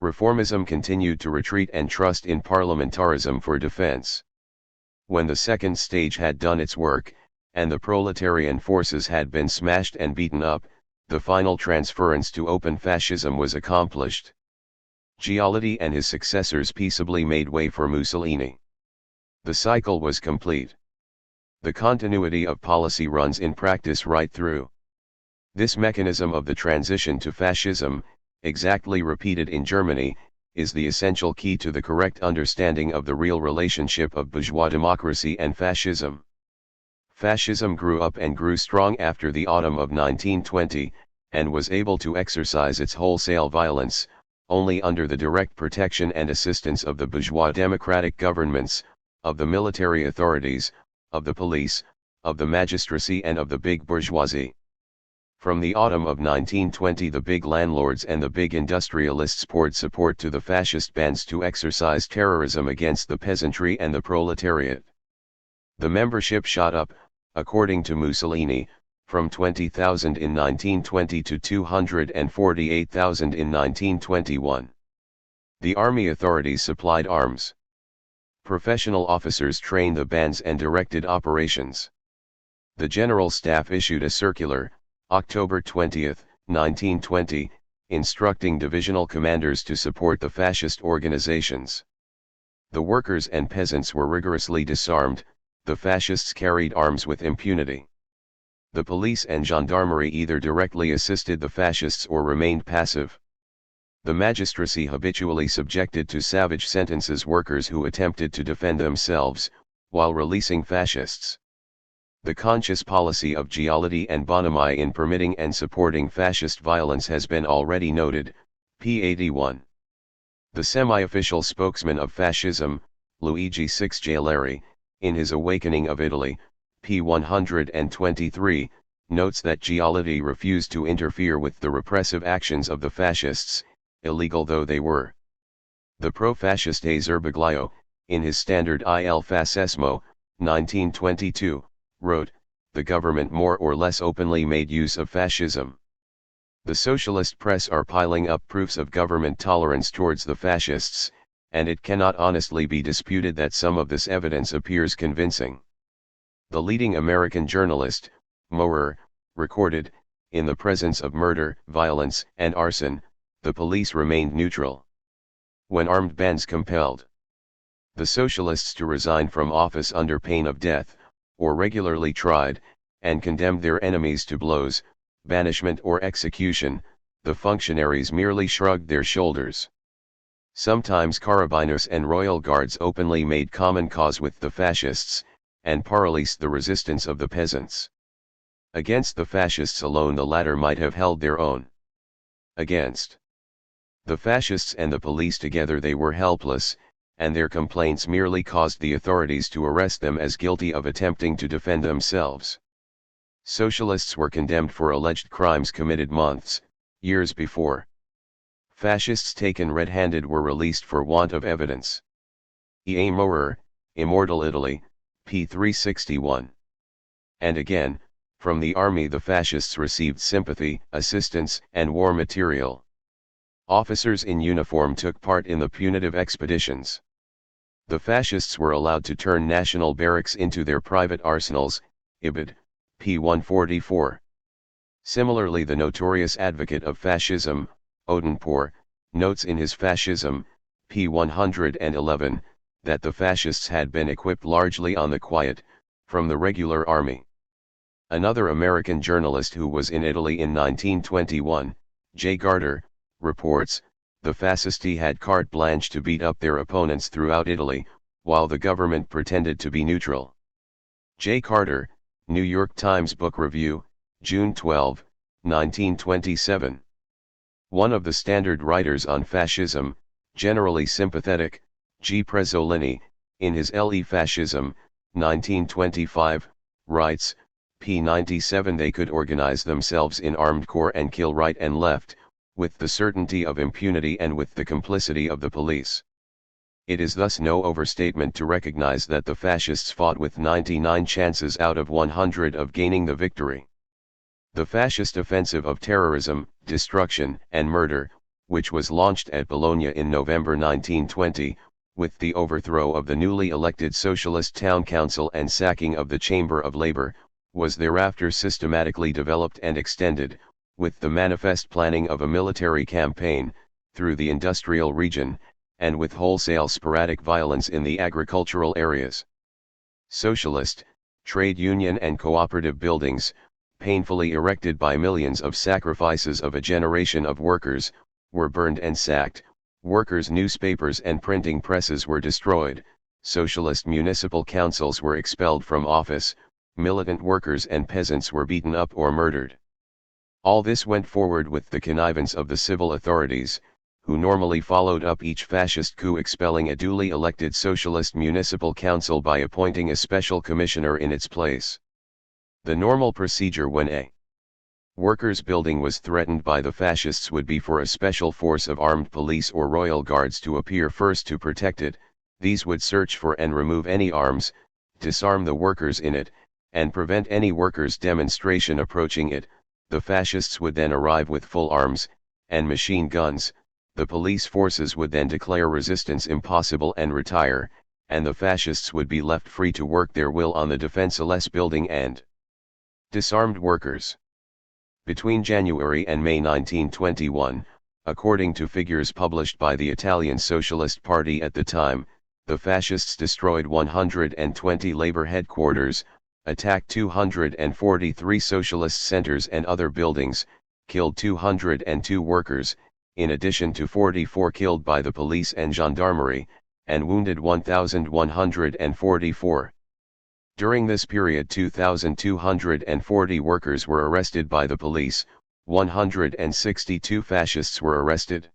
Reformism continued to retreat and trust in parliamentarism for defense. When the second stage had done its work, and the proletarian forces had been smashed and beaten up, the final transference to open fascism was accomplished. Giolitti and his successors peaceably made way for Mussolini. The cycle was complete. The continuity of policy runs in practice right through. This mechanism of the transition to fascism, exactly repeated in Germany, is the essential key to the correct understanding of the real relationship of bourgeois democracy and fascism. Fascism grew up and grew strong after the autumn of 1920, and was able to exercise its wholesale violence, only under the direct protection and assistance of the bourgeois democratic governments, of the military authorities, of the police, of the magistracy and of the big bourgeoisie. From the autumn of 1920 the big landlords and the big industrialists poured support to the fascist bands to exercise terrorism against the peasantry and the proletariat. The membership shot up, according to Mussolini, from 20,000 in 1920 to 248,000 in 1921. The army authorities supplied arms. Professional officers trained the bands and directed operations. The General Staff issued a circular, October 20, 1920, instructing divisional commanders to support the fascist organizations. The workers and peasants were rigorously disarmed, the fascists carried arms with impunity. The police and gendarmerie either directly assisted the fascists or remained passive. The magistracy habitually subjected to savage sentences workers who attempted to defend themselves, while releasing fascists. The conscious policy of Giolitti and Bonamai in permitting and supporting fascist violence has been already noted, p. 81. The semi-official spokesman of fascism, Luigi Sixgialeri, in his Awakening of Italy, p. 123, notes that Giolitti refused to interfere with the repressive actions of the fascists, illegal though they were. The pro-fascist Zerbaglio, in his standard Il Fascismo, 1922, wrote, "The government more or less openly made use of fascism." The socialist press are piling up proofs of government tolerance towards the fascists, and it cannot honestly be disputed that some of this evidence appears convincing. The leading American journalist, Maurer, recorded, in the presence of murder, violence, and arson, the police remained neutral. When armed bands compelled the socialists to resign from office under pain of death, or regularly tried, and condemned their enemies to blows, banishment or execution, the functionaries merely shrugged their shoulders. Sometimes carabineers and royal guards openly made common cause with the fascists, and paralysed the resistance of the peasants. Against the fascists alone the latter might have held their own. Against the fascists and the police together they were helpless, and their complaints merely caused the authorities to arrest them as guilty of attempting to defend themselves. Socialists were condemned for alleged crimes committed months, years before. Fascists taken red-handed were released for want of evidence. E. A. Maurer, Immortal Italy, p. 361. And again, from the army the fascists received sympathy, assistance, and war material. Officers in uniform took part in the punitive expeditions. The fascists were allowed to turn national barracks into their private arsenals, Ibid, p. 144. Similarly, the notorious advocate of fascism, Odenpour, notes in his Fascism, p. 111, that the fascists had been equipped largely on the quiet, from the regular army. Another American journalist who was in Italy in 1921, J. Garter, reports, the fascisti had carte blanche to beat up their opponents throughout Italy, while the government pretended to be neutral. J. Carter, New York Times Book Review, June 12, 1927. One of the standard writers on fascism, generally sympathetic, G. Prezzolini, in his Le Fascism, 1925, writes, p. 97 they could organize themselves in armed corps and kill right and left, with the certainty of impunity and with the complicity of the police. It is thus no overstatement to recognize that the fascists fought with 99 chances out of 100 of gaining the victory. The fascist offensive of terrorism, destruction, and murder, which was launched at Bologna in November 1920, with the overthrow of the newly elected Socialist Town Council and sacking of the Chamber of Labor, was thereafter systematically developed and extended, with the manifest planning of a military campaign, through the industrial region, and with wholesale sporadic violence in the agricultural areas. Socialist, trade union and cooperative buildings, painfully erected by millions of sacrifices of a generation of workers, were burned and sacked, workers' newspapers and printing presses were destroyed, socialist municipal councils were expelled from office, militant workers and peasants were beaten up or murdered. All this went forward with the connivance of the civil authorities, who normally followed up each fascist coup expelling a duly elected socialist municipal council by appointing a special commissioner in its place. The normal procedure when a workers' building was threatened by the fascists would be for a special force of armed police or royal guards to appear first to protect it. These would search for and remove any arms, disarm the workers in it, and prevent any workers' demonstration approaching it. The fascists would then arrive with full arms, and machine guns. The police forces would then declare resistance impossible and retire, and the fascists would be left free to work their will on the defenseless building and disarmed workers. Between January and May 1921, according to figures published by the Italian Socialist Party at the time, the fascists destroyed 120 labor headquarters, attacked 243 socialist centers and other buildings, killed 202 workers, in addition to 44 killed by the police and gendarmerie, and wounded 1,144. During this period 2,240 workers were arrested by the police, 162 fascists were arrested.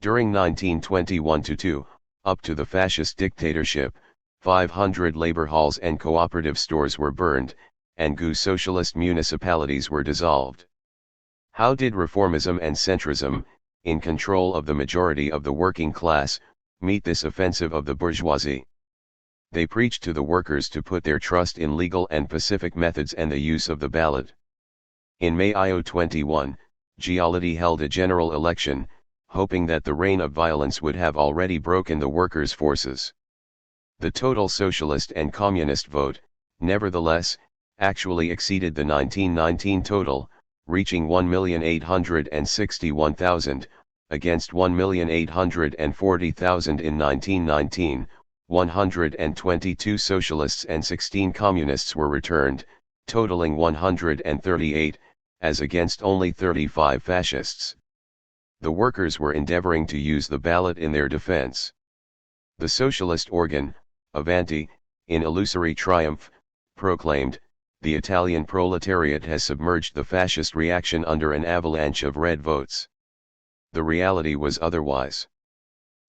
During 1921-2, up to the fascist dictatorship, 500 labor halls and cooperative stores were burned, and GU socialist municipalities were dissolved. How did reformism and centrism, in control of the majority of the working class, meet this offensive of the bourgeoisie? They preached to the workers to put their trust in legal and pacific methods and the use of the ballot. In May 21, Giolitti held a general election, hoping that the reign of violence would have already broken the workers' forces. The total socialist and communist vote, nevertheless, actually exceeded the 1919 total, reaching 1,861,000, against 1,840,000 in 1919, 122 socialists and 16 communists were returned, totaling 138, as against only 35 fascists. The workers were endeavoring to use the ballot in their defense. The socialist organ, Avanti, in illusory triumph, proclaimed, "The Italian proletariat has submerged the fascist reaction under an avalanche of red votes." The reality was otherwise.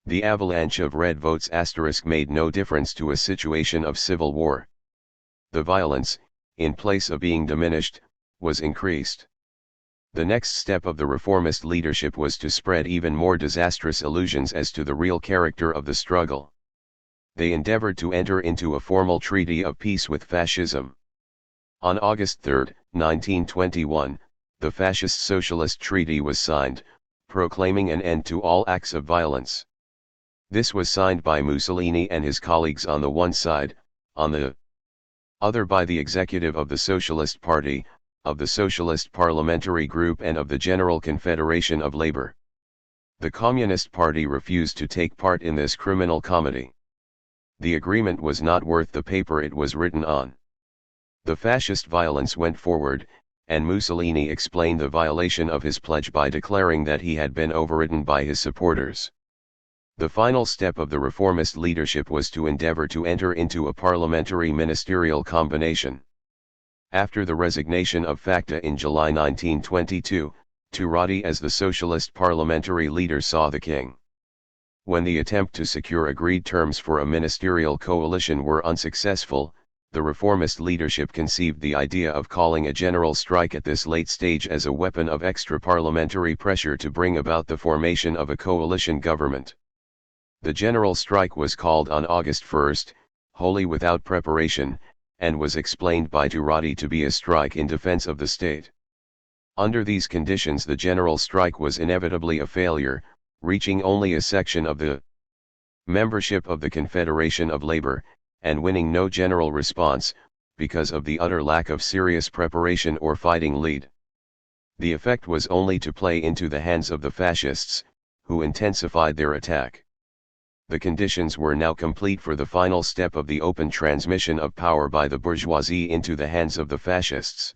The avalanche of red votes made no difference to a situation of civil war. The violence, in place of being diminished, was increased. The next step of the reformist leadership was to spread even more disastrous illusions as to the real character of the struggle. They endeavored to enter into a formal treaty of peace with fascism. On August 3, 1921, the Fascist-Socialist Treaty was signed, proclaiming an end to all acts of violence. This was signed by Mussolini and his colleagues on the one side, on the other by the executive of the Socialist Party, of the Socialist Parliamentary Group and of the General Confederation of Labour. The Communist Party refused to take part in this criminal comedy. The agreement was not worth the paper it was written on. The fascist violence went forward, and Mussolini explained the violation of his pledge by declaring that he had been overridden by his supporters. The final step of the reformist leadership was to endeavor to enter into a parliamentary ministerial combination. After the resignation of Facta in July 1922, Turati as the socialist parliamentary leader saw the king. When the attempt to secure agreed terms for a ministerial coalition were unsuccessful, the reformist leadership conceived the idea of calling a general strike at this late stage as a weapon of extra-parliamentary pressure to bring about the formation of a coalition government. The general strike was called on August 1, wholly without preparation, and was explained by Turati to be a strike in defense of the state. Under these conditions the general strike was inevitably a failure, reaching only a section of the membership of the Confederation of Labour, and winning no general response, because of the utter lack of serious preparation or fighting lead. The effect was only to play into the hands of the fascists, who intensified their attack. The conditions were now complete for the final step of the open transmission of power by the bourgeoisie into the hands of the fascists.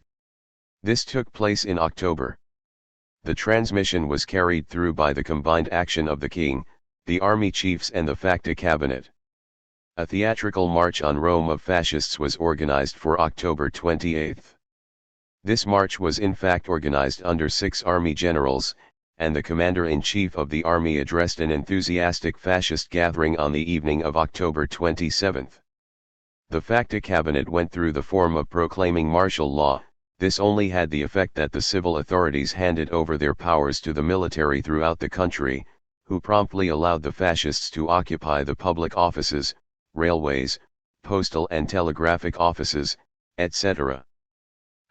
This took place in October. The transmission was carried through by the combined action of the king, the army chiefs and the Facta cabinet. A theatrical march on Rome of fascists was organized for October 28. This march was in fact organized under 6 army generals, and the commander-in-chief of the army addressed an enthusiastic fascist gathering on the evening of October 27. The Facta cabinet went through the form of proclaiming martial law. This only had the effect that the civil authorities handed over their powers to the military throughout the country, who promptly allowed the fascists to occupy the public offices, railways, postal and telegraphic offices, etc.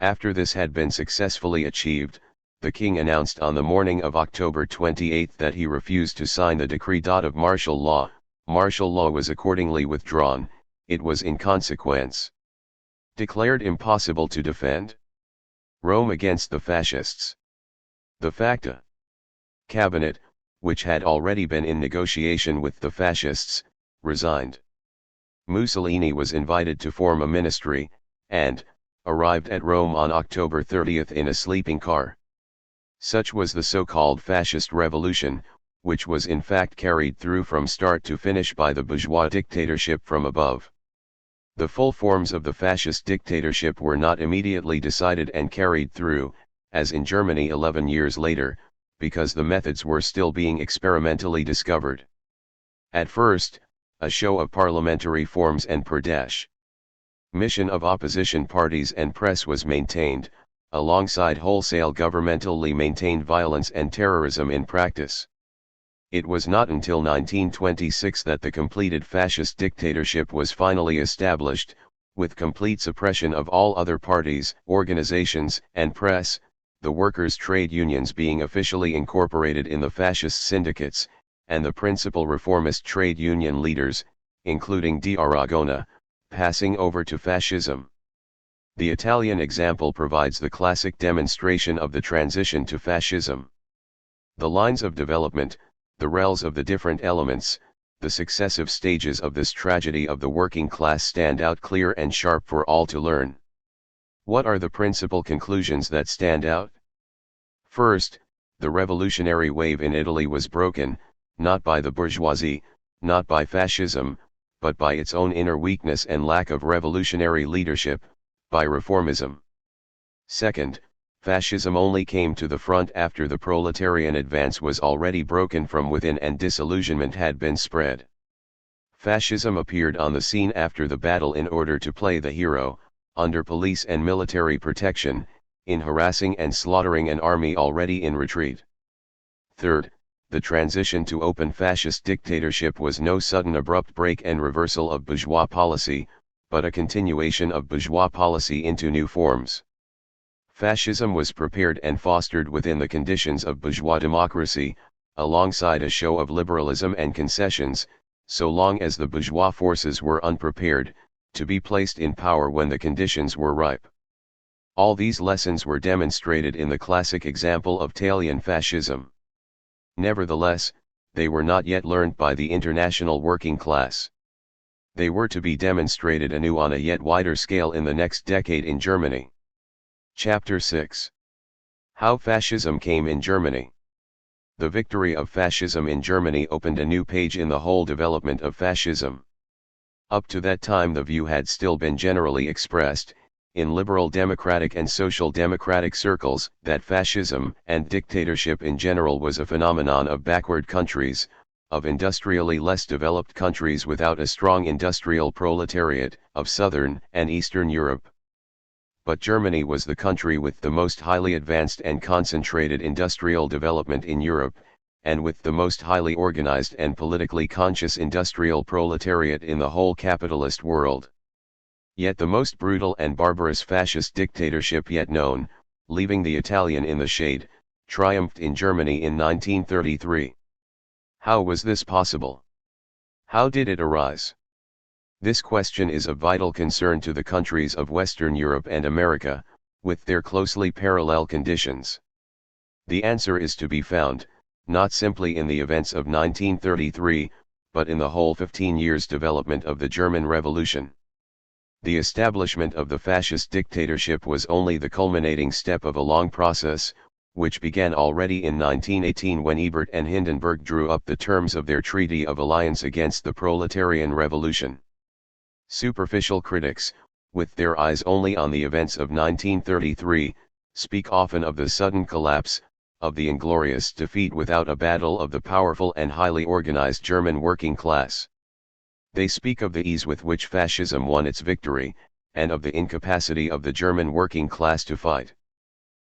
After this had been successfully achieved, the king announced on the morning of October 28 that he refused to sign the decree. Of martial law. Martial law was accordingly withdrawn. It was in consequence declared impossible to defend Rome against the fascists. The Facta cabinet, which had already been in negotiation with the fascists, resigned. Mussolini was invited to form a ministry, and arrived at Rome on October 30 in a sleeping car. Such was the so-called fascist revolution, which was in fact carried through from start to finish by the bourgeois dictatorship from above. The full forms of the fascist dictatorship were not immediately decided and carried through, as in Germany 11 years later, because the methods were still being experimentally discovered. At first, a show of parliamentary forms and mission of opposition parties and press was maintained, alongside wholesale governmentally maintained violence and terrorism in practice. It was not until 1926 that the completed fascist dictatorship was finally established, with complete suppression of all other parties, organizations, and press, the workers' trade unions being officially incorporated in the fascist syndicates, and the principal reformist trade union leaders, including D'Aragona, passing over to fascism. The Italian example provides the classic demonstration of the transition to fascism. The lines of development, the roles of the different elements, the successive stages of this tragedy of the working class stand out clear and sharp for all to learn. What are the principal conclusions that stand out? First, the revolutionary wave in Italy was broken, not by the bourgeoisie, not by fascism, but by its own inner weakness and lack of revolutionary leadership, by reformism. Second, Fascism only came to the front after the proletarian advance was already broken from within and disillusionment had been spread. Fascism appeared on the scene after the battle in order to play the hero, under police and military protection, in harassing and slaughtering an army already in retreat. Third, the transition to open fascist dictatorship was no sudden abrupt break and reversal of bourgeois policy, but a continuation of bourgeois policy into new forms. Fascism was prepared and fostered within the conditions of bourgeois democracy, alongside a show of liberalism and concessions, so long as the bourgeois forces were unprepared, to be placed in power when the conditions were ripe. All these lessons were demonstrated in the classic example of Italian fascism. Nevertheless, they were not yet learned by the international working class. They were to be demonstrated anew on a yet wider scale in the next decade in Germany. Chapter 6. How Fascism Came in Germany. The victory of fascism in Germany opened a new page in the whole development of fascism. Up to that time the view had still been generally expressed, in liberal democratic and social democratic circles, that fascism and dictatorship in general was a phenomenon of backward countries, of industrially less developed countries without a strong industrial proletariat, of Southern and Eastern Europe. But Germany was the country with the most highly advanced and concentrated industrial development in Europe, and with the most highly organized and politically conscious industrial proletariat in the whole capitalist world. Yet the most brutal and barbarous fascist dictatorship yet known, leaving the Italian in the shade, triumphed in Germany in 1933. How was this possible? How did it arise? This question is of vital concern to the countries of Western Europe and America, with their closely parallel conditions. The answer is to be found, not simply in the events of 1933, but in the whole 15 years development of the German Revolution. The establishment of the fascist dictatorship was only the culminating step of a long process, which began already in 1918 when Ebert and Hindenburg drew up the terms of their Treaty of Alliance against the Proletarian Revolution. Superficial critics, with their eyes only on the events of 1933, speak often of the sudden collapse, of the inglorious defeat without a battle of the powerful and highly organized German working class. They speak of the ease with which fascism won its victory, and of the incapacity of the German working class to fight.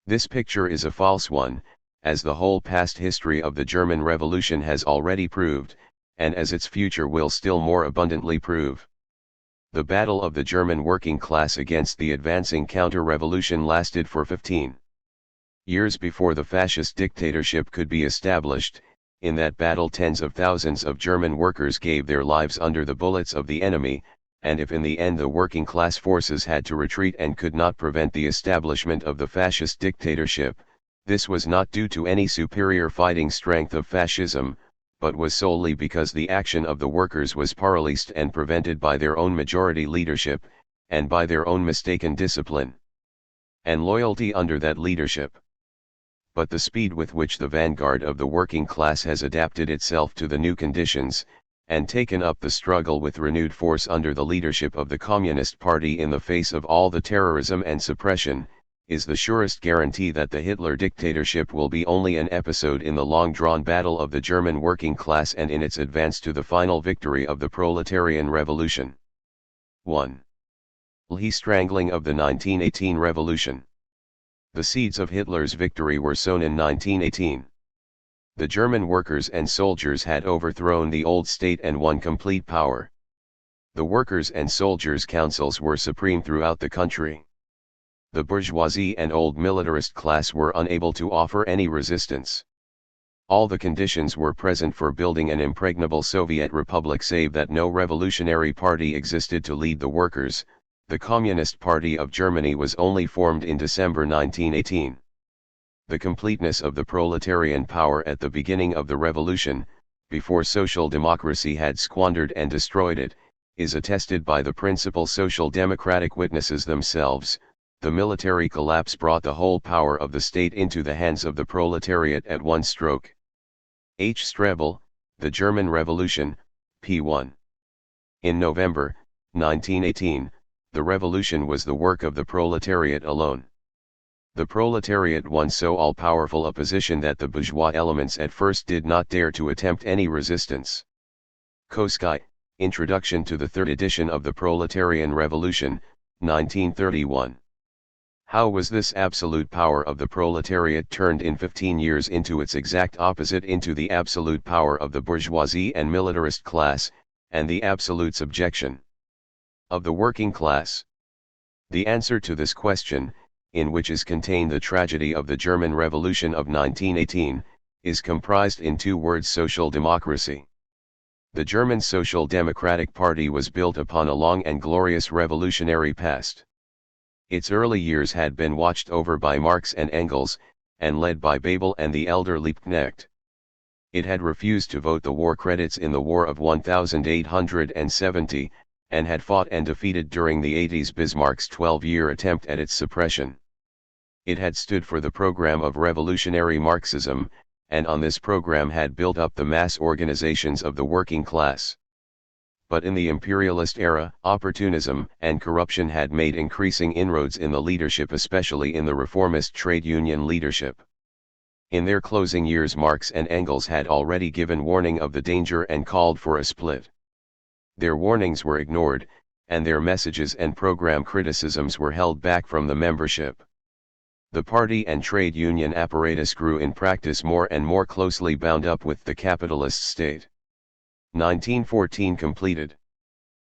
This picture is a false one, as the whole past history of the German Revolution has already proved, and as its future will still more abundantly prove. The battle of the German working class against the advancing counter-revolution lasted for 15 years before the fascist dictatorship could be established. In that battle tens of thousands of German workers gave their lives under the bullets of the enemy, and if in the end the working class forces had to retreat and could not prevent the establishment of the fascist dictatorship, this was not due to any superior fighting strength of fascism, but was solely because the action of the workers was paralyzed and prevented by their own majority leadership, and by their own mistaken discipline and loyalty under that leadership. But the speed with which the vanguard of the working class has adapted itself to the new conditions, and taken up the struggle with renewed force under the leadership of the Communist Party in the face of all the terrorism and suppression, is the surest guarantee that the Hitler dictatorship will be only an episode in the long-drawn battle of the German working class and in its advance to the final victory of the proletarian revolution. 1. The strangling of the 1918 revolution. The seeds of Hitler's victory were sown in 1918. The German workers and soldiers had overthrown the old state and won complete power. The workers' and soldiers' councils were supreme throughout the country. The bourgeoisie and old militarist class were unable to offer any resistance. All the conditions were present for building an impregnable Soviet republic, save that no revolutionary party existed to lead the workers. The Communist Party of Germany was only formed in December 1918. The completeness of the proletarian power at the beginning of the revolution, before social democracy had squandered and destroyed it, is attested by the principal social democratic witnesses themselves. The military collapse brought the whole power of the state into the hands of the proletariat at one stroke. H. Strebel, The German Revolution, p. 1. In November 1918, the revolution was the work of the proletariat alone. The proletariat won so all-powerful a position that the bourgeois elements at first did not dare to attempt any resistance. Koski, Introduction to the Third Edition of the Proletarian Revolution, 1931. How was this absolute power of the proletariat turned in 15 years into its exact opposite, into the absolute power of the bourgeoisie and militarist class, and the absolute subjection of the working class? The answer to this question, in which is contained the tragedy of the German Revolution of 1918, is comprised in two words: social democracy. The German Social Democratic Party was built upon a long and glorious revolutionary past. Its early years had been watched over by Marx and Engels, and led by Bebel and the elder Liebknecht. It had refused to vote the war credits in the War of 1870, and had fought and defeated during the 80s Bismarck's 12-year attempt at its suppression. It had stood for the program of revolutionary Marxism, and on this program had built up the mass organizations of the working class. But in the imperialist era, opportunism and corruption had made increasing inroads in the leadership, especially in the reformist trade union leadership. In their closing years, Marx and Engels had already given warning of the danger and called for a split. Their warnings were ignored, and their messages and program criticisms were held back from the membership. The party and trade union apparatus grew in practice more and more closely bound up with the capitalist state. 1914 completed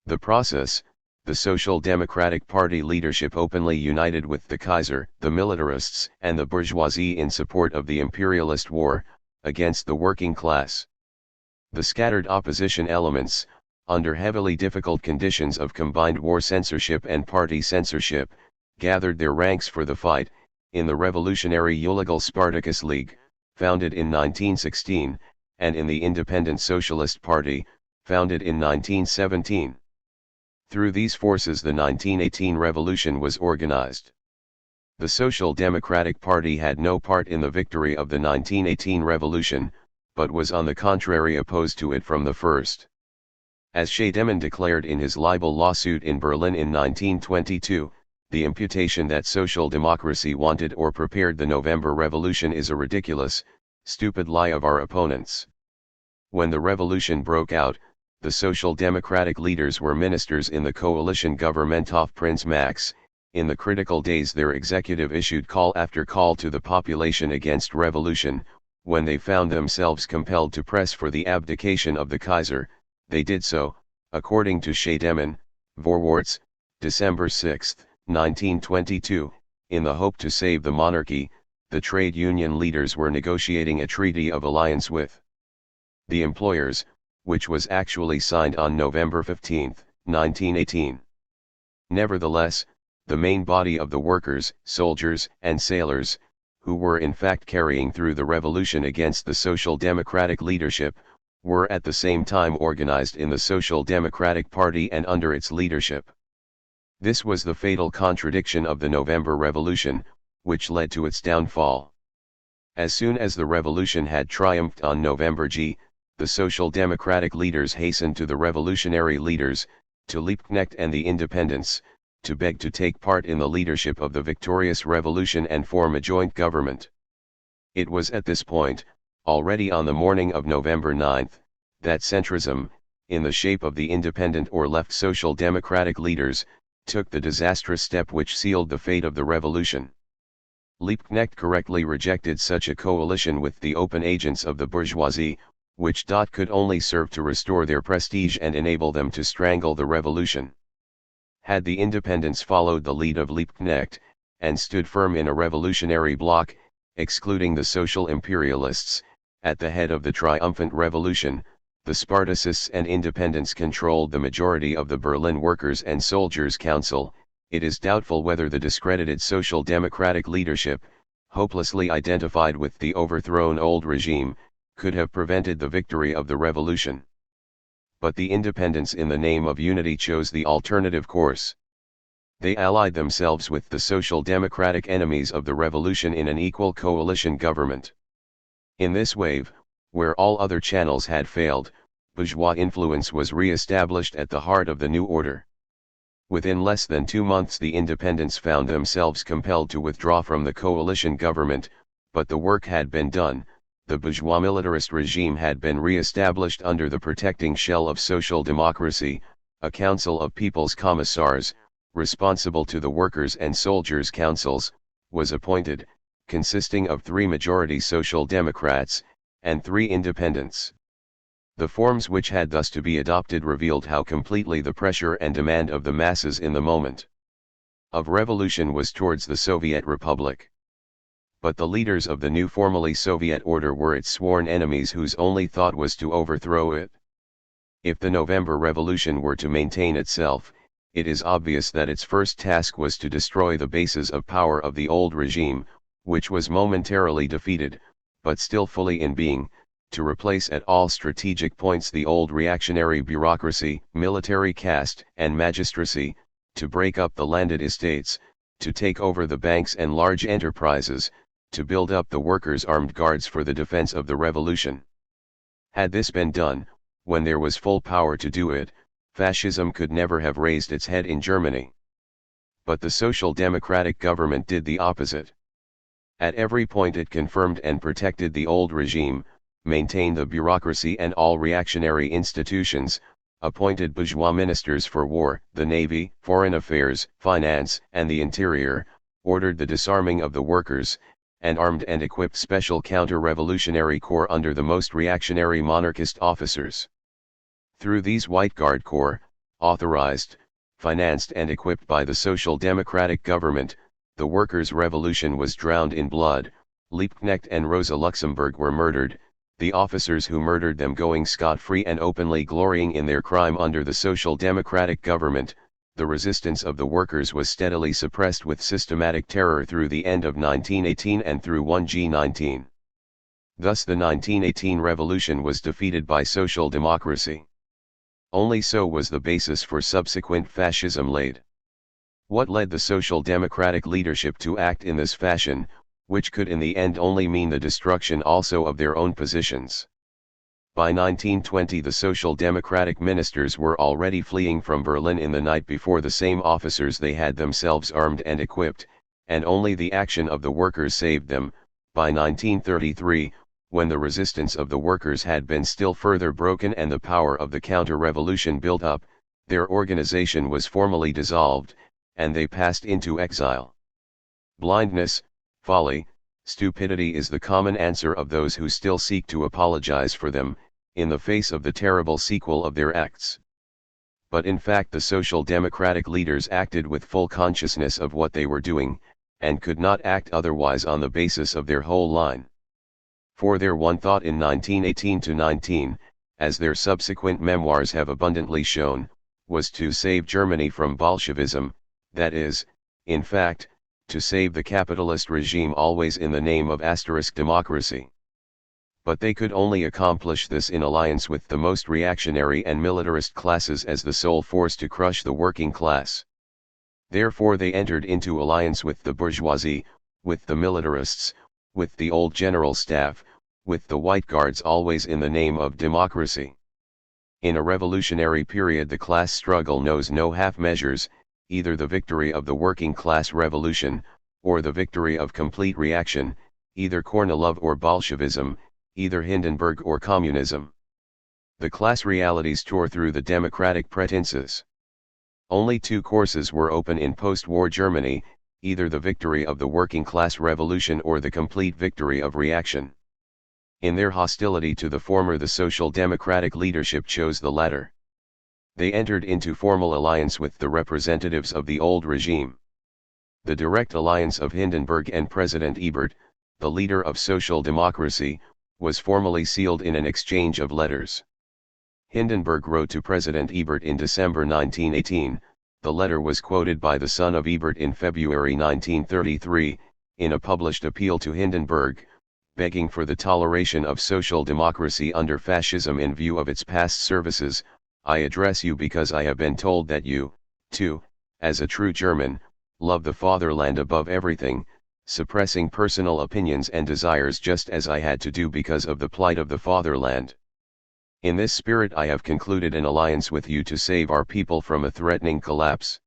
the process. The Social Democratic Party leadership openly united with the Kaiser, the militarists, and the bourgeoisie in support of the imperialist war against the working class. The scattered opposition elements, under heavily difficult conditions of combined war censorship and party censorship, gathered their ranks for the fight, in the revolutionary illegal Spartacus League, founded in 1916, and in the Independent Socialist Party, founded in 1917. Through these forces the 1918 revolution was organized. The Social Democratic Party had no part in the victory of the 1918 revolution, but was on the contrary opposed to it from the first. As Scheidemann declared in his libel lawsuit in Berlin in 1922, the imputation that social democracy wanted or prepared the November Revolution is a ridiculous, stupid lie of our opponents. When the revolution broke out, the Social Democratic leaders were ministers in the coalition government of Prince Max. In the critical days their executive issued call after call to the population against revolution. When they found themselves compelled to press for the abdication of the Kaiser, they did so, according to Scheidemann, Vorwärts, December 6, 1922, in the hope to save the monarchy. The trade union leaders were negotiating a treaty of alliance with the employers, which was actually signed on November 15, 1918. Nevertheless, the main body of the workers, soldiers, and sailors, who were in fact carrying through the revolution against the Social Democratic leadership, were at the same time organized in the Social Democratic Party and under its leadership. This was the fatal contradiction of the November Revolution, which led to its downfall. As soon as the revolution had triumphed on November G, the Social Democratic leaders hastened to the revolutionary leaders, to Liebknecht and the independents, to beg to take part in the leadership of the victorious revolution and form a joint government. It was at this point, already on the morning of November 9, that centrism, in the shape of the independent or left Social Democratic leaders, took the disastrous step which sealed the fate of the revolution. Liebknecht correctly rejected such a coalition with the open agents of the bourgeoisie, which could only serve to restore their prestige and enable them to strangle the revolution. Had the independents followed the lead of Liebknecht, and stood firm in a revolutionary bloc, excluding the social imperialists, at the head of the triumphant revolution, the Spartacists and independents controlled the majority of the Berlin Workers' and Soldiers' Council. It is doubtful whether the discredited Social Democratic leadership, hopelessly identified with the overthrown old regime, could have prevented the victory of the revolution. But the independents in the name of unity chose the alternative course. They allied themselves with the Social Democratic enemies of the revolution in an equal coalition government. In this wave, where all other channels had failed, bourgeois influence was re-established at the heart of the new order. Within less than 2 months the independents found themselves compelled to withdraw from the coalition government, but the work had been done. The bourgeois militarist regime had been re-established under the protecting shell of social democracy. A council of people's commissars, responsible to the workers' and soldiers' councils, was appointed, consisting of 3 majority Social Democrats, and 3 independents. The forms which had thus to be adopted revealed how completely the pressure and demand of the masses in the moment of revolution was towards the Soviet Republic. But the leaders of the new formally Soviet order were its sworn enemies whose only thought was to overthrow it. If the November Revolution were to maintain itself, it is obvious that its first task was to destroy the bases of power of the old regime, which was momentarily defeated, but still fully in being, to replace at all strategic points the old reactionary bureaucracy, military caste and magistracy, to break up the landed estates, to take over the banks and large enterprises, to build up the workers' armed guards for the defense of the revolution. Had this been done, when there was full power to do it, fascism could never have raised its head in Germany. But the social democratic government did the opposite. At every point it confirmed and protected the old regime, maintained the bureaucracy and all reactionary institutions, appointed bourgeois ministers for war, the navy, foreign affairs, finance, and the interior, ordered the disarming of the workers, and armed and equipped special counter-revolutionary corps under the most reactionary monarchist officers. Through these White Guard Corps, authorized, financed and equipped by the Social Democratic government, the workers' revolution was drowned in blood. Liebknecht and Rosa Luxemburg were murdered, the officers who murdered them going scot-free and openly glorying in their crime under the Social Democratic government. The resistance of the workers was steadily suppressed with systematic terror through the end of 1918 and through 1G19. Thus the 1918 revolution was defeated by social democracy. Only so was the basis for subsequent fascism laid. What led the social democratic leadership to act in this fashion, which could in the end only mean the destruction also of their own positions? By 1920 the social democratic ministers were already fleeing from Berlin in the night before the same officers they had themselves armed and equipped, and only the action of the workers saved them. By 1933, when the resistance of the workers had been still further broken and the power of the counter-revolution built up, their organization was formally dissolved, and they passed into exile. Blindness, folly, stupidity is the common answer of those who still seek to apologize for them, in the face of the terrible sequel of their acts. But in fact the social democratic leaders acted with full consciousness of what they were doing, and could not act otherwise on the basis of their whole line. For their one thought in 1918-19, as their subsequent memoirs have abundantly shown, was to save Germany from Bolshevism, that is, in fact, to save the capitalist regime always in the name of democracy. But they could only accomplish this in alliance with the most reactionary and militarist classes as the sole force to crush the working class. Therefore they entered into alliance with the bourgeoisie, with the militarists, with the old general staff, with the White Guards always in the name of democracy. In a revolutionary period the class struggle knows no half measures, either the victory of the working class revolution, or the victory of complete reaction, either Kornilov or Bolshevism, either Hindenburg or communism. The class realities tore through the democratic pretenses. Only 2 courses were open in post-war Germany, either the victory of the working class revolution or the complete victory of reaction. In their hostility to the former the social democratic leadership chose the latter. They entered into formal alliance with the representatives of the old regime. The direct alliance of Hindenburg and President Ebert, the leader of social democracy, was formally sealed in an exchange of letters. Hindenburg wrote to President Ebert in December 1918, the letter was quoted by the son of Ebert in February 1933, in a published appeal to Hindenburg, begging for the toleration of social democracy under fascism in view of its past services. I address you because I have been told that you, too, as a true German, love the fatherland above everything, suppressing personal opinions and desires just as I had to do because of the plight of the fatherland. In this spirit I have concluded an alliance with you to save our people from a threatening collapse.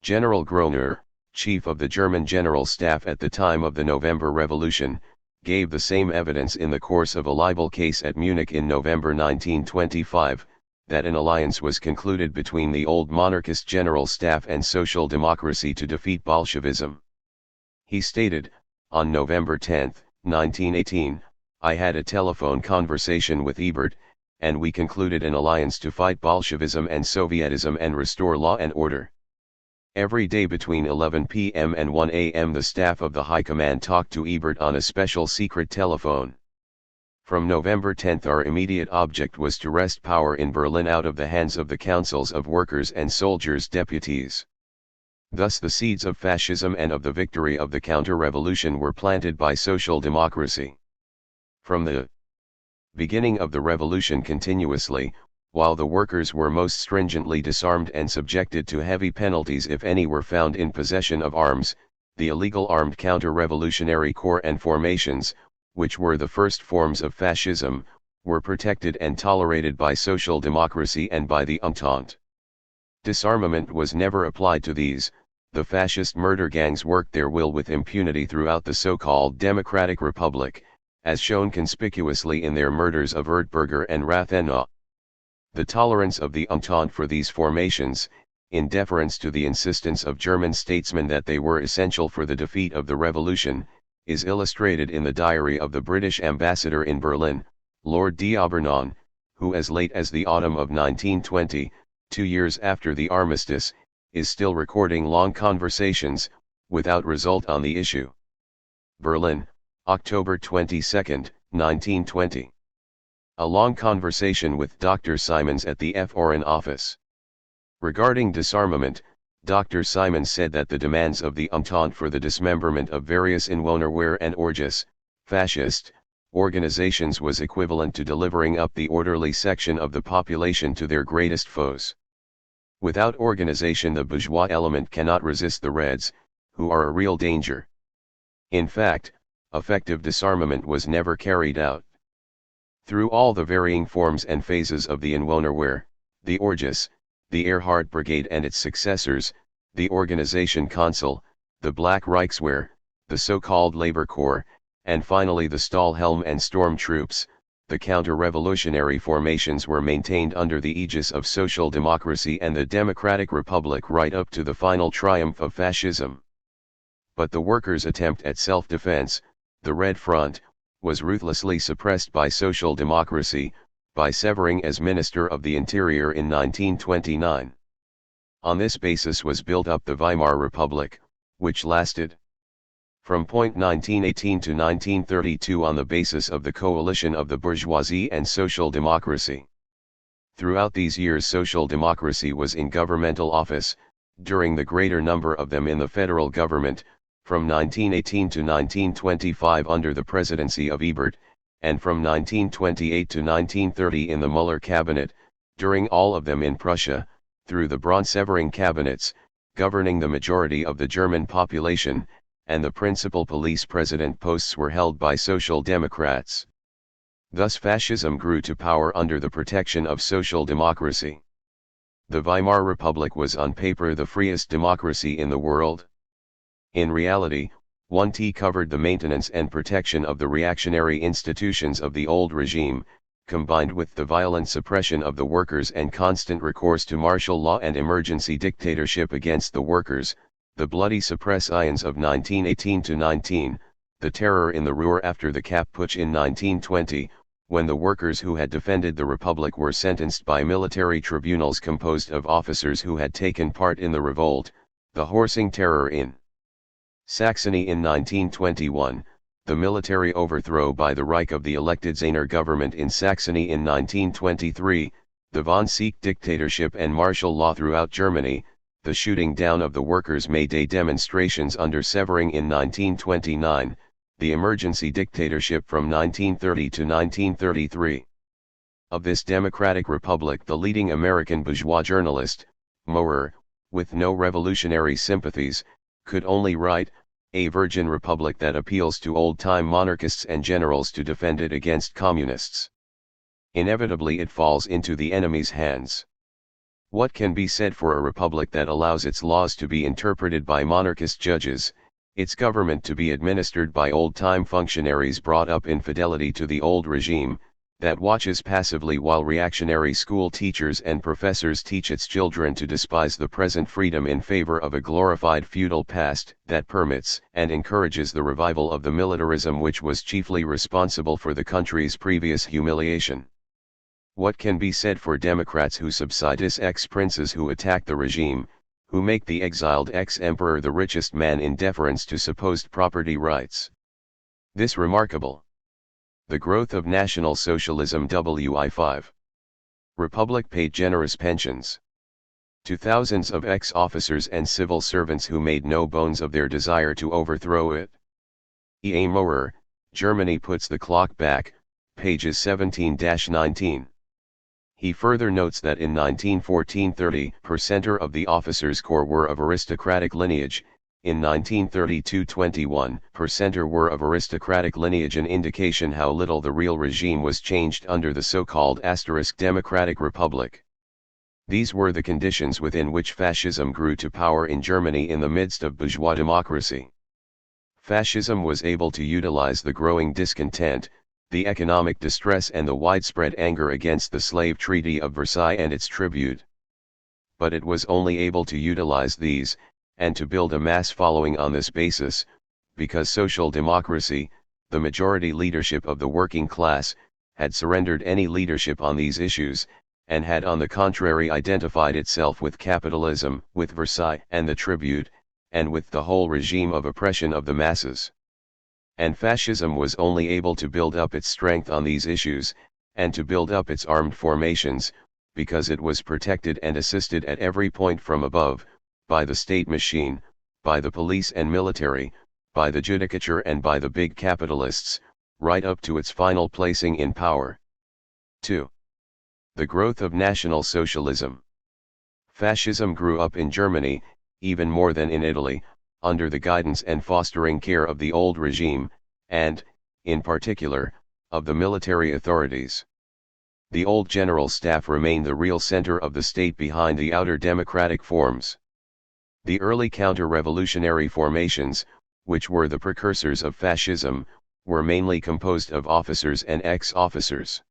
General Groener, chief of the German General Staff at the time of the November Revolution, gave the same evidence in the course of a libel case at Munich in November 1925, that an alliance was concluded between the old monarchist General Staff and Social Democracy to defeat Bolshevism. He stated, on November 10, 1918, I had a telephone conversation with Ebert, and we concluded an alliance to fight Bolshevism and Sovietism and restore law and order. Every day between 11 p.m. and 1 a.m. the staff of the High Command talked to Ebert on a special secret telephone. From November 10 our immediate object was to wrest power in Berlin out of the hands of the councils of workers and soldiers' deputies. Thus the seeds of fascism and of the victory of the counter-revolution were planted by social democracy. From the beginning of the revolution continuously, while the workers were most stringently disarmed and subjected to heavy penalties if any were found in possession of arms, the illegal armed counter-revolutionary corps and formations, which were the first forms of fascism, were protected and tolerated by social democracy and by the Entente. Disarmament was never applied to these. The fascist murder gangs worked their will with impunity throughout the so-called Democratic Republic, as shown conspicuously in their murders of Erdberger and Rathenau. The tolerance of the Entente for these formations, in deference to the insistence of German statesmen that they were essential for the defeat of the revolution, is illustrated in the diary of the British ambassador in Berlin, Lord D'Aubernon, who as late as the autumn of 1920, 2 years after the armistice, is still recording long conversations, without result on the issue. Berlin, October 22, 1920. A long conversation with Dr. Simons at the Foreign Office. Regarding disarmament, Dr. Simons said that the demands of the Entente for the dismemberment of various Inwohnerwehr and Orges, fascist, organizations was equivalent to delivering up the orderly section of the population to their greatest foes. Without organization the bourgeois element cannot resist the Reds, who are a real danger. In fact, effective disarmament was never carried out. Through all the varying forms and phases of the Inwohnerwehr, the Orges, the Erhard Brigade and its successors, the Organization Council, the Black Reichswehr, the so-called Labor Corps, and finally the Stahlhelm and Storm Troops, the counter-revolutionary formations were maintained under the aegis of social democracy and the Democratic Republic right up to the final triumph of fascism. But the workers' attempt at self-defense, the Red Front, was ruthlessly suppressed by social democracy, by Severing as Minister of the Interior in 1929. On this basis was built up the Weimar Republic, which lasted from 1918 to 1932 on the basis of the coalition of the bourgeoisie and social democracy. Throughout these years social democracy was in governmental office, during the greater number of them in the federal government, from 1918 to 1925 under the presidency of Ebert, and from 1928 to 1930 in the Müller cabinet, during all of them in Prussia, through the Braun-Severing cabinets, governing the majority of the German population, and the principal police president posts were held by social democrats. Thus fascism grew to power under the protection of social democracy. The Weimar Republic was on paper the freest democracy in the world. In reality, 1T covered the maintenance and protection of the reactionary institutions of the old regime, combined with the violent suppression of the workers and constant recourse to martial law and emergency dictatorship against the workers, the bloody suppressions of 1918 to 19, the terror in the Ruhr after the Kapp Putsch in 1920, when the workers who had defended the Republic were sentenced by military tribunals composed of officers who had taken part in the revolt, the Horsing terror in Saxony in 1921, the military overthrow by the Reich of the elected Zehner government in Saxony in 1923, the von Seecke dictatorship and martial law throughout Germany, the shooting down of the workers' May Day demonstrations under Severing in 1929, the emergency dictatorship from 1930 to 1933. Of this democratic republic the leading American bourgeois journalist, Maurer, with no revolutionary sympathies, could only write, "A virgin republic that appeals to old-time monarchists and generals to defend it against communists. Inevitably it falls into the enemy's hands. What can be said for a republic that allows its laws to be interpreted by monarchist judges, its government to be administered by old-time functionaries brought up in fidelity to the old regime, that watches passively while reactionary school teachers and professors teach its children to despise the present freedom in favor of a glorified feudal past, that permits and encourages the revival of the militarism which was chiefly responsible for the country's previous humiliation? What can be said for Democrats who subsidize ex-princes who attack the regime, who make the exiled ex-emperor the richest man in deference to supposed property rights? This remarkable. The growth of National Socialism. WI5. Republic paid generous pensions to thousands of ex-officers and civil servants who made no bones of their desire to overthrow it. E. A. Maurer, Germany puts the clock back, pages 17-19. He further notes that in 1914 30% of the officers' corps were of aristocratic lineage, in 1932 21% were of aristocratic lineage, an indication how little the real regime was changed under the so-called democratic republic. These were the conditions within which fascism grew to power in Germany in the midst of bourgeois democracy. Fascism was able to utilize the growing discontent, the economic distress and the widespread anger against the slave treaty of Versailles and its tribute. But it was only able to utilize these, and to build a mass following on this basis, because social democracy, the majority leadership of the working class, had surrendered any leadership on these issues, and had on the contrary identified itself with capitalism, with Versailles and the tribute, and with the whole regime of oppression of the masses. And fascism was only able to build up its strength on these issues, and to build up its armed formations, because it was protected and assisted at every point from above, by the state machine, by the police and military, by the judicature and by the big capitalists, right up to its final placing in power. 2. The growth of National Socialism. Fascism grew up in Germany, even more than in Italy, under the guidance and fostering care of the old regime, and, in particular, of the military authorities. The old general staff remained the real center of the state behind the outer democratic forms. The early counter-revolutionary formations, which were the precursors of fascism, were mainly composed of officers and ex-officers.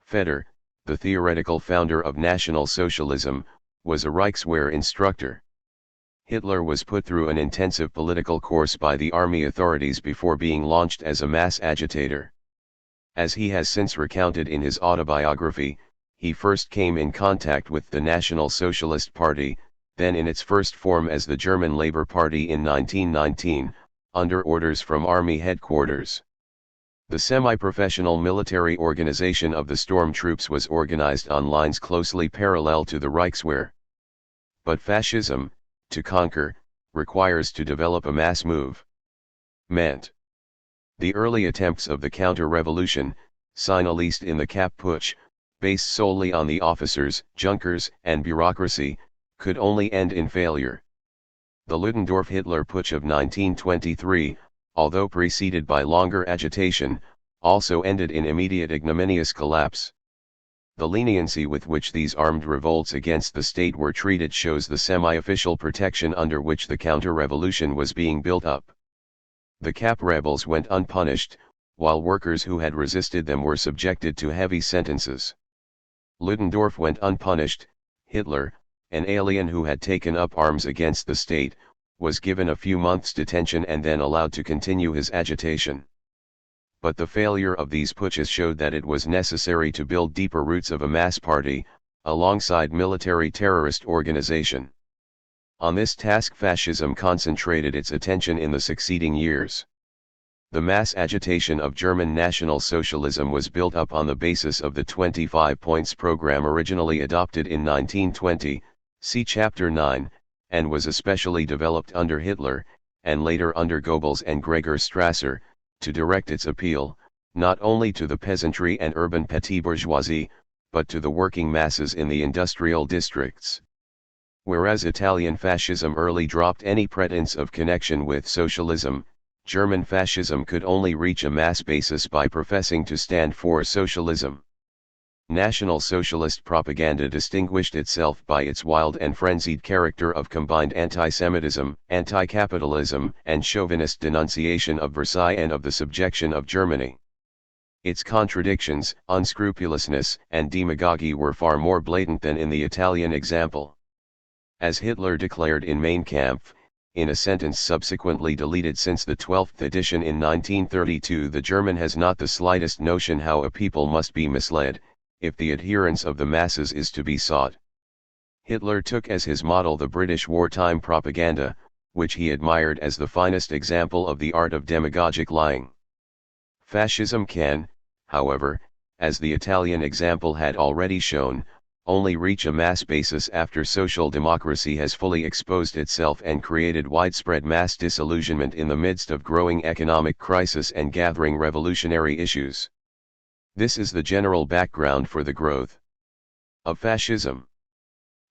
Feder, the theoretical founder of National Socialism, was a Reichswehr instructor. Hitler was put through an intensive political course by the army authorities before being launched as a mass agitator. As he has since recounted in his autobiography, he first came in contact with the National Socialist Party, then in its first form as the German Labour Party in 1919, under orders from army headquarters. The semi-professional military organization of the storm troops was organized on lines closely parallel to the Reichswehr. But fascism, to conquer, requires to develop a mass movement. The early attempts of the counter-revolution, least in the Kapp Putsch, based solely on the officers, Junkers, and bureaucracy, could only end in failure. The Ludendorff-Hitler Putsch of 1923, although preceded by longer agitation, also ended in immediate ignominious collapse. The leniency with which these armed revolts against the state were treated shows the semi-official protection under which the counter-revolution was being built up. The Kapp rebels went unpunished, while workers who had resisted them were subjected to heavy sentences. Ludendorff went unpunished. Hitler, an alien who had taken up arms against the state, was given a few months' detention and then allowed to continue his agitation. But the failure of these putsches showed that it was necessary to build deeper roots of a mass party, alongside military terrorist organization. On this task fascism concentrated its attention in the succeeding years. The mass agitation of German National Socialism was built up on the basis of the 25 points program originally adopted in 1920, see Chapter 9, and was especially developed under Hitler, and later under Goebbels and Gregor Strasser, to direct its appeal, not only to the peasantry and urban petty bourgeoisie, but to the working masses in the industrial districts. Whereas Italian fascism early dropped any pretense of connection with socialism, German fascism could only reach a mass basis by professing to stand for socialism. National Socialist propaganda distinguished itself by its wild and frenzied character of combined anti-Semitism, anti-capitalism, and chauvinist denunciation of Versailles and of the subjection of Germany. Its contradictions, unscrupulousness, and demagogy were far more blatant than in the Italian example. As Hitler declared in Mein Kampf, in a sentence subsequently deleted since the 12th edition in 1932, the German has not the slightest notion how a people must be misled, if the adherence of the masses is to be sought. Hitler took as his model the British wartime propaganda, which he admired as the finest example of the art of demagogic lying. Fascism can, however, as the Italian example had already shown, only reach a mass basis after social democracy has fully exposed itself and created widespread mass disillusionment in the midst of growing economic crisis and gathering revolutionary issues. This is the general background for the growth of fascism.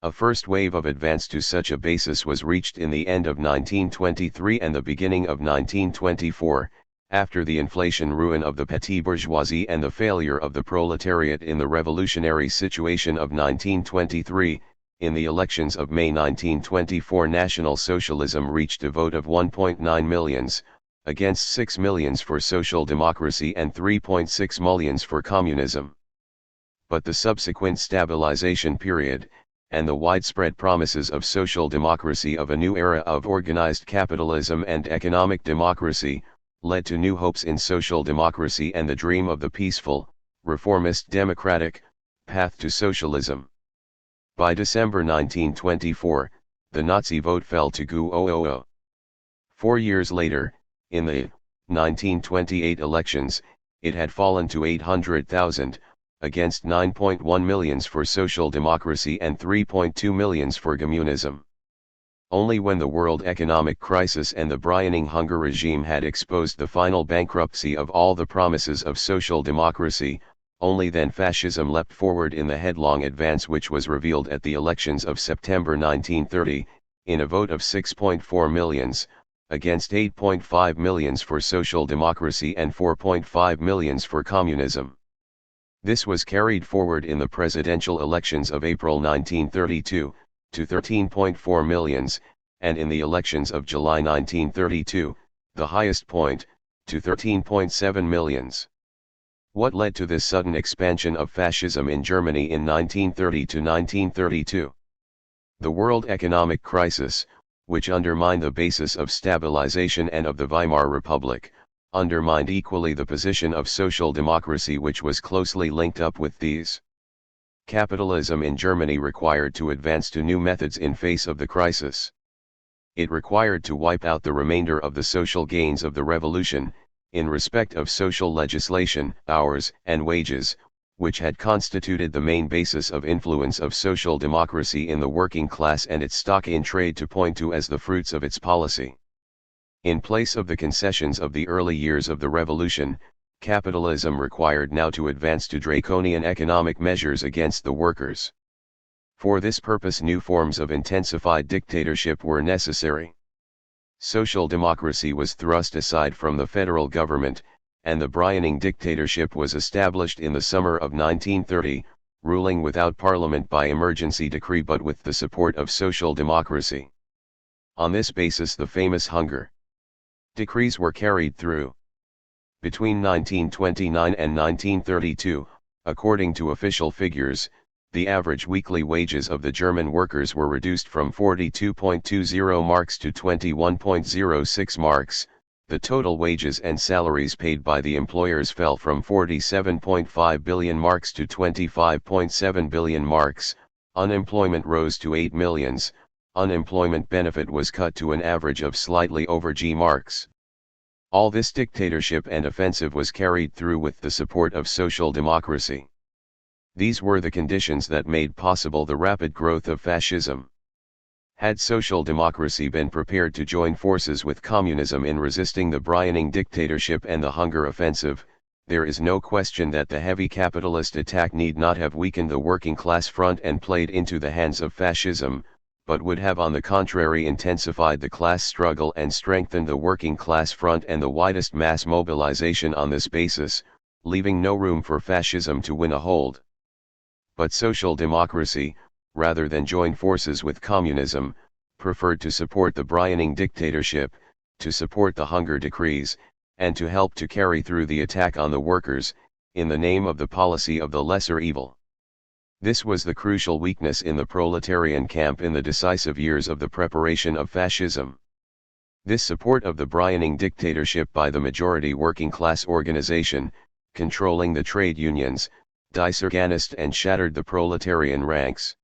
A first wave of advance to such a basis was reached in the end of 1923 and the beginning of 1924, after the inflation ruin of the petty bourgeoisie and the failure of the proletariat in the revolutionary situation of 1923. In the elections of May 1924, National Socialism reached a vote of 1.9 millions, against 6 millions for social democracy and 3.6 millions for communism. But the subsequent stabilization period, and the widespread promises of social democracy of a new era of organized capitalism and economic democracy, led to new hopes in social democracy and the dream of the peaceful, reformist democratic path to socialism. By December 1924, the Nazi vote fell to GUOOO. 4 years later, in the 1928 elections, it had fallen to 800,000, against 9.1 millions for social democracy and 3.2 millions for communism. Only when the world economic crisis and the Brianing hunger regime had exposed the final bankruptcy of all the promises of social democracy, only then fascism leapt forward in the headlong advance which was revealed at the elections of September 1930, in a vote of 6.4 millions, against 8.5 millions for social democracy and 4.5 millions for communism. This was carried forward in the presidential elections of April 1932, to 13.4 millions, and in the elections of July 1932, the highest point, to 13.7 millions. What led to this sudden expansion of fascism in Germany in 1930 to 1932? The world economic crisis, which undermined the basis of stabilization and of the Weimar Republic, undermined equally the position of social democracy, which was closely linked up with these. Capitalism in Germany required to advance to new methods in face of the crisis. It required to wipe out the remainder of the social gains of the revolution, in respect of social legislation, hours, and wages, which had constituted the main basis of influence of social democracy in the working class and its stock in trade to point to as the fruits of its policy. In place of the concessions of the early years of the revolution, capitalism required now to advance to draconian economic measures against the workers. For this purpose new forms of intensified dictatorship were necessary. Social democracy was thrust aside from the federal government, and the Brianing dictatorship was established in the summer of 1930, ruling without parliament by emergency decree but with the support of social democracy. On this basis the famous hunger decrees were carried through. Between 1929 and 1932, according to official figures, the average weekly wages of the German workers were reduced from 42.20 marks to 21.06 marks, the total wages and salaries paid by the employers fell from 47.5 billion marks to 25.7 billion marks, unemployment rose to 8 millions, unemployment benefit was cut to an average of slightly over G marks. All this dictatorship and offensive was carried through with the support of social democracy. These were the conditions that made possible the rapid growth of fascism. Had social democracy been prepared to join forces with communism in resisting the Brianing dictatorship and the hunger offensive, there is no question that the heavy capitalist attack need not have weakened the working class front and played into the hands of fascism, but would have on the contrary intensified the class struggle and strengthened the working class front and the widest mass mobilization on this basis, leaving no room for fascism to win a hold. but social democracy, rather than join forces with communism, preferred to support the Browning dictatorship, to support the hunger decrees, and to help to carry through the attack on the workers, in the name of the policy of the lesser evil. This was the crucial weakness in the proletarian camp in the decisive years of the preparation of fascism. This support of the Browning dictatorship by the majority working class organization, controlling the trade unions, disorganized and shattered the proletarian ranks.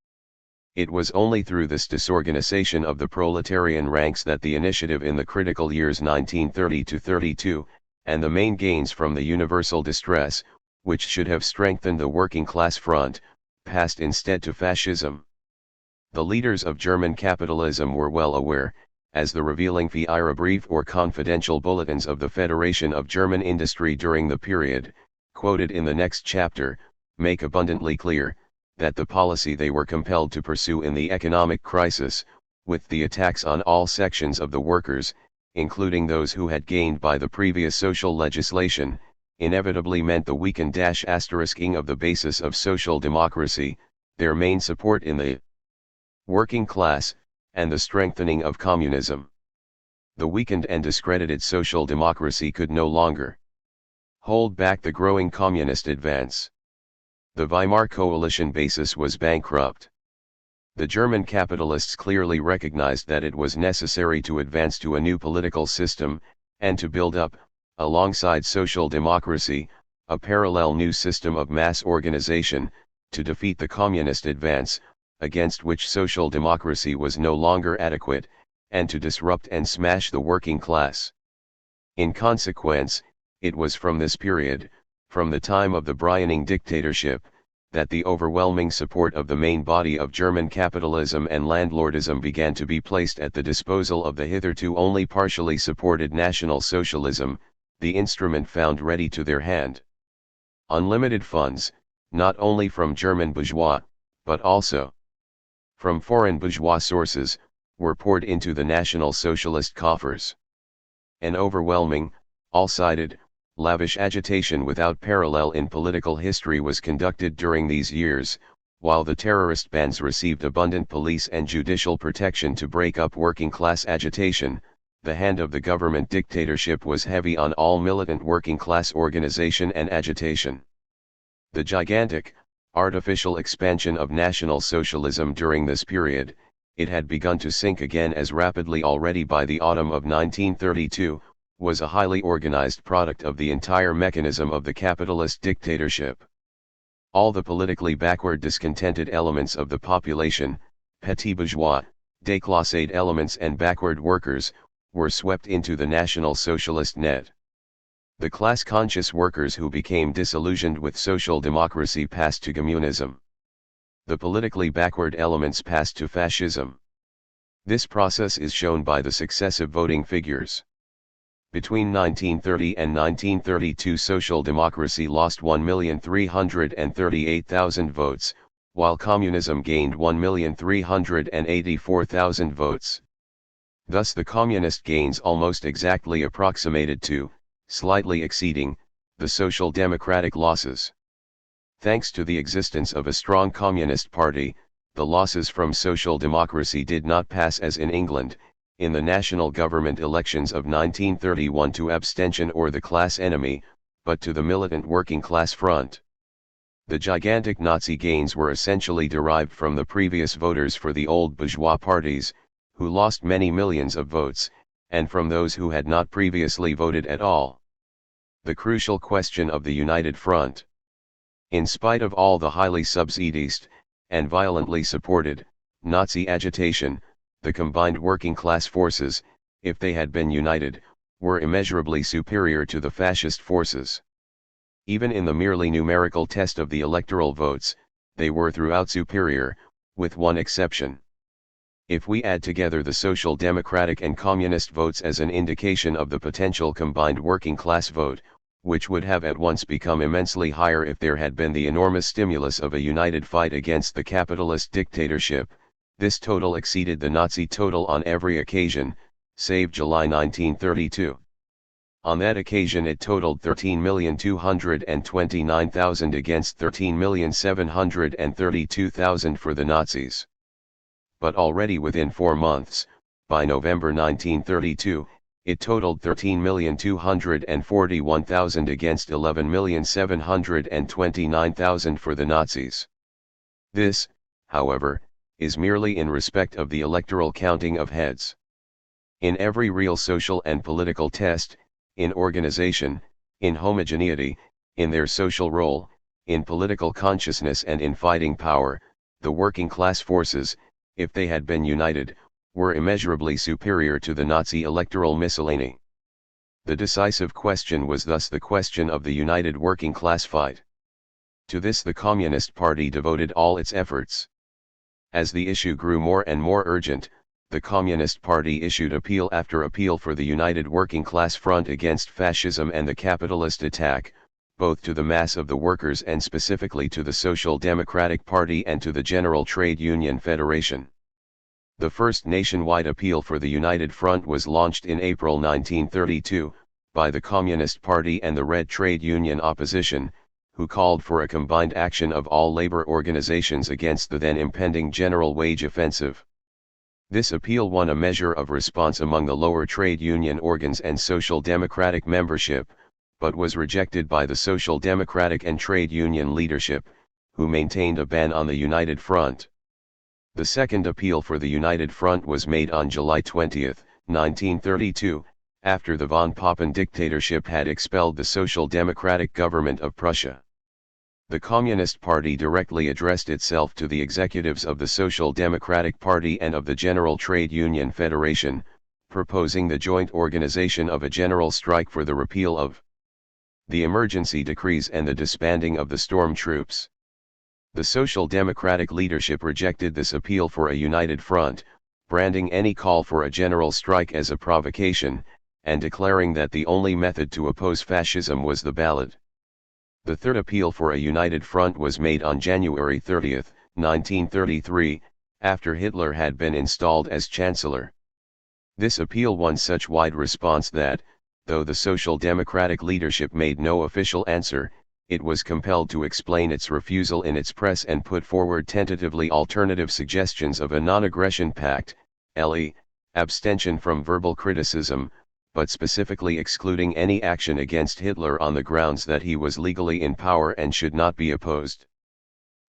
It was only through this disorganization of the proletarian ranks that the initiative in the critical years 1930 to 32, and the main gains from the universal distress, which should have strengthened the working class front, passed instead to fascism. The leaders of German capitalism were well aware, as the revealing Vieira brief or confidential bulletins of the Federation of German Industry during the period, quoted in the next chapter, make abundantly clear, that the policy they were compelled to pursue in the economic crisis, with the attacks on all sections of the workers, including those who had gained by the previous social legislation, inevitably meant the weaken-**ing of the basis of social democracy, their main support in the working class, and the strengthening of communism. The weakened and discredited social democracy could no longer hold back the growing communist advance. The Weimar coalition basis was bankrupt. The German capitalists clearly recognized that it was necessary to advance to a new political system, and to build up, alongside social democracy, a parallel new system of mass organization, to defeat the communist advance, against which social democracy was no longer adequate, and to disrupt and smash the working class. In consequence, it was from this period, from the time of the Browning dictatorship, that the overwhelming support of the main body of German capitalism and landlordism began to be placed at the disposal of the hitherto only partially supported National Socialism, the instrument found ready to their hand. Unlimited funds, not only from German bourgeois, but also from foreign bourgeois sources, were poured into the National Socialist coffers. An overwhelming, all-sided, lavish agitation without parallel in political history was conducted during these years, while the terrorist bands received abundant police and judicial protection to break up working-class agitation. The hand of the government dictatorship was heavy on all militant working-class organization and agitation. The gigantic, artificial expansion of National Socialism during this period, it had begun to sink again as rapidly already by the autumn of 1932, was a highly organized product of the entire mechanism of the capitalist dictatorship. All the politically backward discontented elements of the population, petty bourgeois, déclassé elements and backward workers, were swept into the National Socialist net. The class-conscious workers who became disillusioned with social democracy passed to communism. The politically backward elements passed to fascism. This process is shown by the successive voting figures. Between 1930 and 1932 social democracy lost 1,338,000 votes, while communism gained 1,384,000 votes. Thus the communist gains almost exactly approximated to, slightly exceeding, the social democratic losses. Thanks to the existence of a strong communist party, the losses from social democracy did not pass as in England, in the national government elections of 1931 to abstention or the class enemy, but to the militant working class front. The gigantic Nazi gains were essentially derived from the previous voters for the old bourgeois parties, who lost many millions of votes, and from those who had not previously voted at all. The crucial question of the United Front. In spite of all the highly subsidized, and violently supported, Nazi agitation, the combined working class forces, if they had been united, were immeasurably superior to the fascist forces. Even in the merely numerical test of the electoral votes, they were throughout superior, with one exception. If we add together the social democratic and communist votes as an indication of the potential combined working class vote, which would have at once become immensely higher if there had been the enormous stimulus of a united fight against the capitalist dictatorship, this total exceeded the Nazi total on every occasion, save July 1932. On that occasion it totaled 13,229,000 against 13,732,000 for the Nazis. But already within 4 months, by November 1932, it totaled 13,241,000 against 11,729,000 for the Nazis. This, however, is merely in respect of the electoral counting of heads. In every real social and political test, in organization, in homogeneity, in their social role, in political consciousness and in fighting power, the working class forces, if they had been united, were immeasurably superior to the Nazi electoral miscellany. The decisive question was thus the question of the united working class fight. To this the Communist Party devoted all its efforts. As the issue grew more and more urgent, the Communist Party issued appeal after appeal for the united working class front against fascism and the capitalist attack, both to the mass of the workers and specifically to the Social Democratic Party and to the General Trade Union Federation. The first nationwide appeal for the United Front was launched in April 1932, by the Communist Party and the Red Trade Union opposition, who called for a combined action of all labor organizations against the then impending general wage offensive. This appeal won a measure of response among the lower trade union organs and Social Democratic membership, but was rejected by the Social Democratic and trade union leadership, who maintained a ban on the United Front. The second appeal for the United Front was made on July 20, 1932, after the von Papen dictatorship had expelled the Social Democratic government of Prussia. The Communist Party directly addressed itself to the executives of the Social Democratic Party and of the General Trade Union Federation, proposing the joint organization of a general strike for the repeal of the emergency decrees and the disbanding of the storm troops. The Social Democratic leadership rejected this appeal for a united front, branding any call for a general strike as a provocation, and declaring that the only method to oppose fascism was the ballot. The third appeal for a united front was made on January 30, 1933, after Hitler had been installed as Chancellor. This appeal won such wide response that, though the Social Democratic leadership made no official answer, it was compelled to explain its refusal in its press and put forward tentatively alternative suggestions of a non-aggression pact, abstention from verbal criticism, but specifically excluding any action against Hitler on the grounds that he was legally in power and should not be opposed.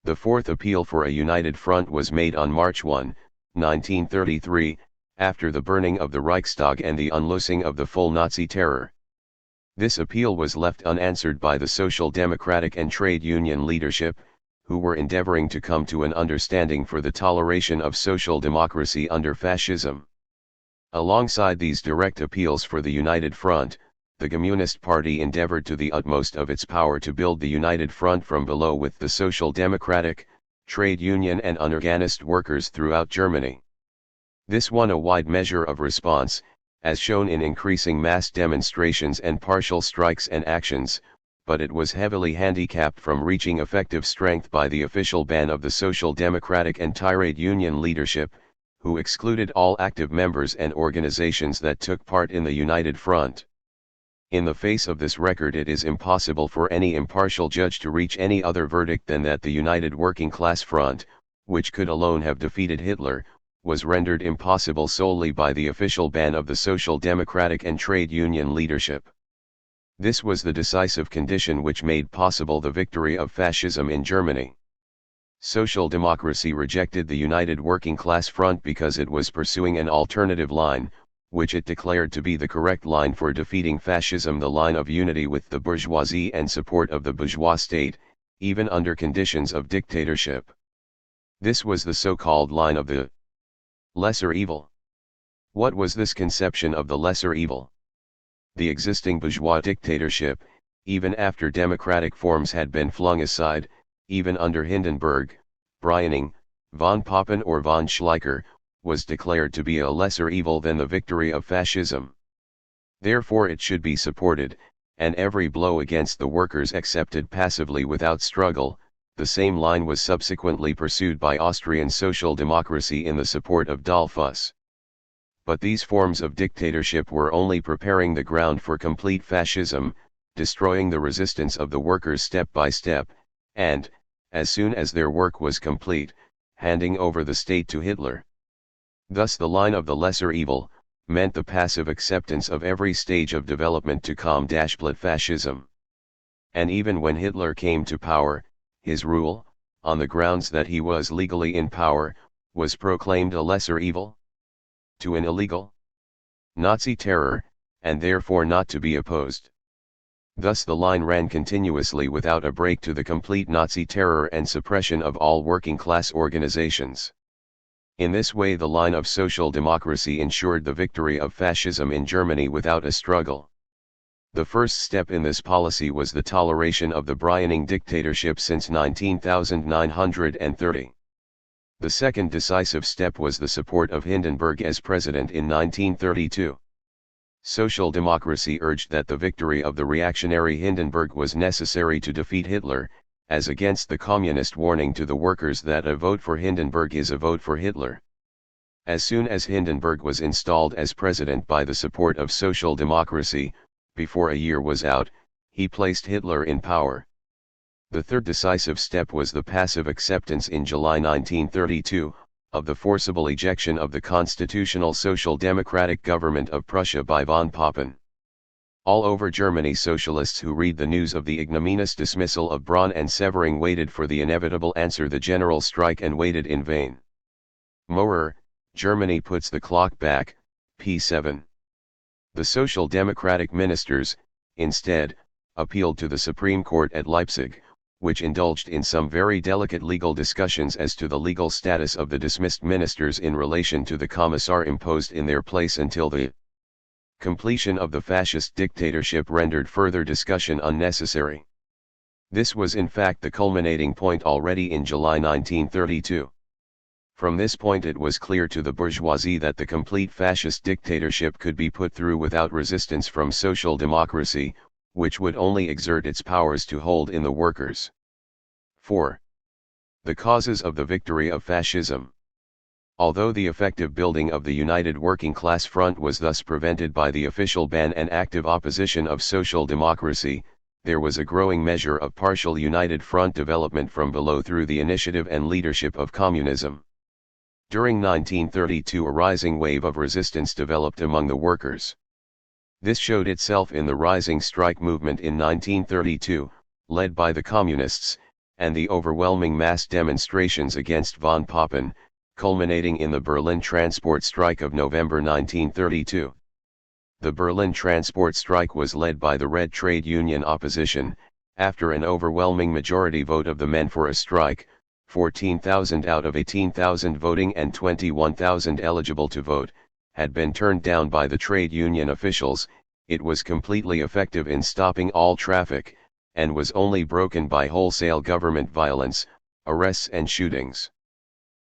The fourth appeal for a united front was made on March 1, 1933, after the burning of the Reichstag and the unloosing of the full Nazi terror. This appeal was left unanswered by the Social Democratic and trade union leadership, who were endeavoring to come to an understanding for the toleration of social democracy under fascism. Alongside these direct appeals for the United Front, the Communist Party endeavored to the utmost of its power to build the United Front from below with the Social Democratic, trade union and unorganized workers throughout Germany. This won a wide measure of response, as shown in increasing mass demonstrations and partial strikes and actions, but it was heavily handicapped from reaching effective strength by the official ban of the Social Democratic and trade union leadership, who excluded all active members and organizations that took part in the United Front. In the face of this record, it is impossible for any impartial judge to reach any other verdict than that the United Working Class Front, which could alone have defeated Hitler, was rendered impossible solely by the official ban of the Social Democratic and trade union leadership. This was the decisive condition which made possible the victory of fascism in Germany. Social democracy rejected the United Working Class Front because it was pursuing an alternative line, which it declared to be the correct line for defeating fascism, the line of unity with the bourgeoisie and support of the bourgeois state, even under conditions of dictatorship. This was the so-called line of the lesser evil. What was this conception of the lesser evil? The existing bourgeois dictatorship, even after democratic forms had been flung aside, even under Hindenburg, Browning, von Papen or von Schleicher, was declared to be a lesser evil than the victory of fascism. Therefore it should be supported, and every blow against the workers accepted passively without struggle. The same line was subsequently pursued by Austrian social democracy in the support of Dollfuss. But these forms of dictatorship were only preparing the ground for complete fascism, destroying the resistance of the workers step by step, and, as soon as their work was complete, handing over the state to Hitler. Thus the line of the lesser evil meant the passive acceptance of every stage of development to komplett fascism. And even when Hitler came to power, his rule, on the grounds that he was legally in power, was proclaimed a lesser evil to an illegal Nazi terror, and therefore not to be opposed. Thus the line ran continuously without a break to the complete Nazi terror and suppression of all working-class organizations. In this way the line of social democracy ensured the victory of fascism in Germany without a struggle. The first step in this policy was the toleration of the Browning dictatorship since 1930. The second decisive step was the support of Hindenburg as president in 1932. Social democracy urged that the victory of the reactionary Hindenburg was necessary to defeat Hitler, as against the communist warning to the workers that a vote for Hindenburg is a vote for Hitler. As soon as Hindenburg was installed as president by the support of social democracy, before a year was out, he placed Hitler in power. The third decisive step was the passive acceptance in July 1932, of the forcible ejection of the constitutional social democratic government of Prussia by von Papen. All over Germany socialists who read the news of the ignominious dismissal of Braun and Severing waited for the inevitable answer, the general strike, and waited in vain. Moreover, Germany puts the clock back, p7. The social democratic ministers, instead, appealed to the Supreme Court at Leipzig, which indulged in some very delicate legal discussions as to the legal status of the dismissed ministers in relation to the commissar imposed in their place until the completion of the fascist dictatorship rendered further discussion unnecessary. This was in fact the culminating point already in July 1932. From this point it was clear to the bourgeoisie that the complete fascist dictatorship could be put through without resistance from social democracy, which would only exert its powers to hold in the workers. 4. The causes of the victory of fascism. Although the effective building of the united working class front was thus prevented by the official ban and active opposition of social democracy, there was a growing measure of partial united front development from below through the initiative and leadership of communism. During 1932 a rising wave of resistance developed among the workers. This showed itself in the rising strike movement in 1932, led by the communists, and the overwhelming mass demonstrations against von Papen, culminating in the Berlin transport strike of November 1932. The Berlin transport strike was led by the Red Trade Union opposition, after an overwhelming majority vote of the men for a strike, 14,000 out of 18,000 voting and 21,000 eligible to vote, had been turned down by the trade union officials. It was completely effective in stopping all traffic, and was only broken by wholesale government violence, arrests and shootings.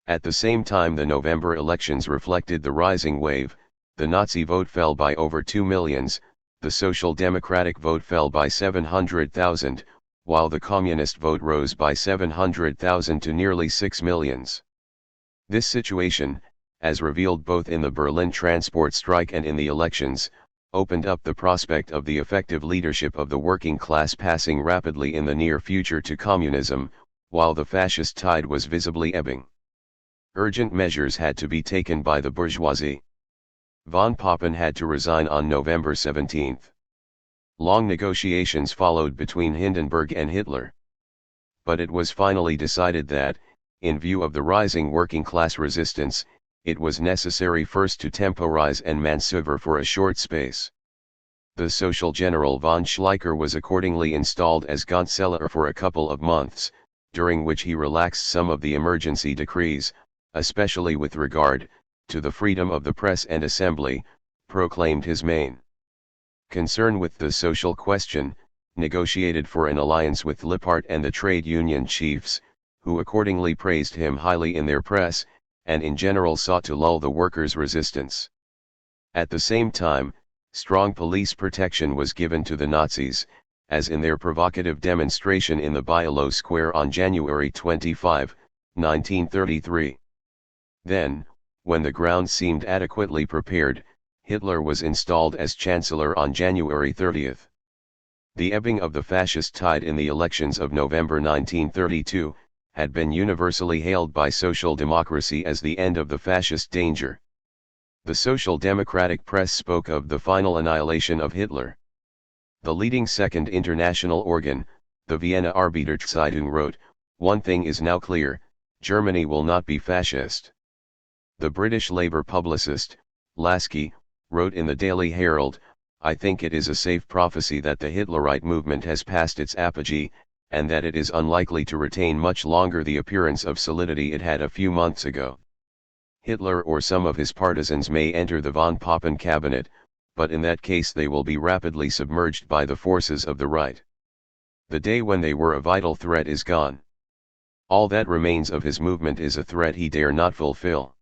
At the same time the November elections reflected the rising wave. The Nazi vote fell by over 2 millions, the Social Democratic vote fell by 700,000, while the Communist vote rose by 700,000 to nearly 6 millions. This situation, as revealed both in the Berlin transport strike and in the elections, opened up the prospect of the effective leadership of the working class passing rapidly in the near future to communism, while the fascist tide was visibly ebbing. Urgent measures had to be taken by the bourgeoisie. Von Papen had to resign on November 17. Long negotiations followed between Hindenburg and Hitler. But it was finally decided that, in view of the rising working class resistance, it was necessary first to temporize and maneuver for a short space. The Social General von Schleicher was accordingly installed as Chancellor for a couple of months, during which he relaxed some of the emergency decrees, especially with regard to the freedom of the press and assembly, proclaimed his main concern with the social question, negotiated for an alliance with Lippert and the trade union chiefs, who accordingly praised him highly in their press, and in general sought to lull the workers' resistance. At the same time, strong police protection was given to the Nazis, as in their provocative demonstration in the Bielo Square on January 25, 1933. Then, when the ground seemed adequately prepared, Hitler was installed as Chancellor on January 30. The ebbing of the fascist tide in the elections of November 1932, had been universally hailed by social democracy as the end of the fascist danger. The social democratic press spoke of the final annihilation of Hitler. The leading second international organ, the Vienna Arbeiterzeitung wrote, "One thing is now clear, Germany will not be fascist." The British Labour publicist, Lasky, wrote in the Daily Herald, "I think it is a safe prophecy that the Hitlerite movement has passed its apogee, and that it is unlikely to retain much longer the appearance of solidity it had a few months ago. Hitler or some of his partisans may enter the von Papen cabinet, but in that case they will be rapidly submerged by the forces of the right. The day when they were a vital threat is gone. All that remains of his movement is a threat he dare not fulfill.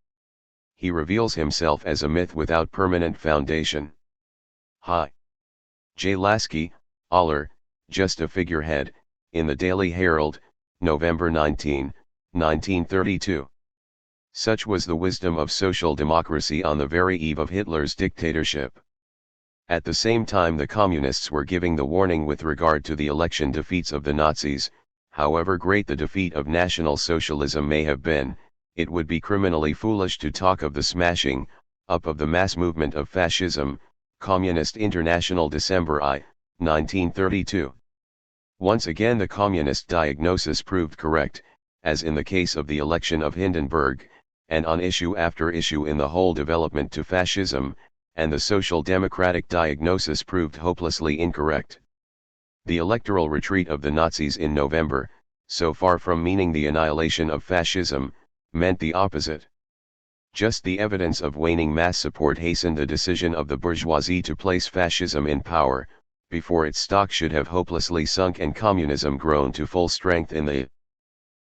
He reveals himself as a myth without permanent foundation." Hi. J. Lasky, Aller, just a figurehead, in the Daily Herald, November 19, 1932. Such was the wisdom of social democracy on the very eve of Hitler's dictatorship. At the same time the communists were giving the warning with regard to the election defeats of the Nazis. However great the defeat of National Socialism may have been, it would be criminally foolish to talk of the smashing up of the mass movement of Fascism. Communist International, December I, 1932. Once again the communist diagnosis proved correct, as in the case of the election of Hindenburg, and on issue after issue in the whole development to fascism, and the social democratic diagnosis proved hopelessly incorrect. The electoral retreat of the Nazis in November, so far from meaning the annihilation of fascism, meant the opposite. Just the evidence of waning mass support hastened the decision of the bourgeoisie to place fascism in power, before its stock should have hopelessly sunk and communism grown to full strength in the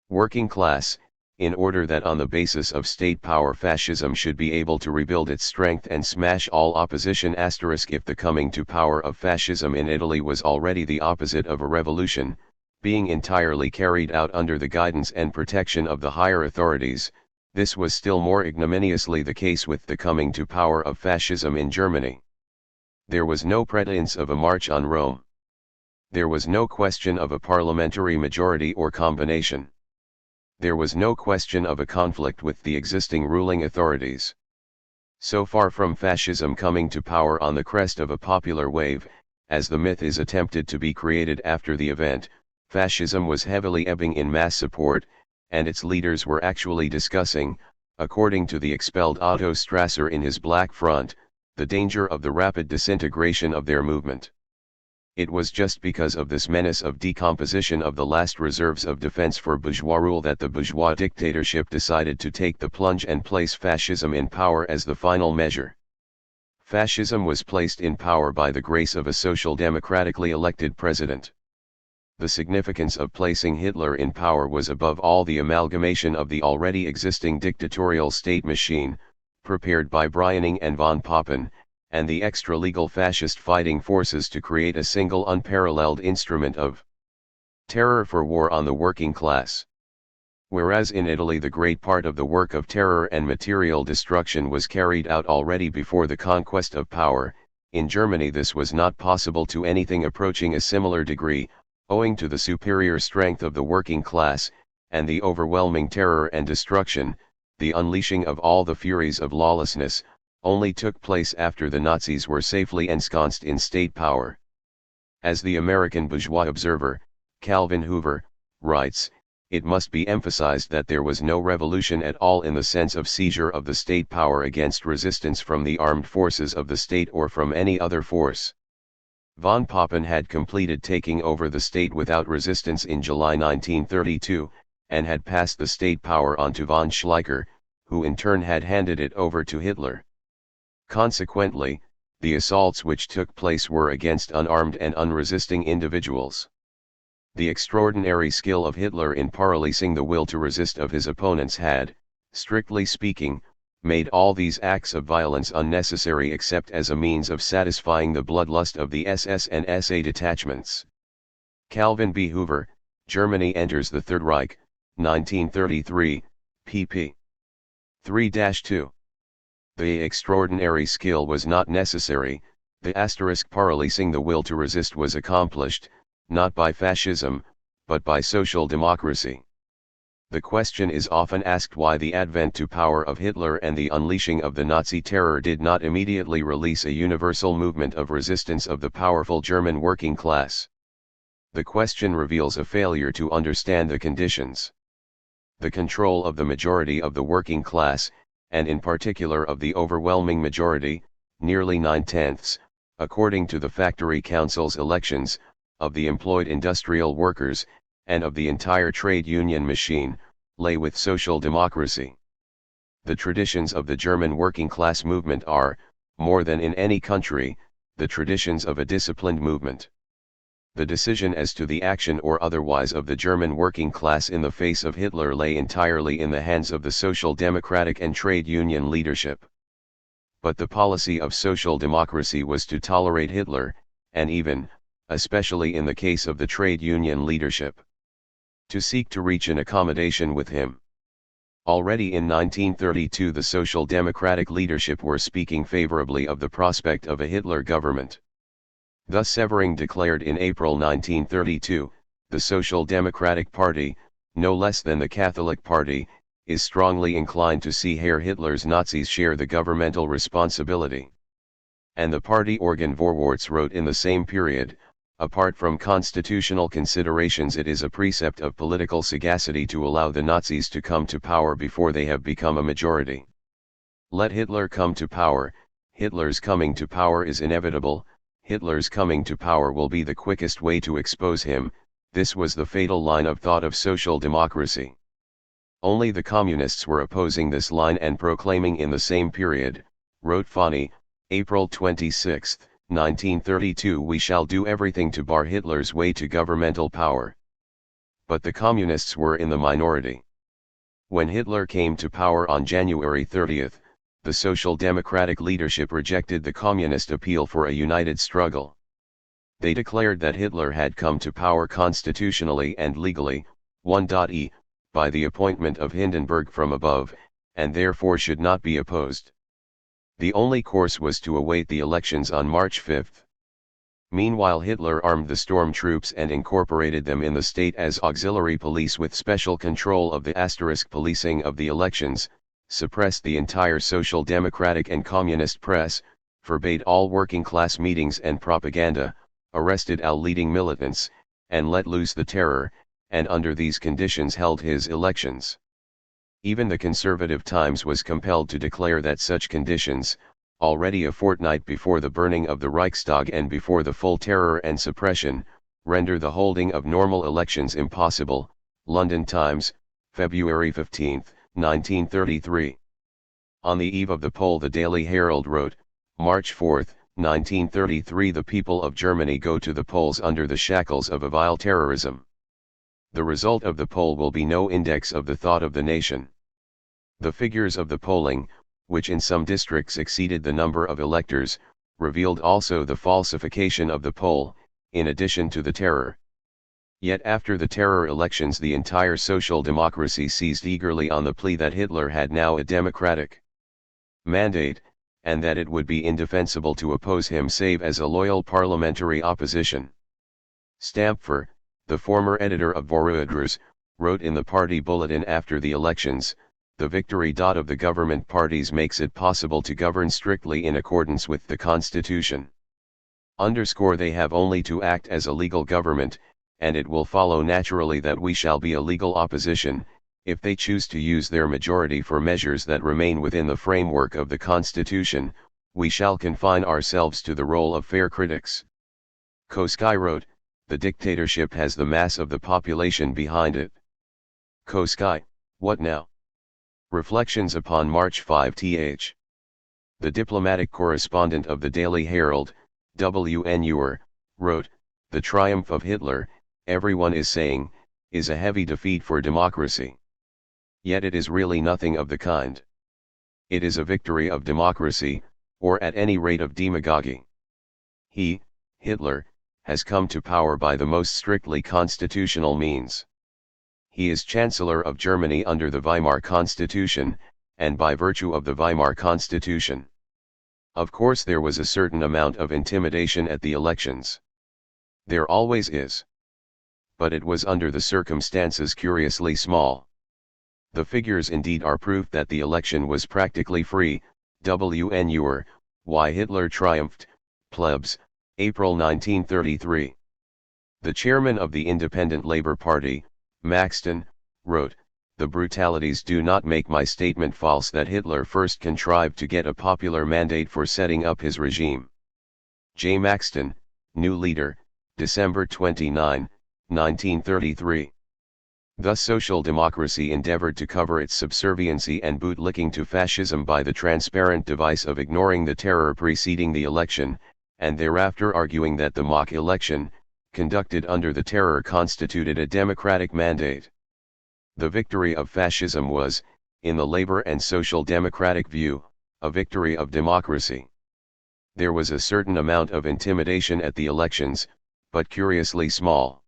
working class, in order that on the basis of state power fascism should be able to rebuild its strength and smash all opposition. If the coming to power of fascism in Italy was already the opposite of a revolution, being entirely carried out under the guidance and protection of the higher authorities, this was still more ignominiously the case with the coming to power of fascism in Germany. There was no pretense of a march on Rome. There was no question of a parliamentary majority or combination. There was no question of a conflict with the existing ruling authorities. So far from fascism coming to power on the crest of a popular wave, as the myth is attempted to be created after the event, fascism was heavily ebbing in mass support, and its leaders were actually discussing, according to the expelled Otto Strasser in his Black Front, the danger of the rapid disintegration of their movement. It was just because of this menace of decomposition of the last reserves of defense for bourgeois rule that the bourgeois dictatorship decided to take the plunge and place fascism in power as the final measure. Fascism was placed in power by the grace of a social democratically elected president. The significance of placing Hitler in power was above all the amalgamation of the already existing dictatorial state machine, prepared by Browning and von Papen, and the extra-legal fascist fighting forces to create a single unparalleled instrument of terror for war on the working class. Whereas in Italy the great part of the work of terror and material destruction was carried out already before the conquest of power, in Germany this was not possible to anything approaching a similar degree, owing to the superior strength of the working class, and the overwhelming terror and destruction. The unleashing of all the furies of lawlessness only took place after the Nazis were safely ensconced in state power. As the American bourgeois observer, Calvin Hoover, writes, it must be emphasized that there was no revolution at all in the sense of seizure of the state power against resistance from the armed forces of the state or from any other force. Von Papen had completed taking over the state without resistance in July 1932, and had passed the state power on to von Schleicher, who in turn had handed it over to Hitler. Consequently, the assaults which took place were against unarmed and unresisting individuals. The extraordinary skill of Hitler in paralysing the will to resist of his opponents had, strictly speaking, made all these acts of violence unnecessary except as a means of satisfying the bloodlust of the SS and SA detachments. Calvin B. Hoover, Germany Enters the Third Reich, 1933, pp. 3-2. The extraordinary skill was not necessary, the paralyzing the will to resist was accomplished, not by fascism, but by social democracy. The question is often asked why the advent to power of Hitler and the unleashing of the Nazi terror did not immediately release a universal movement of resistance of the powerful German working class. The question reveals a failure to understand the conditions. The control of the majority of the working class, and in particular of the overwhelming majority, nearly 9/10, according to the Factory Council's elections, of the employed industrial workers, and of the entire trade union machine, lay with social democracy. The traditions of the German working class movement are, more than in any country, the traditions of a disciplined movement. The decision as to the action or otherwise of the German working class in the face of Hitler lay entirely in the hands of the social democratic and trade union leadership. But the policy of social democracy was to tolerate Hitler, and even, especially in the case of the trade union leadership, to seek to reach an accommodation with him. Already in 1932 the social democratic leadership were speaking favorably of the prospect of a Hitler government. Thus Severing declared in April 1932, the Social Democratic Party, no less than the Catholic Party, is strongly inclined to see Herr Hitler's Nazis share the governmental responsibility. And the party organ Vorwärts wrote in the same period, apart from constitutional considerations it is a precept of political sagacity to allow the Nazis to come to power before they have become a majority. Let Hitler come to power, Hitler's coming to power is inevitable, Hitler's coming to power will be the quickest way to expose him, this was the fatal line of thought of social democracy. Only the communists were opposing this line and proclaiming in the same period, wrote Fani, April 26, 1932 we shall do everything to bar Hitler's way to governmental power. But the communists were in the minority. When Hitler came to power on January 30, the Social Democratic leadership rejected the communist appeal for a united struggle. They declared that Hitler had come to power constitutionally and legally, 1.e, by the appointment of Hindenburg from above, and therefore should not be opposed. The only course was to await the elections on March 5. Meanwhile Hitler armed the storm troops and incorporated them in the state as auxiliary police with special control of the policing of the elections, suppressed the entire social democratic and communist press, forbade all working class meetings and propaganda, arrested all leading militants, and let loose the terror, and under these conditions held his elections. Even the Conservative Times was compelled to declare that such conditions, already a fortnight before the burning of the Reichstag and before the full terror and suppression, render the holding of normal elections impossible. London Times, February 15, 1933. On the eve of the poll the Daily Herald wrote, March 4, 1933 the people of Germany go to the polls under the shackles of a vile terrorism. The result of the poll will be no index of the thought of the nation. The figures of the polling, which in some districts exceeded the number of electors, revealed also the falsification of the poll, in addition to the terror. Yet after the terror elections the entire social democracy seized eagerly on the plea that Hitler had now a democratic mandate, and that it would be indefensible to oppose him save as a loyal parliamentary opposition. Stampfer, the former editor of Vorwärts, wrote in the party bulletin after the elections, the victory of the government parties makes it possible to govern strictly in accordance with the Constitution. They have only to act as a legal government, and it will follow naturally that we shall be a legal opposition, if they choose to use their majority for measures that remain within the framework of the Constitution, we shall confine ourselves to the role of fair critics. Koski wrote, the dictatorship has the mass of the population behind it. Koski, what now? Reflections upon March 5 th. The diplomatic correspondent of the Daily Herald, W.N. Ure, wrote, the triumph of Hitler, everyone is saying, is a heavy defeat for democracy. Yet it is really nothing of the kind. It is a victory of democracy, or at any rate of demagogy. He, Hitler, has come to power by the most strictly constitutional means. He is Chancellor of Germany under the Weimar Constitution, and by virtue of the Weimar Constitution. Of course there was a certain amount of intimidation at the elections. There always is. But it was under the circumstances curiously small. The figures indeed are proof that the election was practically free. WNUR, Why Hitler Triumphed, Plebs, April 1933. The chairman of the Independent Labour Party, Maxton, wrote, "The brutalities do not make my statement false that Hitler first contrived to get a popular mandate for setting up his regime." J. Maxton, New Leader, December 29, 1933. Thus social democracy endeavored to cover its subserviency and bootlicking to fascism by the transparent device of ignoring the terror preceding the election, and thereafter arguing that the mock election, conducted under the terror, constituted a democratic mandate. The victory of fascism was, in the labor and social democratic view, a victory of democracy. There was a certain amount of intimidation at the elections, but curiously small.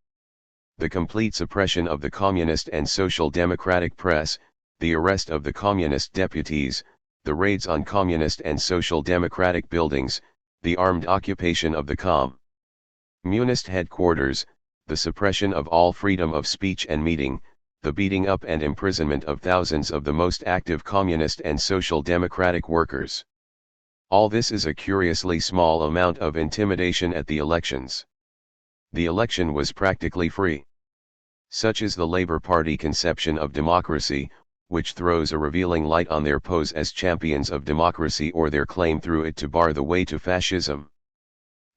The complete suppression of the communist and social democratic press, the arrest of the communist deputies, the raids on communist and social democratic buildings, the armed occupation of the communist headquarters, the suppression of all freedom of speech and meeting, the beating up and imprisonment of thousands of the most active communist and social democratic workers. All this is a curiously small amount of intimidation at the elections. The election was practically free. Such is the Labour Party conception of democracy, which throws a revealing light on their pose as champions of democracy or their claim through it to bar the way to fascism.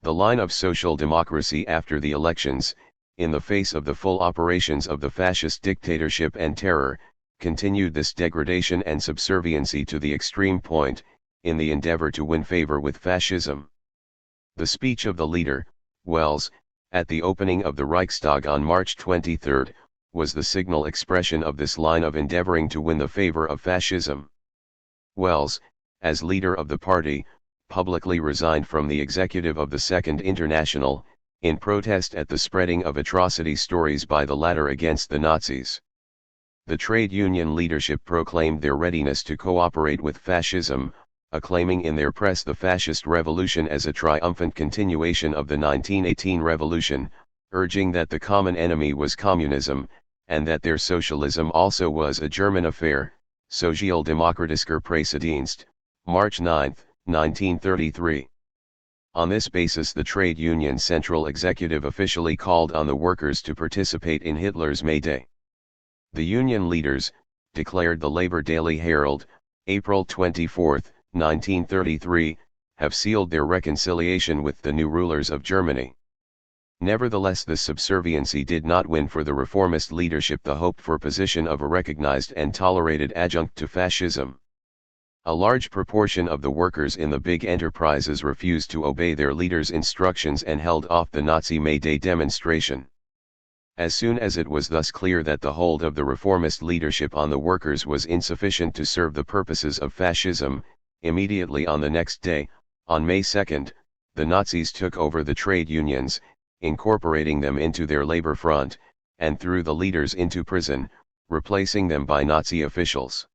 The line of social democracy after the elections, in the face of the full operations of the fascist dictatorship and terror, continued this degradation and subserviency to the extreme point, in the endeavor to win favor with fascism. The speech of the leader, Wells, at the opening of the Reichstag on March 23, was the signal expression of this line of endeavoring to win the favor of fascism. Wells, as leader of the party, publicly resigned from the executive of the Second International, in protest at the spreading of atrocity stories by the latter against the Nazis. The trade union leadership proclaimed their readiness to cooperate with fascism, acclaiming in their press the fascist revolution as a triumphant continuation of the 1918 revolution, urging that the common enemy was communism, and that their socialism also was a German affair. Sozialdemokratischer Pressedienst, March 9, 1933. On this basis the trade union central executive officially called on the workers to participate in Hitler's May Day. The union leaders, declared the Labor Daily Herald, April 24, 1933, have sealed their reconciliation with the new rulers of Germany. Nevertheless, this subserviency did not win for the reformist leadership the hoped-for position of a recognized and tolerated adjunct to fascism. A large proportion of the workers in the big enterprises refused to obey their leaders' instructions and held off the Nazi May Day demonstration. As soon as it was thus clear that the hold of the reformist leadership on the workers was insufficient to serve the purposes of fascism, immediately on the next day, on May 2, the Nazis took over the trade unions, incorporating them into their labor front, and threw the leaders into prison, replacing them by Nazi officials.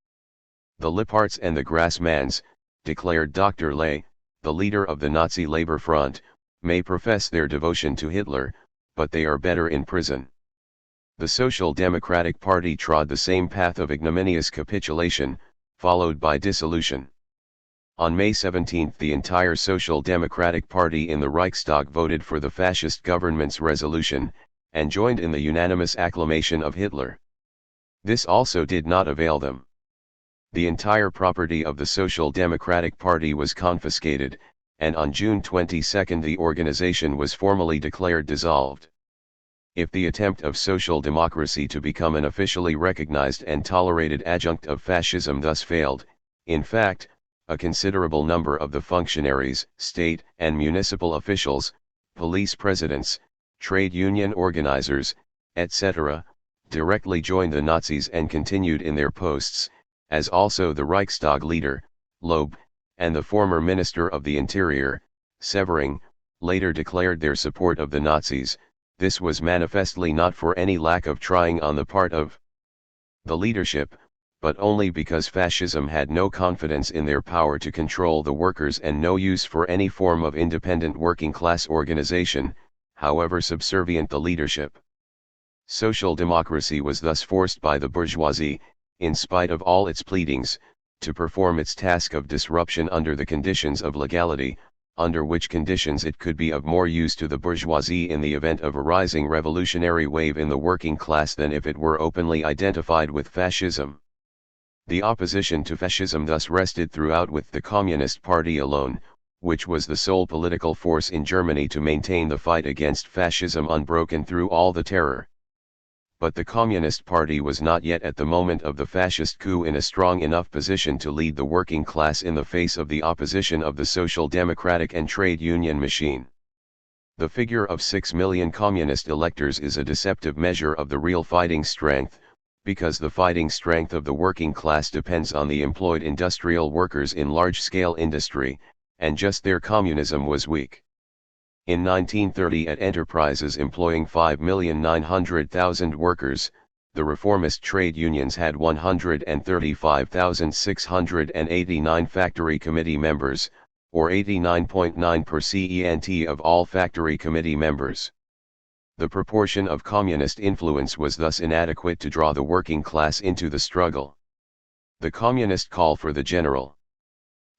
The Lipparts and the Grassmanns, declared Dr. Ley, the leader of the Nazi labor front, may profess their devotion to Hitler, but they are better in prison. The Social Democratic Party trod the same path of ignominious capitulation, followed by dissolution. On May 17 the entire Social Democratic Party in the Reichstag voted for the fascist government's resolution, and joined in the unanimous acclamation of Hitler. This also did not avail them. The entire property of the Social Democratic Party was confiscated, and on June 22 the organization was formally declared dissolved. If the attempt of social democracy to become an officially recognized and tolerated adjunct of fascism thus failed, in fact, a considerable number of the functionaries, state and municipal officials, police presidents, trade union organizers, etc., directly joined the Nazis and continued in their posts, as also the Reichstag leader, Loeb, and the former Minister of the Interior, Severing, later declared their support of the Nazis. This was manifestly not for any lack of trying on the part of the leadership, but only because fascism had no confidence in their power to control the workers and no use for any form of independent working class organization, however subservient the leadership. Social democracy was thus forced by the bourgeoisie, in spite of all its pleadings, to perform its task of disruption under the conditions of legality, under which conditions it could be of more use to the bourgeoisie in the event of a rising revolutionary wave in the working class than if it were openly identified with fascism. The opposition to fascism thus rested throughout with the Communist Party alone, which was the sole political force in Germany to maintain the fight against fascism unbroken through all the terror. But the Communist Party was not yet at the moment of the fascist coup in a strong enough position to lead the working class in the face of the opposition of the social democratic and trade union machine. The figure of 6 million communist electors is a deceptive measure of the real fighting strength, because the fighting strength of the working class depends on the employed industrial workers in large-scale industry, and just their communism was weak. In 1930, at enterprises employing 5,900,000 workers, the reformist trade unions had 135,689 factory committee members, or 89.9% of all factory committee members. The proportion of communist influence was thus inadequate to draw the working class into the struggle. The communist call for the general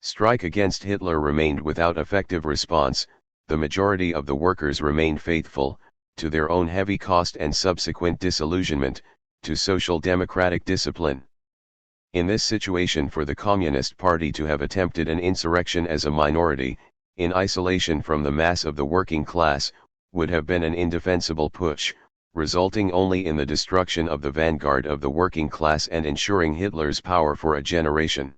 strike against Hitler remained without effective response. The majority of the workers remained faithful, to their own heavy cost and subsequent disillusionment, to social democratic discipline. In this situation, for the Communist Party to have attempted an insurrection as a minority, in isolation from the mass of the working class, would have been an indefensible push, resulting only in the destruction of the vanguard of the working class and ensuring Hitler's power for a generation.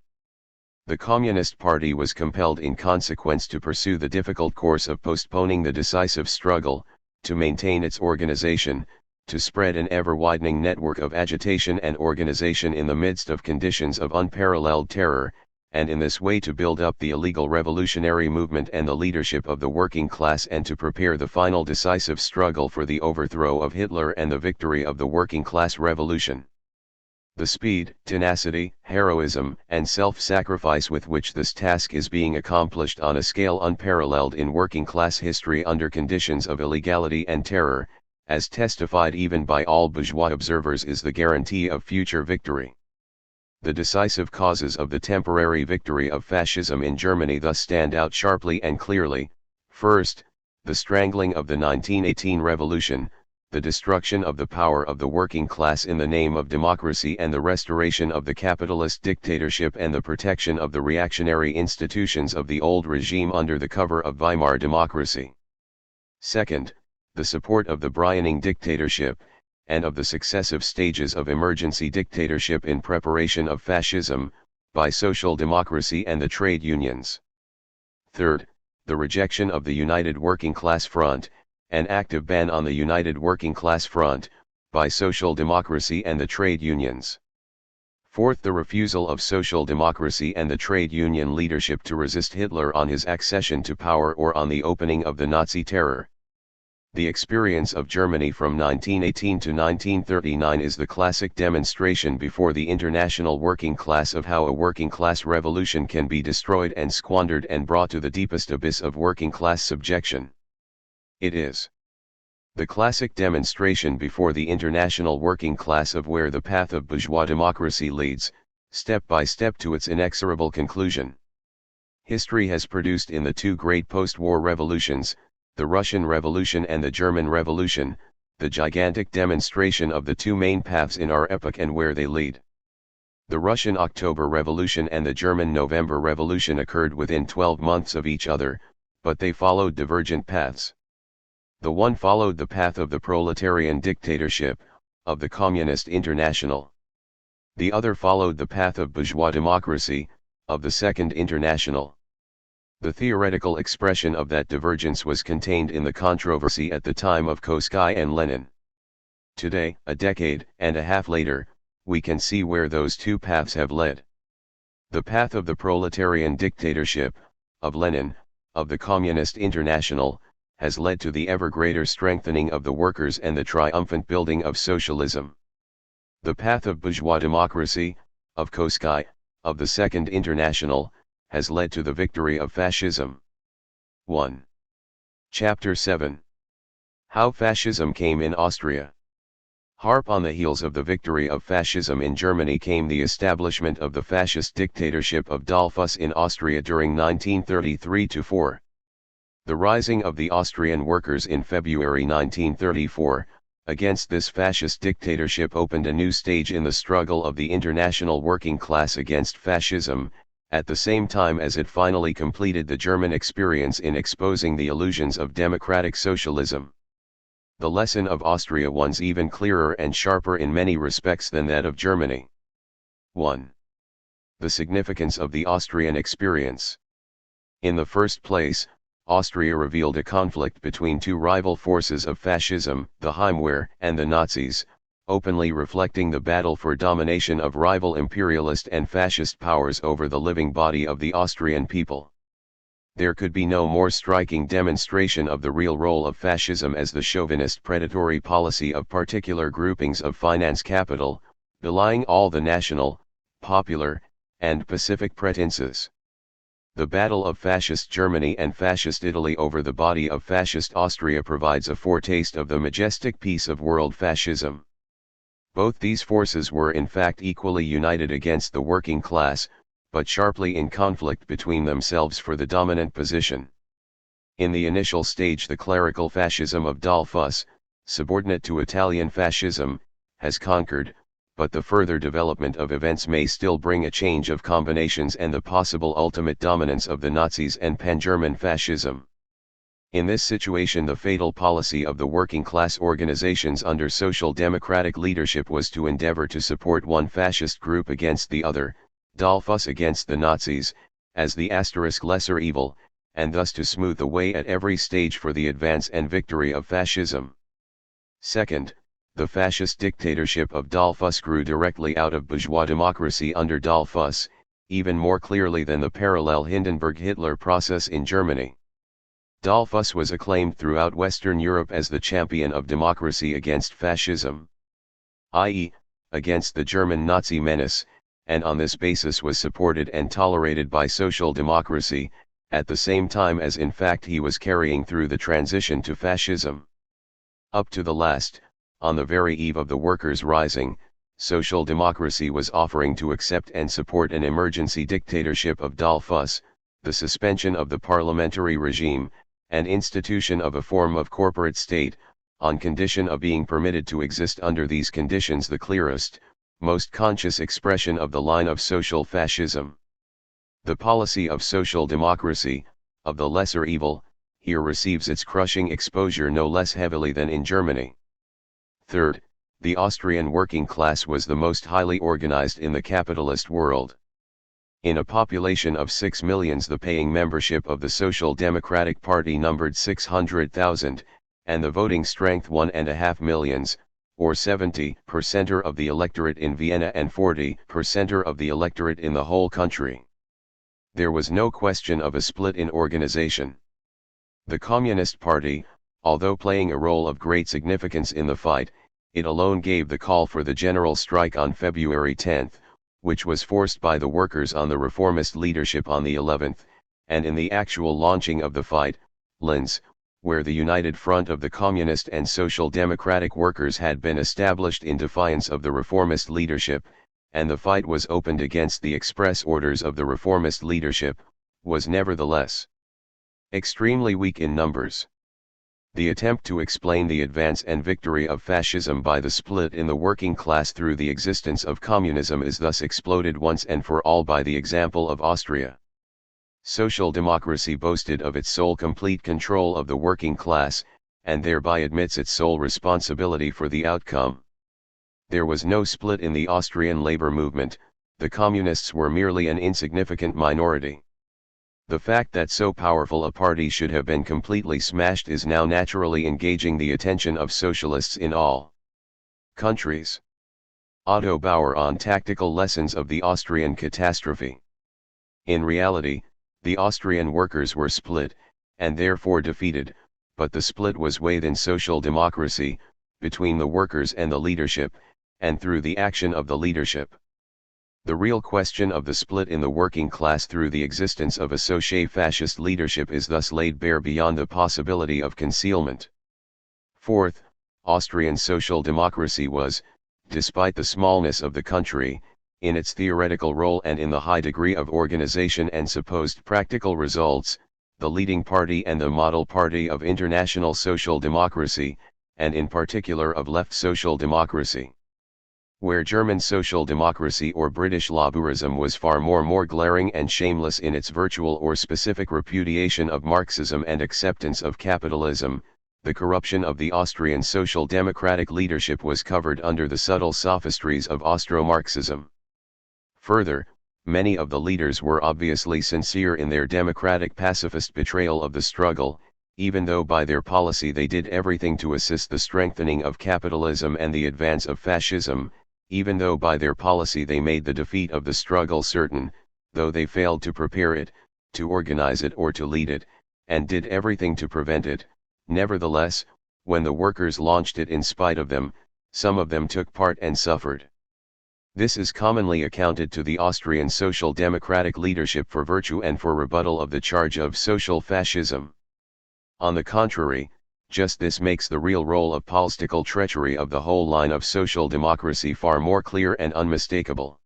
The Communist Party was compelled in consequence to pursue the difficult course of postponing the decisive struggle, to maintain its organization, to spread an ever-widening network of agitation and organization in the midst of conditions of unparalleled terror, and in this way to build up the illegal revolutionary movement and the leadership of the working class, and to prepare the final decisive struggle for the overthrow of Hitler and the victory of the working class revolution. The speed, tenacity, heroism, and self-sacrifice with which this task is being accomplished on a scale unparalleled in working class history under conditions of illegality and terror, as testified even by all bourgeois observers, is the guarantee of future victory. The decisive causes of the temporary victory of fascism in Germany thus stand out sharply and clearly. First, the strangling of the 1918 revolution, the destruction of the power of the working class in the name of democracy, and the restoration of the capitalist dictatorship and the protection of the reactionary institutions of the old regime under the cover of Weimar democracy. Second, the support of the Browning dictatorship, and of the successive stages of emergency dictatorship in preparation of fascism, by social democracy and the trade unions. Third, the rejection of the United Working Class Front, an active ban on the United Working Class Front, by social democracy and the trade unions. Fourth, the refusal of social democracy and the trade union leadership to resist Hitler on his accession to power or on the opening of the Nazi terror. The experience of Germany from 1918 to 1939 is the classic demonstration before the international working class of how a working class revolution can be destroyed and squandered and brought to the deepest abyss of working class subjection. It is the classic demonstration before the international working class of where the path of bourgeois democracy leads, step by step, to its inexorable conclusion. History has produced in the two great post-war revolutions, the Russian Revolution and the German Revolution, the gigantic demonstration of the two main paths in our epoch and where they lead. The Russian October Revolution and the German November Revolution occurred within 12 months of each other, but they followed divergent paths. The one followed the path of the proletarian dictatorship, of the Communist International. The other followed the path of bourgeois democracy, of the Second International. The theoretical expression of that divergence was contained in the controversy at the time of Trotsky and Lenin. Today, a decade and a half later, we can see where those two paths have led. The path of the proletarian dictatorship, of Lenin, of the Communist International, has led to the ever greater strengthening of the workers and the triumphant building of socialism. The path of bourgeois democracy, of Koski, of the Second International, has led to the victory of fascism. 1. Chapter 7. How Fascism Came in Austria. Harp on the heels of the victory of fascism in Germany came the establishment of the fascist dictatorship of Dollfuss in Austria during 1933-4. The rising of the Austrian workers in February 1934, against this fascist dictatorship opened a new stage in the struggle of the international working class against fascism, at the same time as it finally completed the German experience in exposing the illusions of democratic socialism. The lesson of Austria was even clearer and sharper in many respects than that of Germany. 1. The significance of the Austrian experience. In the first place, Austria revealed a conflict between two rival forces of fascism, the Heimwehr and the Nazis, openly reflecting the battle for domination of rival imperialist and fascist powers over the living body of the Austrian people. There could be no more striking demonstration of the real role of fascism as the chauvinist predatory policy of particular groupings of finance capital, belying all the national, popular, and pacific pretenses. The battle of fascist Germany and fascist Italy over the body of fascist Austria provides a foretaste of the majestic peace of world fascism. Both these forces were in fact equally united against the working class, but sharply in conflict between themselves for the dominant position. In the initial stage, the clerical fascism of Dollfuss, subordinate to Italian fascism, has conquered, but the further development of events may still bring a change of combinations and the possible ultimate dominance of the Nazis and pan-German fascism. In this situation, the fatal policy of the working class organizations under social democratic leadership was to endeavor to support one fascist group against the other, Dollfuss against the Nazis, as the lesser evil, and thus to smooth the way at every stage for the advance and victory of fascism. Second, the fascist dictatorship of Dollfuss grew directly out of bourgeois democracy under Dollfuss, even more clearly than the parallel Hindenburg-Hitler process in Germany. Dollfuss was acclaimed throughout Western Europe as the champion of democracy against fascism, i.e., against the German Nazi menace, and on this basis was supported and tolerated by social democracy, at the same time as in fact he was carrying through the transition to fascism. Up to the last, on the very eve of the workers' rising, social democracy was offering to accept and support an emergency dictatorship of Dollfuss, the suspension of the parliamentary regime, and institution of a form of corporate state, on condition of being permitted to exist under these conditions, the clearest, most conscious expression of the line of social fascism. The policy of social democracy, of the lesser evil, here receives its crushing exposure no less heavily than in Germany. Third, the Austrian working class was the most highly organized in the capitalist world. In a population of 6 millions, the paying membership of the Social Democratic Party numbered 600,000, and the voting strength 1.5 millions, or 70% of the electorate in Vienna and 40% of the electorate in the whole country. There was no question of a split in organization. The Communist Party, although playing a role of great significance in the fight, it alone gave the call for the general strike on February 10, which was forced by the workers on the reformist leadership on the 11th, and in the actual launching of the fight, Linz, where the united front of the communist and social democratic workers had been established in defiance of the reformist leadership, and the fight was opened against the express orders of the reformist leadership, was nevertheless extremely weak in numbers. The attempt to explain the advance and victory of fascism by the split in the working class through the existence of communism is thus exploded once and for all by the example of Austria. Social democracy boasted of its sole complete control of the working class, and thereby admits its sole responsibility for the outcome. There was no split in the Austrian labor movement, the communists were merely an insignificant minority. The fact that so powerful a party should have been completely smashed is now naturally engaging the attention of socialists in all countries. Otto Bauer on Tactical Lessons of the Austrian Catastrophe. In reality, the Austrian workers were split, and therefore defeated, but the split was within social democracy, between the workers and the leadership, and through the action of the leadership. The real question of the split in the working class through the existence of a socio-fascist leadership is thus laid bare beyond the possibility of concealment. Fourth, Austrian social democracy was, despite the smallness of the country, in its theoretical role and in the high degree of organization and supposed practical results, the leading party and the model party of international social democracy, and in particular of left social democracy. Where German social democracy or British Labourism was far more glaring and shameless in its virtual or specific repudiation of Marxism and acceptance of capitalism, the corruption of the Austrian social democratic leadership was covered under the subtle sophistries of Austro-Marxism. Further, many of the leaders were obviously sincere in their democratic pacifist betrayal of the struggle, even though by their policy they did everything to assist the strengthening of capitalism and the advance of fascism, even though by their policy they made the defeat of the struggle certain, though they failed to prepare it, to organize it or to lead it, and did everything to prevent it. Nevertheless, when the workers launched it in spite of them, some of them took part and suffered. This is commonly accounted to the Austrian social democratic leadership for virtue and for rebuttal of the charge of social fascism. On the contrary, just this makes the real role of political treachery of the whole line of social democracy far more clear and unmistakable.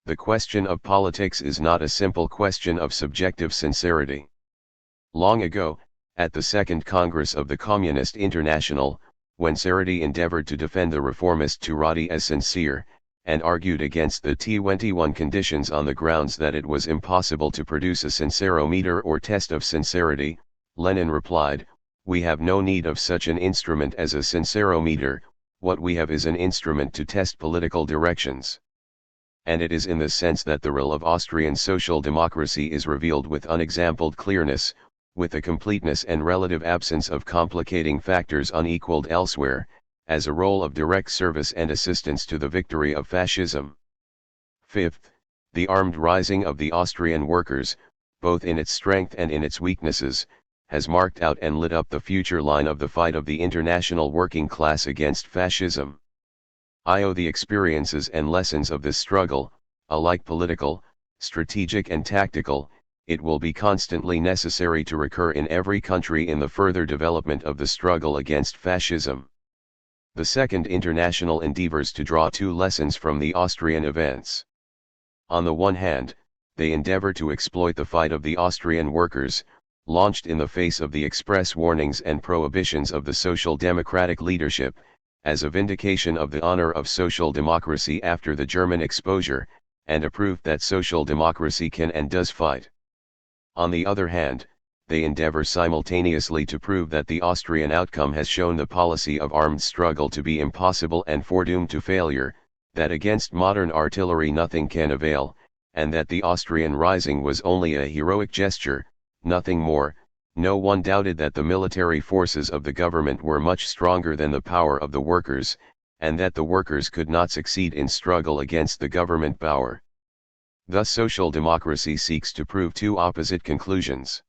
The question of politics is not a simple question of subjective sincerity. Long ago, at the Second Congress of the Communist International, when Sarati endeavored to defend the reformist Turati as sincere, and argued against the T21 conditions on the grounds that it was impossible to produce a sincerometer or test of sincerity, Lenin replied, "We have no need of such an instrument as a sincerometer, what we have is an instrument to test political directions." And it is in this sense that the role of Austrian social democracy is revealed with unexampled clearness, with a completeness and relative absence of complicating factors unequaled elsewhere, as a role of direct service and assistance to the victory of fascism. Fifth, the armed rising of the Austrian workers, both in its strength and in its weaknesses, has marked out and lit up the future line of the fight of the international working class against fascism. I owe the experiences and lessons of this struggle, alike political, strategic and tactical, it will be constantly necessary to recur in every country in the further development of the struggle against fascism. The Second International endeavors to draw two lessons from the Austrian events. On the one hand, they endeavor to exploit the fight of the Austrian workers, launched in the face of the express warnings and prohibitions of the social democratic leadership, as a vindication of the honor of social democracy after the German exposure, and a proof that social democracy can and does fight. On the other hand, they endeavor simultaneously to prove that the Austrian outcome has shown the policy of armed struggle to be impossible and foredoomed to failure, that against modern artillery nothing can avail, and that the Austrian rising was only a heroic gesture, nothing more. No one doubted that the military forces of the government were much stronger than the power of the workers, and that the workers could not succeed in struggle against the government power. Thus social democracy seeks to prove two opposite conclusions.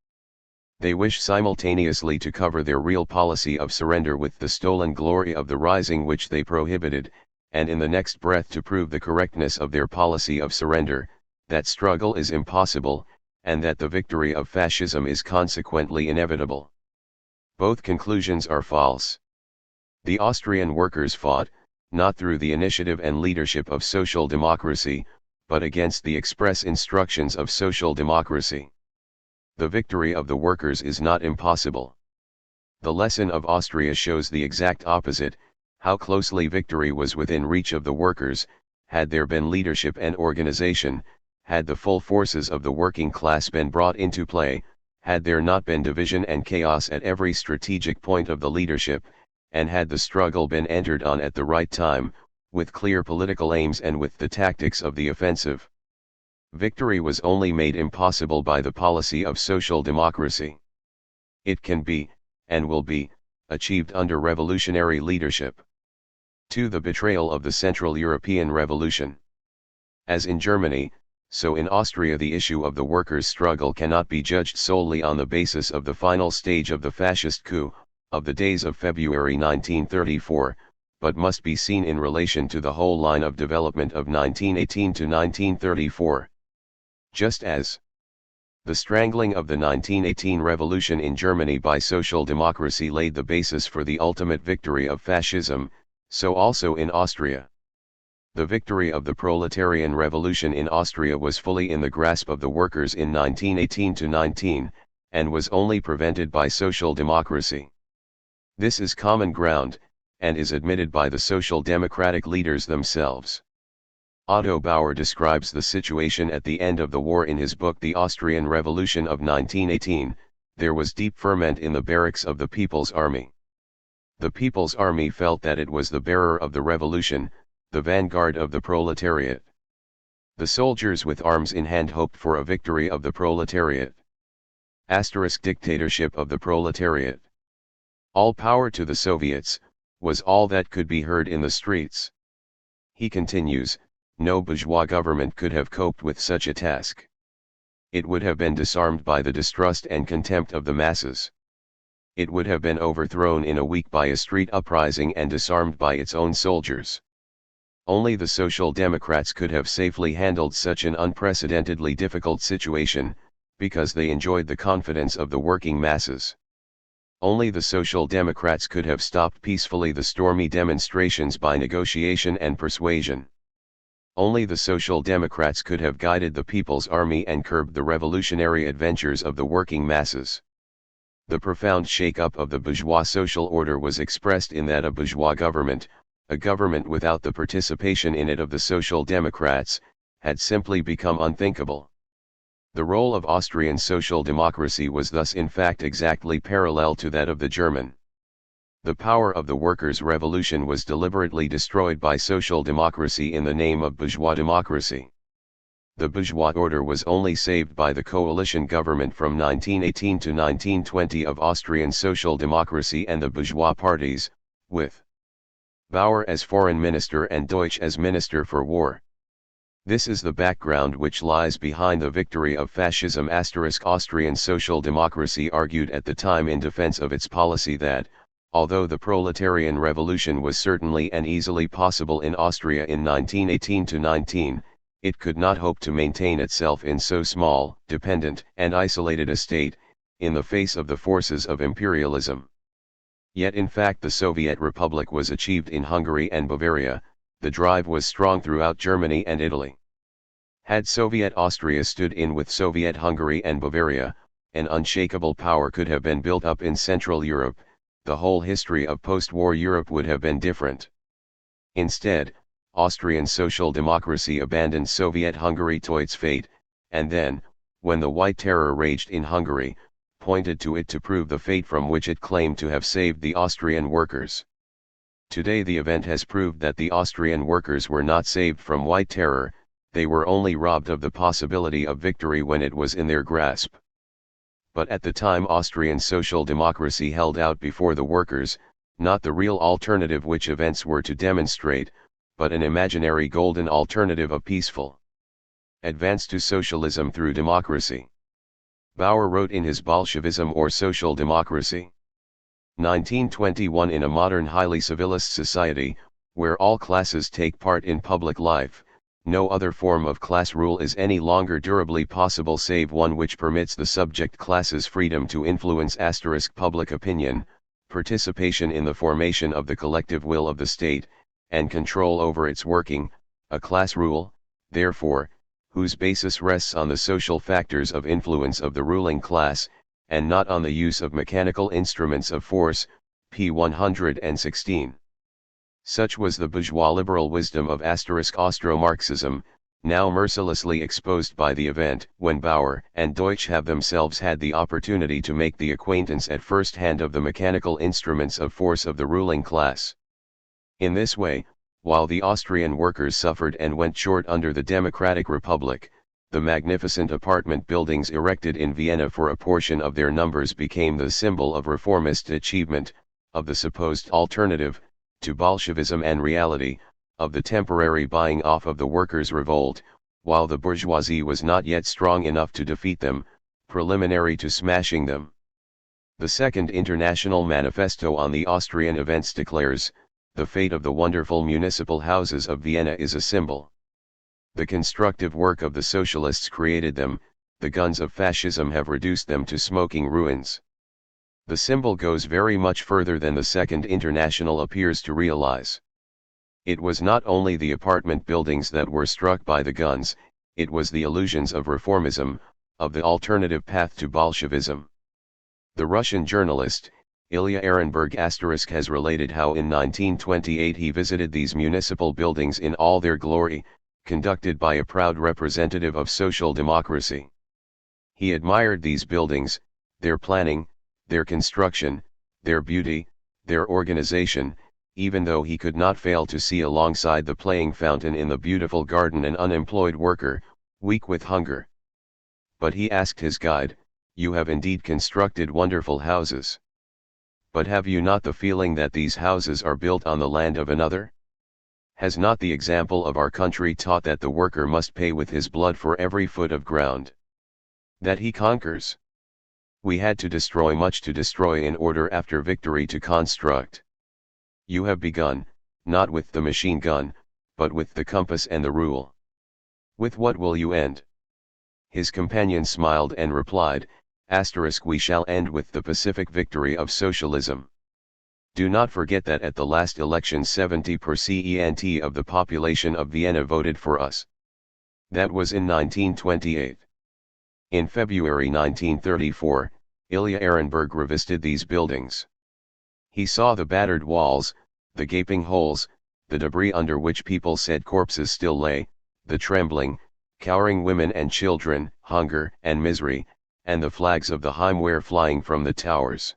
They wish simultaneously to cover their real policy of surrender with the stolen glory of the rising which they prohibited, and in the next breath to prove the correctness of their policy of surrender, that struggle is impossible, and that the victory of fascism is consequently inevitable. Both conclusions are false. The Austrian workers fought, not through the initiative and leadership of social democracy, but against the express instructions of social democracy. The victory of the workers is not impossible. The lesson of Austria shows the exact opposite, how closely victory was within reach of the workers, had there been leadership and organization, had the full forces of the working class been brought into play, had there not been division and chaos at every strategic point of the leadership, and had the struggle been entered on at the right time, with clear political aims and with the tactics of the offensive. Victory was only made impossible by the policy of social democracy. It can be, and will be, achieved under revolutionary leadership. 2. The betrayal of the Central European Revolution. As in Germany, so in Austria the issue of the workers' struggle cannot be judged solely on the basis of the final stage of the fascist coup, of the days of February 1934, but must be seen in relation to the whole line of development of 1918 to 1934. Just as the strangling of the 1918 revolution in Germany by social democracy laid the basis for the ultimate victory of fascism, so also in Austria. The victory of the proletarian revolution in Austria was fully in the grasp of the workers in 1918 to 19, and was only prevented by social democracy. This is common ground, and is admitted by the social democratic leaders themselves. Otto Bauer describes the situation at the end of the war in his book The Austrian Revolution of 1918. There was deep ferment in the barracks of the People's Army. The People's Army felt that it was the bearer of the revolution, the vanguard of the proletariat. The soldiers with arms in hand hoped for a victory of the proletariat. * Dictatorship of the proletariat. All power to the Soviets, was all that could be heard in the streets. He continues, no bourgeois government could have coped with such a task. It would have been disarmed by the distrust and contempt of the masses. It would have been overthrown in a week by a street uprising and disarmed by its own soldiers. Only the Social Democrats could have safely handled such an unprecedentedly difficult situation, because they enjoyed the confidence of the working masses. Only the Social Democrats could have stopped peacefully the stormy demonstrations by negotiation and persuasion. Only the Social Democrats could have guided the People's Army and curbed the revolutionary adventures of the working masses. The profound shake-up of the bourgeois social order was expressed in that a bourgeois government, a government without the participation in it of the Social Democrats, had simply become unthinkable. The role of Austrian social democracy was thus in fact exactly parallel to that of the German. The power of the workers' revolution was deliberately destroyed by social democracy in the name of bourgeois democracy. The bourgeois order was only saved by the coalition government from 1918 to 1920 of Austrian social democracy and the bourgeois parties, with Bauer as foreign minister and Deutsch as minister for war. This is the background which lies behind the victory of fascism. Austrian social democracy argued at the time in defense of its policy that, although the proletarian revolution was certainly and easily possible in Austria in 1918 to 19, it could not hope to maintain itself in so small, dependent, and isolated a state, in the face of the forces of imperialism. Yet in fact the Soviet Republic was achieved in Hungary and Bavaria, the drive was strong throughout Germany and Italy. Had Soviet Austria stood in with Soviet Hungary and Bavaria, an unshakable power could have been built up in Central Europe. The whole history of post-war Europe would have been different. Instead, Austrian social democracy abandoned Soviet Hungary to its fate, and then, when the White Terror raged in Hungary, pointed to it to prove the fate from which it claimed to have saved the Austrian workers. Today the event has proved that the Austrian workers were not saved from White Terror, they were only robbed of the possibility of victory when it was in their grasp. But at the time Austrian social democracy held out before the workers, not the real alternative which events were to demonstrate, but an imaginary golden alternative of peaceful advance to socialism through democracy. Bauer wrote in his Bolshevism or Social Democracy. 1921 In a modern highly civilist society, where all classes take part in public life, no other form of class rule is any longer durably possible save one which permits the subject classes freedom to influence public opinion, participation in the formation of the collective will of the state, and control over its working, a class rule, therefore, whose basis rests on the social factors of influence of the ruling class, and not on the use of mechanical instruments of force, p. 116. Such was the bourgeois liberal wisdom of Austro-Marxism, now mercilessly exposed by the event, when Bauer and Deutsch have themselves had the opportunity to make the acquaintance at first hand of the mechanical instruments of force of the ruling class. In this way, while the Austrian workers suffered and went short under the Democratic Republic, the magnificent apartment buildings erected in Vienna for a portion of their numbers became the symbol of reformist achievement, of the supposed alternative to Bolshevism and reality, of the temporary buying off of the workers' revolt, while the bourgeoisie was not yet strong enough to defeat them, preliminary to smashing them. The Second International Manifesto on the Austrian events declares, the fate of the wonderful municipal houses of Vienna is a symbol. The constructive work of the socialists created them, the guns of fascism have reduced them to smoking ruins. The symbol goes very much further than the Second International appears to realize. It was not only the apartment buildings that were struck by the guns, it was the illusions of reformism, of the alternative path to Bolshevism. The Russian journalist, Ilya Ehrenberg has related how in 1928 he visited these municipal buildings in all their glory, conducted by a proud representative of social democracy. He admired these buildings, their planning, their construction, their beauty, their organization, even though he could not fail to see alongside the playing fountain in the beautiful garden an unemployed worker, weak with hunger. But he asked his guide, "You have indeed constructed wonderful houses. But have you not the feeling that these houses are built on the land of another? Has not the example of our country taught that the worker must pay with his blood for every foot of ground that he conquers? We had to destroy much to destroy in order after victory to construct. You have begun, not with the machine gun, but with the compass and the rule. With what will you end?" His companion smiled and replied, "We shall end with the pacific victory of socialism. Do not forget that at the last election 70% of the population of Vienna voted for us. That was in 1928. In February 1934, Ilya Ehrenberg revisited these buildings. He saw the battered walls, the gaping holes, the debris under which people said corpses still lay, the trembling, cowering women and children, hunger and misery, and the flags of the Heimwehr flying from the towers.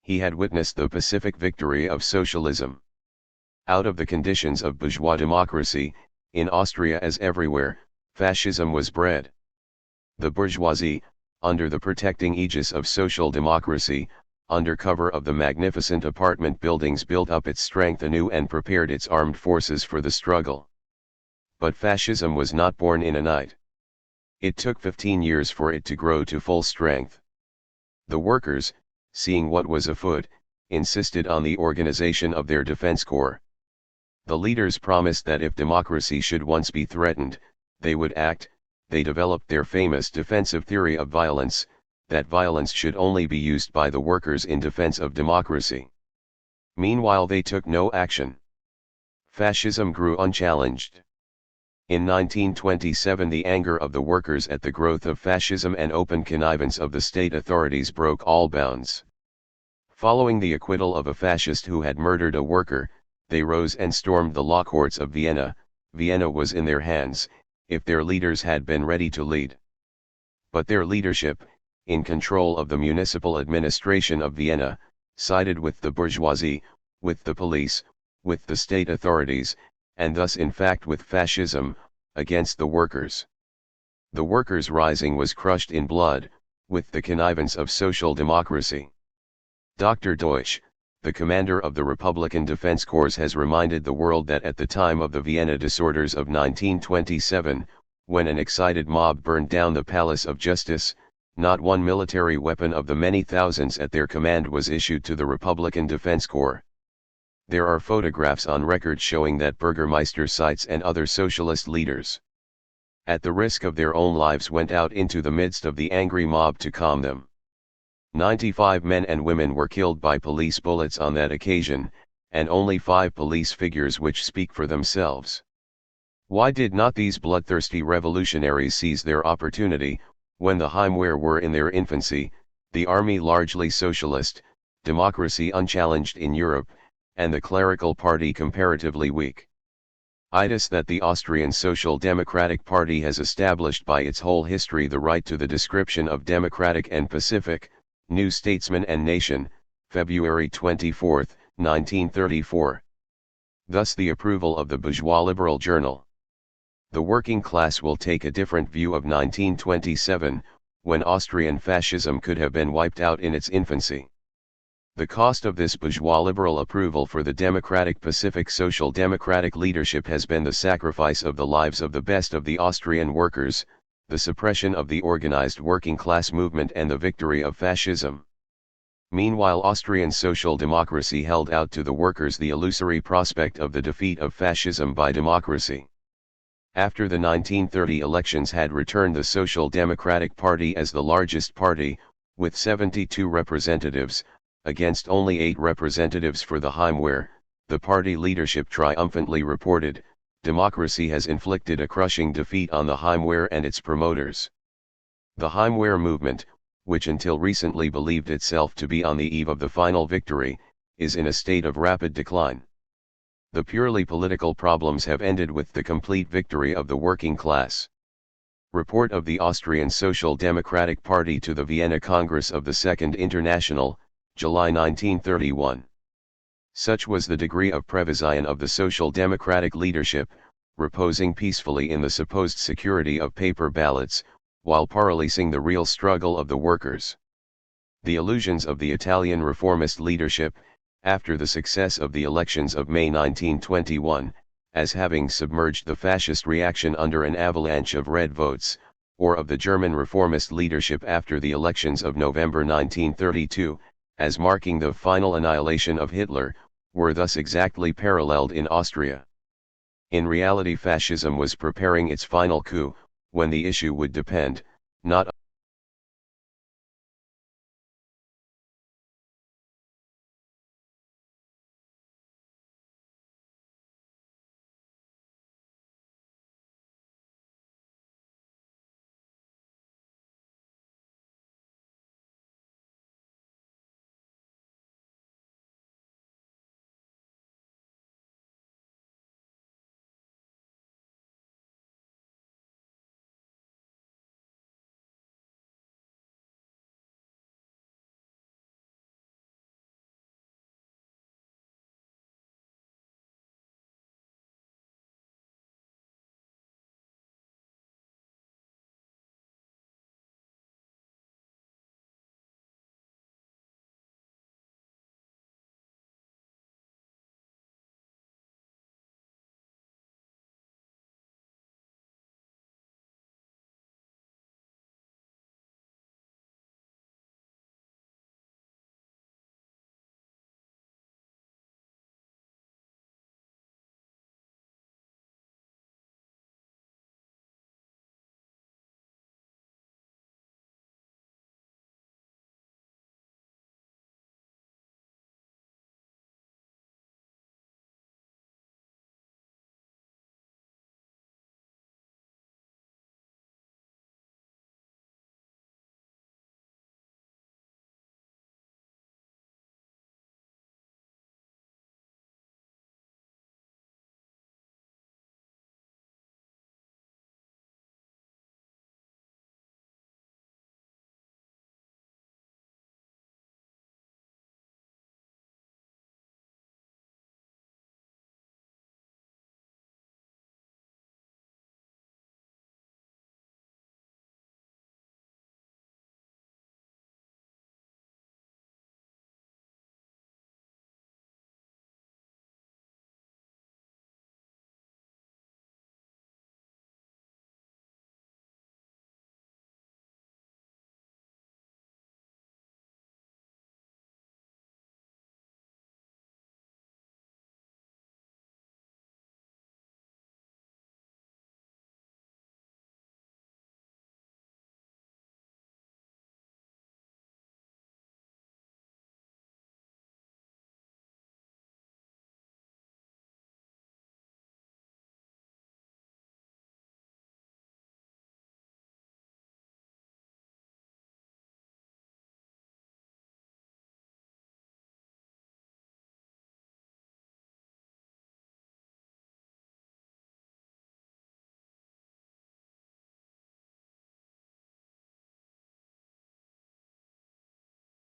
He had witnessed the pacific victory of socialism. Out of the conditions of bourgeois democracy, in Austria as everywhere, fascism was bred. The bourgeoisie, under the protecting aegis of social democracy, under cover of the magnificent apartment buildings, built up its strength anew and prepared its armed forces for the struggle. But fascism was not born in a night. It took 15 years for it to grow to full strength. The workers, seeing what was afoot, insisted on the organization of their defense corps. The leaders promised that if democracy should once be threatened, they would act. They developed their famous defensive theory of violence, that violence should only be used by the workers in defense of democracy. Meanwhile they took no action. Fascism grew unchallenged. In 1927 the anger of the workers at the growth of fascism and open connivance of the state authorities broke all bounds. Following the acquittal of a fascist who had murdered a worker, they rose and stormed the law courts of Vienna. Vienna was in their hands, if their leaders had been ready to lead. But their leadership, in control of the municipal administration of Vienna, sided with the bourgeoisie, with the police, with the state authorities, and thus in fact with fascism, against the workers. The workers' rising was crushed in blood, with the connivance of social democracy. Dr. Deutsch, the commander of the Republican Defense Corps, has reminded the world that at the time of the Vienna disorders of 1927, when an excited mob burned down the Palace of Justice, not one military weapon of the many thousands at their command was issued to the Republican Defense Corps. There are photographs on record showing that Burgermeister Seitz and other socialist leaders, at the risk of their own lives, went out into the midst of the angry mob to calm them. 95 men and women were killed by police bullets on that occasion, and only 5 police figures which speak for themselves. Why did not these bloodthirsty revolutionaries seize their opportunity, when the Heimwehr were in their infancy, the army largely socialist, democracy unchallenged in Europe, and the clerical party comparatively weak? It is that the Austrian Social Democratic Party has established by its whole history the right to the description of democratic and pacific, New Statesman and Nation, February 24, 1934. Thus the approval of the bourgeois liberal journal. The working class will take a different view of 1927, when Austrian fascism could have been wiped out in its infancy. The cost of this bourgeois liberal approval for the democratic pacific social democratic leadership has been the sacrifice of the lives of the best of the Austrian workers, the suppression of the organized working class movement, and the victory of fascism. Meanwhile, Austrian social democracy held out to the workers the illusory prospect of the defeat of fascism by democracy. After the 1930 elections had returned the Social Democratic Party as the largest party, with 72 representatives, against only 8 representatives for the Heimwehr, the party leadership triumphantly reported, "Democracy has inflicted a crushing defeat on the Heimwehr and its promoters." The Heimwehr movement, which until recently believed itself to be on the eve of the final victory, is in a state of rapid decline. The purely political problems have ended with the complete victory of the working class. Report of the Austrian Social Democratic Party to the Vienna Congress of the Second International, July 1931. Such was the degree of prevision of the Social Democratic leadership, reposing peacefully in the supposed security of paper ballots, while paralysing the real struggle of the workers. The illusions of the Italian reformist leadership, after the success of the elections of May 1921, as having submerged the fascist reaction under an avalanche of red votes, or of the German reformist leadership after the elections of November 1932, as marking the final annihilation of Hitler, were thus exactly paralleled in Austria. In reality, fascism was preparing its final coup, when the issue would depend, not